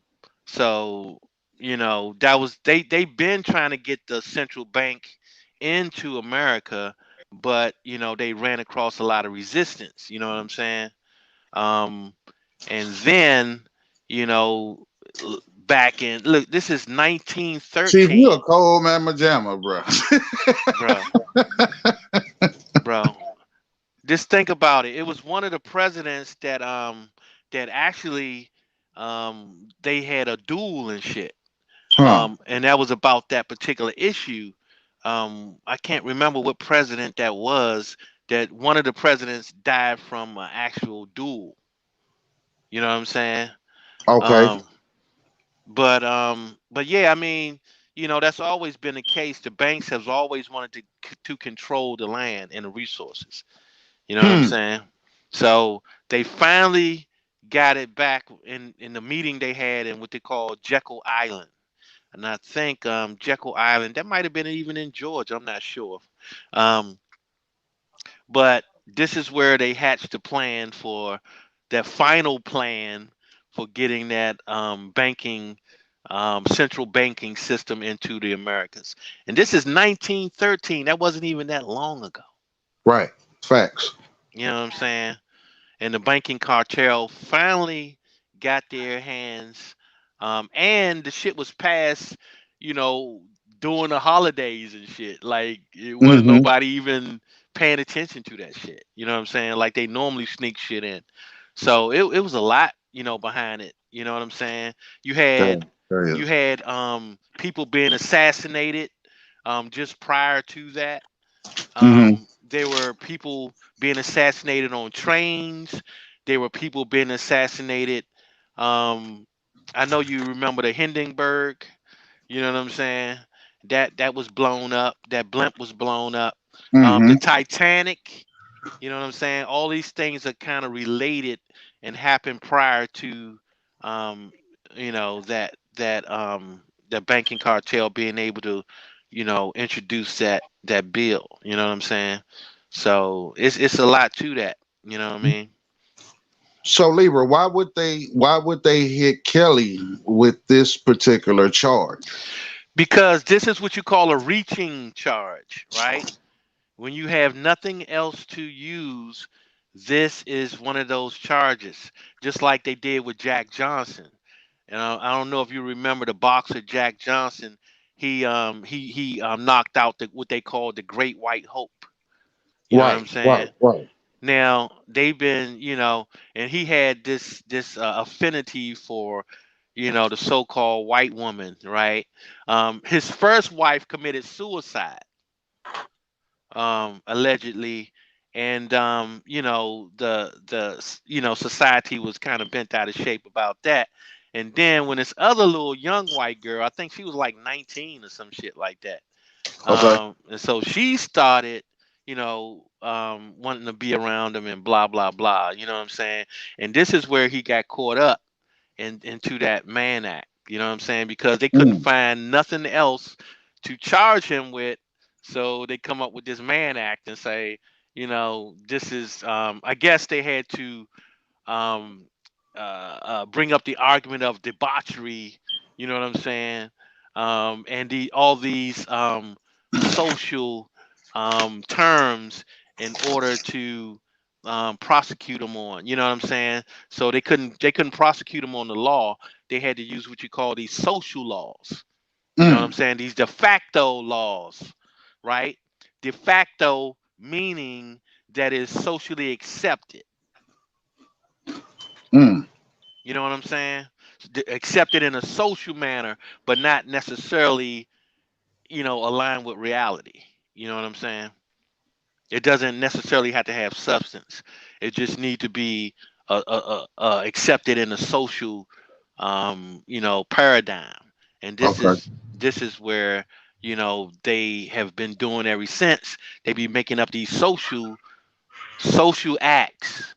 so that was they've been trying to get the central bank into America, but they ran across a lot of resistance. You know what I'm saying? Um, and then you know back in look, this is Chief, you a 1913, cold man pajama, bro. bro, bro. Just think about it. It was one of the presidents that actually they had a duel and shit. Huh. And that was about that particular issue. I can't remember what president that was. That one of the presidents died from an actual duel. You know what I'm saying? Okay. Um, but yeah, I mean, that's always been the case. The banks have always wanted to control the land and the resources. You know what I'm Hmm. saying? So they finally got it back in the meeting they had in what they call Jekyll Island. And I think Jekyll Island, that might have been even in Georgia. I'm not sure. Um, but this is where they hatched the plan for that final plan for getting that central banking system into the Americas. And this is 1913. That wasn't even that long ago. Right. Facts. You know what I'm saying? And the banking cartel finally got their hands, and the shit was passed, you know, during the holidays and shit. Like it wasn't Hmm. nobody even paying attention to that shit. You know what I'm saying? Like they normally sneak shit in. So it was a lot, behind it. You know what I'm saying? You had There you is. had people being assassinated just prior to that. Hmm. There were people being assassinated on trains. There were people being assassinated. Um, I know you remember the Hindenburg. You know what I'm saying? That was blown up. That blimp was blown up. The Hmm. Titanic. You know what I'm saying? All these things are kind of related and happened prior to, um, that banking cartel being able to, introduce that bill. You know what I'm saying? So it's a lot to that. You know what I mean? So Libra, why would they hit Kelly with this particular charge? Because this is what you call a reaching charge, right? When you have nothing else to use, this is one of those charges, just like they did with Jack Johnson. And I don't know if you remember the boxer Jack Johnson. He knocked out what they call the Great White Hope. You know what Right. I'm saying? Right. Right. Now they've been, and he had this affinity for, the so-called white woman, right? His first wife committed suicide, allegedly, and society was kind of bent out of shape about that. And then when this other little young white girl, I think she was like 19 or some shit like that, Okay. and so she started, wanting to be around him and blah blah blah. You know what I'm saying? And this is where he got caught up into that Mann Act. You know what I'm saying? Because they couldn't Mm. find nothing else to charge him with, so they come up with this Mann Act and say, this is. I guess they had to um, bring up the argument of debauchery. You know what I'm saying? and all these social terms in order to prosecute them on. You know what I'm saying? So they couldn't prosecute them on the law. They had to use what you call these social laws. You know what I'm Mm, saying? These de facto laws, right? De facto meaning that is socially accepted. mm. You know what I'm saying? Accepted in a social manner, but not necessarily, aligned with reality. You know what I'm saying? It doesn't necessarily have to have substance. It just need to be accepted in a social, paradigm. And Okay. this is where they have been doing ever since. They be making up these social acts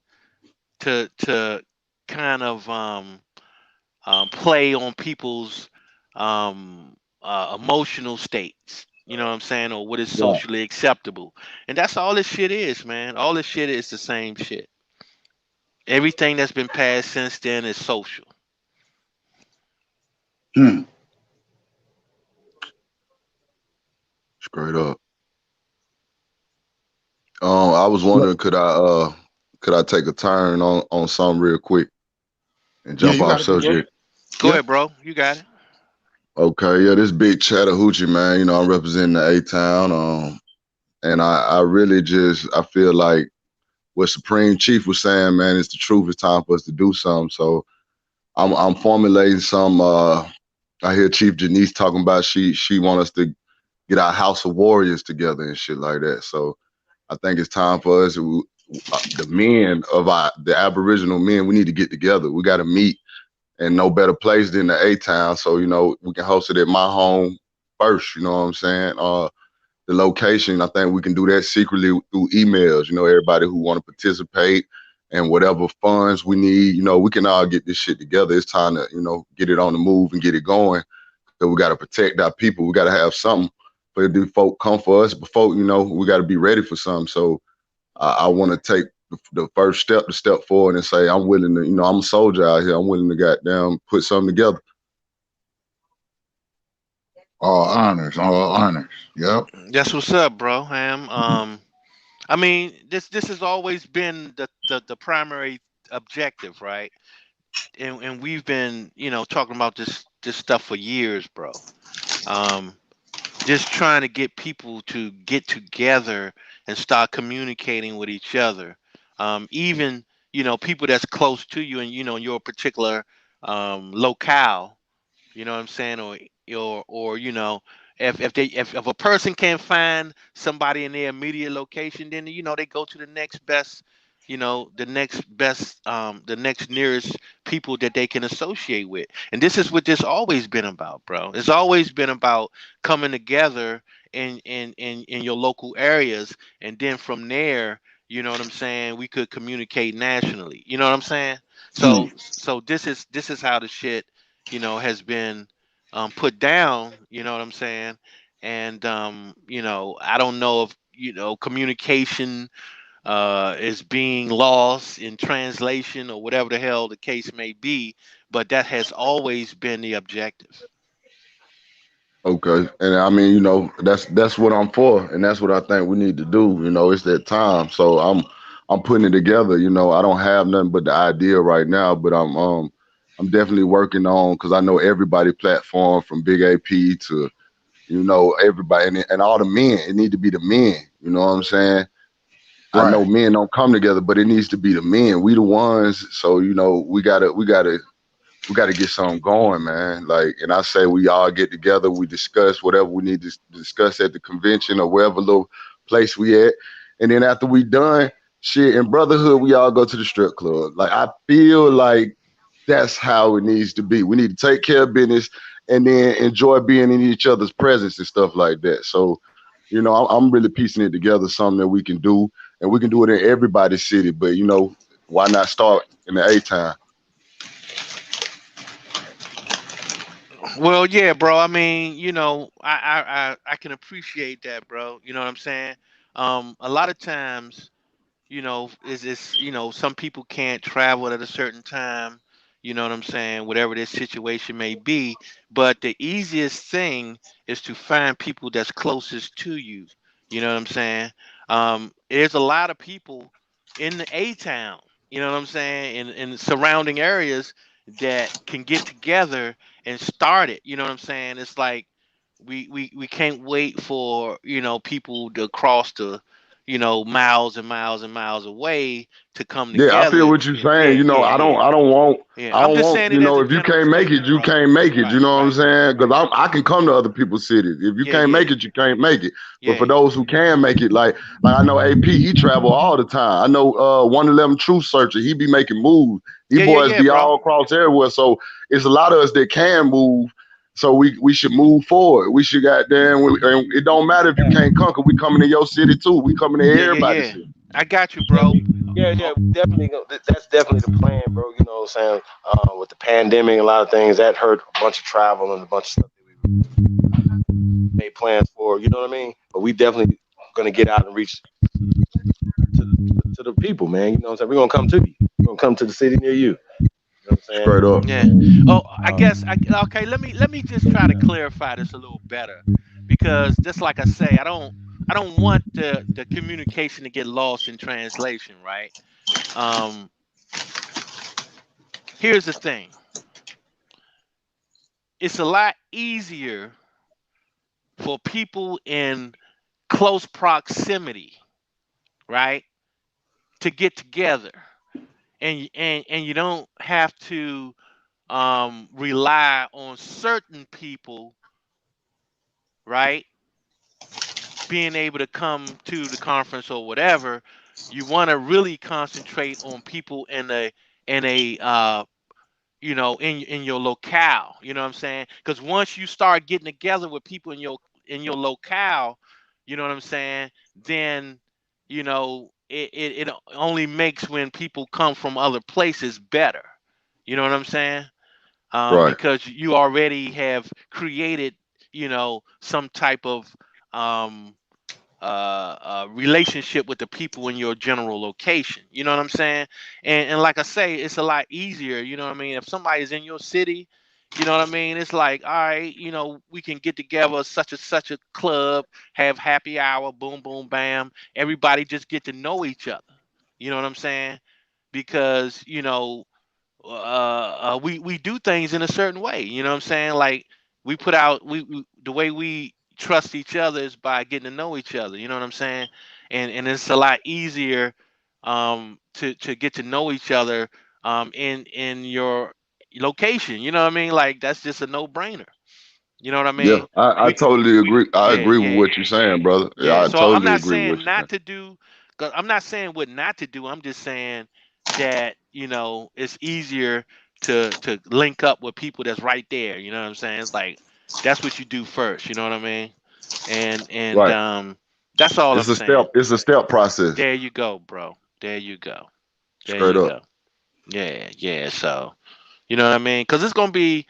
to kind of play on people's emotional states. You know what I'm saying, or what is Right. socially acceptable, and that's all this shit is, man. All this shit is the same shit. Everything that's been passed since then is social. Hmm. Straight up. I was Look, wondering, could I take a turn on something real quick and yeah, jump you off got it, big bro. subject? Go Yeah. ahead, bro. You got it. Okay, yeah, this big Chattahoochee man. I'm representing the A town. And I really just I feel like what Supreme Chief was saying, man, is the truth. It's time for us to do something. So I'm formulating some. I hear Chief Janice talking about she want us to get our House of Warriors together and shit like that. So I think it's time for us, the men of the Aboriginal men, we need to get together. We got to meet, and no better place than the A town. So we can host it at my home first. You know what I'm saying? The location, I think we can do that secretly through emails. Everybody who want to participate and whatever funds we need, we can all get this shit together. It's time to get it on the move and get it going. Because we got to protect our people. We got to have something for the folk come for us. Before we got to be ready for something. So I want to take the first step to step forward and say I'm willing to. I'm a soldier out here. I'm willing to goddamn put something together. All honors, all honors. Yep. That's what's up, bro. Ham. I mean, this has always been the primary objective, right? And we've been, talking about this stuff for years, bro. Um, just trying to get people to get together and start communicating with each other. Even people that's close to you and your particular locale. You know what I'm saying, or if a person can't find somebody in their immediate location, then they go to the next best, the next nearest people that they can associate with. And this is what this always been about, bro. It's always been about coming together in your local areas, and then from there, you know what I'm saying, we could communicate nationally. You know what I'm saying? Hmm. So this is how the shit has been put down. You know what I'm saying? And I don't know if communication is being lost in translation or whatever the hell the case may be, but that has always been the objective. Okay, and I mean, that's what I'm for, and that's what I think we need to do. It's that time. So I'm putting it together. I don't have nothing but the idea right now, but I'm definitely working on, because I know everybody platform from Big AP to everybody, and all the men. It need to be the men. You know what I'm saying? I know Right. men don't come together, but it needs to be the men. We the ones. So we gotta get something going, man. Like, and I say we all get together, we discuss whatever we need to discuss at the convention or wherever little place we at, and then after we done, shit, in brotherhood, we all go to the strip club. Like, I feel like that's how it needs to be. We need to take care of business and then enjoy being in each other's presence and stuff like that. So, I'm really piecing it together, something that we can do, and we can do it in everybody's city. But why not start in the A town? Well, yeah, bro. I mean, I can appreciate that, bro. You know what I'm saying? A lot of times, is some people can't travel at a certain time. You know what I'm saying? Whatever this situation may be. But the easiest thing is to find people that's closest to you. You know what I'm saying? There's a lot of people in the A town, you know what I'm saying, in surrounding areas that can get together and start it. You know what I'm saying? It's like we can't wait for, people to cross the, miles and miles and miles away to come Yeah, I feel together. what you're Yeah, saying. yeah, I yeah. don't, I don't want, Yeah. I I'm don't just want, saying it as a if you general can't make it, statement, you bro. can't make it. You Right, know what I'm right. saying? Because I can come to other people's cities. If you Yeah, can't yeah. make it, you can't make it. But for Yeah. those who can make it, like I know AP, he travel all the time. I know 111 Truth Searcher, he be making moves. These Yeah, yeah, boys yeah, be bro. all across everywhere. So it's a lot of us that can move. So we should move forward. We should and it don't matter if you can't conquer. We coming to your city too. We coming to Yeah, yeah, everybody's yeah. city. I got you, Yeah, bro. we definitely that's definitely the plan, bro. You know what I'm saying? With the pandemic, a lot of things that hurt a bunch of travel and a bunch of stuff that we made plans for. You know what I mean? But we definitely gonna get out and reach to the people, man. You know what I'm saying? We're gonna come to you. We're gonna come to the city near you. You know what I'm saying? Straight up. Yeah. Oh, I guess okay, let me just try to clarify this a little better, because just like I say, I don't want the communication to get lost in translation, right? Um Here's the thing. It's a lot easier for people in close proximity, right, to get together, and you don't have to rely on certain people, right, being able to come to the conference or whatever. You want to really concentrate on people in a in your locale. You know what I'm saying? Because once you start getting together with people in your locale, you know what I'm saying, then it only makes when people come from other places better. You know what I'm saying? Right. Because you already have created, some type of um, relationship with the people in your general location. You know what I'm saying? And like I say, it's a lot easier. You know what I mean? If somebody's in your city, you know what I mean? It's like, all right, we can get together such a club, have happy hour, boom, boom, bam. Everybody just get to know each other. You know what I'm saying? Because we do things in a certain way. You know what I'm saying? Like we put out we the way we trust each other is by getting to know each other. You know what I'm saying? And it's a lot easier to get to know each other in your location. You know what I mean? Like that's just a no brainer. You know what I Yeah, mean? I We totally agree. I Yeah, agree with yeah. what you're saying, brother. Yeah, Yeah, I so I'm totally not agree with what saying you're not saying. to do, cause I'm not saying what not to do. I'm just saying that it's easier to link up with people that's right there. You know what I'm saying? It's like that's what you do first. You know what I mean? And Right. that's all It's I'm a saying. step. It's a step process. There you go, bro. There you go. There Straight you up. go. Yeah, yeah. So. You know what I mean? Because it's gonna be,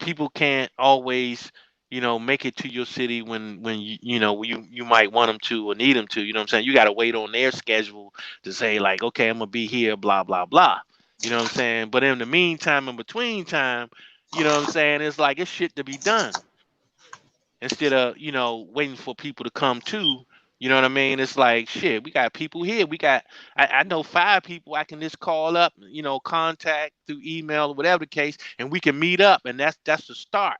people can't always, make it to your city when you might want them to or need them to. You know what I'm saying? You got to wait on their schedule to say like, okay, I'm gonna be here, blah blah blah. You know what I'm saying? But in the meantime, in between time, you know what I'm saying? It's like it's shit to be done instead of waiting for people to come to. You know what I mean? It's like shit. We got people here. I know 5 people I can just call up, contact through email or whatever the case, and we can meet up, and that's the start.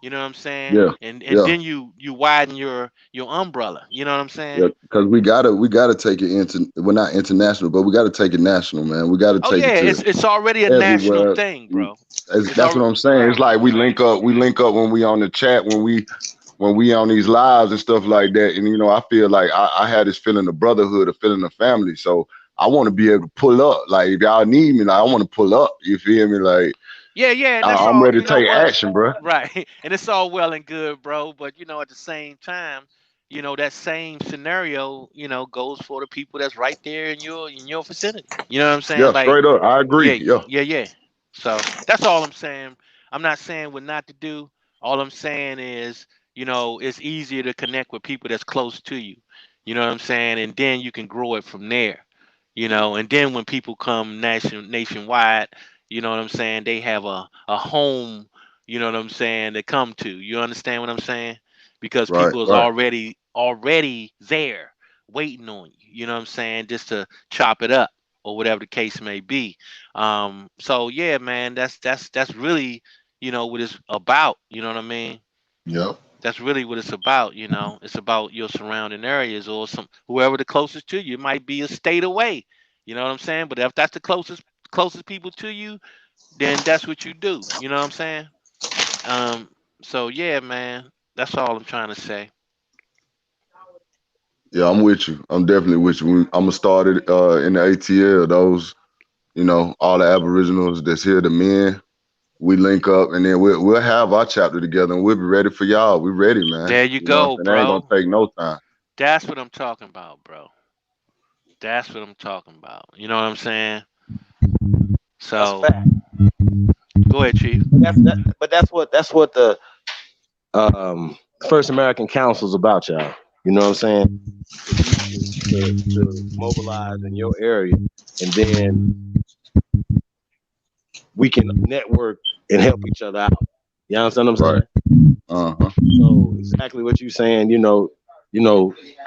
You know what I'm saying? Yeah. And Yeah. then you widen your umbrella. You know what I'm saying? Yeah. Because we gotta take it we're not international, but we gotta take it national, man. We gotta Oh take yeah, it to it's already a national everywhere. thing, bro. It's That's all what I'm saying. It's right. like we link up when we on the chat, when we on these lives and stuff like that. And I feel like I had this feeling of brotherhood, a feeling of family. So I want to be able to pull up. Like if y'all need me, like I want to pull up. You feel me? Like Yeah, yeah, and that's I'm all. ready You to know take what? action, bro. Right, and it's all well and good, bro. But at the same time, that same scenario, goes for the people that's right there in your vicinity. You know what I'm saying? Yeah, Like, straight up. I agree. yeah, Yeah. yeah, yeah. So that's all I'm saying. I'm not saying what not to do. All I'm saying is, it's easier to connect with people that's close to you. You know what I'm saying? And then you can grow it from there. And then when people come nationwide, You know what I'm saying? They have a home, you know what I'm saying, to come to. You understand what I'm saying? Because Right, people is right. already there waiting on you. You know what I'm saying? Just to chop it up or whatever the case may be. So yeah, man, that's really, what it's about. You know what I mean? Yep. That's really what it's about. It's about your surrounding areas or whoever the closest to you. It might be a state away. You know what I'm saying? But if that's the closest people to you, then that's what you do. You know what I'm saying? Um, so yeah, man, that's all I'm trying to say. Yeah, I'm with you. I'm definitely with you. I'm gonna start it in the ATL. Those, all the Aboriginals that's here, the men, we link up, and then we'll have our chapter together, and we'll be ready for y'all. We ready, man. There you You know what go, I'm saying? That ain't gonna bro. take no time. That's what I'm talking about, bro. That's what I'm talking about. You know what I'm saying? That's a So fact. go ahead, Chief. But that's what the First American Council's about, y'all. You know what I'm saying? To mobilize in your area, and then we can network and help each other out. You understand what I'm Right. saying? Uh-huh. So exactly what you're saying.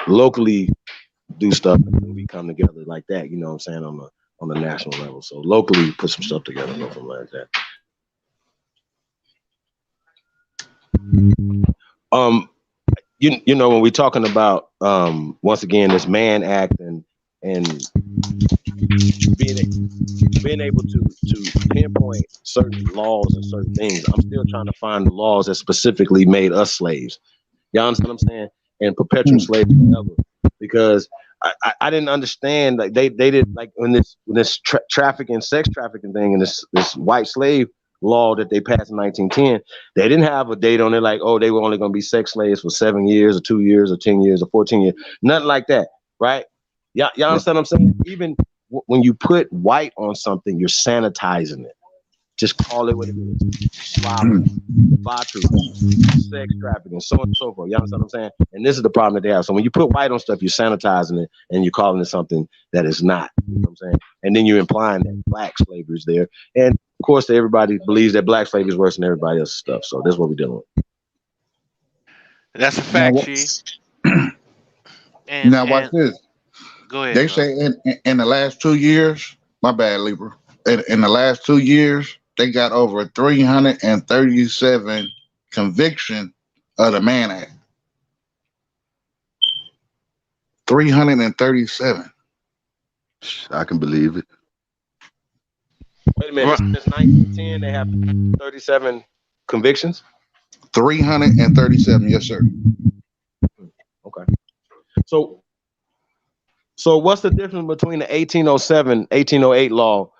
Locally do stuff, and we come together like that. You know what I'm saying, on the national level. So locally put some stuff together, something like that. Um, when we're talking about once again this man act and being able to pinpoint certain laws and certain things, I'm still trying to find the laws that specifically made us slaves. You understand what I'm saying? And perpetual slavery forever. Because I didn't understand, like they did, like when this trafficking, sex trafficking thing, and this white slave law that they passed in 1910, they didn't have a date on it, like, oh, they were only going to be sex slaves for 7 years or 2 years or 10 years or 14 years, nothing like that, right? Y'all understand what I'm saying? Even when you put white on something, you're sanitizing it. Just call it what it is. Slavery, debauchery, sex trafficking, so on and so forth. You understand what I'm saying? And this is the problem that they have. So when you put white on stuff, you're sanitizing it and you're calling it something that is not. You know what I'm saying? And then you're implying that black slavery is there. And of course, everybody believes that black slavery is worse than everybody else's stuff. So this is what we're dealing with. That's a Now, fact, Chief. And now watch this. go ahead, They bro. say in the last 2 years, my bad, Libra. In the last 2 years, they got over 337 conviction of the Mann Act. 337. I can believe it. Wait a minute. Since 1910, they have 37 convictions. 337, yes, sir. Okay. So what's the difference between the 1807, 1808 law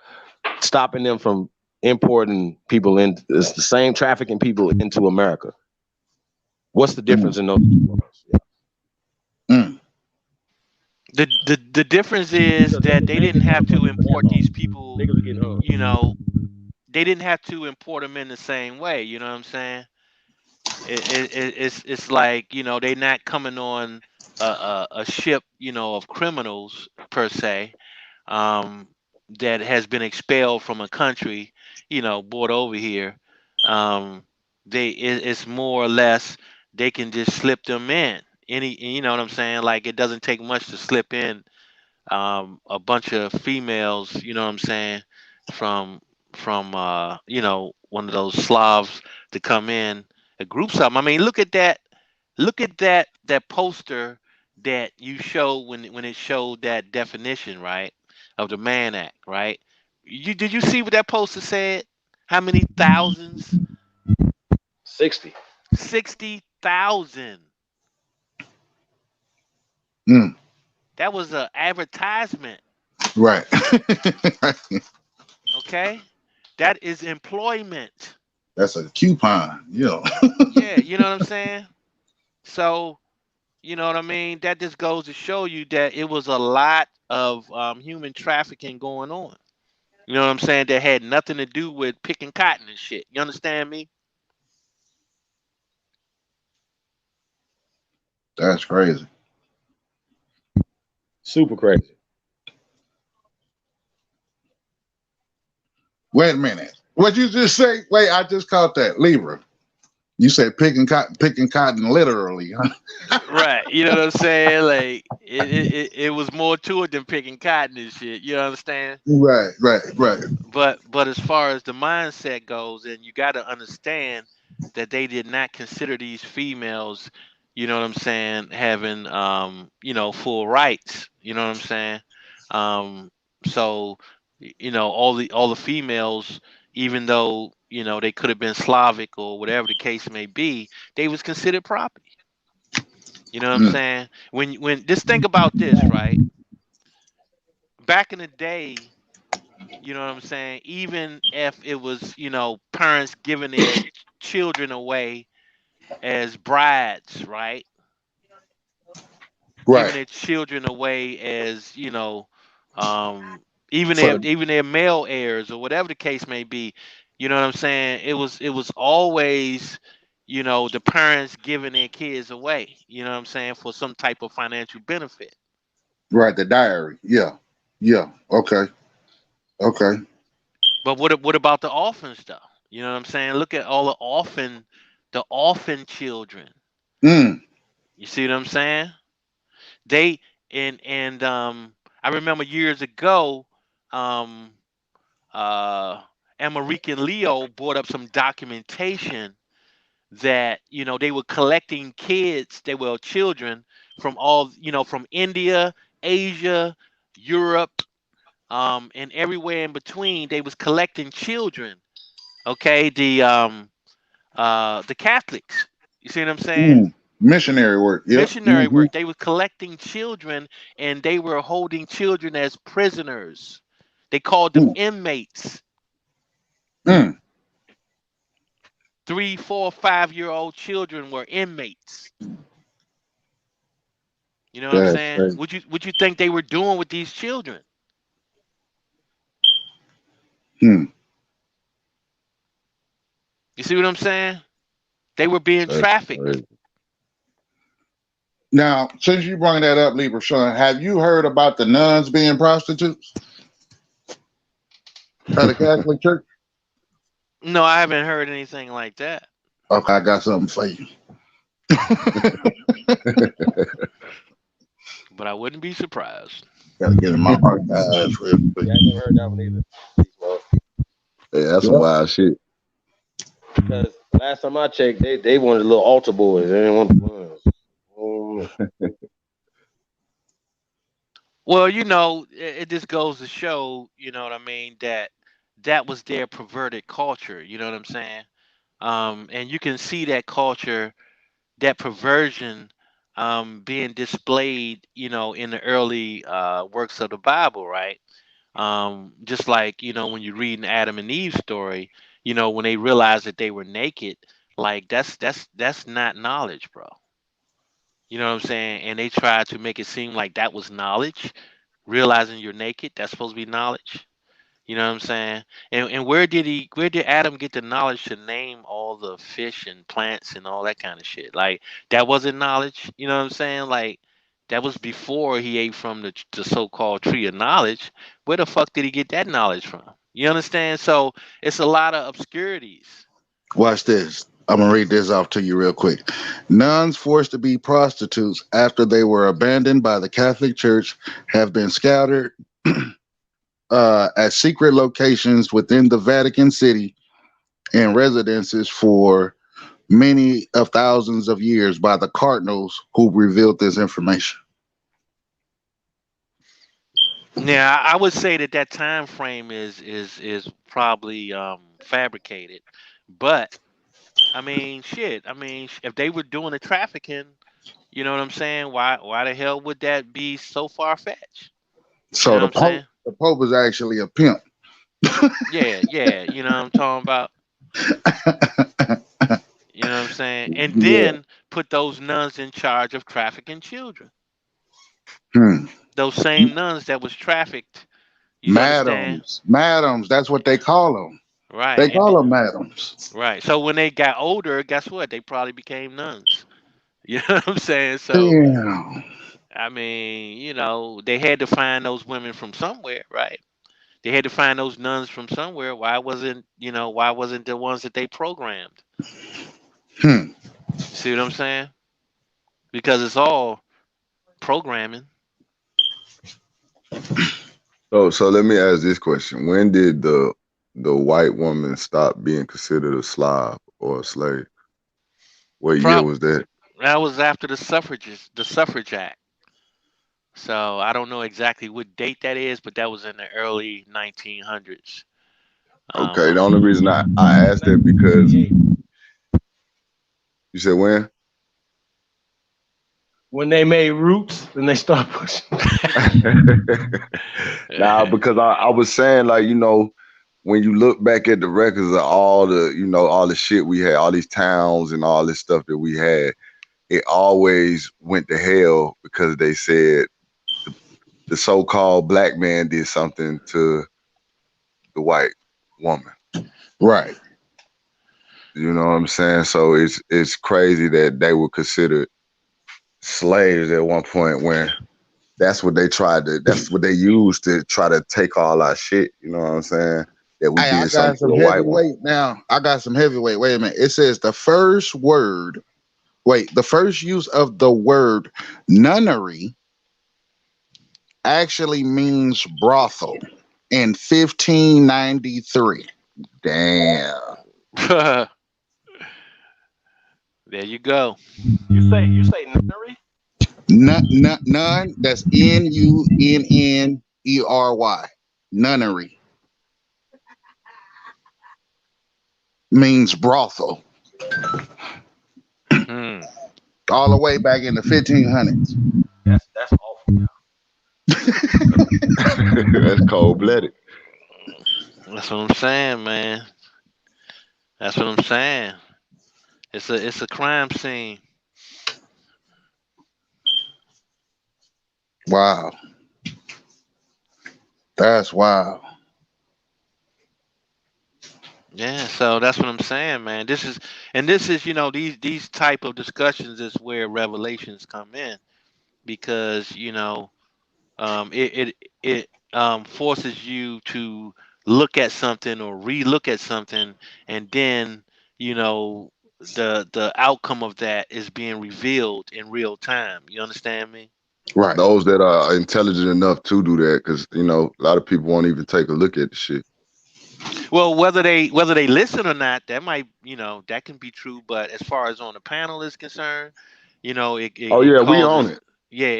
stopping them from importing people in? It's the same trafficking people into America. What's the difference in those two laws? Mm. The difference is that they didn't have to import these people, Niggas are getting hung. they didn't have to import them in the same way. You know what I'm saying? It's like, they're not coming on a ship, of criminals per se, um, that has been expelled from a country, brought over here. Um, it's more or less they can just slip them in. You know what I'm saying? Like it doesn't take much to slip in a bunch of females, you know what I'm saying, from one of those Slavs to come in a group something. I mean, look at that poster that you showed when it showed that definition, right, of the Mann Act, right? Did you see what that poster said? How many thousands? 60. 60,000. Mm. That was an advertisement. Right. Okay, that is employment. That's a coupon. Yeah. Yeah, you know what I'm saying? So, you know what I mean? That just goes to show you that it was a lot of human trafficking going on. You know what I'm saying? That had nothing to do with picking cotton and shit. You understand me? That's crazy. Super crazy. Wait a minute. What you just say? Wait, I just caught that. Libra. You said picking cotton literally, huh? Right. You know what I'm saying? Like it was more to it than picking cotton and shit. You understand? Right, right, right. But as far as the mindset goes, and you got to understand that they did not consider these females, you know what I'm saying, having full rights. You know what I'm saying? So all the females, even though they could have been Slavic or whatever the case may be, they was considered property. You know what I'm Mm, saying? When just think about this, right? Back in the day, you know what I'm saying? Even if it was, parents giving their children away as brides, right? Giving right. their children away as, um, even For their the even their male heirs or whatever the case may be. You know what I'm saying? It was always, the parents giving their kids away. You know what I'm saying, for some type of financial benefit. right, the diary. Yeah. Yeah. Okay. Okay. But what about the orphan stuff? You know what I'm saying? Look at all the orphan children. Mm, You see what I'm saying? They and I remember years ago, um American Leo brought up some documentation that they were collecting kids, they were children from from India, Asia, Europe, and everywhere in between. They was collecting children. Okay, the Catholics. You see what I'm saying? mm. Missionary work. Yep. Missionary Hmm. work. They were collecting children and they were holding children as prisoners. They called them Mm, inmates. mm. 3, 4, 5-year-old children were inmates. You know what I'm That's saying? crazy. What you think they were doing with these children? Hmm. You see what I'm saying? They were being That's trafficked. crazy. Now, since you brought that up, Libra Sean, have you heard about the nuns being prostitutes at the Catholic Church? No, I haven't heard anything like that. Okay, I got something for you. But I wouldn't be surprised. Gotta get in my archives real quick. Yeah, I never heard that one either. Well, yeah, that's some Yep. wild shit. Because last time I checked, they wanted little altar boys. They didn't want the ones. Well, it just goes to show, you know what I mean, that was their perverted culture. You know what I'm saying? And you can see that culture, that perversion, being displayed, in the early works of the Bible, right? Just like when you read an Adam and Eve story, when they realized that they were naked, like that's not knowledge, bro. You know what I'm saying? And they tried to make it seem like that was knowledge. Realizing you're naked, that's supposed to be knowledge. You know what I'm saying? And where did Adam get the knowledge to name all the fish and plants and all that kind of shit? Like that wasn't knowledge. You know what I'm saying? Like that was before he ate from the so-called tree of knowledge. Where the fuck did he get that knowledge from? You understand? So it's a lot of obscurities. Watch this. I'm gonna read this off to you real quick. Nuns forced to be prostitutes after they were abandoned by the Catholic Church have been scattered at secret locations within the Vatican City and residences for many of thousands of years by the cardinals who revealed this information. Yeah, I would say that time frame is probably fabricated, but I mean, shit. I mean, if they were doing the trafficking, you know what I'm saying? Why the hell would that be so far fetched? You know So what I'm saying? The Pope is actually a pimp. Yeah, yeah. You know what I'm talking about? You know what I'm saying? And Yeah. then put those nuns in charge of trafficking children. Hmm. Those same nuns that was trafficked. You understand? Madams, madams. That's what they call them. Right. They call them madams. Right. So when they got older, guess what? They probably became nuns. You know what I'm saying? So Damn. I mean, they had to find those women from somewhere, right? They had to find those nuns from somewhere. Why wasn't the ones that they programmed? Hmm. See what I'm saying? Because it's all programming. So let me ask this question: when did the white woman stop being considered a slob or a slave? What year Prop was that? that was after the suffrage act. So I don't know exactly what date that is, but that was in the early 1900s. Okay, Uh, the only reason I asked that because you said when? When they made Roots, then they start pushing. Nah, because I was saying, like, when you look back at the records of all the, all the shit we had, all these towns and all this stuff that we had, it always went to hell because they said the so-called black man did something to the white woman. Right. You know what I'm saying? So it's crazy that they were considered slaves at one point when that's what they used to try to take all our shit. You know what I'm saying? That we Hey, I did got something to some a white woman. heavyweight now. I got some heavyweight. Wait a minute. It says the first use of the word nunnery actually means brothel in 1593. Damn. there you go. You say nunnery? Nun, that's Nunnery. Nunnery means brothel. Hmm. All the way back in the 1500s. That's awful. That's cold-blooded. That's what I'm saying, man. That's what I'm saying. It's a crime scene. Wow. That's wild. Yeah, so that's what I'm saying, man. This is these type of discussions is where revelations come in because it forces you to look at something or re-look at something, and then you know the outcome of that is being revealed in real time. You understand me? Right. Those that are intelligent enough to do that, because a lot of people won't even take a look at the shit. Well, whether they listen or not, that might that can be true. But as far as on the panel is concerned, Oh it yeah, we own causes it.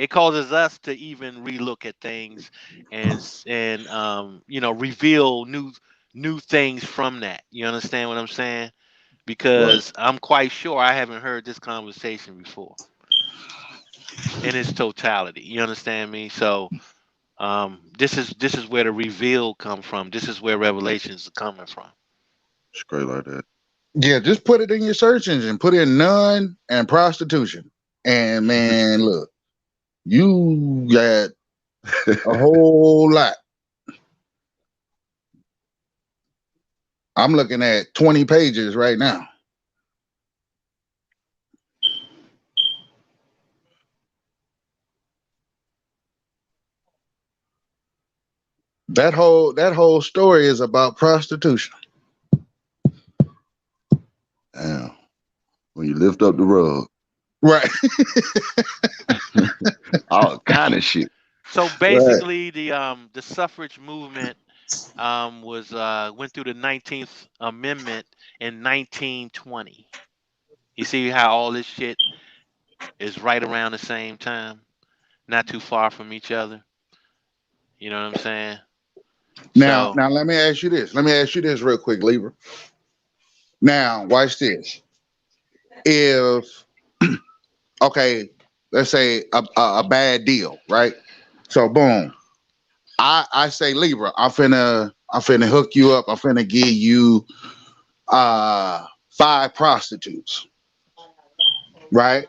it causes us to even relook at things and reveal new things from that. You understand what I'm saying? Right. Because I'm quite sure I haven't heard this conversation before in its totality. You understand me? So this is where the reveal come from. This is where revelations are coming from. Straight like that. Yeah, just put it in your search engine. Put in nun and prostitution. And man, look, you got a whole lot. I'm looking at 20 pages right now. That whole story is about prostitution. Damn. When you lift up the rug, Right. all kind of shit. So Right. basically, the suffrage movement was went through the 19th Amendment in 1920. You see how all this shit is right around the same time, not too far from each other. You know what I'm saying? Now, So now let me ask you this. Let me ask you this real quick, Libra. Now, watch this. If okay, let's say a bad deal, right? So boom. I say Libra, I'm finna hook you up. I'm finna give you 5 prostitutes, right?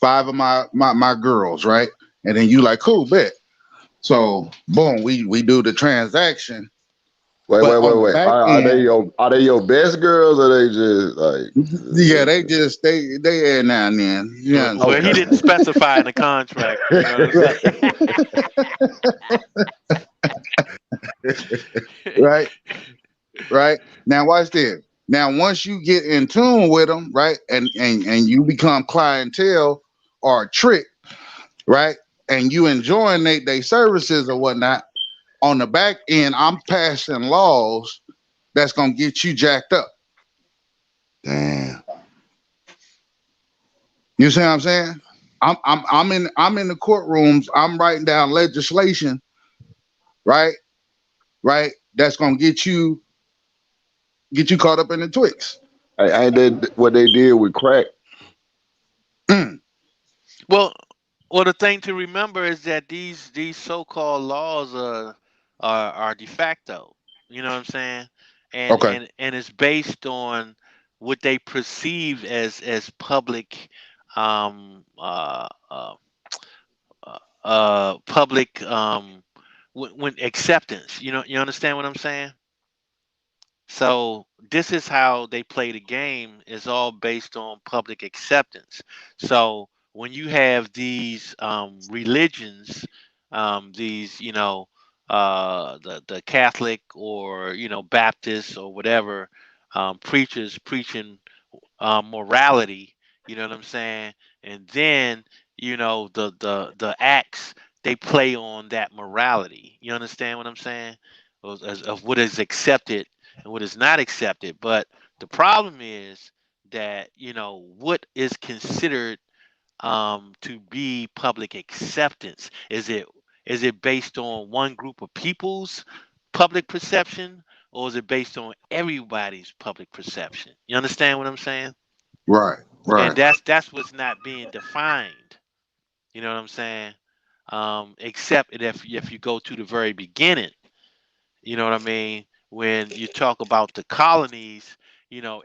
5 of my girls, right? And then you like, cool, bet. So boom, we do the transaction. Wait, But wait, wait, on the wait. back Are they end, your best girls, or they just like? yeah, they in now and then. You well, he understand? Okay. didn't specify in the contract. You know what I'm Right. saying? right? Right? Now watch this. Now once you get in tune with them, right, and you become clientele or a trick, right, and you enjoying they services or whatnot, on the back end, I'm passing laws that's gonna get you jacked up. Damn. You see what I'm saying? I'm in the courtrooms. I'm writing down legislation, right? Right. That's gonna get you caught up in the Twix. Ain't that what they did with crack? Mm, Well, the thing to remember is that these so-called laws are de facto. You know what I'm saying? And okay. it's based on what they perceive as public um uh uh public when acceptance. You understand what I'm saying? So this is how they play the game, is all based on public acceptance. So when you have these religions, these the Catholic or Baptist or whatever preachers preaching morality, you know what I'm saying? And then the acts, they play on that morality. You understand what I'm saying? Of what is accepted and what is not accepted. But the problem is that what is considered to be public acceptance, is it based on one group of people's public perception, or is it based on everybody's public perception? You understand what I'm saying? Right. And Right. that's what's not being defined. You know what I'm saying? Except if you go to the very beginning, you know what I mean? When you talk about the colonies,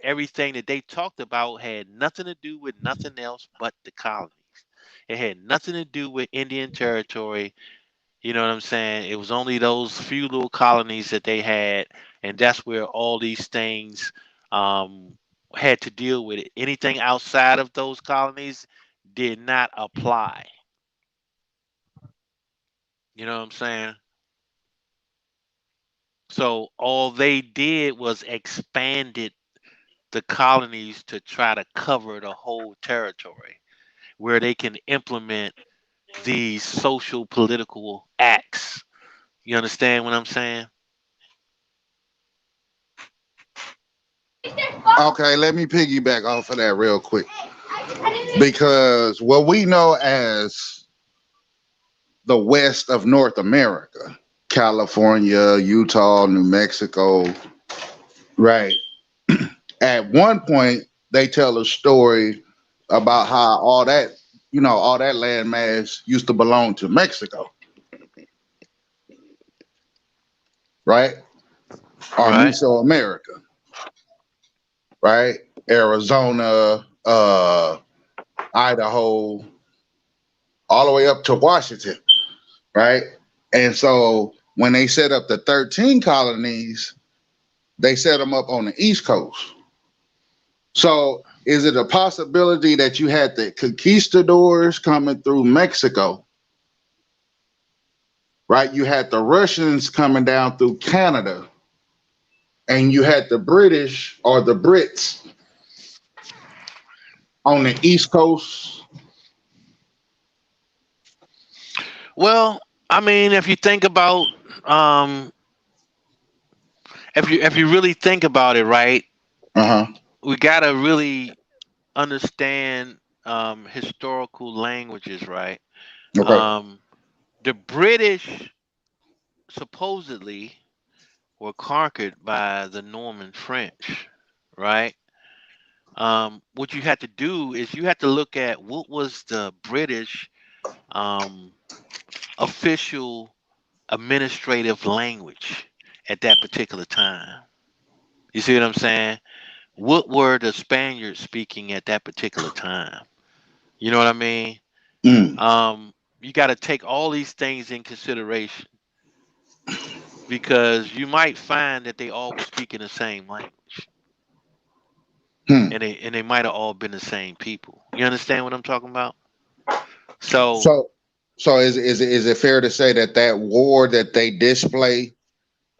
everything that they talked about had nothing to do with nothing else but the colonies. It had nothing to do with Indian territory. You know what I'm saying? It was only those few little colonies that they had, and that's where all these things um, had to deal with it. Anything outside of those colonies did not apply. You know what I'm saying? So all they did was expanded the colonies to try to cover the whole territory where they can implement these social political acts. You understand what I'm saying? Okay, let me piggyback off of that real quick. Because what we know as the West of North America, California, Utah, New Mexico, right? At one point, they tell a story about how all that landmass used to belong to Mexico, right? Or Right. Mesoamerica, right? Arizona, Idaho, all the way up to Washington, right? And so when they set up the 13 colonies, they set them up on the East Coast. So is it a possibility that you had the conquistadors coming through Mexico, right? You had the Russians coming down through Canada, and you had the British or the Brits on the East Coast? Well, I mean, if you think about um if you really think about it, right, Uh huh. we gotta really understand historical languages, right? Okay. Um the British supposedly were conquered by the Norman French, right? What you had to do is you had to look at what was the British um, official administrative language at that particular time. You see what I'm saying? What were the Spaniards speaking at that particular time? You know what I mean? Mm. You got to take all these things in consideration because you might find that they all were speaking the same language, Hmm. and they might have all been the same people. You understand what I'm talking about? So So, is it fair to say that that war that they display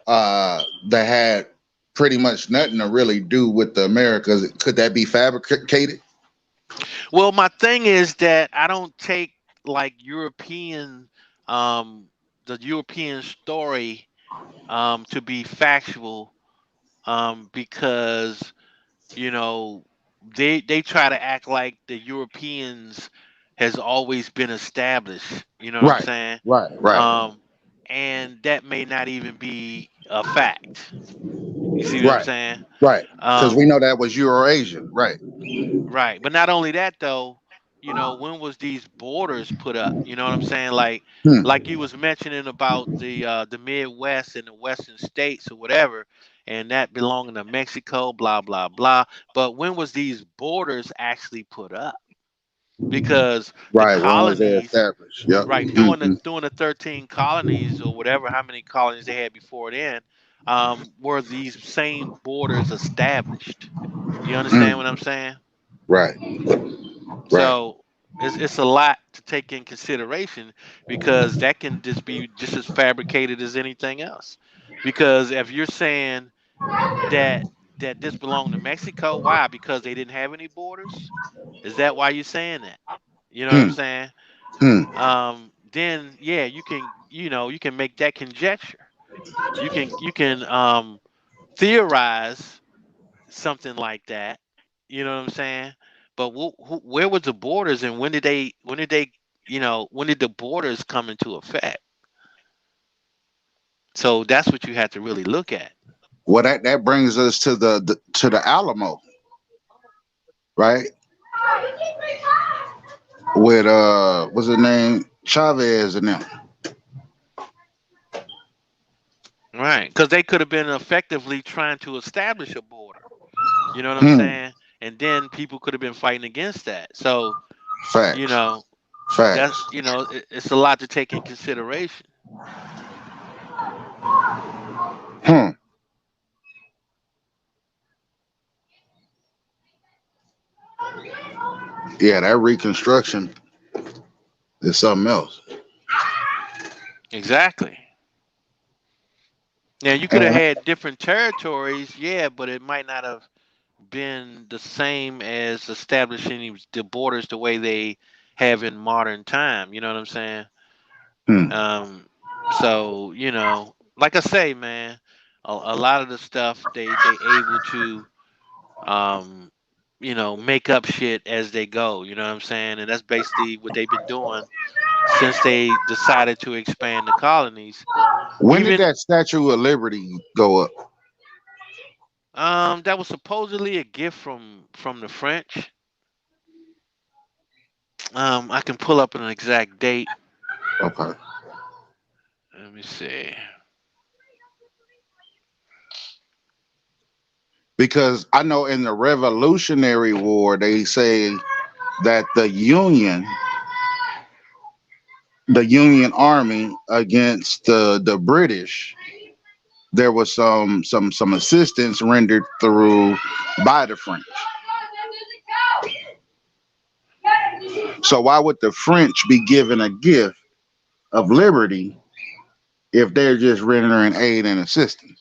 that had pretty much nothing to really do with the Americas. Could that be fabricated? Well, my thing is that I don't take like the European story to be factual, because you know they try to act like the Europeans has always been established. You know what I'm Right, saying? right, Um, and that may not even be a fact. You see what I'm right, saying? right. Because we Um, know that was Eurasia, right? right. But not only that though, when was these borders put up? You know what I'm saying? Like Hmm. you was mentioning about the Midwest and the Western states or whatever, and that belonging to Mexico, blah blah blah. But when was these borders actually put up? Because the Right. When was they colonies, established? Yep. right, during the 13 colonies or whatever, how many colonies they had before then, were these same borders established? You understand what I'm saying? Right, right. So it's a lot to take in consideration, because that can just be just as fabricated as anything else. Because if you're saying that this belonged to Mexico, why? Because they didn't have any borders? Is that why you're saying that? You know what I'm Hmm. saying? Hmm. Then yeah, you can make that conjecture. You can theorize something like that. You know what I'm saying? But where was the borders, and when did the borders come into effect? So that's what you have to really look at. Well, that brings us to the Alamo, right? With what's his name, Chavez and them. Right, because they could have been effectively trying to establish a border. You know what I'm Hmm. saying? And then people could have been fighting against that. So, you Facts, know, that facts. it's a lot to take in consideration. Hmm. Yeah, that Reconstruction is something else. Exactly. Now you could have And had different territories, yeah, but it might not have been the same as establishing the borders the way they have in modern time. You know what I'm saying? hmm. Um, so like I say, man, a lot of the stuff they able to um, make up shit as they go. You know what I'm saying? And that's basically what they've been doing since they decided to expand the colonies. When did Even that Statue of Liberty go up? that was supposedly a gift from the French. I can pull up an exact date. Okay. Let me see. Because I know in the Revolutionary War they say that the Union Army against the British, there was some assistance rendered through by the French. So why would the French be given a gift of liberty if they're just rendering aid and assistance?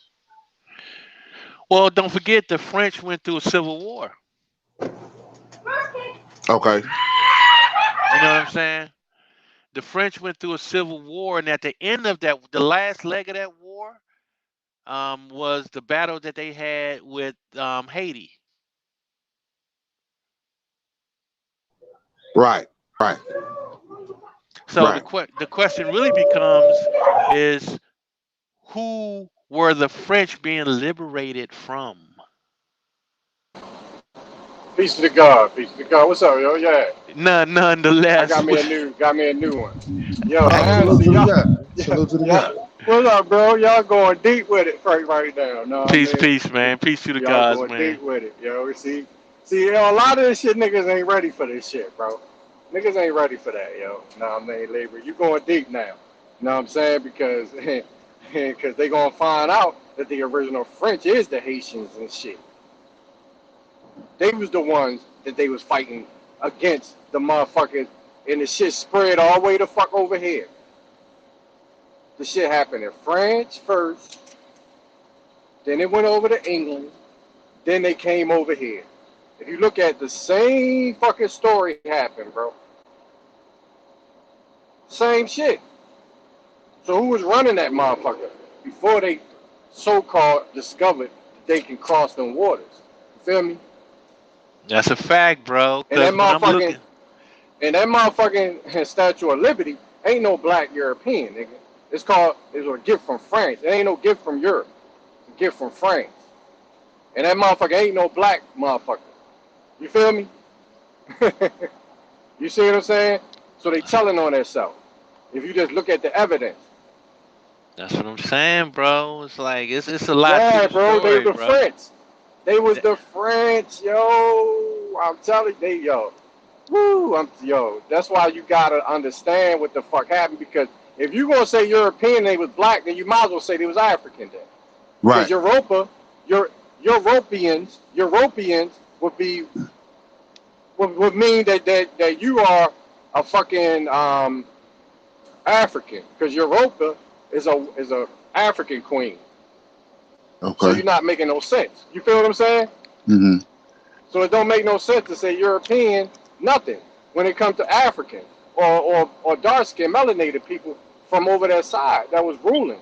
Well, don't forget the French went through a civil war. Okay. You know what I'm saying? The French went through a civil war, and at the end of that, the last leg of that war, was the battle that they had with Haiti. Right. Right. So Right. the question really becomes is who were the French being liberated from? Peace to the God. Peace to the God. What's up, yo? Yeah. I Nonetheless, got me a new one. Yo, Salute honestly, to the y'all, God. yeah, Salute to the yeah. God. What's up, bro? Y'all going deep with it right now. Know what I peace, mean? peace, man. Peace to the Y'all gods, going man. deep with it, yo. See, a lot of this shit, niggas ain't ready for this shit, bro. Niggas ain't ready for that, yo. Know what I mean, labor? You going deep now? Know what I'm saying? Because, because they gonna find out that the original French is the Haitians and shit. They was the ones that they was fighting against the motherfuckers, and the shit spread all the way the fuck over here. The shit happened in France first, then it went over to England, then they came over here. If you look at the same fucking story happened, bro. Same shit. So who was running that motherfucker before they so-called discovered that they can cross them waters? You feel me? That's a fact, bro. And that Because when I'm motherfucking looking, and that motherfucking Statue of Liberty ain't no black European, nigga. It's a gift from France. It ain't no gift from Europe. It's a gift from France. And that motherfucker ain't no black motherfucker. You feel me? You see what I'm saying? So they telling on themselves. If you just look at the evidence. that's what I'm saying, bro. It's like it's a lot to Yeah, the bro, they story, the bro. French. They was Th- the French, yo. I'm telling you, yo. Woo, yo. That's why you gotta understand what the fuck happened, because if you gonna say European they was black, then you might as well say they was African then. Because Right. Europeans would mean that you are a fucking African, because Europa is a African queen. So Okay. you're not making no sense. You feel what I'm saying? Mm-hmm. So it don't make no sense to say European, nothing, when it comes to African or dark skinned melanated people from over that side that was ruling.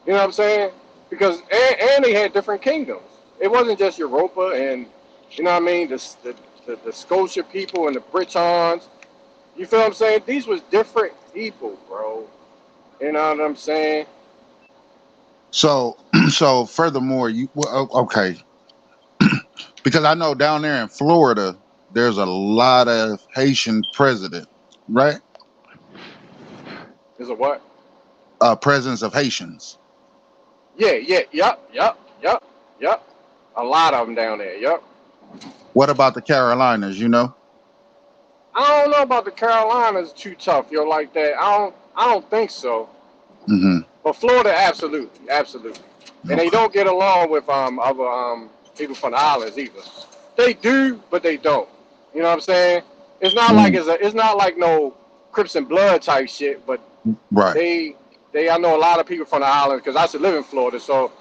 You know what I'm saying? Because and they had different kingdoms. It wasn't just Europa and you know what I mean, the Scotia people and the Britons. You feel what I'm saying? These was different people, bro. You know what I'm saying? So, so furthermore, okay, because I know down there in Florida, there's a lot of Haitian president, right? Is a what? Presence of Haitians. Yup. A lot of them down there. Yup. What about the Carolinas? You know? I don't know about the Carolinas too tough, yo, like that. I don't think so. Mm-hmm. But Florida, absolutely. And they Okay. don't get along with other people from the islands either. They do, but they don't. You know what I'm saying? It's not like Mm. it's not like no Crips and Blood type shit, but Right. they I know a lot of people from the islands because I used to live in Florida, so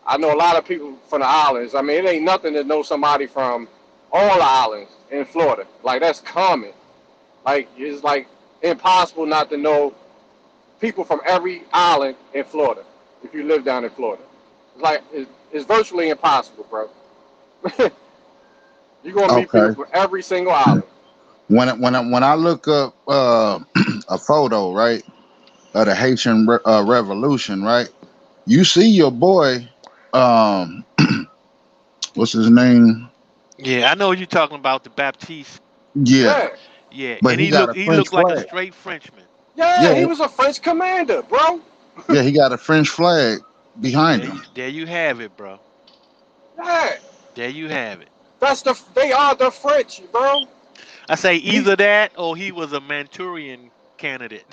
I know a lot of people from the islands. I mean, it ain't nothing to know somebody from all the islands in Florida. Like that's common. Like it's like impossible not to know people from every island in Florida if you live down in Florida. It's like it's virtually impossible, bro. You're gonna meet people Okay. from every single island. When I look up a photo, right, of the Haitian Revolution, right, you see your boy, um, what's his name? yeah, I know what you're talking about, the Baptiste. Yeah, Yeah, Yeah, but and he got a he French looked like a flag. straight Frenchman. yeah, he Yeah, was a French commander, bro. yeah, he got a French flag behind There, him. there you have it, bro. Yeah, There you have it. they are the French, bro. I say He either that or he was a Manchurian candidate.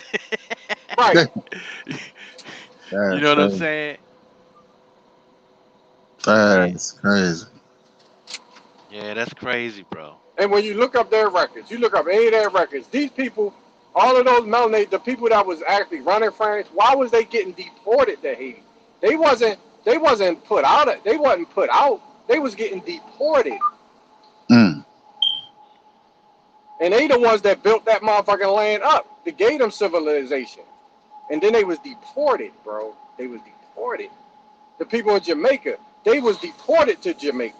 right. You That's know what I'm crazy. saying? Yeah, That's crazy. yeah, that's crazy, bro. And when you look up their records, you look up any of their records, these people, all of those melanated, the people that was actually running France, why was they getting deported to Haiti? They wasn't they wasn't put out. They wasn't put out. They was getting deported, Mm. and they the ones that built that motherfucking land up. They gave them civilization, and then they was deported, bro. They was deported. The people in Jamaica, they was deported to Jamaica.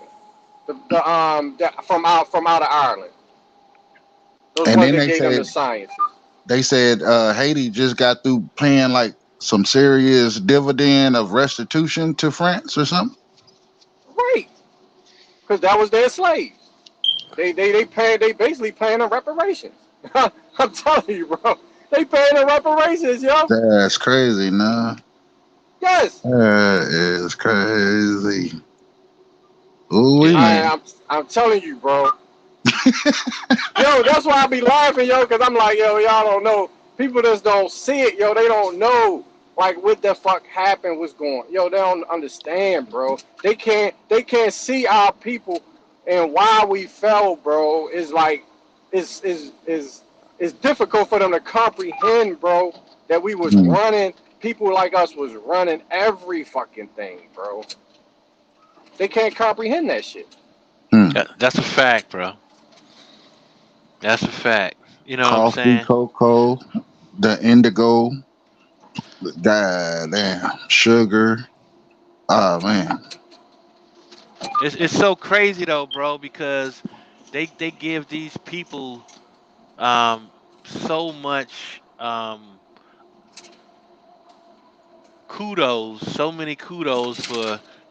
From out of Ireland. Those And ones then that they gave them said the sciences. Haiti just got through paying like some serious dividend of restitution to France or something. Right. Because that was their slaves. They basically paying them reparations. I'm telling you, bro. They paying them reparations, yo. That's crazy, nah. Yes. That is crazy. Ooh, I, man. I'm I'm telling you, bro. Yo, that's why I be laughing, yo, because I'm like, yo, y'all don't know. People just don't see it, yo. They don't know like what the fuck happened, what's going. Yo, they don't understand, bro. They can't see our people and why we fell, bro. Is like is difficult for them to comprehend, bro. That we was Mm. running. People like us was running every fucking thing, bro. They can't comprehend that shit. That's a fact, bro. That's a fact. You know what I'm Coffee, saying? cocoa, the indigo, damn, sugar. Oh man. It's so crazy though, bro, because they give these people so much kudos, so many kudos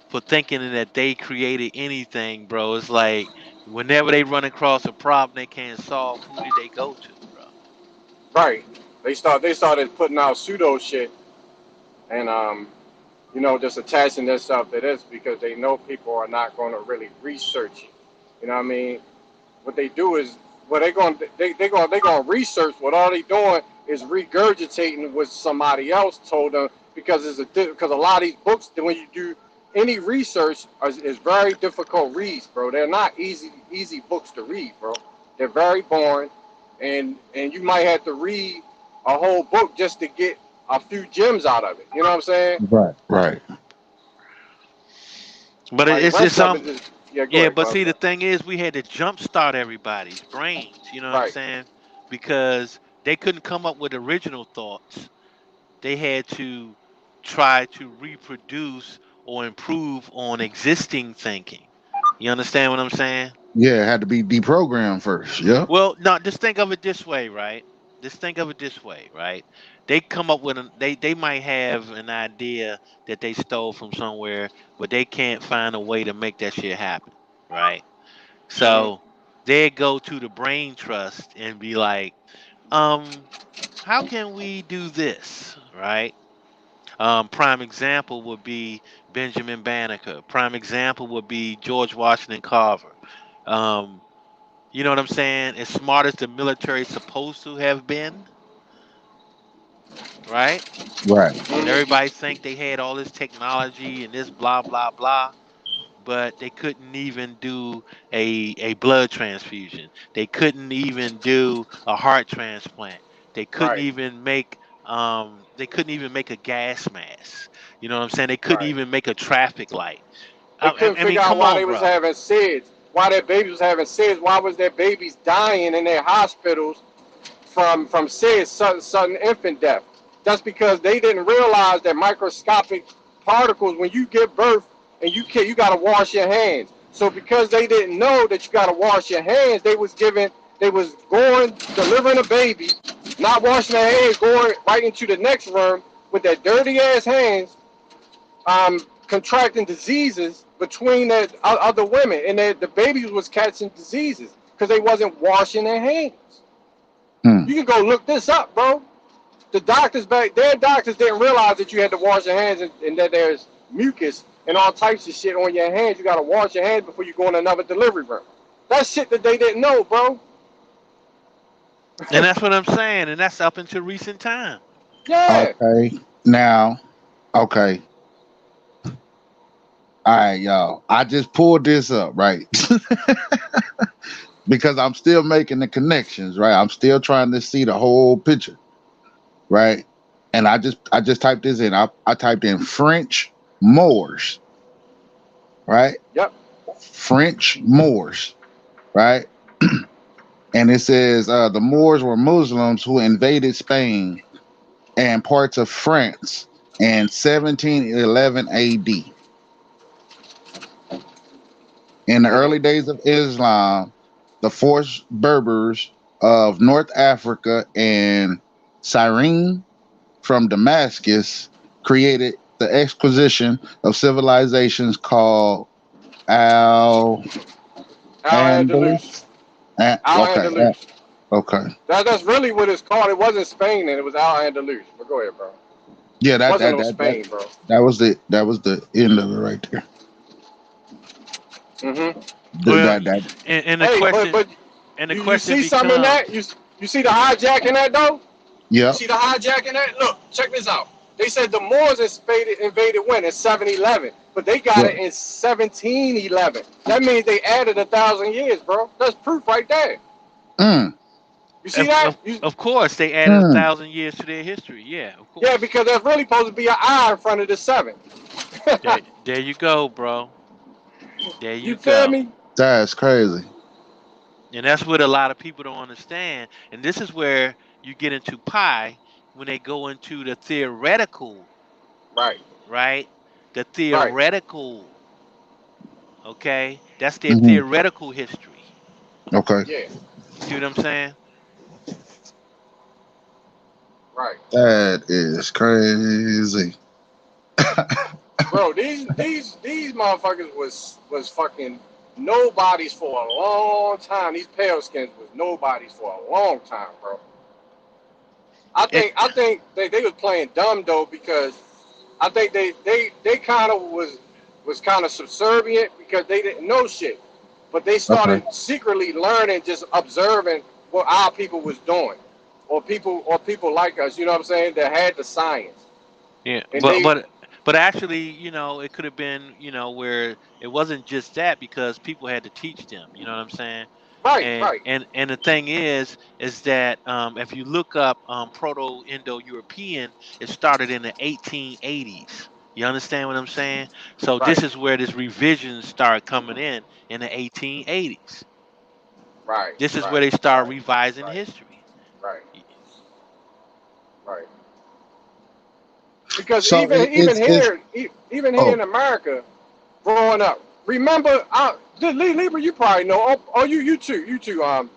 for thinking that they created anything, bro. It's like whenever they run across a problem they can't solve, who did they go to, bro? Right. They started putting out pseudo shit and just attaching themselves to this because they know people are not going to really research it. You know what I mean? What they do is what they going to research. What all they doing is regurgitating what somebody else told them because because a lot of these books that when you do any research is very difficult reads, bro. They're not easy books to read, bro. They're very boring, and you might have to read a whole book just to get a few gems out of it. You know what I'm saying? Right. Right. But Like the it's rest of it just yeah. Go yeah, ahead, but see brother. the thing is we had to jumpstart everybody's brains, you know what I'm Right. saying? Because they couldn't come up with original thoughts. They had to try to reproduce or improve on existing thinking. You understand what I'm saying? Yeah, it had to be deprogrammed first. Yep. Well, no, just think of it this way, right? Just think of it this way, right? They come up with they might have an idea that they stole from somewhere, but they can't find a way to make that shit happen, right? Hmm. So they go to the brain trust and be like, um, how can we do this, right? Prime example would be Benjamin Banneker. Prime example would be George Washington Carver. Um, you know what I'm saying? As smart as the military is supposed to have been, right? Right. Hmm. Everybody think they had all this technology and this blah blah blah, but they couldn't even do a blood transfusion. They couldn't even do a heart transplant. They couldn't Right. even make a gas mask. You know what I'm saying? They couldn't Right. even make a traffic light. They I, couldn't I mean, figure out come why on, they was bro. having SIDS, why their babies was having SIDS, why was their babies dying in their hospitals from SIDS, sudden infant death. That's because they didn't realize that microscopic particles when you give birth and you got to wash your hands. So because they didn't know that you got to wash your hands, they was going delivering a baby, not washing their hands, going right into the next room with their dirty ass hands, contracting diseases between the other women, and the babies was catching diseases because they wasn't washing their hands. Hmm. You can go look this up, bro. Their doctors didn't realize that you had to wash your hands and that there's mucus and all types of shit on your hands. You got to wash your hands before you go in another delivery room. That's shit that they didn't know, bro. And that's what I'm saying, and that's up until recent time. Yeah. Okay. Now, okay. All right, y'all. I just pulled this up, right? Because I'm still making the connections, right? I'm still trying to see the whole picture, right? And I just typed this in. I typed in French Moors, right? Yep. French Moors, right? And it says the Moors were Muslims who invaded Spain and parts of France in 1711 AD. In the Hmm. early days of Islam, the forced Berbers of North Africa and Cyrene from Damascus created the exposition of civilizations called Al Al Andalus. Andalus. Al Okay, Andalus. okay, That's really what it's called. It wasn't Spain, and it was Al Andalus. But go ahead, bro. yeah, It wasn't no Spain, bro. that was the end of it right there. Hmm. Well, That and the Hey, question but and the you question see something in that? becomes, You see the hijacking that though? You yep. see the hijacking that? Look, check this out. They said the Moors invaded when in 711, but they got it Right. in 1711. That means they added 1,000 years, bro. That's proof right there. Mm, You see of, that? of, of course, they added a mm. thousand years to their history. Yeah, of Yeah, course. because there's really supposed to be an I in front of the seven. There you go, bro. There you You feel go. me? That's crazy. And that's what a lot of people don't understand. And this is where you get into pi when they go into the theoretical, Right. right? The Right. theoretical, okay? That's their Hmm. theoretical history. Okay. Yeah. You see what I'm saying? Right. That is crazy. Bro, these motherfuckers was fucking nobodies for a long time. These pale skins was nobodies for a long time, bro. And, I think they was playing dumb though, because I think they kind of was kind of subservient because they didn't know shit, but they Okay. started secretly learning, just observing what our people was doing, or people like us, you know what I'm saying, that had the science, yeah, and they but actually, you know, it could have been, you know, where it wasn't just that because people had to teach them. You know what I'm saying? right, And right, and the thing is that if you look up Proto-Indo-European, it started in the 1880s. You understand what I'm saying? So right, this is where this revisions start coming in the 1880s. right, This is where right, they start right, revising right, history. right, right. Because So it's even here oh in America, growing up, remember, Libra, you probably know. Oh, you too,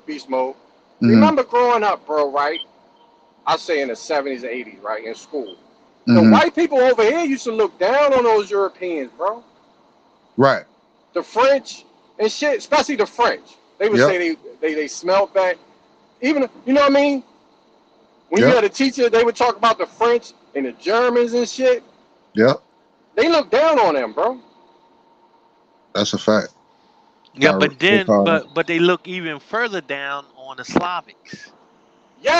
Beast Mode. mm-hmm, Remember growing up, bro, right? I say in the 70s and 80s, right, in school. The mm-hmm, white people over here used to look down on those Europeans, bro. right. The French and shit, especially the French. They would Yep. say they smelled bad. Even, you know what I mean? When you Yep. had a teacher, they would talk about the French and the Germans and shit. Yep. They look down on them, bro. That's a fact. Yeah, but They then call but they look even further down on the Slavics.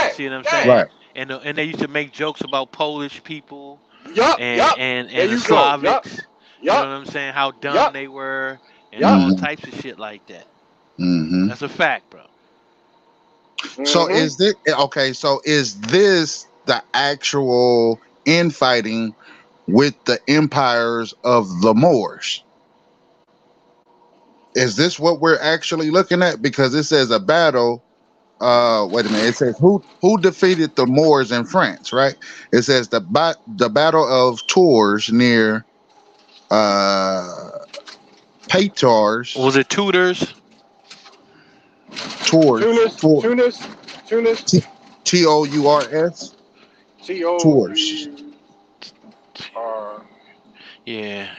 You Yeah, see what I'm yeah. saying? right. And they used to make jokes about Polish people Yup, yup. There and the you go. Yup, Slavics. You know yup, what I'm saying? How dumb yup, they were and yup. all Mm-hmm. types of shit like that. Mm-hmm. That's a fact, bro. So Mm-hmm. is this okay? So is this the actual infighting with the empires of the Moors? Is this what we're actually looking at? Because it says a battle. Wait a minute. It says who defeated the Moors in France, right? It says the battle of Tours near uh Patars, Was it Tudors? Tours, Tunis, Tours, Tunis, Tunis. Tours, T O Tours. U R. Yeah.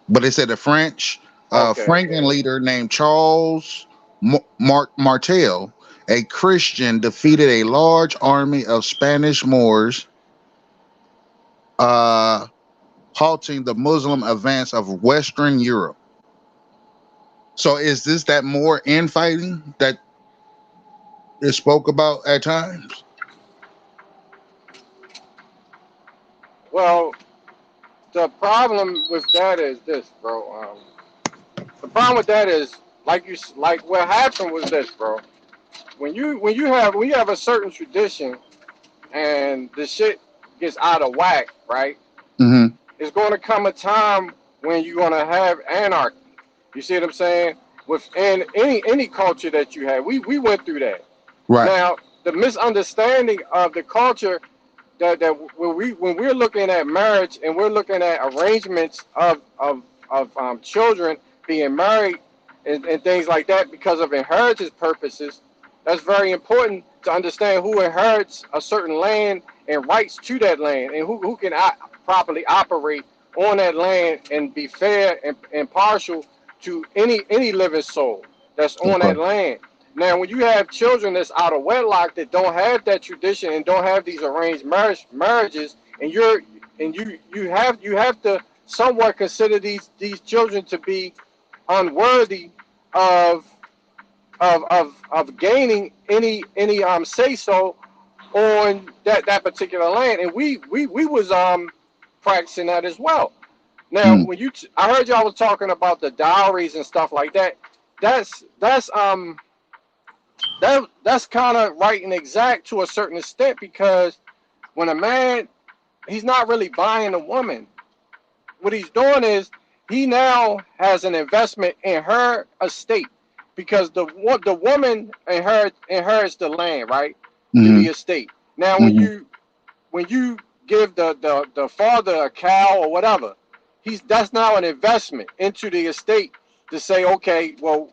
But it said the French Okay, Franken okay. leader named Charles Martel, a Christian, defeated a large army of Spanish Moors, uh, halting the Muslim advance of Western Europe. So is this that Moor infighting that is spoke about at times? Well, the problem with that is this, bro. The problem with that is, like what happened was this, bro. When you have a certain tradition and the shit gets out of whack, right? Mm-hmm. It's going to come a time when you're going to have anarchy. You see what I'm saying? Within any culture that you have, we went through that. Right. Now, the misunderstanding of the culture that when we're looking at marriage and we're looking at arrangements of children being married and things like that because of inheritance purposes, that's very important to understand who inherits a certain land and rights to that land, and who can properly operate on that land and be fair and impartial to any living soul that's on that Okay. land. Now, when you have children that's out of wedlock that don't have that tradition and don't have these arranged marriages, and you have to somewhat consider these children to be unworthy of of gaining any say so on that particular land, and we was practicing that as well. Now, Mm. when I heard y'all was talking about the dowries and stuff like that. That's kind of right and exact to a certain extent, because when a man, he's not really buying a woman. What he's doing is he now has an investment in her estate because the woman inherits the land, right, to Mm-hmm. the estate. Now, Mm-hmm. when you give the father a cow or whatever, that's now an investment into the estate to say, okay, well,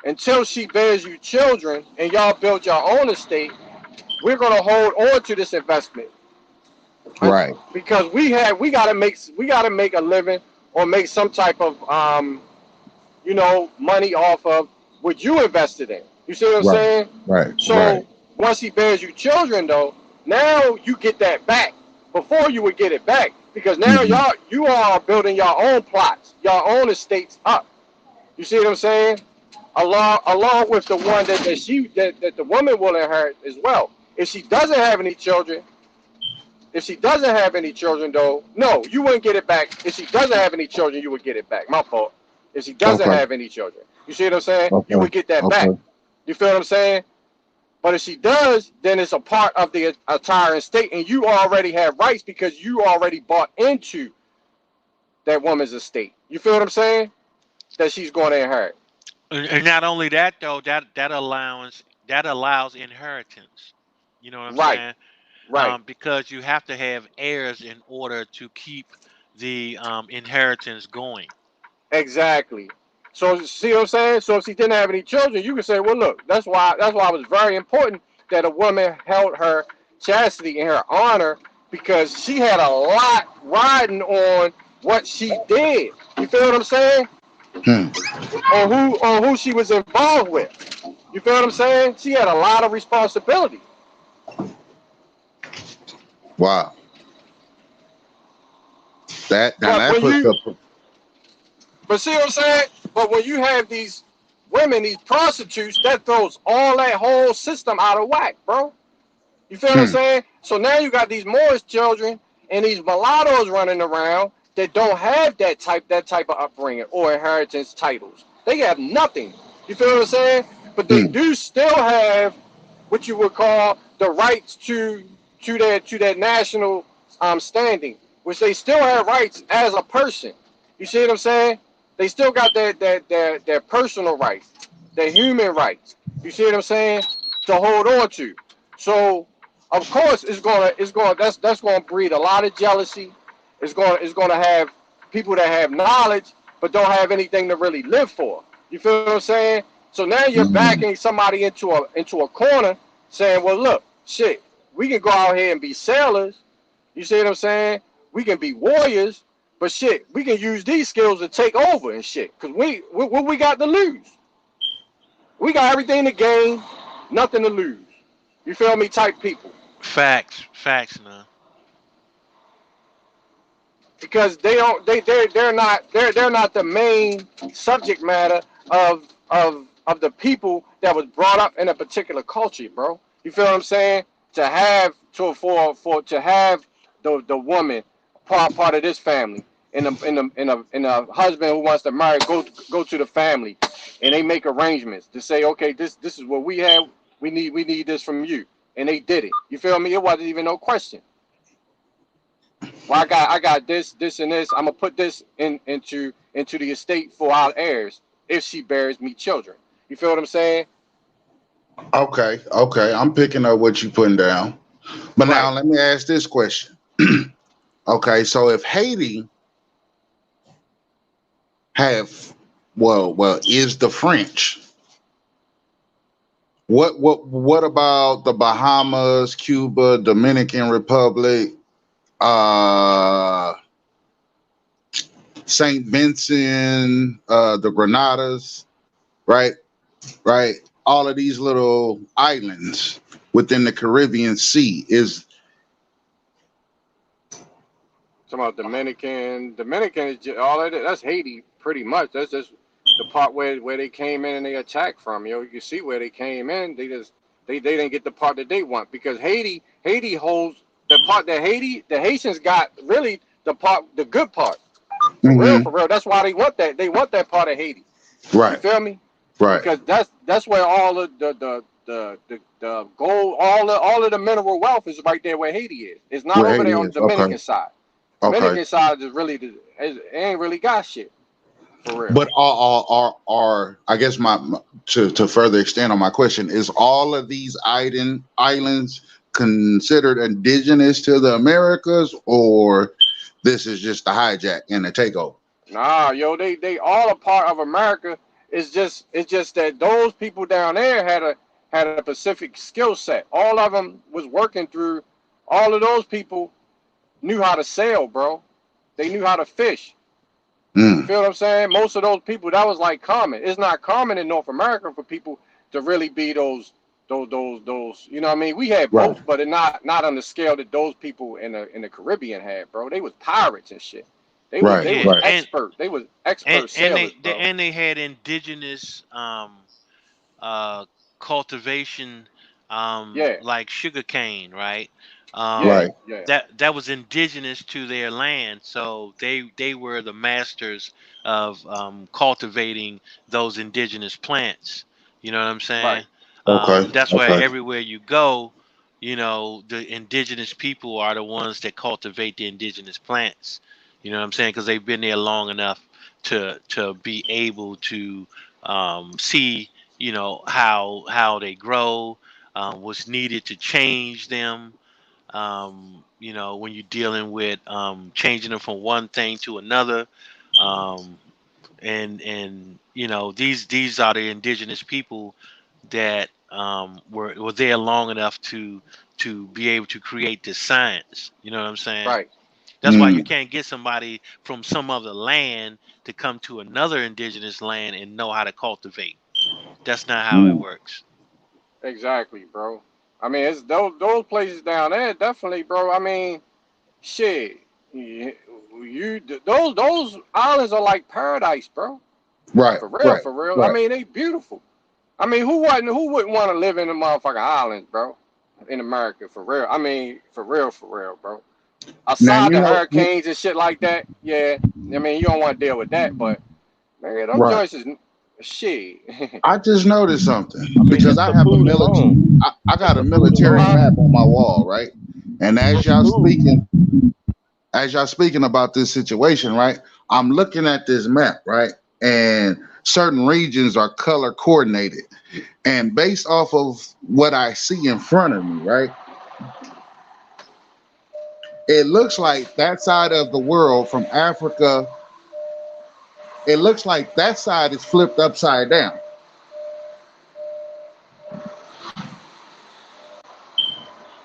until she bears you children and y'all build your own estate, we're gonna hold on to this investment Right. because we gotta make a living or make some type of money off of what you invested in. You see what I'm Right. saying? Right. Right. So once he bears you children, though, now you get that back. Before you would get it back because now Mm-hmm. you all are building your own plots, your own estates up. You see what I'm saying? Along with the one that the woman will inherit as well. If she doesn't have any children, though, no, you wouldn't get it back. If she doesn't have any children, you would get it back. My fault. If she doesn't Okay. have any children, you see what I'm saying? You Okay. would get that back. Okay. You feel what I'm saying? But if she does, then it's a part of the entire estate, and you already have rights because you already bought into that woman's estate. You feel what I'm saying? That she's going to inherit. And not only that though, that allows inheritance. You know what I'm Right, saying? right. Because you have to have heirs in order to keep the inheritance going. Exactly. So see what I'm saying? So if she didn't have any children, you could say, well, look, that's why it was very important that a woman held her chastity and her honor because she had a lot riding on what she did. You feel what I'm saying? Hmm. On who she was involved with. You feel what I'm saying? She had a lot of responsibility. Wow. That now But that when puts you up. But see what I'm saying? But when you have these women, these prostitutes, that throws all that whole system out of whack, bro. You feel what I'm Hmm. saying? So now you got these Moorish children and these mulattoes running around that don't have that type of upbringing or inheritance titles. They have nothing. You feel what I'm saying? But they Hmm. do still have what you would call the rights to their national standing, which they still have rights as a person. You see what I'm saying? They still got their personal rights, their human rights. You see what I'm saying? To hold on to. So of course that's gonna breed a lot of jealousy. It's gonna have people that have knowledge but don't have anything to really live for. You feel what I'm saying? So now you're Hmm. backing somebody into a corner, saying, "Well, look, shit, we can go out here and be sailors." You see what I'm saying? We can be warriors, but shit, we can use these skills to take over and shit. Cause what we got to lose? We got everything to gain, nothing to lose. You feel me? Type people. Facts, man. Because they don't they're not the main subject matter of the people that was brought up in a particular culture, bro. You feel what I'm saying? To have to have the woman part of this family and a husband who wants to marry go to the family and they make arrangements to say, okay, this is what we have, we need this from you, and they did it. You feel me? It wasn't even no question. Well, I got this and this. I'm gonna put this into the estate for our heirs if she bears me children. You feel what I'm saying? Okay. Okay. I'm picking up what you putting down. But now Right. let me ask this question. Okay. So if Haiti have, well, is the French? What about the Bahamas, Cuba, Dominican Republic, uh, Saint Vincent, the Granadas, right? Right? All of these little islands within the Caribbean Sea is Talking about Dominican is just, all that. That's Haiti, pretty much. That's just the part where they came in and they attacked from. You can see where they came in. They didn't get the part that they want because Haiti holds the part that the Haitians got really the good part. For real, mm-hmm, for real. That's why they want that part of Haiti. You right, feel me? right, Because that's where all of the gold, all of the mineral wealth is right there where Haiti is. It's not where over Haiti there on is. the Okay, Dominican side. okay, Dominican side is really it ain't really got shit. For real. But are I guess to further extend on my question, is all of these islands considered indigenous to the Americas, or this is just a hijack and a takeover? Nah, yo, they all a part of America. It's just that those people down there had a specific skill set. All of them was working through. All of those people knew how to sail, bro. They knew how to fish. You Mm, feel what I'm saying? Most of those people, that was like common. It's not common in North America for people to really be those. You know what I mean? We had right, boats, but it not on the scale that those people in the Caribbean had, bro. They was pirates and shit. They was right, they Yeah, was right. expert. They was expert and sailors, bro. they had indigenous uh cultivation, Yeah, like sugarcane, right? yeah, Right. yeah. That was indigenous to their land, so they were the masters of cultivating those indigenous plants. You know what I'm saying? Right. Okay. That's why Okay. everywhere you go, you know, the indigenous people are the ones that cultivate the indigenous plants. You know what I'm saying? Because they've been there long enough to be able to see, you know, how they grow, what's needed to change them. You know, when you're dealing with changing them from one thing to another, um, and you know, these are the indigenous people that were there long enough to be able to create this science. You know what I'm saying? Right. That's why you Mm, can't get somebody from some other land to come to another indigenous land and know how to cultivate. That's not how it mm. works. Exactly, bro. I mean, it's those places down there definitely, bro. I mean, shit. Those islands are like paradise, bro. Right. For real, Right. for real. I Right. mean, they beautiful. I mean, who wouldn't want to live in the motherfucking islands, bro? In America, for real. I mean, for real, bro. Now Aside you the know. hurricanes and shit like that, yeah. I mean, you don't want to deal with that, but man, them Right. joints is shit. I just noticed something I mean, because just I the have a food alone. I got Just a the food military Huh? alone. map on my wall, right? And Just the food. as y'all speaking about this situation, right? I'm looking at this map, right? And certain regions are color coordinated. And based off of what I see in front of me, right? It looks like that side of the world from Africa, it looks like that side is flipped upside down.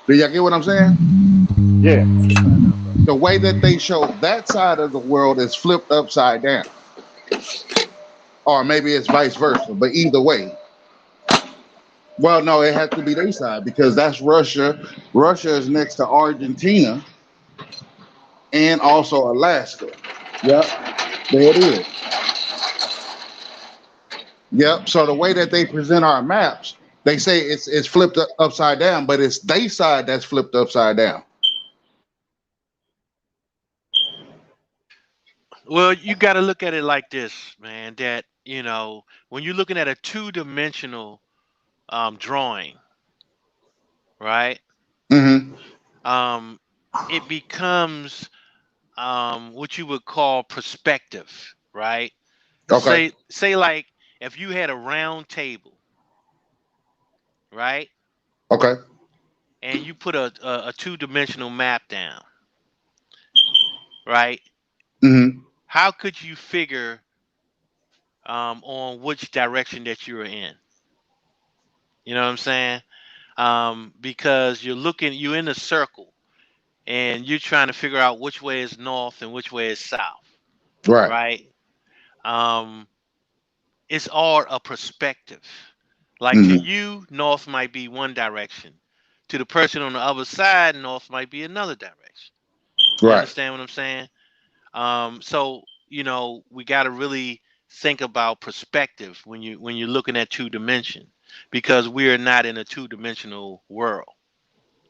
Do y'all get what I'm saying? Yeah. The way that they show that side of the world is flipped upside down. Or maybe it's vice versa, but either way. Well, no, it has to be their side because that's Russia. Russia is next to Argentina and also Alaska. Yep, there it is. Yep. So the way that they present our maps, they say it's flipped upside down, but it's their side that's flipped upside down. Well, you got to look at it like this, man. That, you know, when you're looking at a two-dimensional drawing, right? Mm-hmm. Um, it becomes what you would call perspective, right? Okay. Say like if you had a round table, right, Okay. and you put a two-dimensional map down, right? Mm-hmm. How could you figure on which direction that you're in? You know what I'm saying? Because you're in a circle, and you're trying to figure out which way is north and which way is south, Right. right? Um, it's all a perspective. Like to Mm-hmm. you, north might be one direction. To the person on the other side, north might be another direction. You Right. understand what I'm saying? So you know, we got to really think about perspective when you're looking at two dimension, because we are not in a two-dimensional world.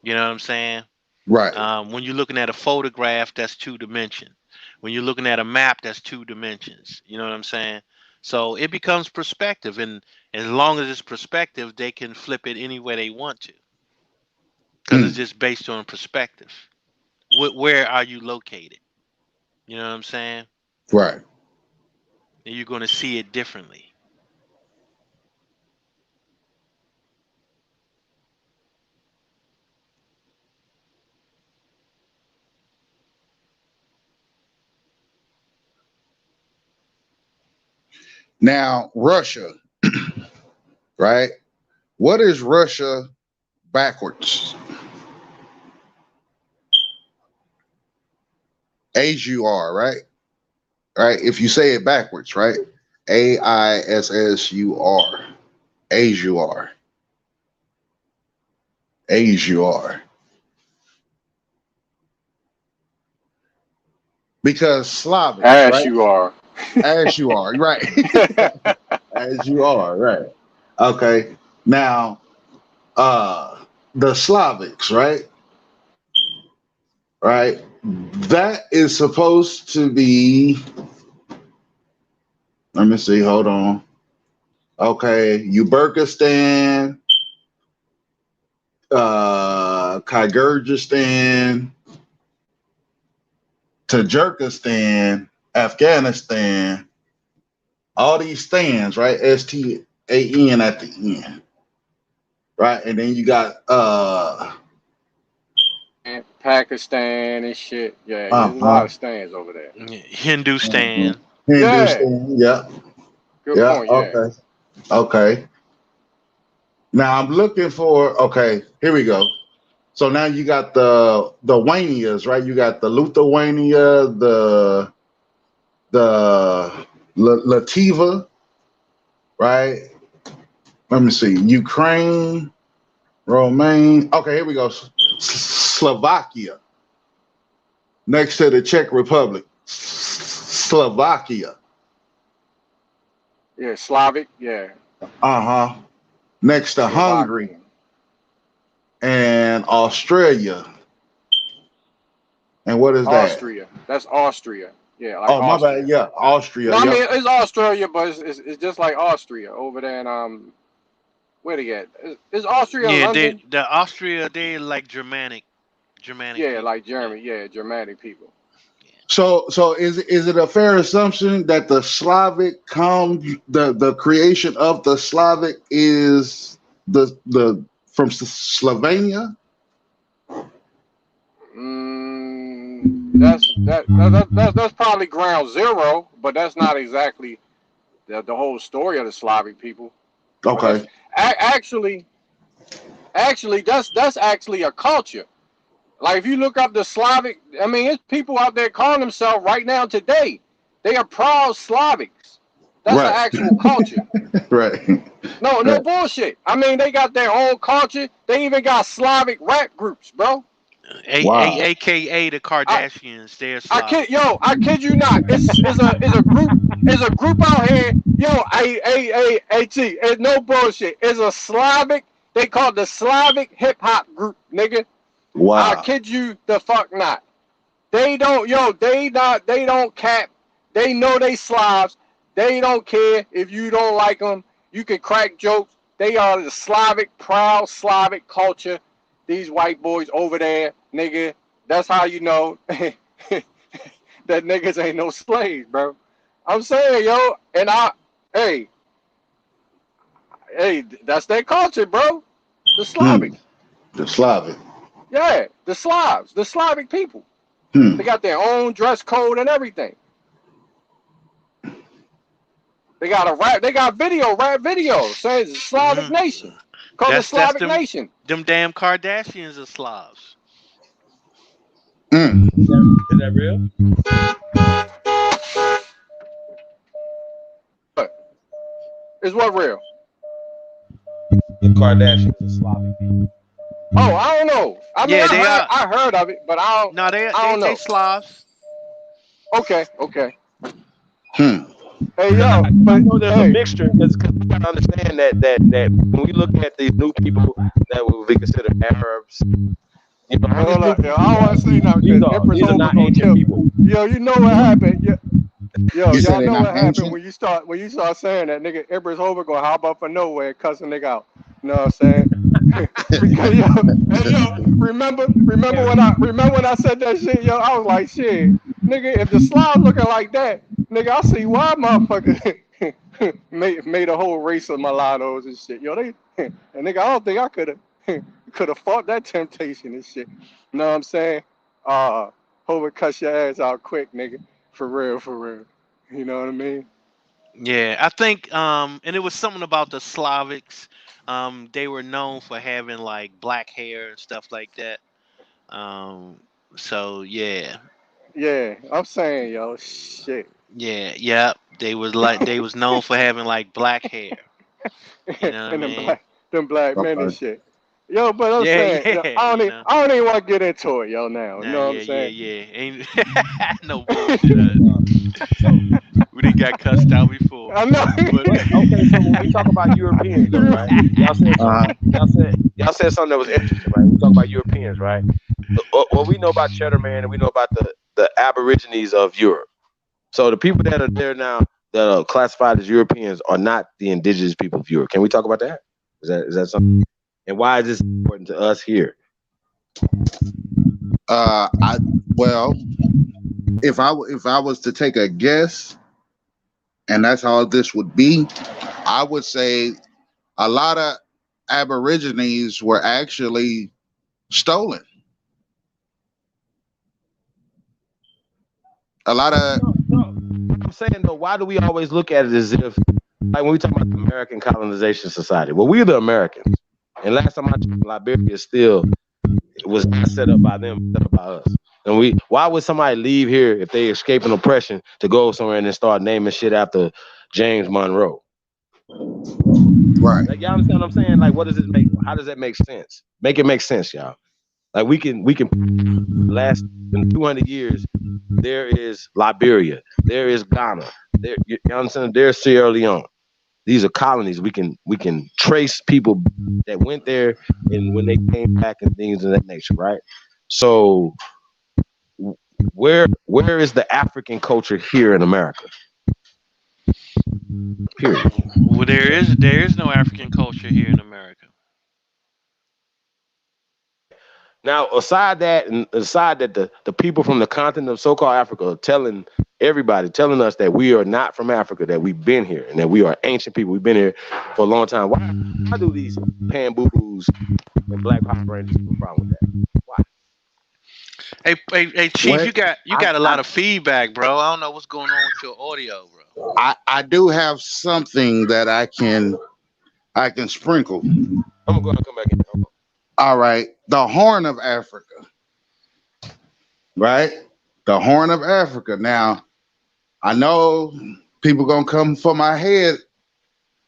You know what I'm saying? Right. When you're looking at a photograph, that's two dimension. When you're looking at a map, that's two dimensions. You know what I'm saying? So it becomes perspective, and as long as it's perspective, they can flip it any way they want to, because it's Mm. just based on perspective. Where are you located? You know what I'm saying? Right. and you're going to see it differently. Now, Russia, right? What is Russia backwards? ASUR, right? Right? If you say it backwards, right? AISSUR. ASUR. ASUR. Because Slavics, As right? you are. As you are, right? As you are, right? Okay. Now, the Slavics, right? Right. That is supposed to be. Let me see. Hold on. Okay, Uzbekistan, Kyrgyzstan, Tajikistan, Afghanistan. All these stands, right? STAN at the end, right? And then you got Pakistan and shit. Yeah, there's a lot uh-huh, of stands over there. Hindustan. Hindustan. Yeah. Yeah, Good yeah. point. Yeah. Okay, okay. Now I'm looking for. Okay, here we go. So now you got the Wanias, right? You got the Lithuania, the Lativa, right? Let me see. Ukraine, Romaine. Okay, here we go. Slovakia, next to the Czech Republic. Slovakia. Yeah, Slavic. Yeah. Uh-huh. Next to Hungary Slovakia. and Australia. And what is that? Austria. That's Austria. Yeah, like Oh, my Austria. bad. Yeah, Austria. No, I Yep. mean it's Australia, but it's just like Austria over there in where they at? Is Austria Yeah, London? the Austria, they like Germanic Yeah, people. like Germany. Yeah, Germanic people. So is it a fair assumption that the Slavic the creation of the Slavic is the from Slovenia? That's probably ground zero, but that's not exactly the whole story of the Slavic people. But that's Okay. actually that's actually a culture. Like if you look up the Slavic, I mean, it's people out there calling themselves right now today. They are proud Slavics. That's an Right. actual culture. Right. No Right. bullshit. I mean, they got their own culture. They even got Slavic rap groups, bro. Wow. AKA the I Kardashians. They're Slavic. I kid you not. It's a group out here. Yo, it's no bullshit. It's a Slavic. They call it the Slavic hip hop group, nigga. I Wow. kid you the fuck not. They don't, they don't cap. They know they Slavs. They don't care if you don't like them. You can crack jokes. They are the Slavic, proud Slavic culture. These white boys over there, nigga. That's how you know that niggas ain't no slaves, bro. I'm saying, yo, and hey, that's their culture, bro. The Slavic. The Slavic. Yeah, the Slavs, the Slavic people. They got their own dress code and everything. They got rap videos saying it's a Slavic nation. Called the Slavic nation. Them damn Kardashians are Slavs. Is that real? What? Is what real? The Kardashians are Slavic people. Oh, I don't know. I mean, Yeah, I heard of it, but I don't know. They Slavs. Okay. Hey, yo, but I know there's a mixture because we gotta understand that when we look at these new people that would be considered Arabs, you know, hold up, yo, I don't want to say nothing because these are not ancient people. Yo, you know what happened? Yo, You said y'all they're know not what happened ancient? when you start saying that, nigga. Empress Hoover gonna hop up from nowhere, cussing nigga out. You know what I'm saying? Because remember when I said that shit, yo, I was like, shit, nigga, if the Slavs looking like that, nigga, I see why motherfucker made a whole race of mulattoes and shit. Yo, they and nigga, I don't think I could have fought that temptation and shit. You know what I'm saying? Hope it cuss your ass out quick, nigga. For real, for real. You know what I mean? Yeah, I think and it was something about the Slavics. They were known for having like black hair and stuff like that. Um, so yeah, Yeah, I'm saying, yo, shit. yeah. They was known for having like black hair. You know what I And mean? them black men and Okay. shit. Yo, but I'm Yeah, saying, yo, yeah. You know. I don't even want to get into it, yo. Now, you Nah, know what I'm yeah, yeah, saying? yeah. Ain't no bullshit. We didn't got cussed out before, I know. but But okay, so when we talk about Europeans, though, right? Y'all said something. Uh-huh. Y'all said something that was interesting, right? We talk about Europeans, right? What we know about Cheddar Man, and we know about the Aborigines of Europe. So the people that are there now that are classified as Europeans are not the indigenous people of Europe. Can we talk about that? Is that something? And why is this important to us here? I well, if I was to take a guess, and that's how this would be, I would say a lot of Aborigines were actually stolen. A lot of No, no. I'm saying though, why do we always look at it as if, like when we talk about the American Colonization Society? Well, we're the Americans, and last time I checked, Liberia still was not set up by them, set up by us. And why would somebody leave here if they escaping oppression to go somewhere and then start naming shit after James Monroe? right. Like y'all understand what I'm saying? Like, what does it make? How does that make sense? Make it make sense, y'all. Like we can last in 200 years. There is Liberia. There is Ghana. You understand? There's Sierra Leone. These are colonies. We can trace people that went there and when they came back and things of that nature, right? So where is the African culture here in America? Period. well, there is no African culture here in America. Now, aside that, and aside that, the people from the continent of so-called Africa are telling us that we are not from Africa, that we've been here, and that we are ancient people. We've been here for a long time. Why do these pan boo boos and black power rangers have a problem with that? Why? Hey, Chief, What you got a lot of feedback, bro. I don't know what's going on with your audio, bro. I do have something that I can sprinkle. I'm gonna go and come back in. Hold All right, the Horn of Africa, right? The Horn of Africa. Now, I know people gonna come for my head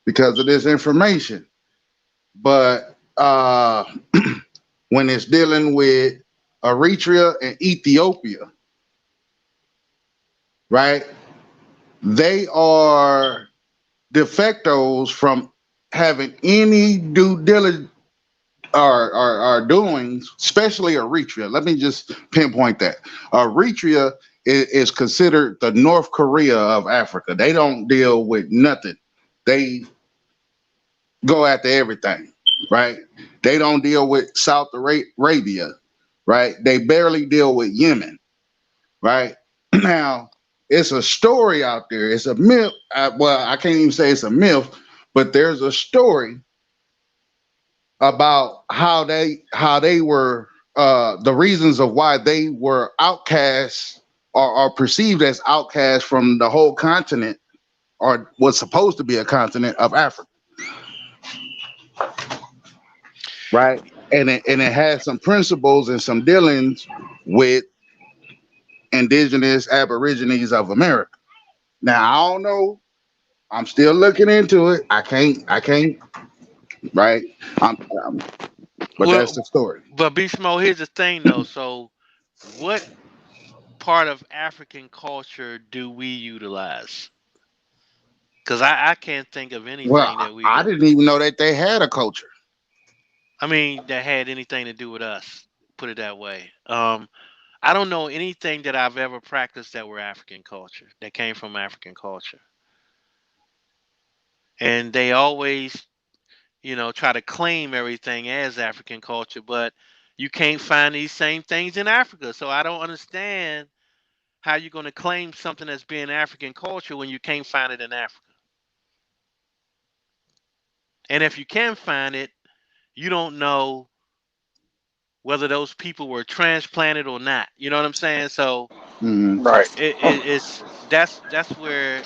because of this information, but when it's dealing with Eritrea and Ethiopia, right? They are de factos from having any due diligence or doings, especially Eritrea. Let me just pinpoint that. Eritrea is considered the North Korea of Africa. They don't deal with nothing. They go after everything, right? They don't deal with South Arabia, right? They barely deal with Yemen, right? Now, it's a story out there. It's a myth. Well, I can't even say it's a myth, but there's a story about how they were the reasons of why they were outcasts or perceived as outcasts from the whole continent or was supposed to be a continent of Africa, right? And it has some principles and some dealings with indigenous aborigines of America. Now I don't know. I'm still looking into it. I can't. Right. I'm but that's the Well, story. but Beast Mode, here's the thing though. So, what part of African culture do we utilize? Because I can't think of Well, anything that we I do. didn't even know that they had a culture. I mean, that had anything to do with us. Put it that way. I don't know anything that I've ever practiced that were African culture that came from African culture, and they always, try to claim everything as African culture, but you can't find these same things in Africa. So I don't understand how you going to claim something as being African culture when you can't find it in Africa? And if you can find it, you don't know whether those people were transplanted or not. You know what I'm saying? So Right. it's that's where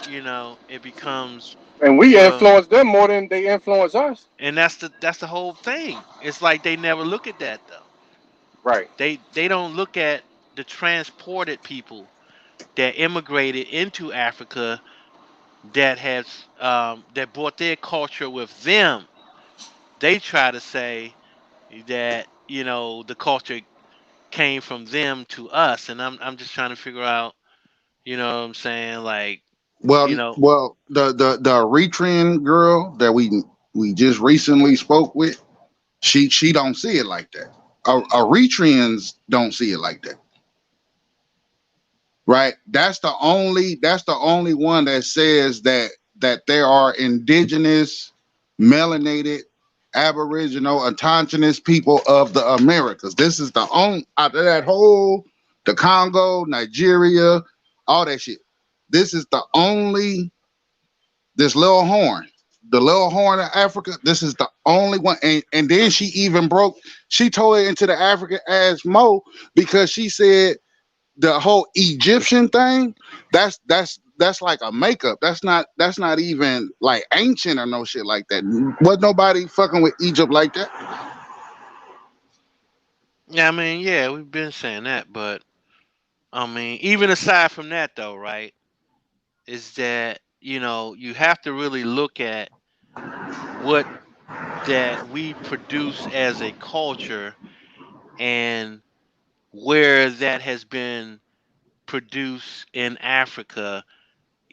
it becomes, And we well, influence them more than they influence us. and that's the whole thing. It's like they never look at that though. Right. They don't look at the transported people that immigrated into Africa that brought their culture with them. They try to say that the culture came from them to us, and I'm just trying to figure out, what I'm saying, like, Well, you know, the Eritrean girl that we just recently spoke with, she don't see it like that. Eritreans don't see it like that, right? That's the only one that says that there are indigenous, melanated, Aboriginal, autochthonous people of the Americas. This is the only out of that whole the Congo, Nigeria, all that shit. This is the only this little horn. The little horn of Africa, this is the only one. And then she told it into the African ass Mo because she said the whole Egyptian thing, that's like a makeup. That's not even like ancient or no shit like that. Was nobody fucking with Egypt like that? yeah, I mean, yeah, we've been saying that, but I mean, even aside from that, though, right, is that you have to really look at what that we produce as a culture and where that has been produced in Africa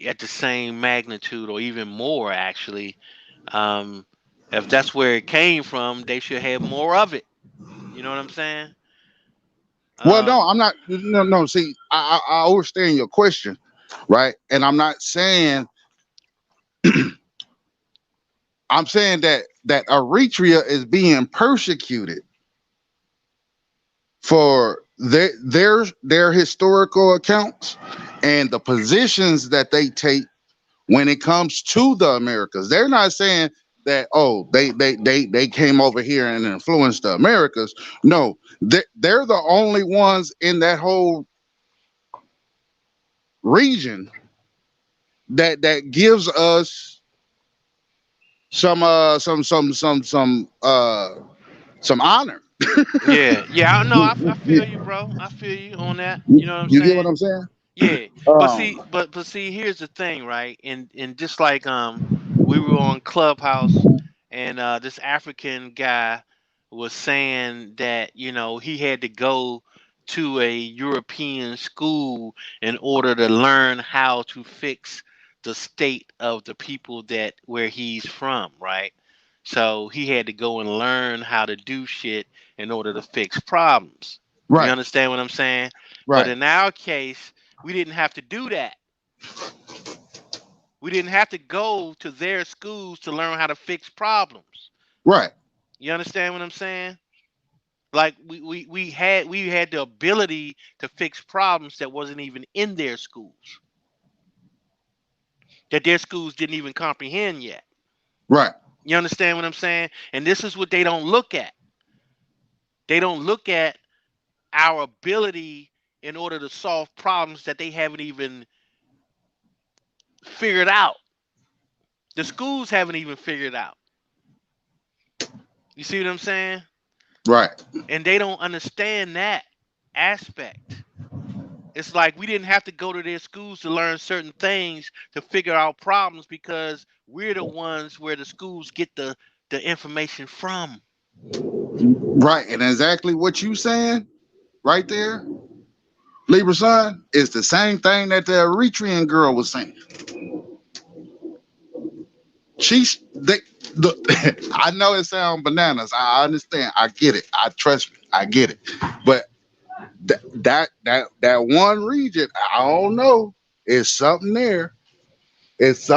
at the same magnitude or even more, actually. Um, if that's where it came from, they should have more of it. You know what I'm saying? Well, no, Um, I'm not. No. See, I understand your question, right? And I'm not saying. I'm saying that Eritrea is being persecuted for their historical accounts and the positions that they take when it comes to the Americas. They're not saying that, oh, they came over here and influenced the Americas. No, they're the only ones in that whole region that gives us some honor. yeah, yeah, I know. I feel you, you, bro. I feel you on that. You know what I'm you get what saying? I'm saying? Yeah, but Um, see, here's the thing, right? And just like we were on Clubhouse, and this African guy was saying that he had to go to a European school in order to learn how to fix the state of the people that where he's from, right? So he had to go and learn how to do shit in order to fix problems. You right, understand what I'm saying? But right, in our case, we didn't have to do that. We didn't have to go to their schools to learn how to fix problems. right, You understand what I'm saying? Like we had the ability to fix problems that wasn't even in their schools. That their schools didn't even comprehend yet. right, You understand what I'm saying? And this is what they don't look at. They don't look at our ability in order to solve problems that they haven't even figured out. The schools haven't even figured out. You see what I'm saying? right. And they don't understand that aspect. It's like we didn't have to go to their schools to learn certain things to figure out problems because we're the ones where the schools get the information from. Right, and exactly what you saying right there, Libra son, is the same thing that the Eritrean girl was saying. She's I know it sounds bananas. I understand. I get it. I trust me. I get it. But that one region, I don't know. It's something there. It's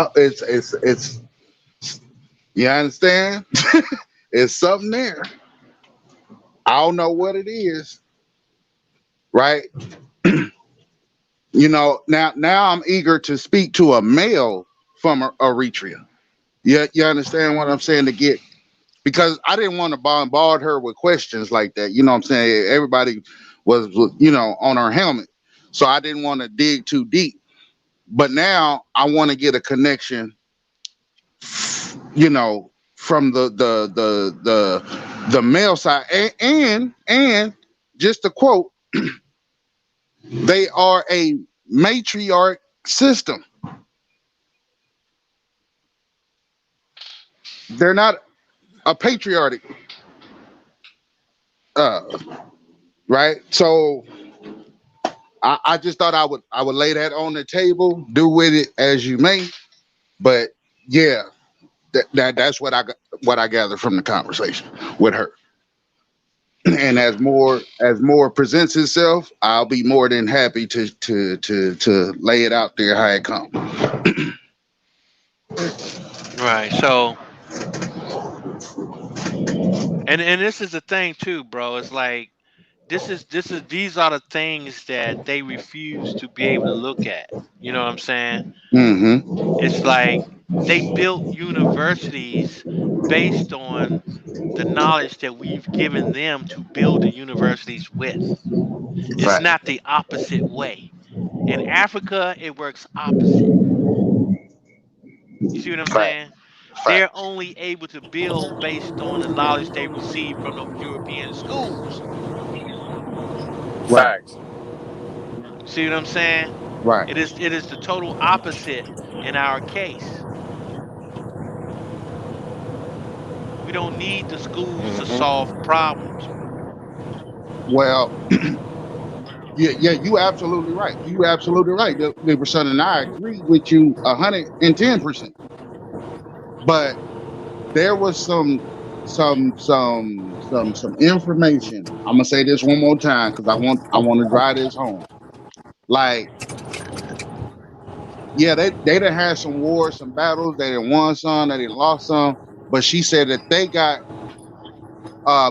you understand? It's something there. I don't know what it is, right? Now I'm eager to speak to a male from Eritrea. You understand what I'm saying? To get, because I didn't want to bombard her with questions like that. You know what I'm saying? Everybody was on her helmet, so I didn't want to dig too deep. But now I want to get a connection, from the male side, and just to quote, they are a matriarch system. They're not a patriotic, uh, right? So I just thought I would lay that on the table. Do with it as you may, but yeah, that's what I gathered from the conversation with her. And as more presents itself, I'll be more than happy to lay it out there how it comes. Right. So, and this is the thing too, bro. It's like this is these are the things that they refuse to be able to look at. You know what I'm saying? Mm-hmm. It's like they built universities based on the knowledge that we've given them to build the universities with. It's Fact. not the opposite way. In Africa, it works opposite. You see what I'm Fact. saying? Fact. They're only able to build based on the knowledge they received from those European schools. Right. Facts. See what I'm saying? Right. It is the total opposite in our case. We don't need the schools to Mm-hmm. solve problems. Well, yeah, you absolutely right. You absolutely right. The son and I agree with you 110%. But there was some information. I'm gonna say this one more time because I want to drive this home. Like, yeah, they done had some wars, some battles. They done won some, they done lost some. But she said that they got,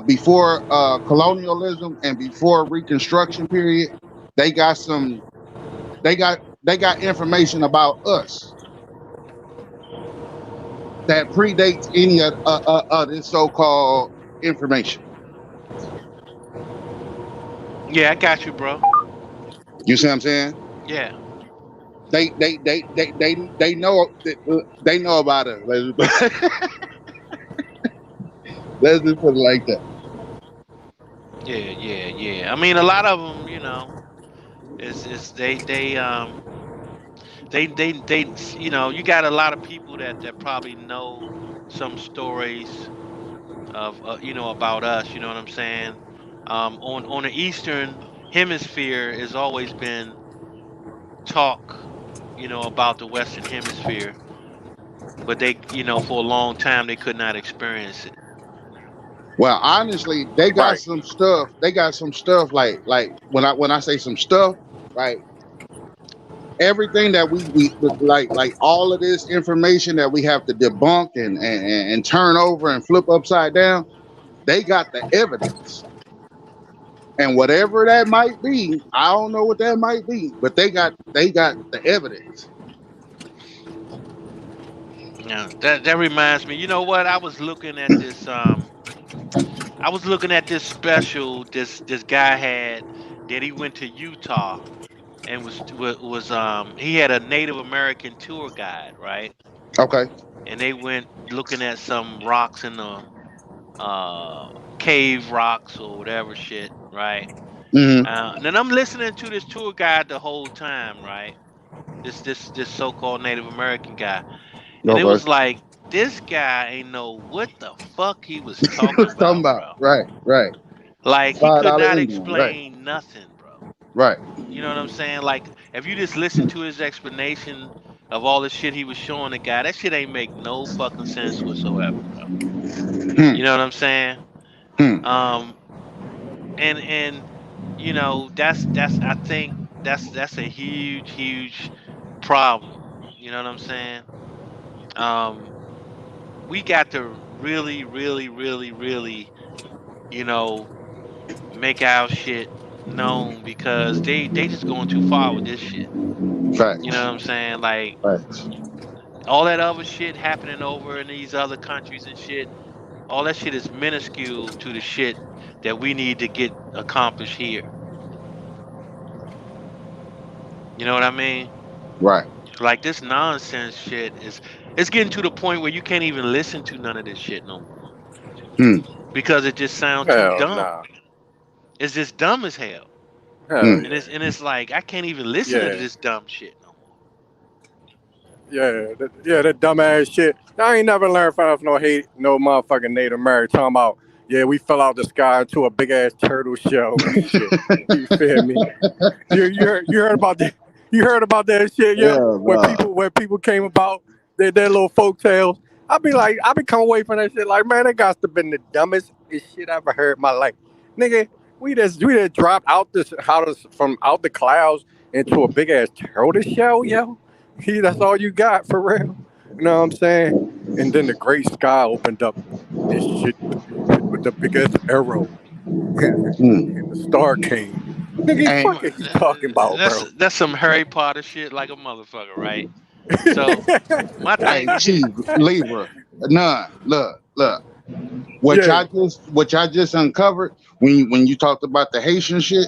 before colonialism and before Reconstruction period, they got some they got information about us that predates any of this so-called information. Yeah, I got you, bro. You see what I'm saying? Yeah. They know about us. Let's just put it like that. Yeah, yeah, yeah. I mean, a lot of them, is they you got a lot of people that probably know some stories of about us. You know what I'm saying? On the Eastern Hemisphere has always been talk, about the Western Hemisphere, but they, for a long time they could not experience it. Well, honestly, they got Right. some stuff. They got some stuff like when I say some stuff, right? Everything that we like all of this information that we have to debunk and turn over and flip upside down. They got the evidence, and whatever that might be, I don't know what that might be, but they got the evidence. Yeah, that reminds me. You know what? I was looking at this special this guy had that he went to Utah and he had a Native American tour guide, right? Okay. And they went looking at some rocks in the uh cave rocks or whatever shit, right? Mm-hmm. And then I'm listening to this tour guide the whole time, right? This so-called Native American guy. And it Okay. was like this guy ain't know what the fuck he was talking What's talking about, about? bro. Right. Right. Like he $5 could not Indian. Right. explain nothing, bro. Right. You know what I'm saying? Like if you just listen to his explanation of all the shit he was showing the guy, that shit ain't make no fucking sense whatsoever, bro. Hmm. You know what I'm saying? Hmm. Um and that's I think that's a huge problem. You know what I'm saying? Um we got to really, really, really, really, you know, make our shit. known because they just going too far with this shit. Facts. You know what I'm saying? Like Facts. all that other shit happening over in these other countries and shit. All that shit is minuscule to the shit that we need to get accomplished here. You know what I mean? Right. Like this nonsense shit it's getting to the point where you can't even listen to none of this shit no more. Because it just sounds too Hell dumb. nah. It's just dumb as hell. Hell And it's like I can't even listen to this dumb shit no more. That dumbass shit. I ain't never learned from no motherfucking Native American talking about, we fell out the sky into a big ass turtle shell and shit. You feel me? You heard about that? You heard about that shit, when people came about their little folk tales. I be coming away from that shit like, man, that got to been the dumbest shit I ever heard in my life, nigga. We just dropped from out the clouds into a big ass turtle shell, yo. That's all you got for real. You know what I'm saying? And then the great sky opened up. This shit with the biggest arrow. And the star came. Nigga, fuck is he talking about, bro? That's some Harry Potter shit like a motherfucker, right? So my thing Chief, Libra. None. Look. What y'all just uncovered when you talked about the Haitian shit.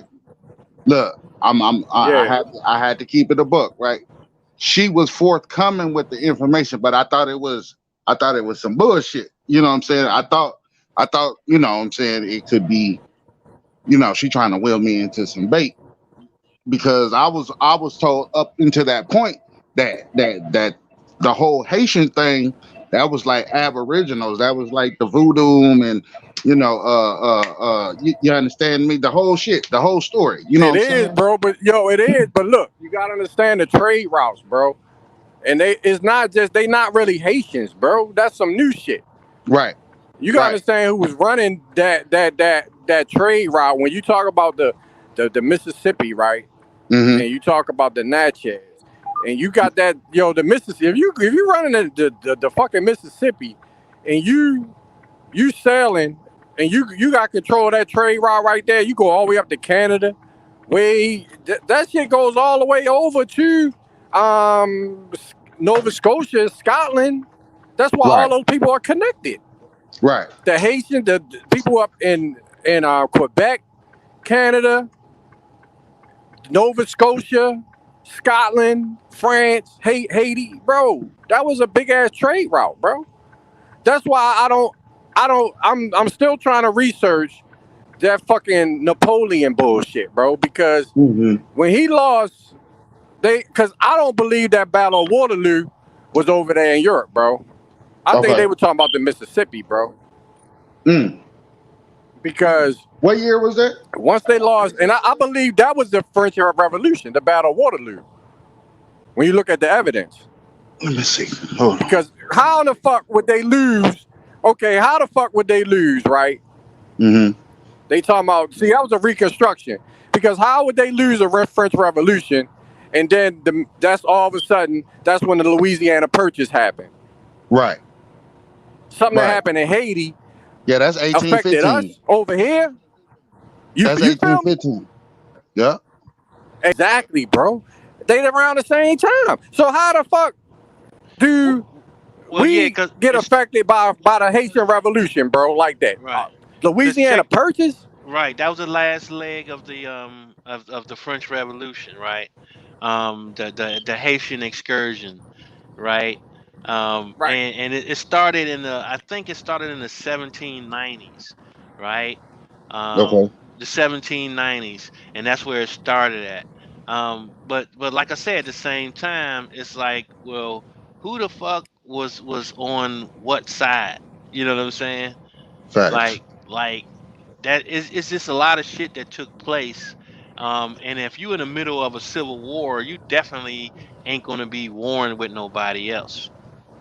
Look, I had to keep it a buck, right? She was forthcoming with the information, but I thought it was some bullshit. You know what I'm saying? I thought, you know what I'm saying, it could be, she trying to wheel me into some bait. Because I was told up until that point that the whole Haitian thing, that was like Aboriginals, that was like the voodoo and you understand me, the whole shit, the whole story. You know what I'm saying? It is, bro. But it is. But look, you gotta understand the trade routes, bro. And they not really Haitians, bro. That's some new shit. Right. You gotta understand who was running that trade route. When you talk about the Mississippi, right? Mm-hmm. And you talk about the Natchez, and you got that, the Mississippi. If you running the fucking Mississippi, and you sailing, and you got control of that trade route right there, you go all the way up to Canada. That shit goes all the way over to Nova Scotia, Scotland. That's why all those people are connected. Right. The Haitian, the people up in Quebec, Canada, Nova Scotia, Scotland, France, Haiti, bro. That was a big ass trade route, bro. That's why I'm still trying to research that fucking Napoleon bullshit, bro. Because when he lost, because I don't believe that Battle of Waterloo was over there in Europe, bro. I think they were talking about the Mississippi, bro. Because what year was that? Once they lost, and I believe that was the French Revolution, the Battle of Waterloo. When you look at the evidence. Let me see. Hold on. Because how the fuck would they lose? Okay, how the fuck would they lose, right? Mm-hmm. They talking about, see, that was a reconstruction. Because how would they lose a French Revolution, and then that's all of a sudden, that's when the Louisiana Purchase happened. Right. Something that happened in Haiti. Yeah, that's 1815. Affected us over here. That's 1815. Yeah. Exactly, bro. They around the same time. So how the fuck do we get affected by the Haitian Revolution, bro, like that? Right. Louisiana Purchase? Right. That was the last leg of the of the French Revolution, right? The Haitian excursion, right? And it started I think it started in the 1790s, right? The 1790s, and that's where it started at. But like I said, at the same time, it's like, well, who the fuck was on what side? You know what I'm saying? Facts. Like that is, it's just a lot of shit that took place. And if you in the middle of a civil war, you definitely ain't gonna be warring with nobody else.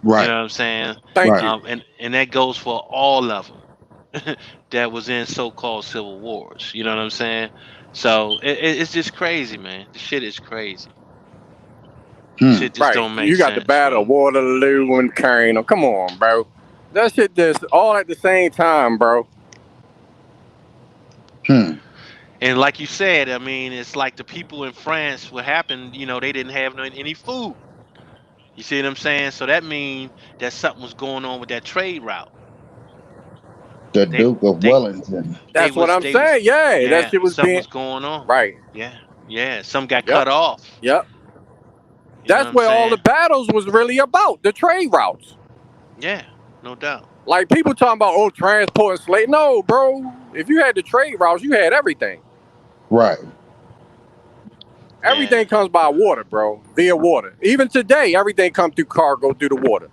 Right. You know what I'm saying? Thank you. And that goes for all of them that was in so-called civil wars. You know what I'm saying? So it's just crazy, man. The shit is crazy. Shit just don't make sense. You got the Battle of Waterloo and Kano. Come on, bro. That shit just all at the same time, bro. And like you said, I mean, it's like the people in France. What happened? You know, they didn't have any food. You see what I'm saying? So that means that something was going on with that trade route. The They Duke of they Wellington. they That's what was I'm they was saying. Yeah, that yeah, shit was something being was going on. right. Yeah, yeah, some got Yep. cut off. Yep. You know what That's I'm where all the saying? battles was really about, the trade routes. Yeah, no doubt. Like people talking about transporting slave. No, bro. If you had the trade routes, you had everything. Right. Yeah, Everything comes by water, bro. Via water. Even today, everything comes through cargo through the water.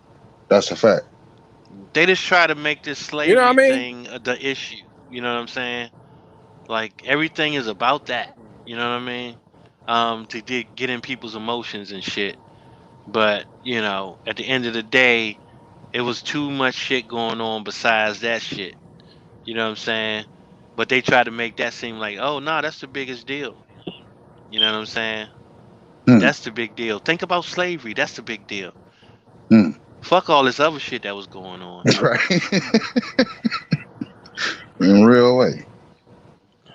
That's a fact. they just try to make this You know what slavery I mean? thing the issue. You know what I'm saying? Like everything is about that. You know what I mean? To get in people's emotions and shit. But you know, at the end of the day, it was too much shit going on besides that shit. You know what I'm saying? But they try to make that seem like, oh no, that's the biggest deal. You know what I'm saying? Hmm. That's the big deal. Think about slavery. That's the big deal. Hmm. Fuck all this other shit that was going on. Right. In real way.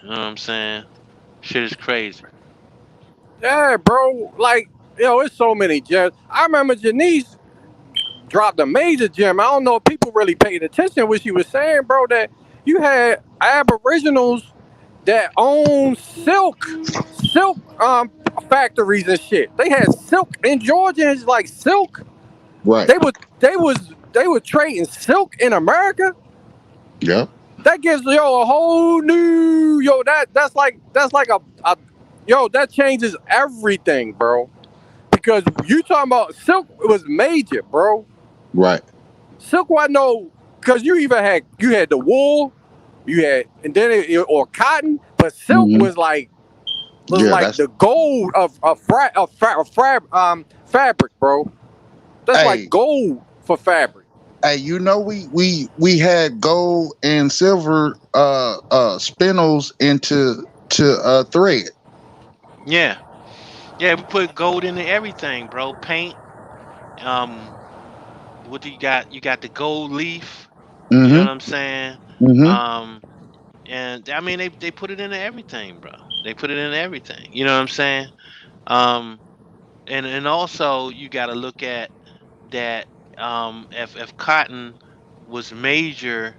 You know what I'm saying? Shit is crazy. Yeah, bro. Like, it's so many gems. I remember Janice dropped a major gem. I don't know if people really paid attention to what she was saying, bro, that you had aboriginals that own silk factories and shit. They had silk in Georgia, and it's like silk. Right. They were trading silk in America. Yep. That gives a whole new that's like a that changes everything, bro. Because you talking about silk was major, bro. Right. Silk wasn't no, because you had the wool, you had, and then or cotton, but silk Hmm. was Yeah, like that's the gold of fabric, bro. That's like hey, gold for fabric. hey, we had gold and silver spindles into to thread. Yeah. Yeah, we put gold into everything, bro. Paint. Um, what do you got? You got the gold leaf. You know Mm-hmm. what I'm saying? Mm-hmm. Um, and I mean they put it into everything, bro. They put it into everything. You know what I'm saying? Um, and also you got to look at that. If cotton was major,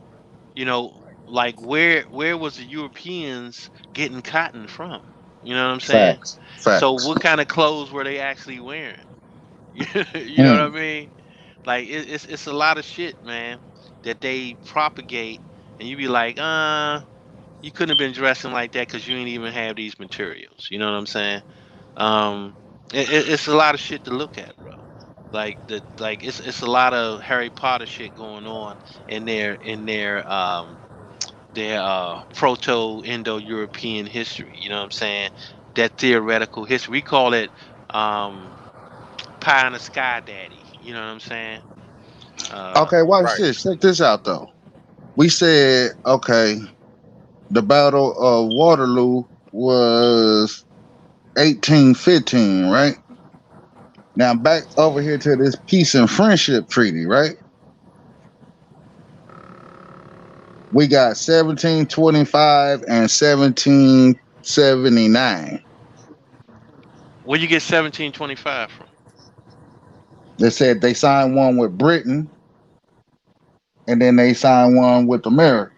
you know, like where was the Europeans getting cotton from? You know what I'm saying? Facts. So Facts. what kind of clothes were they actually wearing? You know what I Mm. mean? Like it's a lot of shit, man, that they propagate, and you be like, you couldn't have been dressing like that because you ain't even have these materials. You know what I'm saying? Um, it's a lot of shit to look at, bro. Like it's a lot of Harry Potter shit going on in their proto Indo-European history. You know what I'm saying? That theoretical history. We call it um pie in the sky daddy. You know what I'm saying? Uh, Okay, watch Right. this. Check this out though. We said, okay, the Battle of Waterloo was 1815, right? Now back over here to this peace and friendship treaty, right? We got 1725 and 1779. where you get 1725 from? They said they signed one with Britain and then they signed one with America.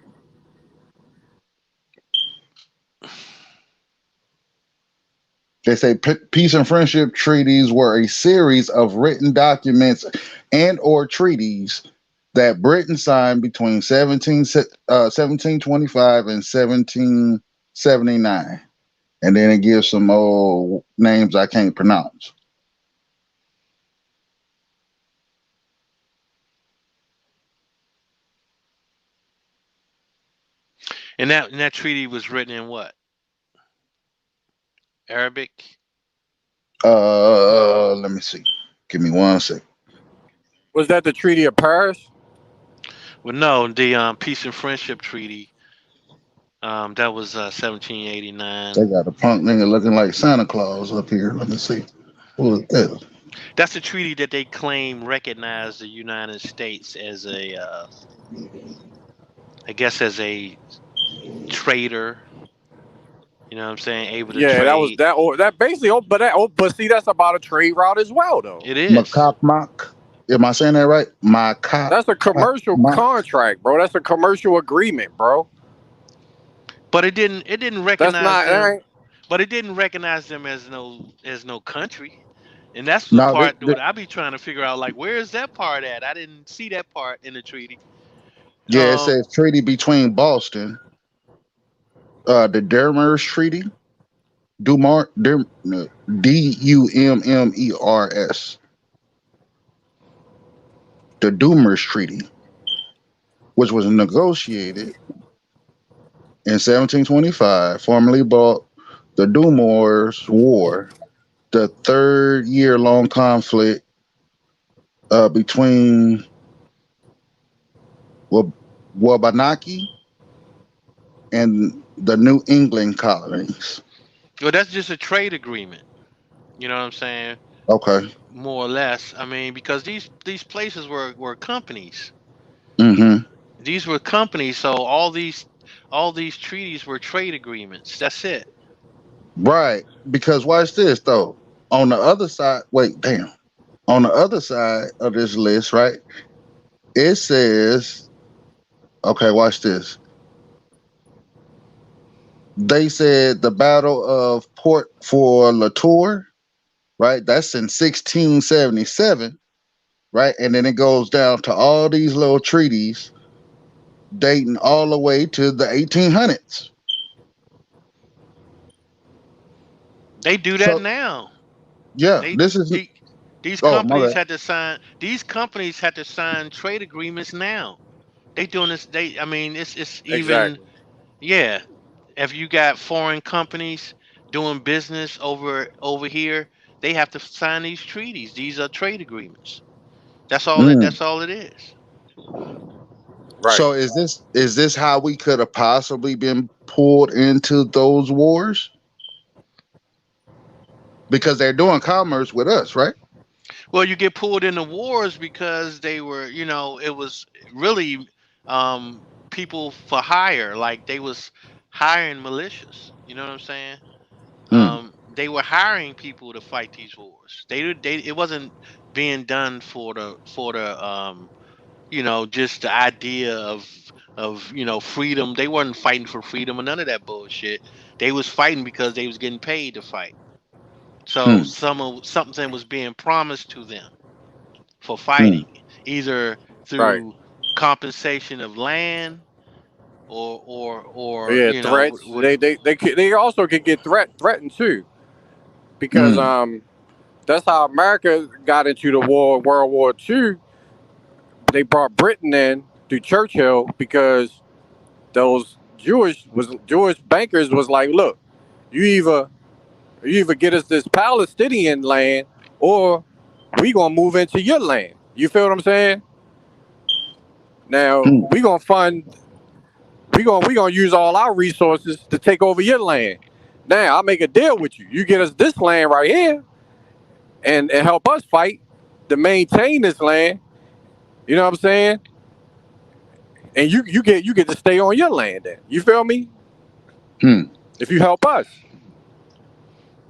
They say peace and friendship treaties were a series of written documents and or treaties that Britain signed between 1725 and 1779. And then it gives some old names I can't pronounce. And that treaty was written in what? Arabic? Let me see. Give me one second. Was that the Treaty of Paris? Well, no, the peace and friendship treaty. That was 1789. They got a punk nigga looking like Santa Claus up here. Let me see. Who is that? That's the treaty that they claim recognized the United States as I guess, as a traitor You know what I'm saying? Able to Yeah, that was trade. that, or that basically. But see, that's about a trade route as well, though. It is. Makakmak. Am I saying that right? That's a commercial Makakmak. contract, bro. That's a commercial agreement, bro. But it didn't That's recognize not. That them. ain't, But it didn't recognize them as no country. And that's the No, part that what I be trying to figure out. Like, where is that part at? I didn't see that part in the treaty. yeah, it says treaty between Boston, the Dermers Treaty, Dummers, the Dummers Treaty, which was negotiated in 1725, formally brought the Dummers War, the 3-year-long conflict between Wabanaki and the New England colonies. Well, that's just a trade agreement. You know what I'm saying? Okay. More or less. I mean, because these places were companies. Mm-hmm. These were companies, so all these treaties were trade agreements. That's it. Right. Because watch this though. On the other side, wait, damn. On the other side of this list, right? It says, okay, watch this. They said the Battle of Port for Latour, right? That's in 1677, right? And then it goes down to all these little treaties dating all the way to the 1800s. They do that So, now. yeah, They this is, the, these oh, my companies bad. had to sign. These companies had to sign trade agreements now. They doing this. I mean, it's even. exactly. Yeah. If you got foreign companies doing business over here, they have to sign these treaties. These are trade agreements. That's all it. Mm. That's all it is. Right. So is this how we could have possibly been pulled into those wars? Because they're doing commerce with us, right? Well, you get pulled into wars because they were, it was really people for hire. Like they was hiring militias. You know what I'm saying? Hmm. They were hiring people to fight these wars. It wasn't being done for the just the idea of freedom. They weren't fighting for freedom or none of that bullshit. They was fighting because they was getting paid to fight. So Hmm. something was being promised to them for Hmm. fighting, either Right. through compensation of land or Yeah. Threats. what. They also could get threatened too, because Hmm. that's how America got into the war, World War II. They brought Britain in through Churchill because those Jewish bankers was like, look, you either get us this Palestinian land, or we gonna move into your land. You feel what I'm saying? Now Hmm. we gonna use all our resources to take over your land. Now I'll make a deal with you. You get us this land right here, and help us fight to maintain this land. You know what I'm saying? And you get to stay on your land. Then you feel me? Hmm. If you help us,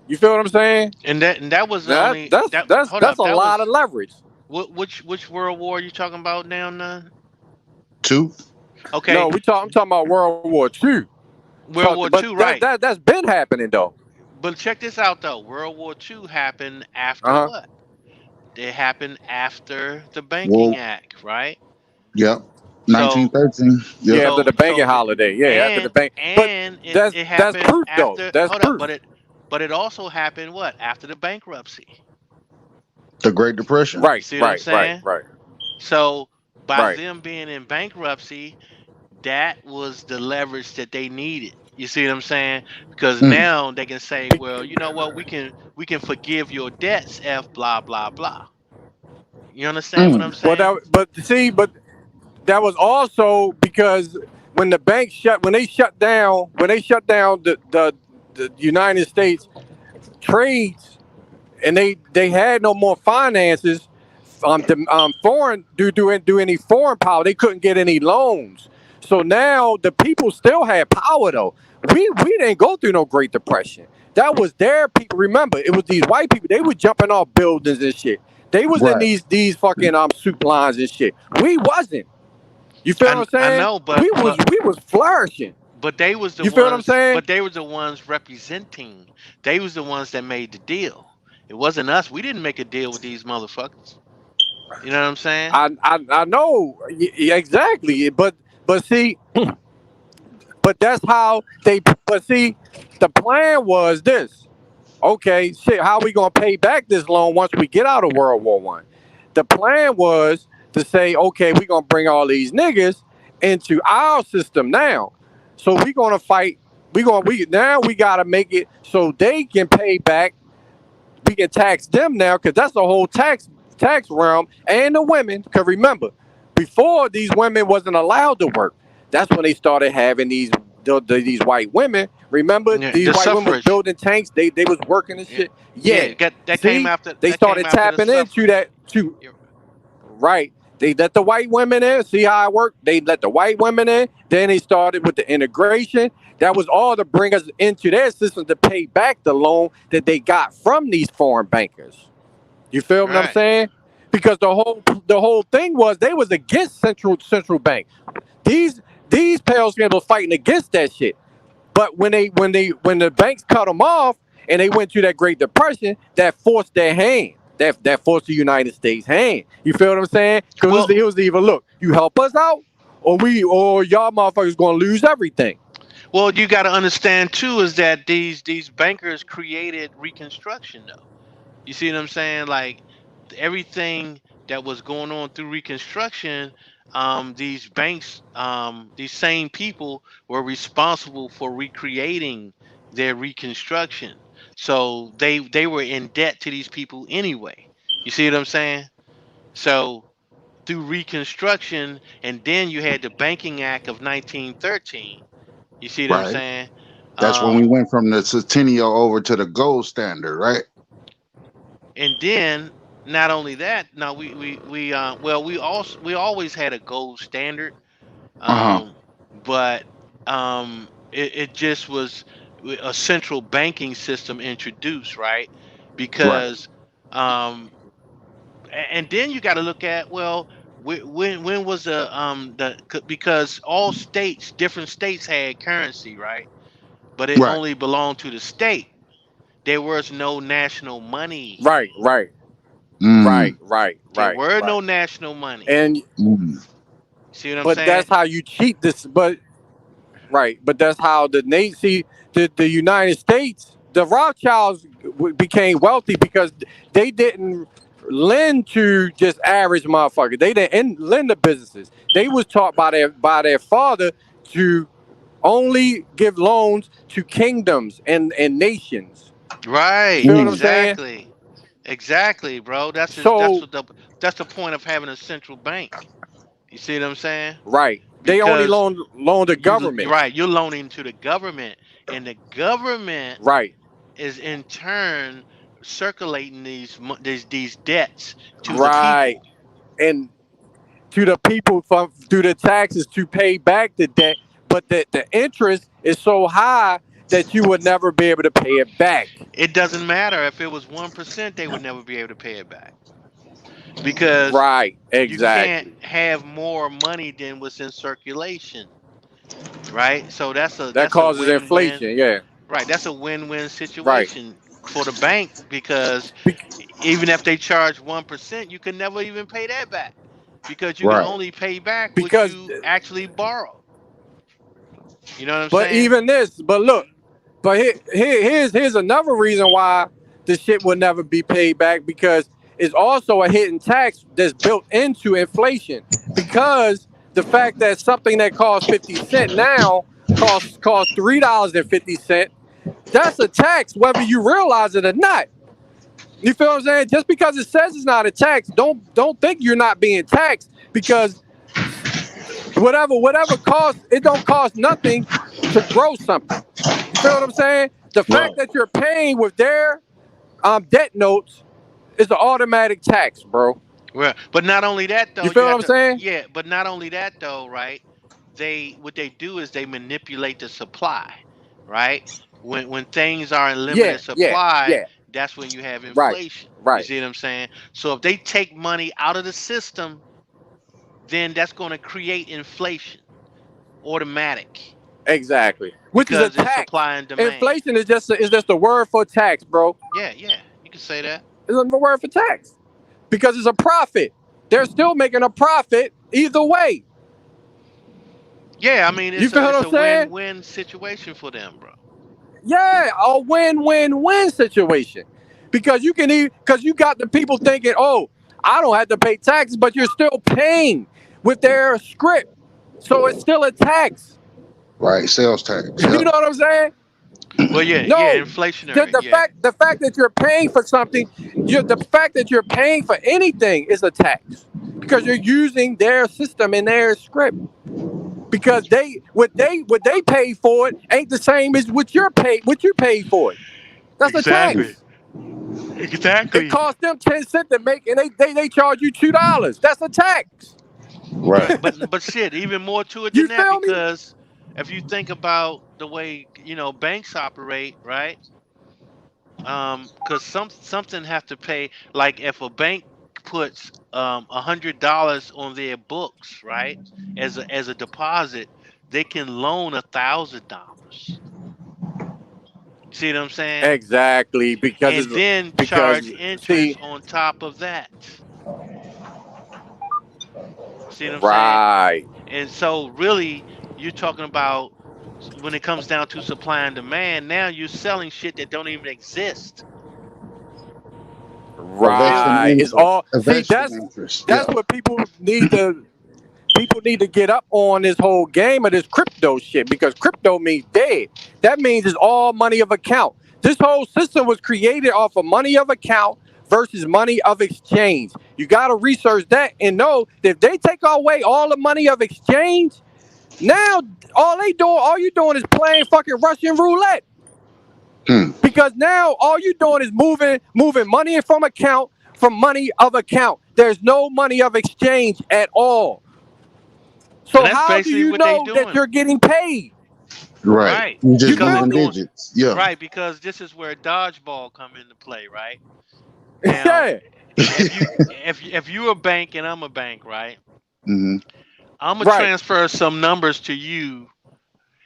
you feel what I'm saying? And that was the Now only that's that that's hold that's up, a that lot of was leverage. which World War you talking about now, none? Two. Okay, No, I'm talking about World War II. World War But Two, that right? that that's been happening though. But check this out though. World War Two happened after Uh huh. what? It happened after the Banking Well, Act, right? yep. So 1913. Yep. Yeah, after so the banking so it holiday. Yeah, after the and bank. But and it, that's it that's happened proof though. after That's hold up, proof. but it also happened what? After the bankruptcy. The Great Depression. You Right, see what I'm right, right, saying? right, So by right. them being in bankruptcy, that was the leverage that they needed. You see what I'm saying? Because Hmm. now they can say, Be- well, you know what, we can forgive your debts, F blah blah blah. You understand what Hmm. I'm well, saying? but that was also because when they shut down the United States trades, and they had no more finances, foreign do any foreign power. They couldn't get any loans, So now the people still had power though. We didn't go through no Great Depression. That was their people. Remember, it was these white people. They were jumping off buildings and shit. They was in Right. these fucking soup lines and shit. We wasn't. You feel what I'm I saying? know, We was flourishing. but they was the You feel what I'm ones, saying? representing. They was the ones that made the deal. It wasn't us. We didn't make a deal with these motherfuckers. You know what I'm saying? I know exactly, but see, but that's how they. But see, the plan was this. Okay, shit, how we gonna pay back this loan once we get out of World War I? The plan was to say, okay, we gonna bring all these niggas into our system now. So we gonna fight. We now we gotta make it so they can pay back. We can tax them now because that's the whole tax realm and the women. Because remember, before these women wasn't allowed to work. That's when they started having these white women. Remember, Yeah, these the white women was suffrage. building tanks. They was working and Yeah, shit. yeah. Yeah. That came See, after. they That came started after the tapping into suffrage. that too. You're- Right. They let the white women in. See how it worked? They let the white women in. Then they started with the integration. That was all to bring us into their system to pay back the loan that they got from these foreign bankers. You feel what I'm Right. saying? Because the whole thing was they was against central bank. These these pals was fighting against that shit. But when the banks cut them off and they went through that Great Depression, that forced their hand. That forced the United States hand. You feel what I'm saying? Because Well, it was either look, you help us out, or y'all motherfuckers gonna lose everything. you got to understand too is that these bankers created Reconstruction though. You see what I'm saying? Like everything that was going on through Reconstruction, these banks, these same people were responsible for recreating their Reconstruction. So they were in debt to these people anyway. You see what I'm saying? So through Reconstruction, and then you had the Banking Act of 1913. You see what I'm Right. saying? That's when we Um, went from the centennial over to the gold standard, right? and then not only that, now we always had a gold standard, Uh-huh. um, but it just was a central banking system introduced, right? Right. Because and then you got to look at when was because all states, different states had currency, right? But it Right. only belonged to the state. There was no national money. Right, right, right, Mm. right, There right, were no right. national money. And Mm. See what I'm but saying? that's how you cheat this. But right, but that's how the United States, the Rothschilds became wealthy because they didn't lend to just average motherfuckers. They didn't lend to businesses. They was taught by their father to only give loans to kingdoms and nations. You Right, feel what I'm Mm. saying? exactly. Exactly, bro. So That's the point of having a central bank. You see what I'm saying? right, they only Because loan to you're governments. right, you're loaning to the government, and the government Right, is in turn circulating these debts to the right, people. and to the people from through the taxes to pay back the debt, but the interest is so high that you would never be able to pay it back. It doesn't matter if it was 1%, they would never be able to pay it back because Right, you can't exactly. have more money than what's in circulation, right? So That that's a causes win-win. inflation. Yeah, Right, that's a win-win right. situation for the bank because Be- even if they charge 1%, you can never even pay that back because you can Right. only pay back what because, you actually borrow. You know what I'm but saying? even this, but look, but here's another reason why the shit will never be paid back because it's also a hidden tax that's built into inflation because the fact that something that costs 50 cents now costs $3.50. That's a tax whether you realize it or not. You feel what I'm saying? Just because it says it's not a tax, don't think you're not being taxed because whatever costs, it don't cost nothing to grow something. You feel what I'm saying? The Right. fact that you're paying with their debt notes is an automatic tax, bro. Well, but not only that though, You you feel what have I'm to saying? yeah, but not only that though, right? what they do is they manipulate the supply, right? When things are in Yeah, limited yeah, supply, yeah. that's when you have Right, inflation. You right. see what I'm saying? So if they take money out of the system, then that's going to create inflation, automatic, Exactly. Which is a because it's tax. supply and demand. Inflation is just a word for tax, bro. Yeah, yeah, you can say that. It's a word for tax because it's a profit. They're still making a profit either way. Yeah, I mean You it's feel a what it's I'm a saying? win-win situation for them, bro. Yeah, a win-win-win situation. Because you got the people thinking, oh, I don't have to pay taxes, but you're still paying with their script. So it's still a tax. Right, sales tax. You Yep. know what I'm saying? Well, yeah, yeah, No. The, inflationary. the Yeah, fact the fact that you're paying for something, the fact that you're paying for anything is a tax. Because you're using their system and their script. Because what they pay for it ain't the same as what you paid for it. That's a exactly, tax. It exactly. costs them 10 cents to make, and they charge you $2. That's a tax. Right. Right, but shit, even more to it than You that, feel me? because if you think about the way banks operate, right? Because something have to pay. Like if a bank puts $100 on their books, right, as a deposit, they can loan $1,000. See what I'm saying? Exactly, And then because charge interest see, on top of that. See what I'm saying? right, And so really, you're talking about when it comes down to supply and demand. Now you're selling shit that don't even exist. A You feel vested me? right. It's interest. all A see. vested That's interest. that's Yeah. what people need to get up on this whole game of this crypto shit because crypto means dead. That means it's all money of account. This whole system was created off of money of account versus money of exchange. You got to research that and know that if they take away all the money of exchange, now all you doing is playing fucking Russian roulette. Hmm. Because now all you doing is moving money from money of account. There's no money of exchange at all. And So that's how do basically you what they know that doing. you're getting paid? Right. Right. You You just Because feel it's moving me? going digits. Yeah. right, because this is where dodgeball come into play, right? Now, Yeah. if you're a bank and I'm a bank, right? Hmm. I'm gonna Right. transfer some numbers to you,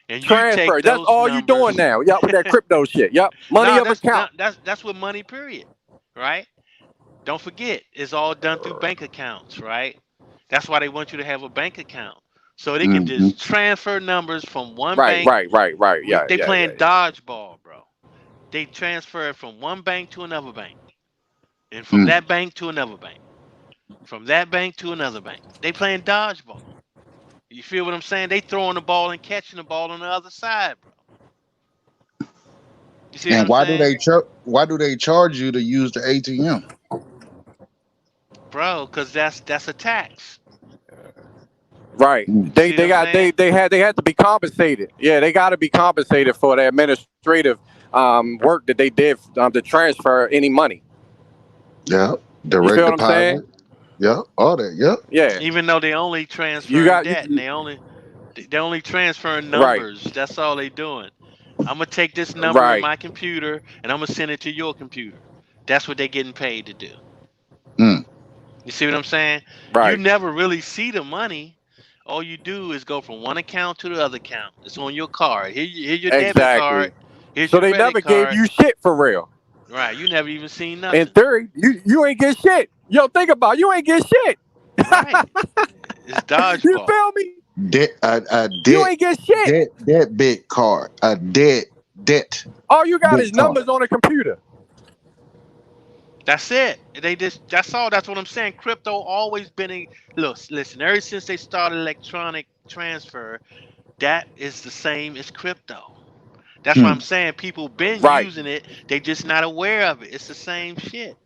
and you take Transfer. That's those all you doing numbers. now. Yep, with that crypto shit. Yep. Money No, of account. that's what money. Period. Right. Don't forget, it's all done through bank accounts, right? That's why they want you to have a bank account, so they can Hmm. just transfer numbers from one Right, bank. right, right, right. Yeah, They yeah, yeah, playing yeah. dodgeball, bro. They transfer it from one bank to another bank, and from Hmm. that bank to another bank, from that bank to another bank. They playing dodgeball. You feel what I'm saying? They throwing the ball and catching the ball on the other side, bro. You see what And I'm saying, why do they charge you to use the ATM? bro? Because that's a tax. Right. Hmm. You They see what they I'm got saying? they had to be compensated. Yeah, they got to be compensated for the administrative work that they did to transfer any money. Yeah. You Direct feel what I'm saying? deposit. Yeah. All that. Yeah. Yeah. Even though they only You transferring got debt and they only transferring right, numbers. That's all they doing. I'm gonna take this number in right, my computer and I'm gonna send it to your computer. That's what they getting paid to do. Hmm. You see what I'm saying? You right. never really see the money. All you do is go from one account to the other account. It's on your card. Here's your debit card. Exactly. Here's So your they credit never gave card. you shit for real. Right. You never even seen In nothing. theory, you ain't get shit. Yo, think about it, you ain't get shit. Right. It's You dodgeball. feel me? Debt. A You debt. ain't get shit. Debt card. A debt All you got bit is card. numbers on a computer. That's it. That's all. That's what I'm saying. Crypto always been a look. Listen, ever since they started electronic transfer, that is the same as crypto. That's why Hmm. I'm saying people been Right. using it. They just not aware of it. It's the same shit.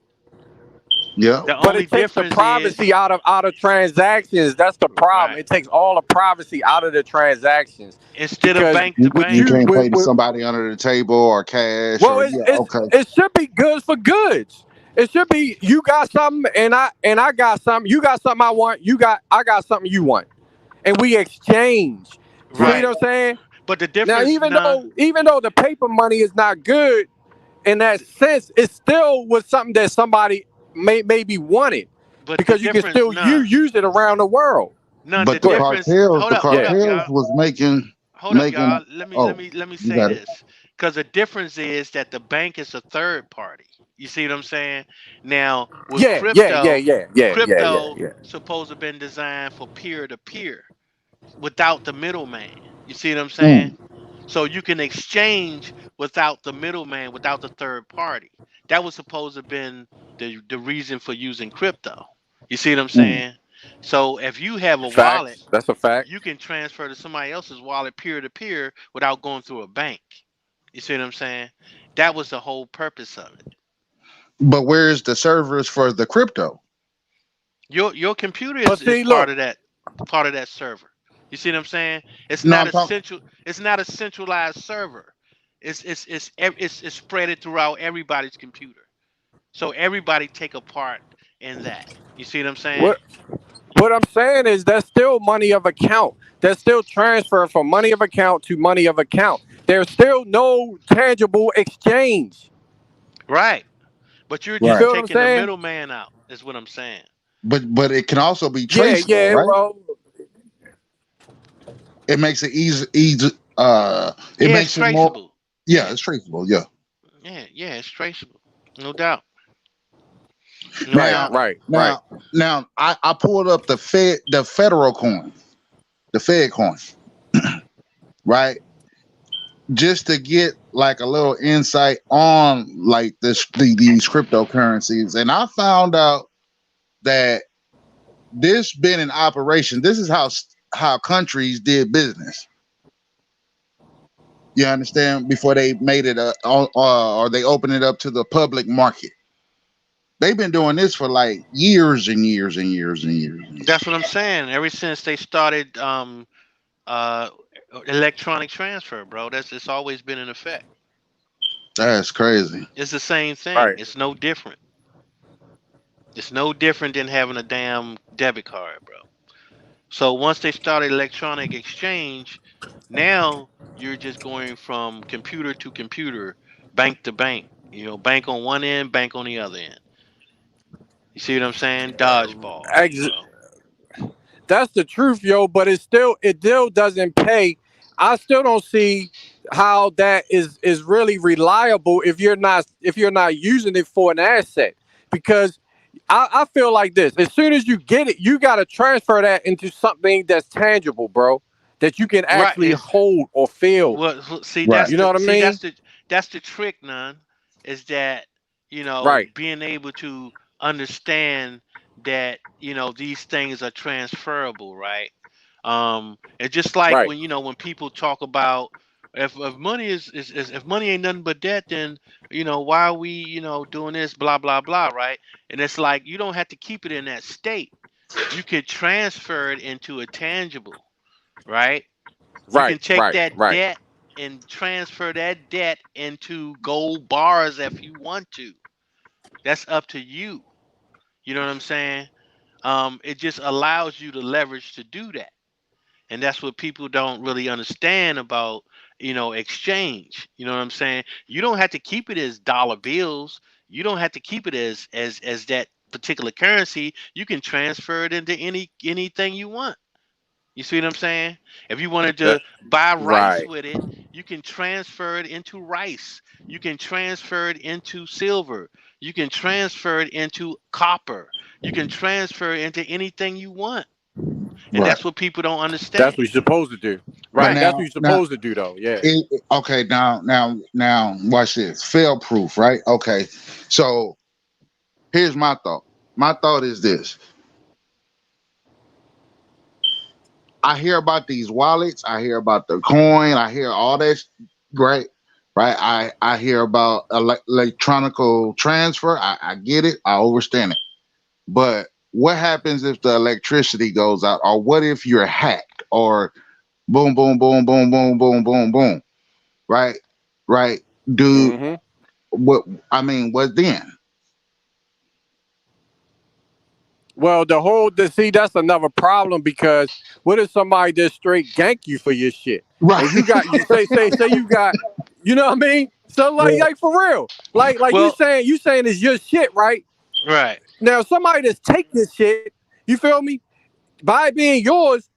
Yeah. The But only it takes the difference privacy is out of transactions. That's the problem. right. It takes all the privacy out of the transactions Instead of because bank to what You bank. you can't pay to with somebody under the table or cash well, or it's, yeah. it's Okay. it should be goods for goods. It should be you got something and I got something. You got something I want. I got something you want. and we exchange. See what Right. I'm saying? But the Now, difference, even though the paper money is not good in that sense, it still was something that somebody maybe wanted but the because you can difference, still use it around the world. the But Go ahead. difference. the Hold up, cartels y'all. was Hold up, making. y'all. Oh, Let me you say got it. this, because the difference is that the bank is a third party. You see what I'm saying? Now with Yeah, yeah, yeah, crypto, yeah, yeah, yeah, yeah, crypto yeah. supposed to have been designed for peer to peer without the middleman. You see what I'm saying? Mm. So you can exchange without the middleman, without the third party. That was supposed to have been the reason for using crypto. You see what I'm Mm. saying? So if you have a wallet, Facts. That's a fact. you can transfer to somebody else's wallet peer to peer without going through a bank. You see what I'm saying? That was the whole purpose of it. But where's the servers for the crypto? Your computer But is see, look, part of that server. You see what I'm saying? It's No, not I'm a talking. central it's not a centralized server. It's spread it throughout everybody's computer. So everybody take a part in that. You see what I'm saying? what what I'm saying is that's still money of account. That's still transfer from money of account to money of account. There's still no tangible exchange. Right. But you're You just Right. feel what I'm taking the saying? middleman out, is what I'm saying. But it can also be Yeah, traceable, yeah. right? Well, It makes it easy. It Yeah, it's makes it more. traceable. Yeah, Yeah. it's traceable. Yeah. Yeah, it's traceable. No doubt. No right, Now, doubt. right, right. now, I pulled up the federal coin, the Fed coin, right? Just to get like a little insight on like these cryptocurrencies, and I found out that this been in operation. This is how countries did business. You understand? Before they made it or they opened it up to the public market. They've been doing this for like years and years and years and years and years. That's what I'm saying. Ever since they started uh electronic transfer, bro. It's always been in effect. That's crazy. It's the same thing. Right. It's no different. It's no different than having a damn debit card, bro. So once they started electronic exchange, now you're just going from computer to computer, bank to bank. Bank on one end, bank on the other end. You see what I'm saying? Dodgeball, Ex- that's the truth, yo. But it still doesn't pay. I still don't see how that is really reliable if you're not using it for an asset. Because I feel like this: as soon as you get it, you got to transfer that into something that's tangible, bro. That you can Right? actually hold or feel. See, Right. You know what I mean? that's the trick, none, is that Right, being able to understand that these things are transferable, right? It's just like right, when people talk about if money is if money ain't nothing but debt, then why are we doing this blah blah blah, right? And it's like you don't have to keep it in that state. You could transfer it into a tangible, right? You right, can take right, that right. debt and transfer that debt into gold bars if you want to. That's up to you. You know what I'm saying? It just allows you the leverage to do that. And that's what people don't really understand about, exchange. You know what I'm saying? You don't have to keep it as dollar bills. You don't have to keep it as that particular currency. You can transfer it into anything you want. You see what I'm saying? If you wanted That to buy rice right. with it, you can transfer it into rice. You can transfer it into silver. You can transfer it into copper. You can transfer it into anything you want. And Right. that's what people don't That's understand. what you're supposed to do. But Right. Right. That's what now, you're supposed to do, though. Yeah. okay. Now, watch this. Fail proof, right? Okay. So here's my thought. My thought is this: I hear about these wallets. I hear about the coin. I hear all that. Right. Right. I hear about electronical transfer. I get it. I understand it. But what happens if the electricity goes out, or what if you're hacked, or boom, boom, boom, boom, boom, boom, boom, boom? Right. Right. Do Hmm. what? I mean, what then? Well, see, that's another problem because what if somebody just straight gank you for your shit, Right. and you say you got, you know what I mean? So Yeah. like for real, like Well, you saying it's your shit, right? right. Now somebody that's take this shit, you feel me? By it being yours,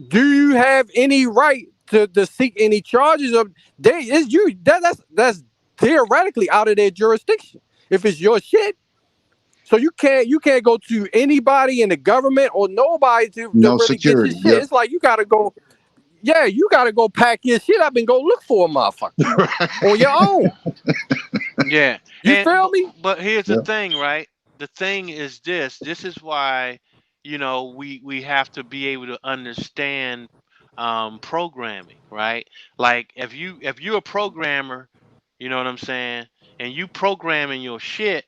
do you have any right to seek any charges of that's theoretically out of their jurisdiction if it's your shit. So you can't go to anybody in the government or nobody to No really get your security. shit. Yep. It's like you gotta go pack your shit up and go look for a motherfucker on your own. Yeah. You feel me? But here's the Yep. thing, right? The thing is this. This is why, we have to be able to understand programming, right? Like if you're a programmer, you know what I'm saying, and you programming your shit,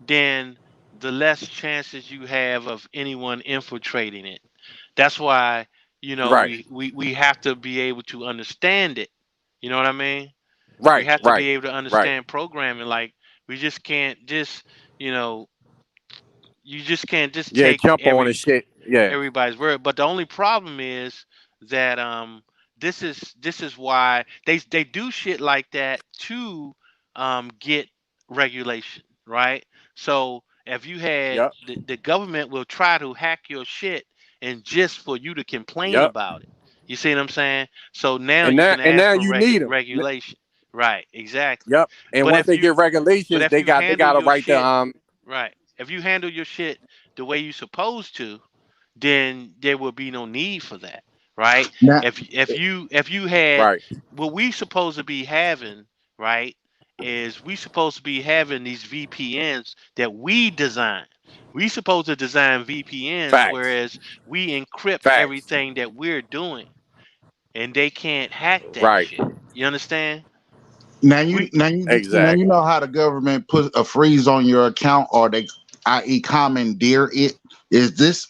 then the less chances you have of anyone infiltrating it. That's why, Right, we have to be able to understand it. You know what I mean? We right, have to right, be able to right. understand programming. Like we just can't just, you know, you just can't just Yeah, take jump on and shit. Yeah, everybody's word. But the only problem is that this is why they do shit like that to get regulation, right? So if you had yep, the government will try to hack your shit and just for you to complain yep. about it. You see what I'm saying? So now And you now can and ask now for you need them. regulation. Right, exactly. Yep. And But once if they you get but regulations, if you they handle got to your write the shit right, if you handle your shit the way you supposed to, then there will be no need for that, right? Now, If you had right, what we supposed to be having, right, is we supposed to be having these VPNs that we design. We supposed to design VPNs, facts, whereas we encrypt facts. everything that we're doing, and they can't hack that Right, shit. You understand? now you We now you now you exactly. know how the government put a freeze on your account, or they, i.e., commandeer it. Is this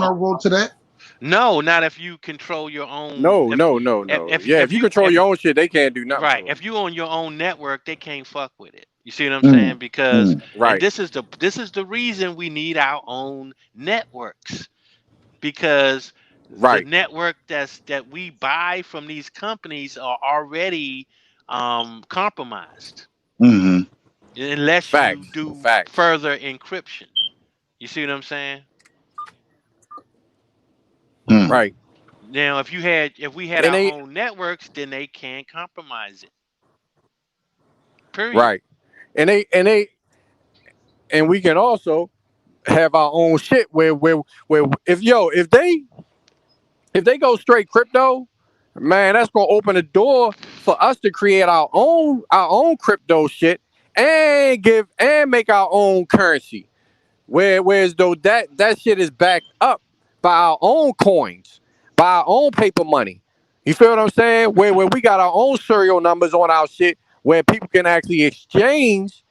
oh, vulnerable to that? no, not if you control your own. No, If no, no, if no. if, Yeah, if if you you control if your own shit, they can't do nothing right, to it. if you own your own network, they can't fuck with it. You see what I'm Mm, saying? Because mm. and Right. this is the reason we need our own networks, because the Right. network that we buy from these companies are already compromised Hmm. unless you Facts. do Facts. further encryption. You see what I'm saying? Hmm. Right. Now, if we had And our they own networks, then they can't compromise it. Period. right. And and we can also have our own shit where if they go straight crypto, man, that's gonna open the door for us to create our own crypto shit and make our own currency. Whereas though that shit is backed up by our own coins, by our own paper money. You feel what I'm saying? Where we got our own serial numbers on our shit, where people can actually exchange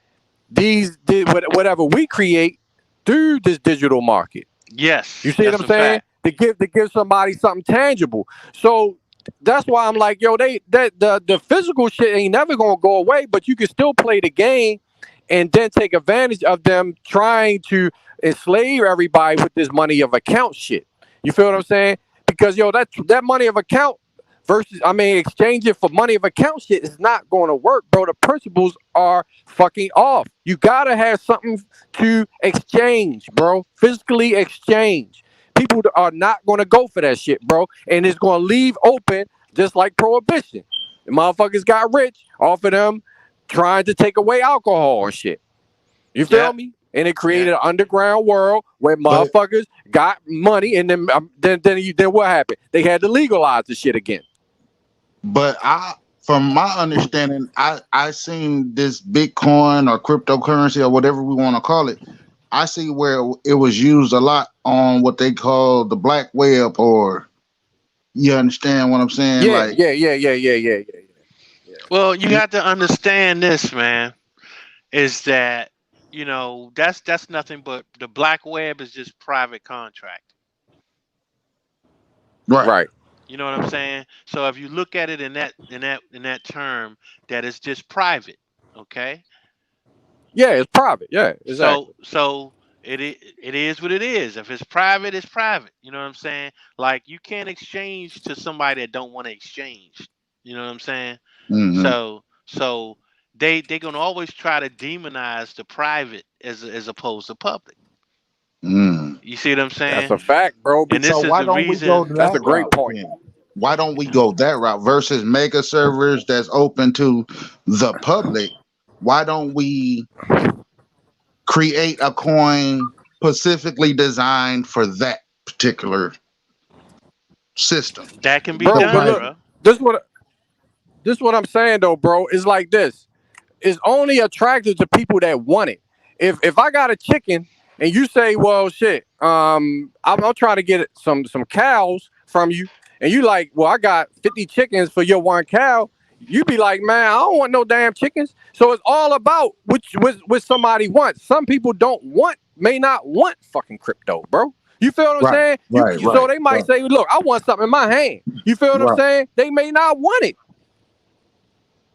whatever we create through this digital market. You Yes, see what that's I'm a saying? fact. To give somebody something tangible. So that's why I'm like, yo, the physical shit ain't never gonna go away, but you can still play the game and then take advantage of them trying to enslave everybody with this money of account shit. You feel what I'm saying? Because yo, that money of account versus exchange it for money of account shit is not going to work, bro. The principles are fucking off. You gotta have something to exchange, bro. Physically exchange. People are not going to go for that shit, bro, and it's going to leave open just like prohibition. The motherfuckers got rich off of them trying to take away alcohol and shit. You feel Yeah, me? And it yeah. created an underground world where But motherfuckers got money, and then what happened? They had to legalize the shit again. but from my understanding, I seen this Bitcoin or cryptocurrency or whatever we want to call it. I see where it was used a lot on what they call the black web, or you understand what I'm saying? Yeah, Like, yeah, yeah, yeah, yeah, yeah, yeah, yeah. Well, you got to understand this, man. Is that that's nothing but the black web is just private contract. right. Right, You know what I'm saying? So if you look at it in that term, that it's just private, okay? Yeah, it's private. Yeah, exactly. So it is what it is. If it's private, it's private. You know what I'm saying? Like you can't exchange to somebody that don't want to exchange. You know what I'm saying? Mm-hmm. So they gonna always try to demonize the private as opposed to public. Mm. You see what I'm That's saying? a fact, bro. And So this is why the don't we go reason. That's that a great route point. then? Why don't we go that route versus mega servers that's open to the public? Why don't we create a coin specifically designed for that particular system? That can be Bro, The but done, look, private. bro. this what this what I'm saying though, bro. It's like this. It's only attractive to people that want it. If I got a chicken and you say, well, shit, I'm trying to get some cows from you, and you like, well, I got 50 chickens for your one cow. You be like, man, I don't want no damn chickens. So it's all about what somebody wants. Some people may not want fucking crypto, bro. You feel what I'm Right, saying? right, So right, they might right, say, look, I want something in my hand. You feel what I'm right. saying? They may not want it.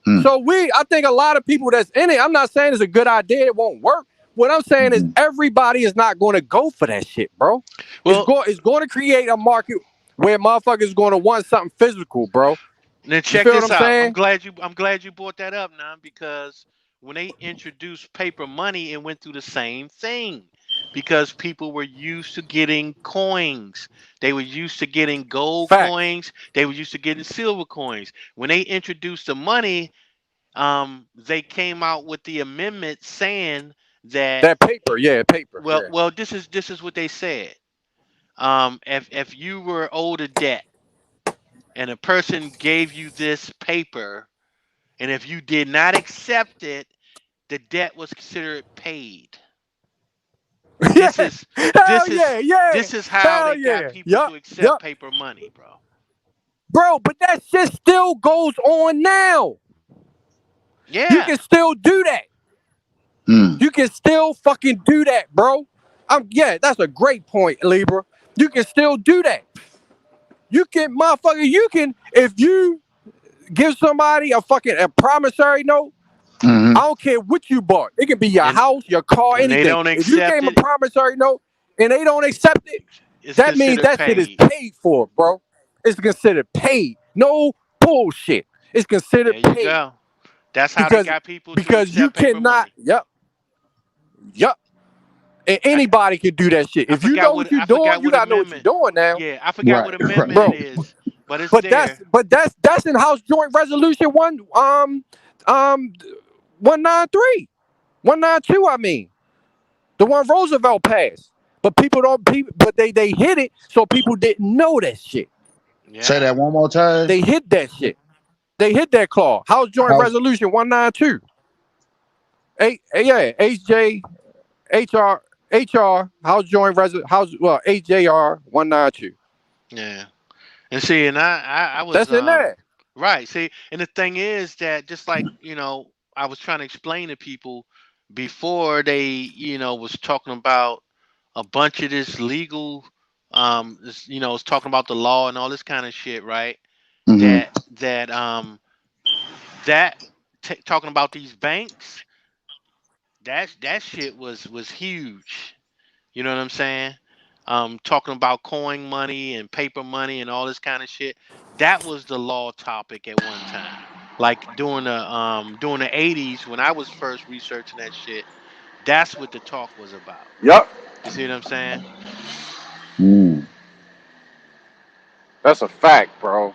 Hmm. So I think a lot of people that's in it, I'm not saying it's a good idea, it won't work. What I'm saying is Mm-hmm. everybody is not going to go for that shit, bro. Well, It's going to create a market where motherfuckers going to want something physical, bro. then You check feel what this I'm out. saying? I'm glad you brought that up now because when they introduced paper money, it went through the same thing. Because people were used to getting coins. They were used to getting gold Facts. coins. They were used to getting silver coins. When they introduced the money, they came out with the amendment saying that That paper, yeah, paper, yeah. well this is what they said. If you were owed a debt and a person gave you this paper, and if you did not accept it, the debt was considered paid. This Yeah. is Hell yeah, yeah. this is how Hell they got yeah. people Yup, to accept yup. paper money, bro. Bro, but that shit still goes on now. You Yeah. can still do that. Hmm. You can still fucking do that, bro. Yeah, that's a great point, Libra. You can still do that. You can, motherfucker, if you give somebody a promissory note, Mm-hmm. I don't care what you bought. It can be your And house, your car, when they anything. don't If you gave accept them a it, promissory note and they don't accept it, it's that means considered that shit is paid. paid for, bro. It's considered paid. No bullshit. It's There considered you paid. go. That's how they Because got people to because you accept paper cannot, money. yep. And I, anybody can do that shit. If you know what you're I doing, forgot you what gotta know what you're amendment. doing now. Yeah, I forgot Right, what right. amendment it Bro. is, but it's But that's there. that's in House Joint Resolution um 193. 192, I mean. The one Roosevelt passed. But they hit it so people didn't know that shit. Say Yeah. that one more time. They hit that shit. They hit that clause. House Joint House. Resolution 192. Yeah, HR House Joint House HJR 192. Yeah. And see, and I was That's in there. right. See, and the thing is that just like, I was trying to explain to people before they, was talking about a bunch of this legal was talking about the law and all this kind of shit, right? Mm-hmm. That talking about these banks, that shit was huge. You know what I'm saying? Talking about coin money and paper money and all this kind of shit. That was the law topic at one time. Like during the 80s when I was first researching that shit, that's what the talk was about. Yup. You see what I'm saying? Mm. That's a fact, bro.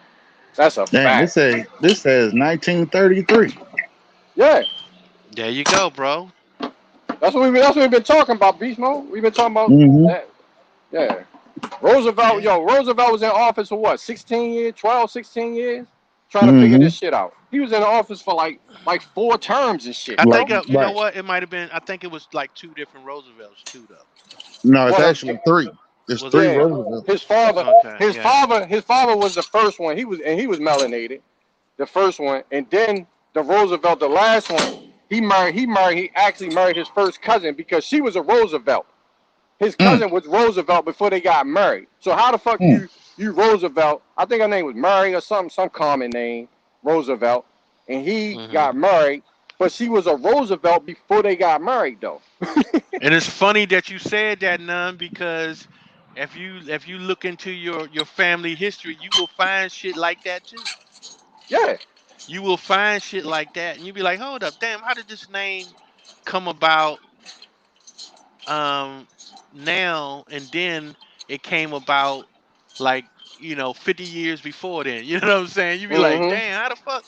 That's a Dang, fact. this says 1933. Yeah. There you go, bro. That's what we've been talking about, Beast Mode. We've been talking about Mm-hmm. that. Yeah. Roosevelt, Yeah. Roosevelt was in office for what, 16 years, 12, 16 years? Trying to figure Mm-hmm. this shit out. He was in office for like 4 terms and shit, I Like think bro. you know right. what? It might have been. I think it was like two different Roosevelts too, though. No, it's What a actually three. There's Was three it? Yeah. Roosevelts. His father Okay. his Yeah. father his father was the first one. He was melanated. The first one. And then the Roosevelt, the last one, he actually married his first cousin because she was a Roosevelt. His Mm, cousin was Roosevelt before they got married. So how the fuck mm, you Roosevelt? I think her name was Mary or some common name, Roosevelt, and he Mhm. got married, but she was a Roosevelt before they got married, though. And it's funny that you said that, none, because if you look into your family history, you will find shit like that too. Yeah. You will find shit like that, and you'll be like, hold up, damn, how did this name come about um now, and then it came about like 50 years before then. You know what I'm saying? You'd be like, Mm-hmm. damn, how the fuck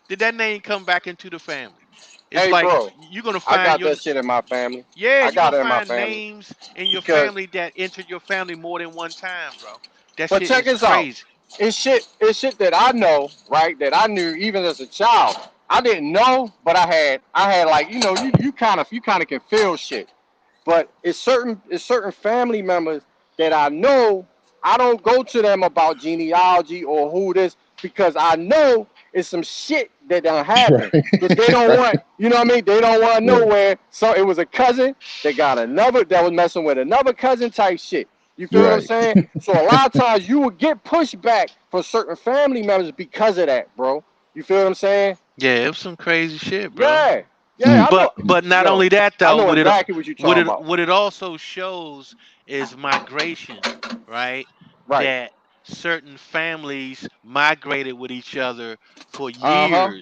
did that name come back into the family? It's Hey, like bro, you're gonna I find got your that shit in my family. yeah, I you're gonna got it in my find family names in your because, family that entered your family more than one time, bro. That but shit check is this out. crazy. It's shit that I know, right? That I knew even as a child. I didn't know, but I had like you kind of can feel shit. But it's certain family members that I know I don't go to them about genealogy or who this because I know it's some shit that done happen. Because they don't right, want, you know what I mean? They don't want to know right, where. So it was a cousin that got another that was messing with another cousin type shit. You feel what I'm right. saying? So a lot of times you will get pushback for certain family members because of that, bro. You feel what I'm saying? Yeah, it was some crazy shit, bro. Yeah, yeah. Mm, I But know. not Yo, only that I though, know exactly what you're talking about. what it also shows is migration, right? Right. That certain families migrated with each other Uh huh.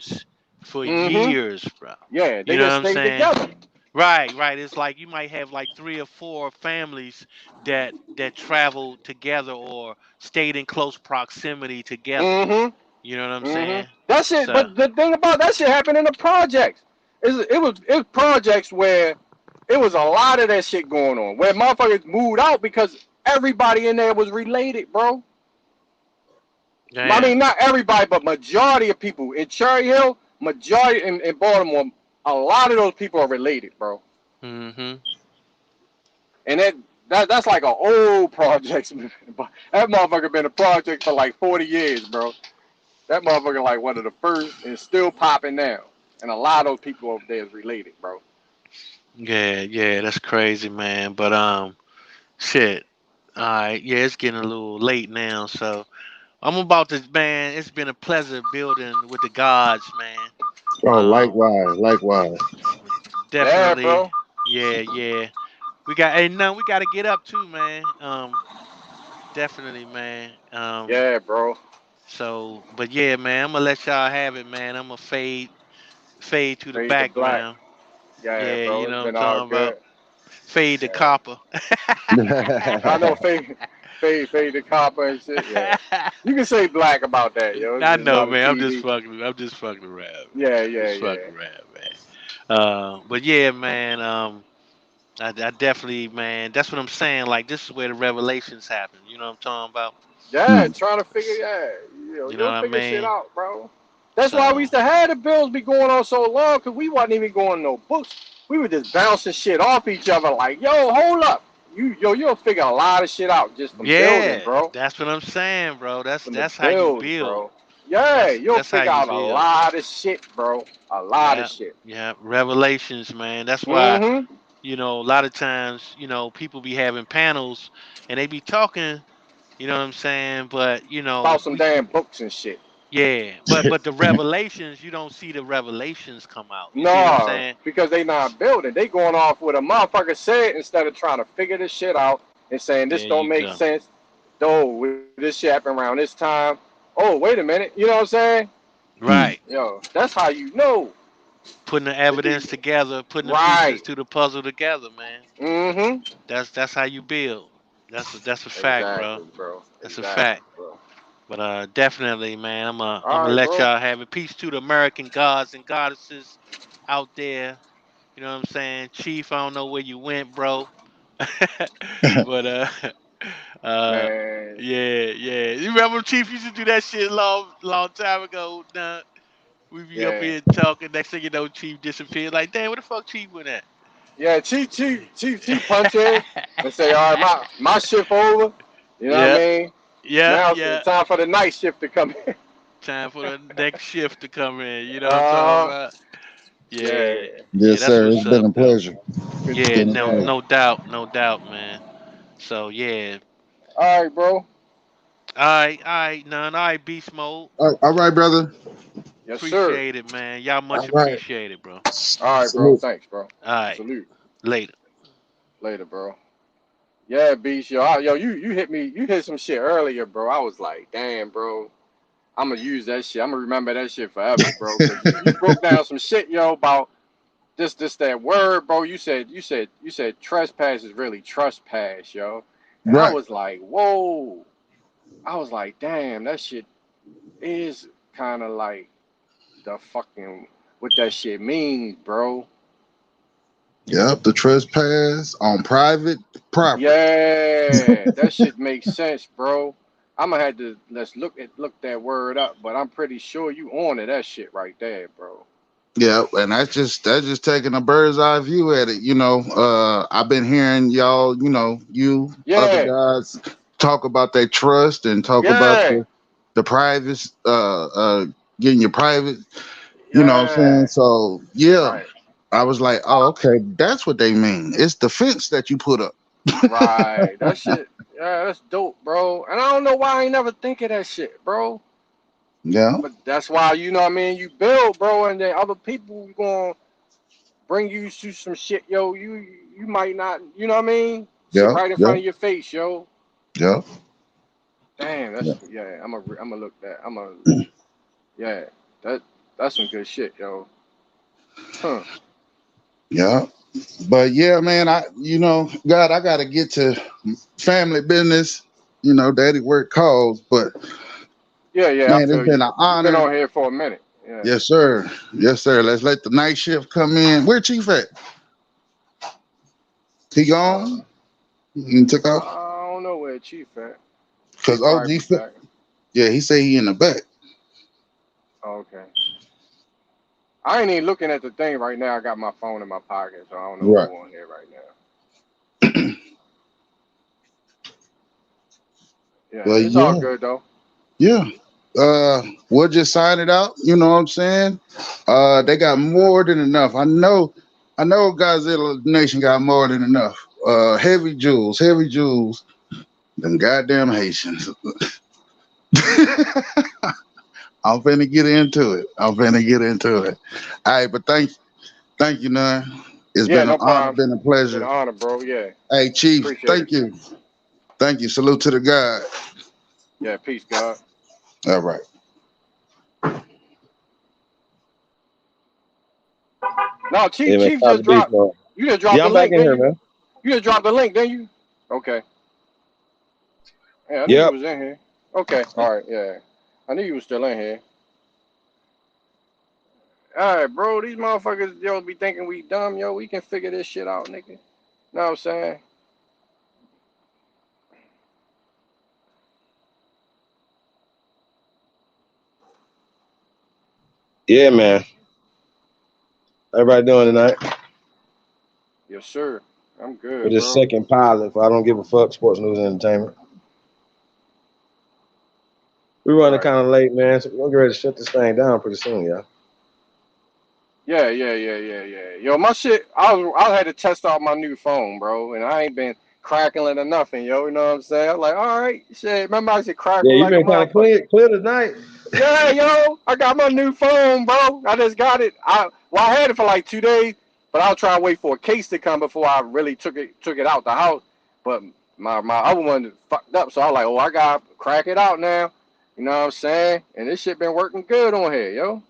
for Mhm. years, bro. Yeah, You they know what just I'm stay saying? together. Right, right. It's like you might have like three or four families that traveled together or stayed in close proximity together. Mhm. You know what I'm Mhm. saying? That shit. So But the thing about that shit happened in the projects. It was projects where it was a lot of that shit going on. Where motherfuckers moved out because everybody in there was related, bro. I damn. mean, not everybody, but majority of people in Cherry Hill, majority in Baltimore, a lot of those people are related, bro. Mm-hmm. And that's like an old project. That motherfucker been a project for like 40 years, bro. That motherfucker like one of the first and still popping now. And a lot of those people over there is related, bro. Yeah, yeah, that's crazy, man. But shit. All right, yeah, it's getting a little late now, so I'm about to, man. It's been a pleasure building with the gods, man. Oh, Um, likewise, likewise. Yeah, definitely, bro. yeah, yeah. We got, hey, no, we got to get up too, man. Definitely, man. Yeah, bro. So, but yeah, man, I'm gonna let y'all have it, man. I'm gonna fade to the Fade to black. background. Yeah, Yeah, bro. you It's know what I'm been all talking about. good. Fade to Yeah. copper. I know fade the copper and shit. Yeah. You can say black about that, yo. It's I just know, not a man. TV. I'm just fucking around, man. Yeah, I'm yeah, just yeah. fucking around, man. But yeah, man. I definitely, man. That's what I'm saying. Like, this is where the revelations happen. You know what I'm talking about? Yeah, Mm. trying to figure, yeah, You know you'll what I figure shit mean? out, bro. That's why we So, used to have the bills be going on so long, because we wasn't even going no books. We were just bouncing shit off each other like, yo, hold up. You'll figure a lot of shit out just from building, yeah, bro. that's what I'm saying, bro. From the That's how you build, build. bro. Yeah, you'll That's how figure you out a build. lot of shit, bro. A lot of Yeah, shit. yeah. Revelations, man. That's why, Mm-hmm. a lot of times, people be having panels and they be talking, you know what I'm saying? But, About some damn books and shit. yeah, but the revelations, you don't see the revelations come out. You see what I'm No, saying? because they not building. They going off what a motherfucker said instead of trying to figure this shit out and saying this There don't you make go. sense. Oh, this shit happened around this time. Oh, wait a minute. You know what I'm saying? Mm. Right. Yo, that's how you know. Putting the That evidence these- together, putting the pieces Right. to the puzzle together, man. Mm-hmm. That's how you build. That's a fact, bro. Exactly, bro. That's a Exactly, fact. bro. But definitely, man, I'm All gonna right, let bro. y'all have it. Peace to the American gods and goddesses out there. You know what I'm saying? Chief, I don't know where you went, bro. But uh Man. yeah, yeah. You remember Chief used to do that shit long time ago. Nah, we be up Yeah. here talking. Next thing you know, Chief disappeared. Like, damn, where the fuck Chief went at? Yeah, Chief punch in and say, all right, my shift over. You know what I Yeah, mean? yeah, Now yeah. it's time for the night shift to come in. Time for the next shift to come in. You know what I'm talking Uh-huh. about? Yeah. Yeah, yeah. Yes, That's sir. what's It's been up, a though. pleasure. Good to It's Yeah, see been a you, no, man. pleasure. no doubt, man. So yeah. All right, bro. All right, none. All right, beast mode. All right, brother. Yes, sir. Appreciate it, man. Y'all much All right. appreciated, bro. All right, bro. Salute. Thanks, bro. All right. Salute. Later. Later, bro. Yeah, Beast, yo, you hit me. You hit some shit earlier, bro. I was like, damn, bro. I'm gonna use that shit. I'm gonna remember that shit forever, bro. Cause you broke down some shit, yo, about this that word, bro. You said trespass is really trespass, yo. And I Right. was like, whoa. I was like, damn, that shit is kind of like the fucking what that shit means, bro. Yep. The trespass on private property. Yeah, that shit makes sense, bro. I'm gonna have to look that word up, but I'm pretty sure you on to that shit right there, bro. Yeah, and that's just taking a bird's eye view at it. I've been hearing y'all, you other Yeah, guys talk about their trust and talk about yeah, the private, getting your private. You know what I'm saying? yeah. So yeah, Right, I was like, oh, okay, that's what they mean. It's the fence that you put up. right. That shit, yeah, that's dope, bro. And I don't know why I ain't never think of that shit, bro. Yeah, But that's why you know what I mean. You build, bro, and then other people gonna bring you to some shit, yo. You might not, you know what I mean? Sit yeah, right in yeah, front of your face, yo. yeah, Damn, yeah. yeah. I'm gonna look that. Yeah. That that's some good shit, yo. Huh. Yeah. But yeah, man, God, I gotta get to family business. Daddy work calls, but Yeah, yeah. I man, it's feel been you. an You've been honor. on here for a minute. Yeah. Yes, sir. Yes, sir. Let's let the night shift come in. Where Chief at? He Uh, gone? He took off? I don't know where Chief at. Cause Chief OG, probably be back. yeah, he say he in the back. Oh, okay. I ain't even looking at the thing right now. I got my phone in my pocket, so I don't know Right. who on here right now. Yeah, Well, it's all yeah, good though. yeah. We'll just sign it out. You know what I'm saying? They got more than enough. I know Godzilla Nation got more than enough. Heavy jewels, them goddamn Haitians. I'm finna get into it. All right, but thank you, Nun. It's Yeah, been an no honor, problem. been a Been pleasure. an honor, bro. Yeah, Hey, Chief, appreciate it. thank you. Thank you. Salute to the God. Yeah, peace, God. All right. No, Yeah, man. Chief Copy just beef, dropped. man. You just dropped Yeah, the I'm back link, in didn't here, you? man. You just dropped the link, didn't you? Okay. Yeah, I knew you Yep. was in here. Okay, all right, yeah. I knew you was still in here. All right, bro. These motherfuckers, yo, be thinking we dumb, yo. We can figure this shit out, nigga. Know what I'm saying? Yeah, man. Everybody doing tonight? Yes, sir. I'm For good, this bro. second pilot, for I don't give a fuck, sports news and entertainment. We're running Right. kind of late, man, so we're ready to shut this thing down pretty soon, y'all. Yeah. Yo, my shit. I had to test out my new phone, bro, and I ain't been crackling or nothing, yo. You know what I'm saying? I'm like, all right, shit. Remember I said Yeah, crackle you've like a been kind of motherfucker. clear tonight. Yeah, yo, I got my new phone, bro. I just got it. I had it for like 2 days, but I'll try and wait for a case to come before I really took it out the house. But my other one fucked up, so I was like, oh, I gotta crack it out now. You know what I'm saying? And this shit been working good on here, yo.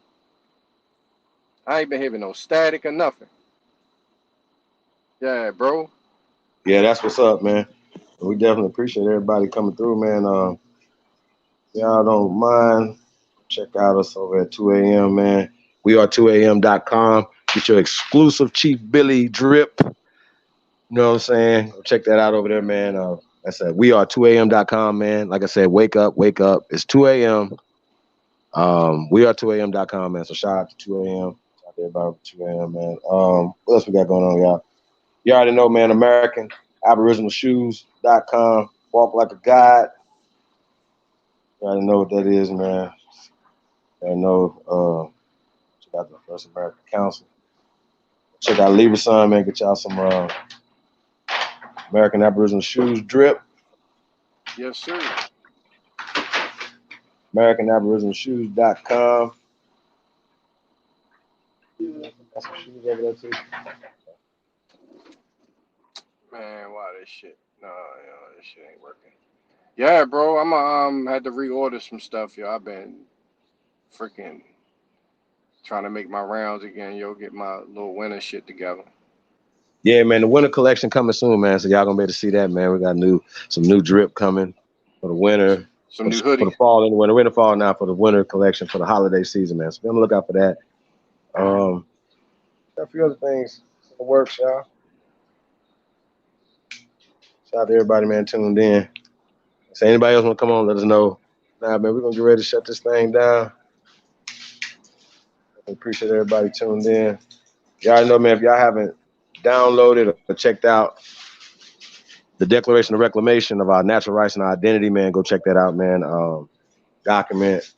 I ain't been having no static or nothing. Yeah, bro. Yeah, that's what's up, man. We definitely appreciate everybody coming through, man. Y'all don't mind, check out us over at 2 a.m., man. We are 2am.com. Get your exclusive Chief Billy drip. You know what I'm saying? Go check that out over there, man. I said, we are 2am.com, man. Like I said, wake up. It's 2 a.m. We are 2am.com, man. So shout out to 2 a.m. Shout out to everybody 2 a.m., man. What else we got going on, y'all? You already know, man. American Aboriginal Shoes.com. Walk like a god. You already know what that is, man. I know. Check out the First American Council. Check out Libra, man. Get y'all some American Aboriginal Shoes drip. Yes, sir. AmericanAboriginalShoes.com. some shoes over there too. Man, why this shit? No, this shit ain't working. Yeah, bro, I'm had to reorder some stuff, yo. I've been freaking trying to make my rounds again, yo. Get my little winter shit together. Yeah, man, the winter collection coming soon, man. So y'all gonna be able to see that, man. We got some new drip coming for the winter. Some new hoodies. For the fall and the winter. Winter fall now for the winter collection for the holiday season, man. So be on the lookout for that. Got a few other things in the works, y'all. Shout out to everybody, man, tuned in. So anybody else want to come on, let us know. Nah, man, we're gonna get ready to shut this thing down. I appreciate everybody tuned in. Y'all know, man, if y'all haven't downloaded or checked out the Declaration of Reclamation of our natural rights and our identity, man, go check that out, man. Document.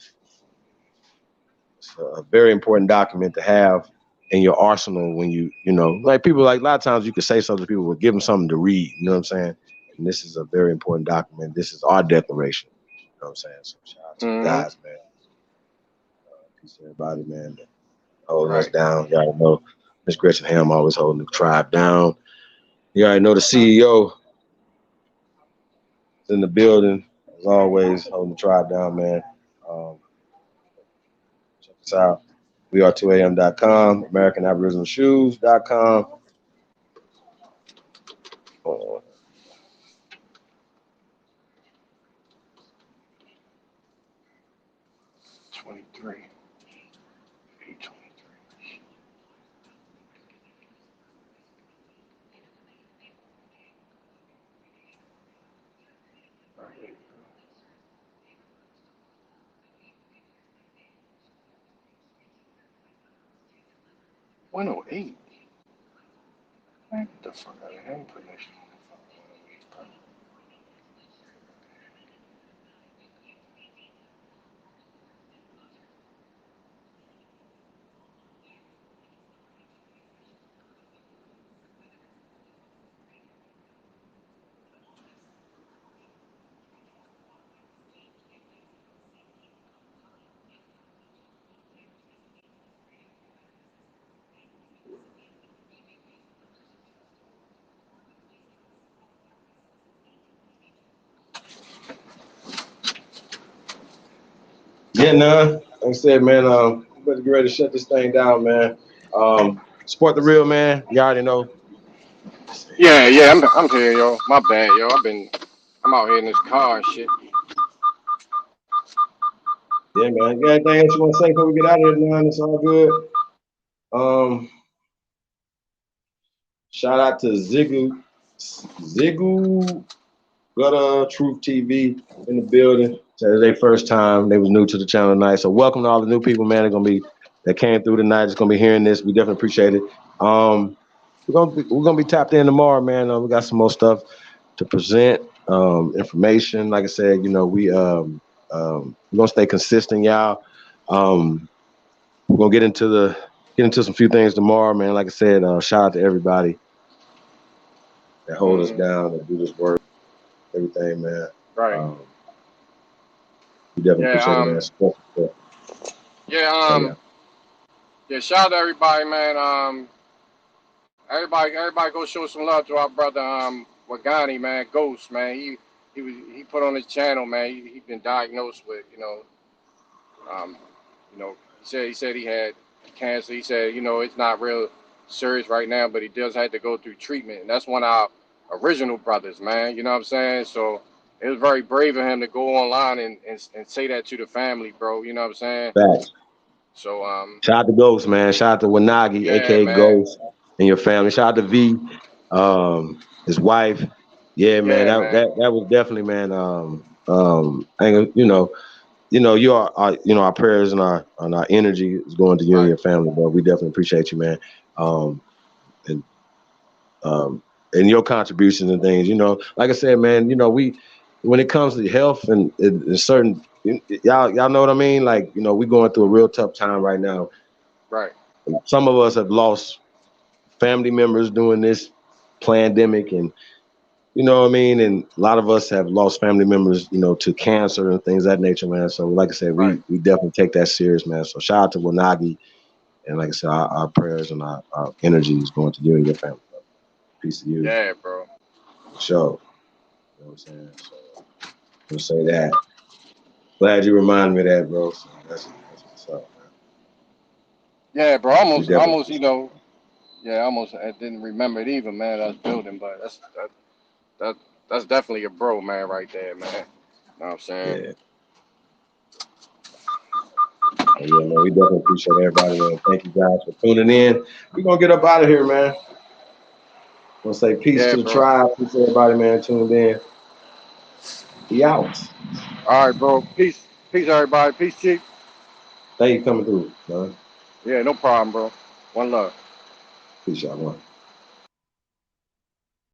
It's a very important document to have in your arsenal when you know, like people, like a lot of times you could say something to people, but give them something to read, you know what I'm saying? And this is a very important document. This is our declaration, you know what I'm saying? So shout out to the guys, man. Peace to everybody, man, holding us down. Y'all know Miss Gretchen Ham always holding the tribe down. You already know the CEO is in the building, as always, holding the tribe down, man. Check us out. WeAre2am.com, AmericanAboriginalShoes.com. 23. 823. $108. Man, get the fuck out of here. I ain't putting that shit on the phone. Yeah, like I said, man, we better get ready to shut this thing down, man. Support the real, man. You already know. Yeah, I'm here, yo. My bad, yo. I'm out here in this car and shit. Yeah, man. You got anything else you want to say before we get out of here, man? It's all good. Shout out to Ziggu Gutter Truth TV in the building. So it's their first time. They was new to the channel tonight. So welcome to all the new people, man. That came through tonight. It's gonna be hearing this. We definitely appreciate it. We're gonna be tapped in tomorrow, man. We got some more stuff to present. Information. Like I said, you know, we're gonna stay consistent, y'all. We're gonna get into some few things tomorrow, man. Like I said, shout out to everybody that hold us down and do this work, everything, man. Right. We definitely appreciate it, man. Support. Yeah, shout out to everybody, man. Everybody go show some love to our brother Wagani, man. Ghost, man. He put on his channel, man. He been diagnosed with, he said he had cancer. He said, it's not real serious right now, but he does have to go through treatment. And that's one of our original brothers, man. You know what I'm saying? So it was very brave of him to go online and say that to the family, bro. You know what I'm saying? Facts. So shout out to Ghost, man. Shout out to Wanagi, aka man. Ghost, and your family. Shout out to V, his wife. Yeah, man. That was definitely, man. You are our prayers and our energy is going to you and your family, bro. We definitely appreciate you, man. And your contributions and things, like I said, man, when it comes to health and certain, y'all know what I mean? Like, we're going through a real tough time right now. Right. Some of us have lost family members during this pandemic, and you know what I mean? And a lot of us have lost family members, to cancer and things of that nature, man. So like I said, we definitely take that serious, man. So shout out to Wanagi And like I said, our prayers and our energy is going to you and your family. Bro. Peace to you. Yeah, bro. For sure. You know what I'm saying? So we'll say that. Glad you reminded me of that, bro. So that's what's up, man. Yeah, bro. We Almost, you definitely. know, yeah, almost. I didn't remember it either, man. That's building, but that's definitely a bro, man, right there, man. You know what I'm saying? Yeah. Yeah, man. We definitely appreciate everybody, man. Thank you guys for tuning in. We're gonna get up out of here, man. We'll say peace Yeah, to the bro. tribe. Peace to everybody, man, tuned in. Be out. All right, bro. Peace, everybody. Peace, Chief. Thank you for coming through, man. Yeah, no problem, bro. One love. Peace, y'all. One.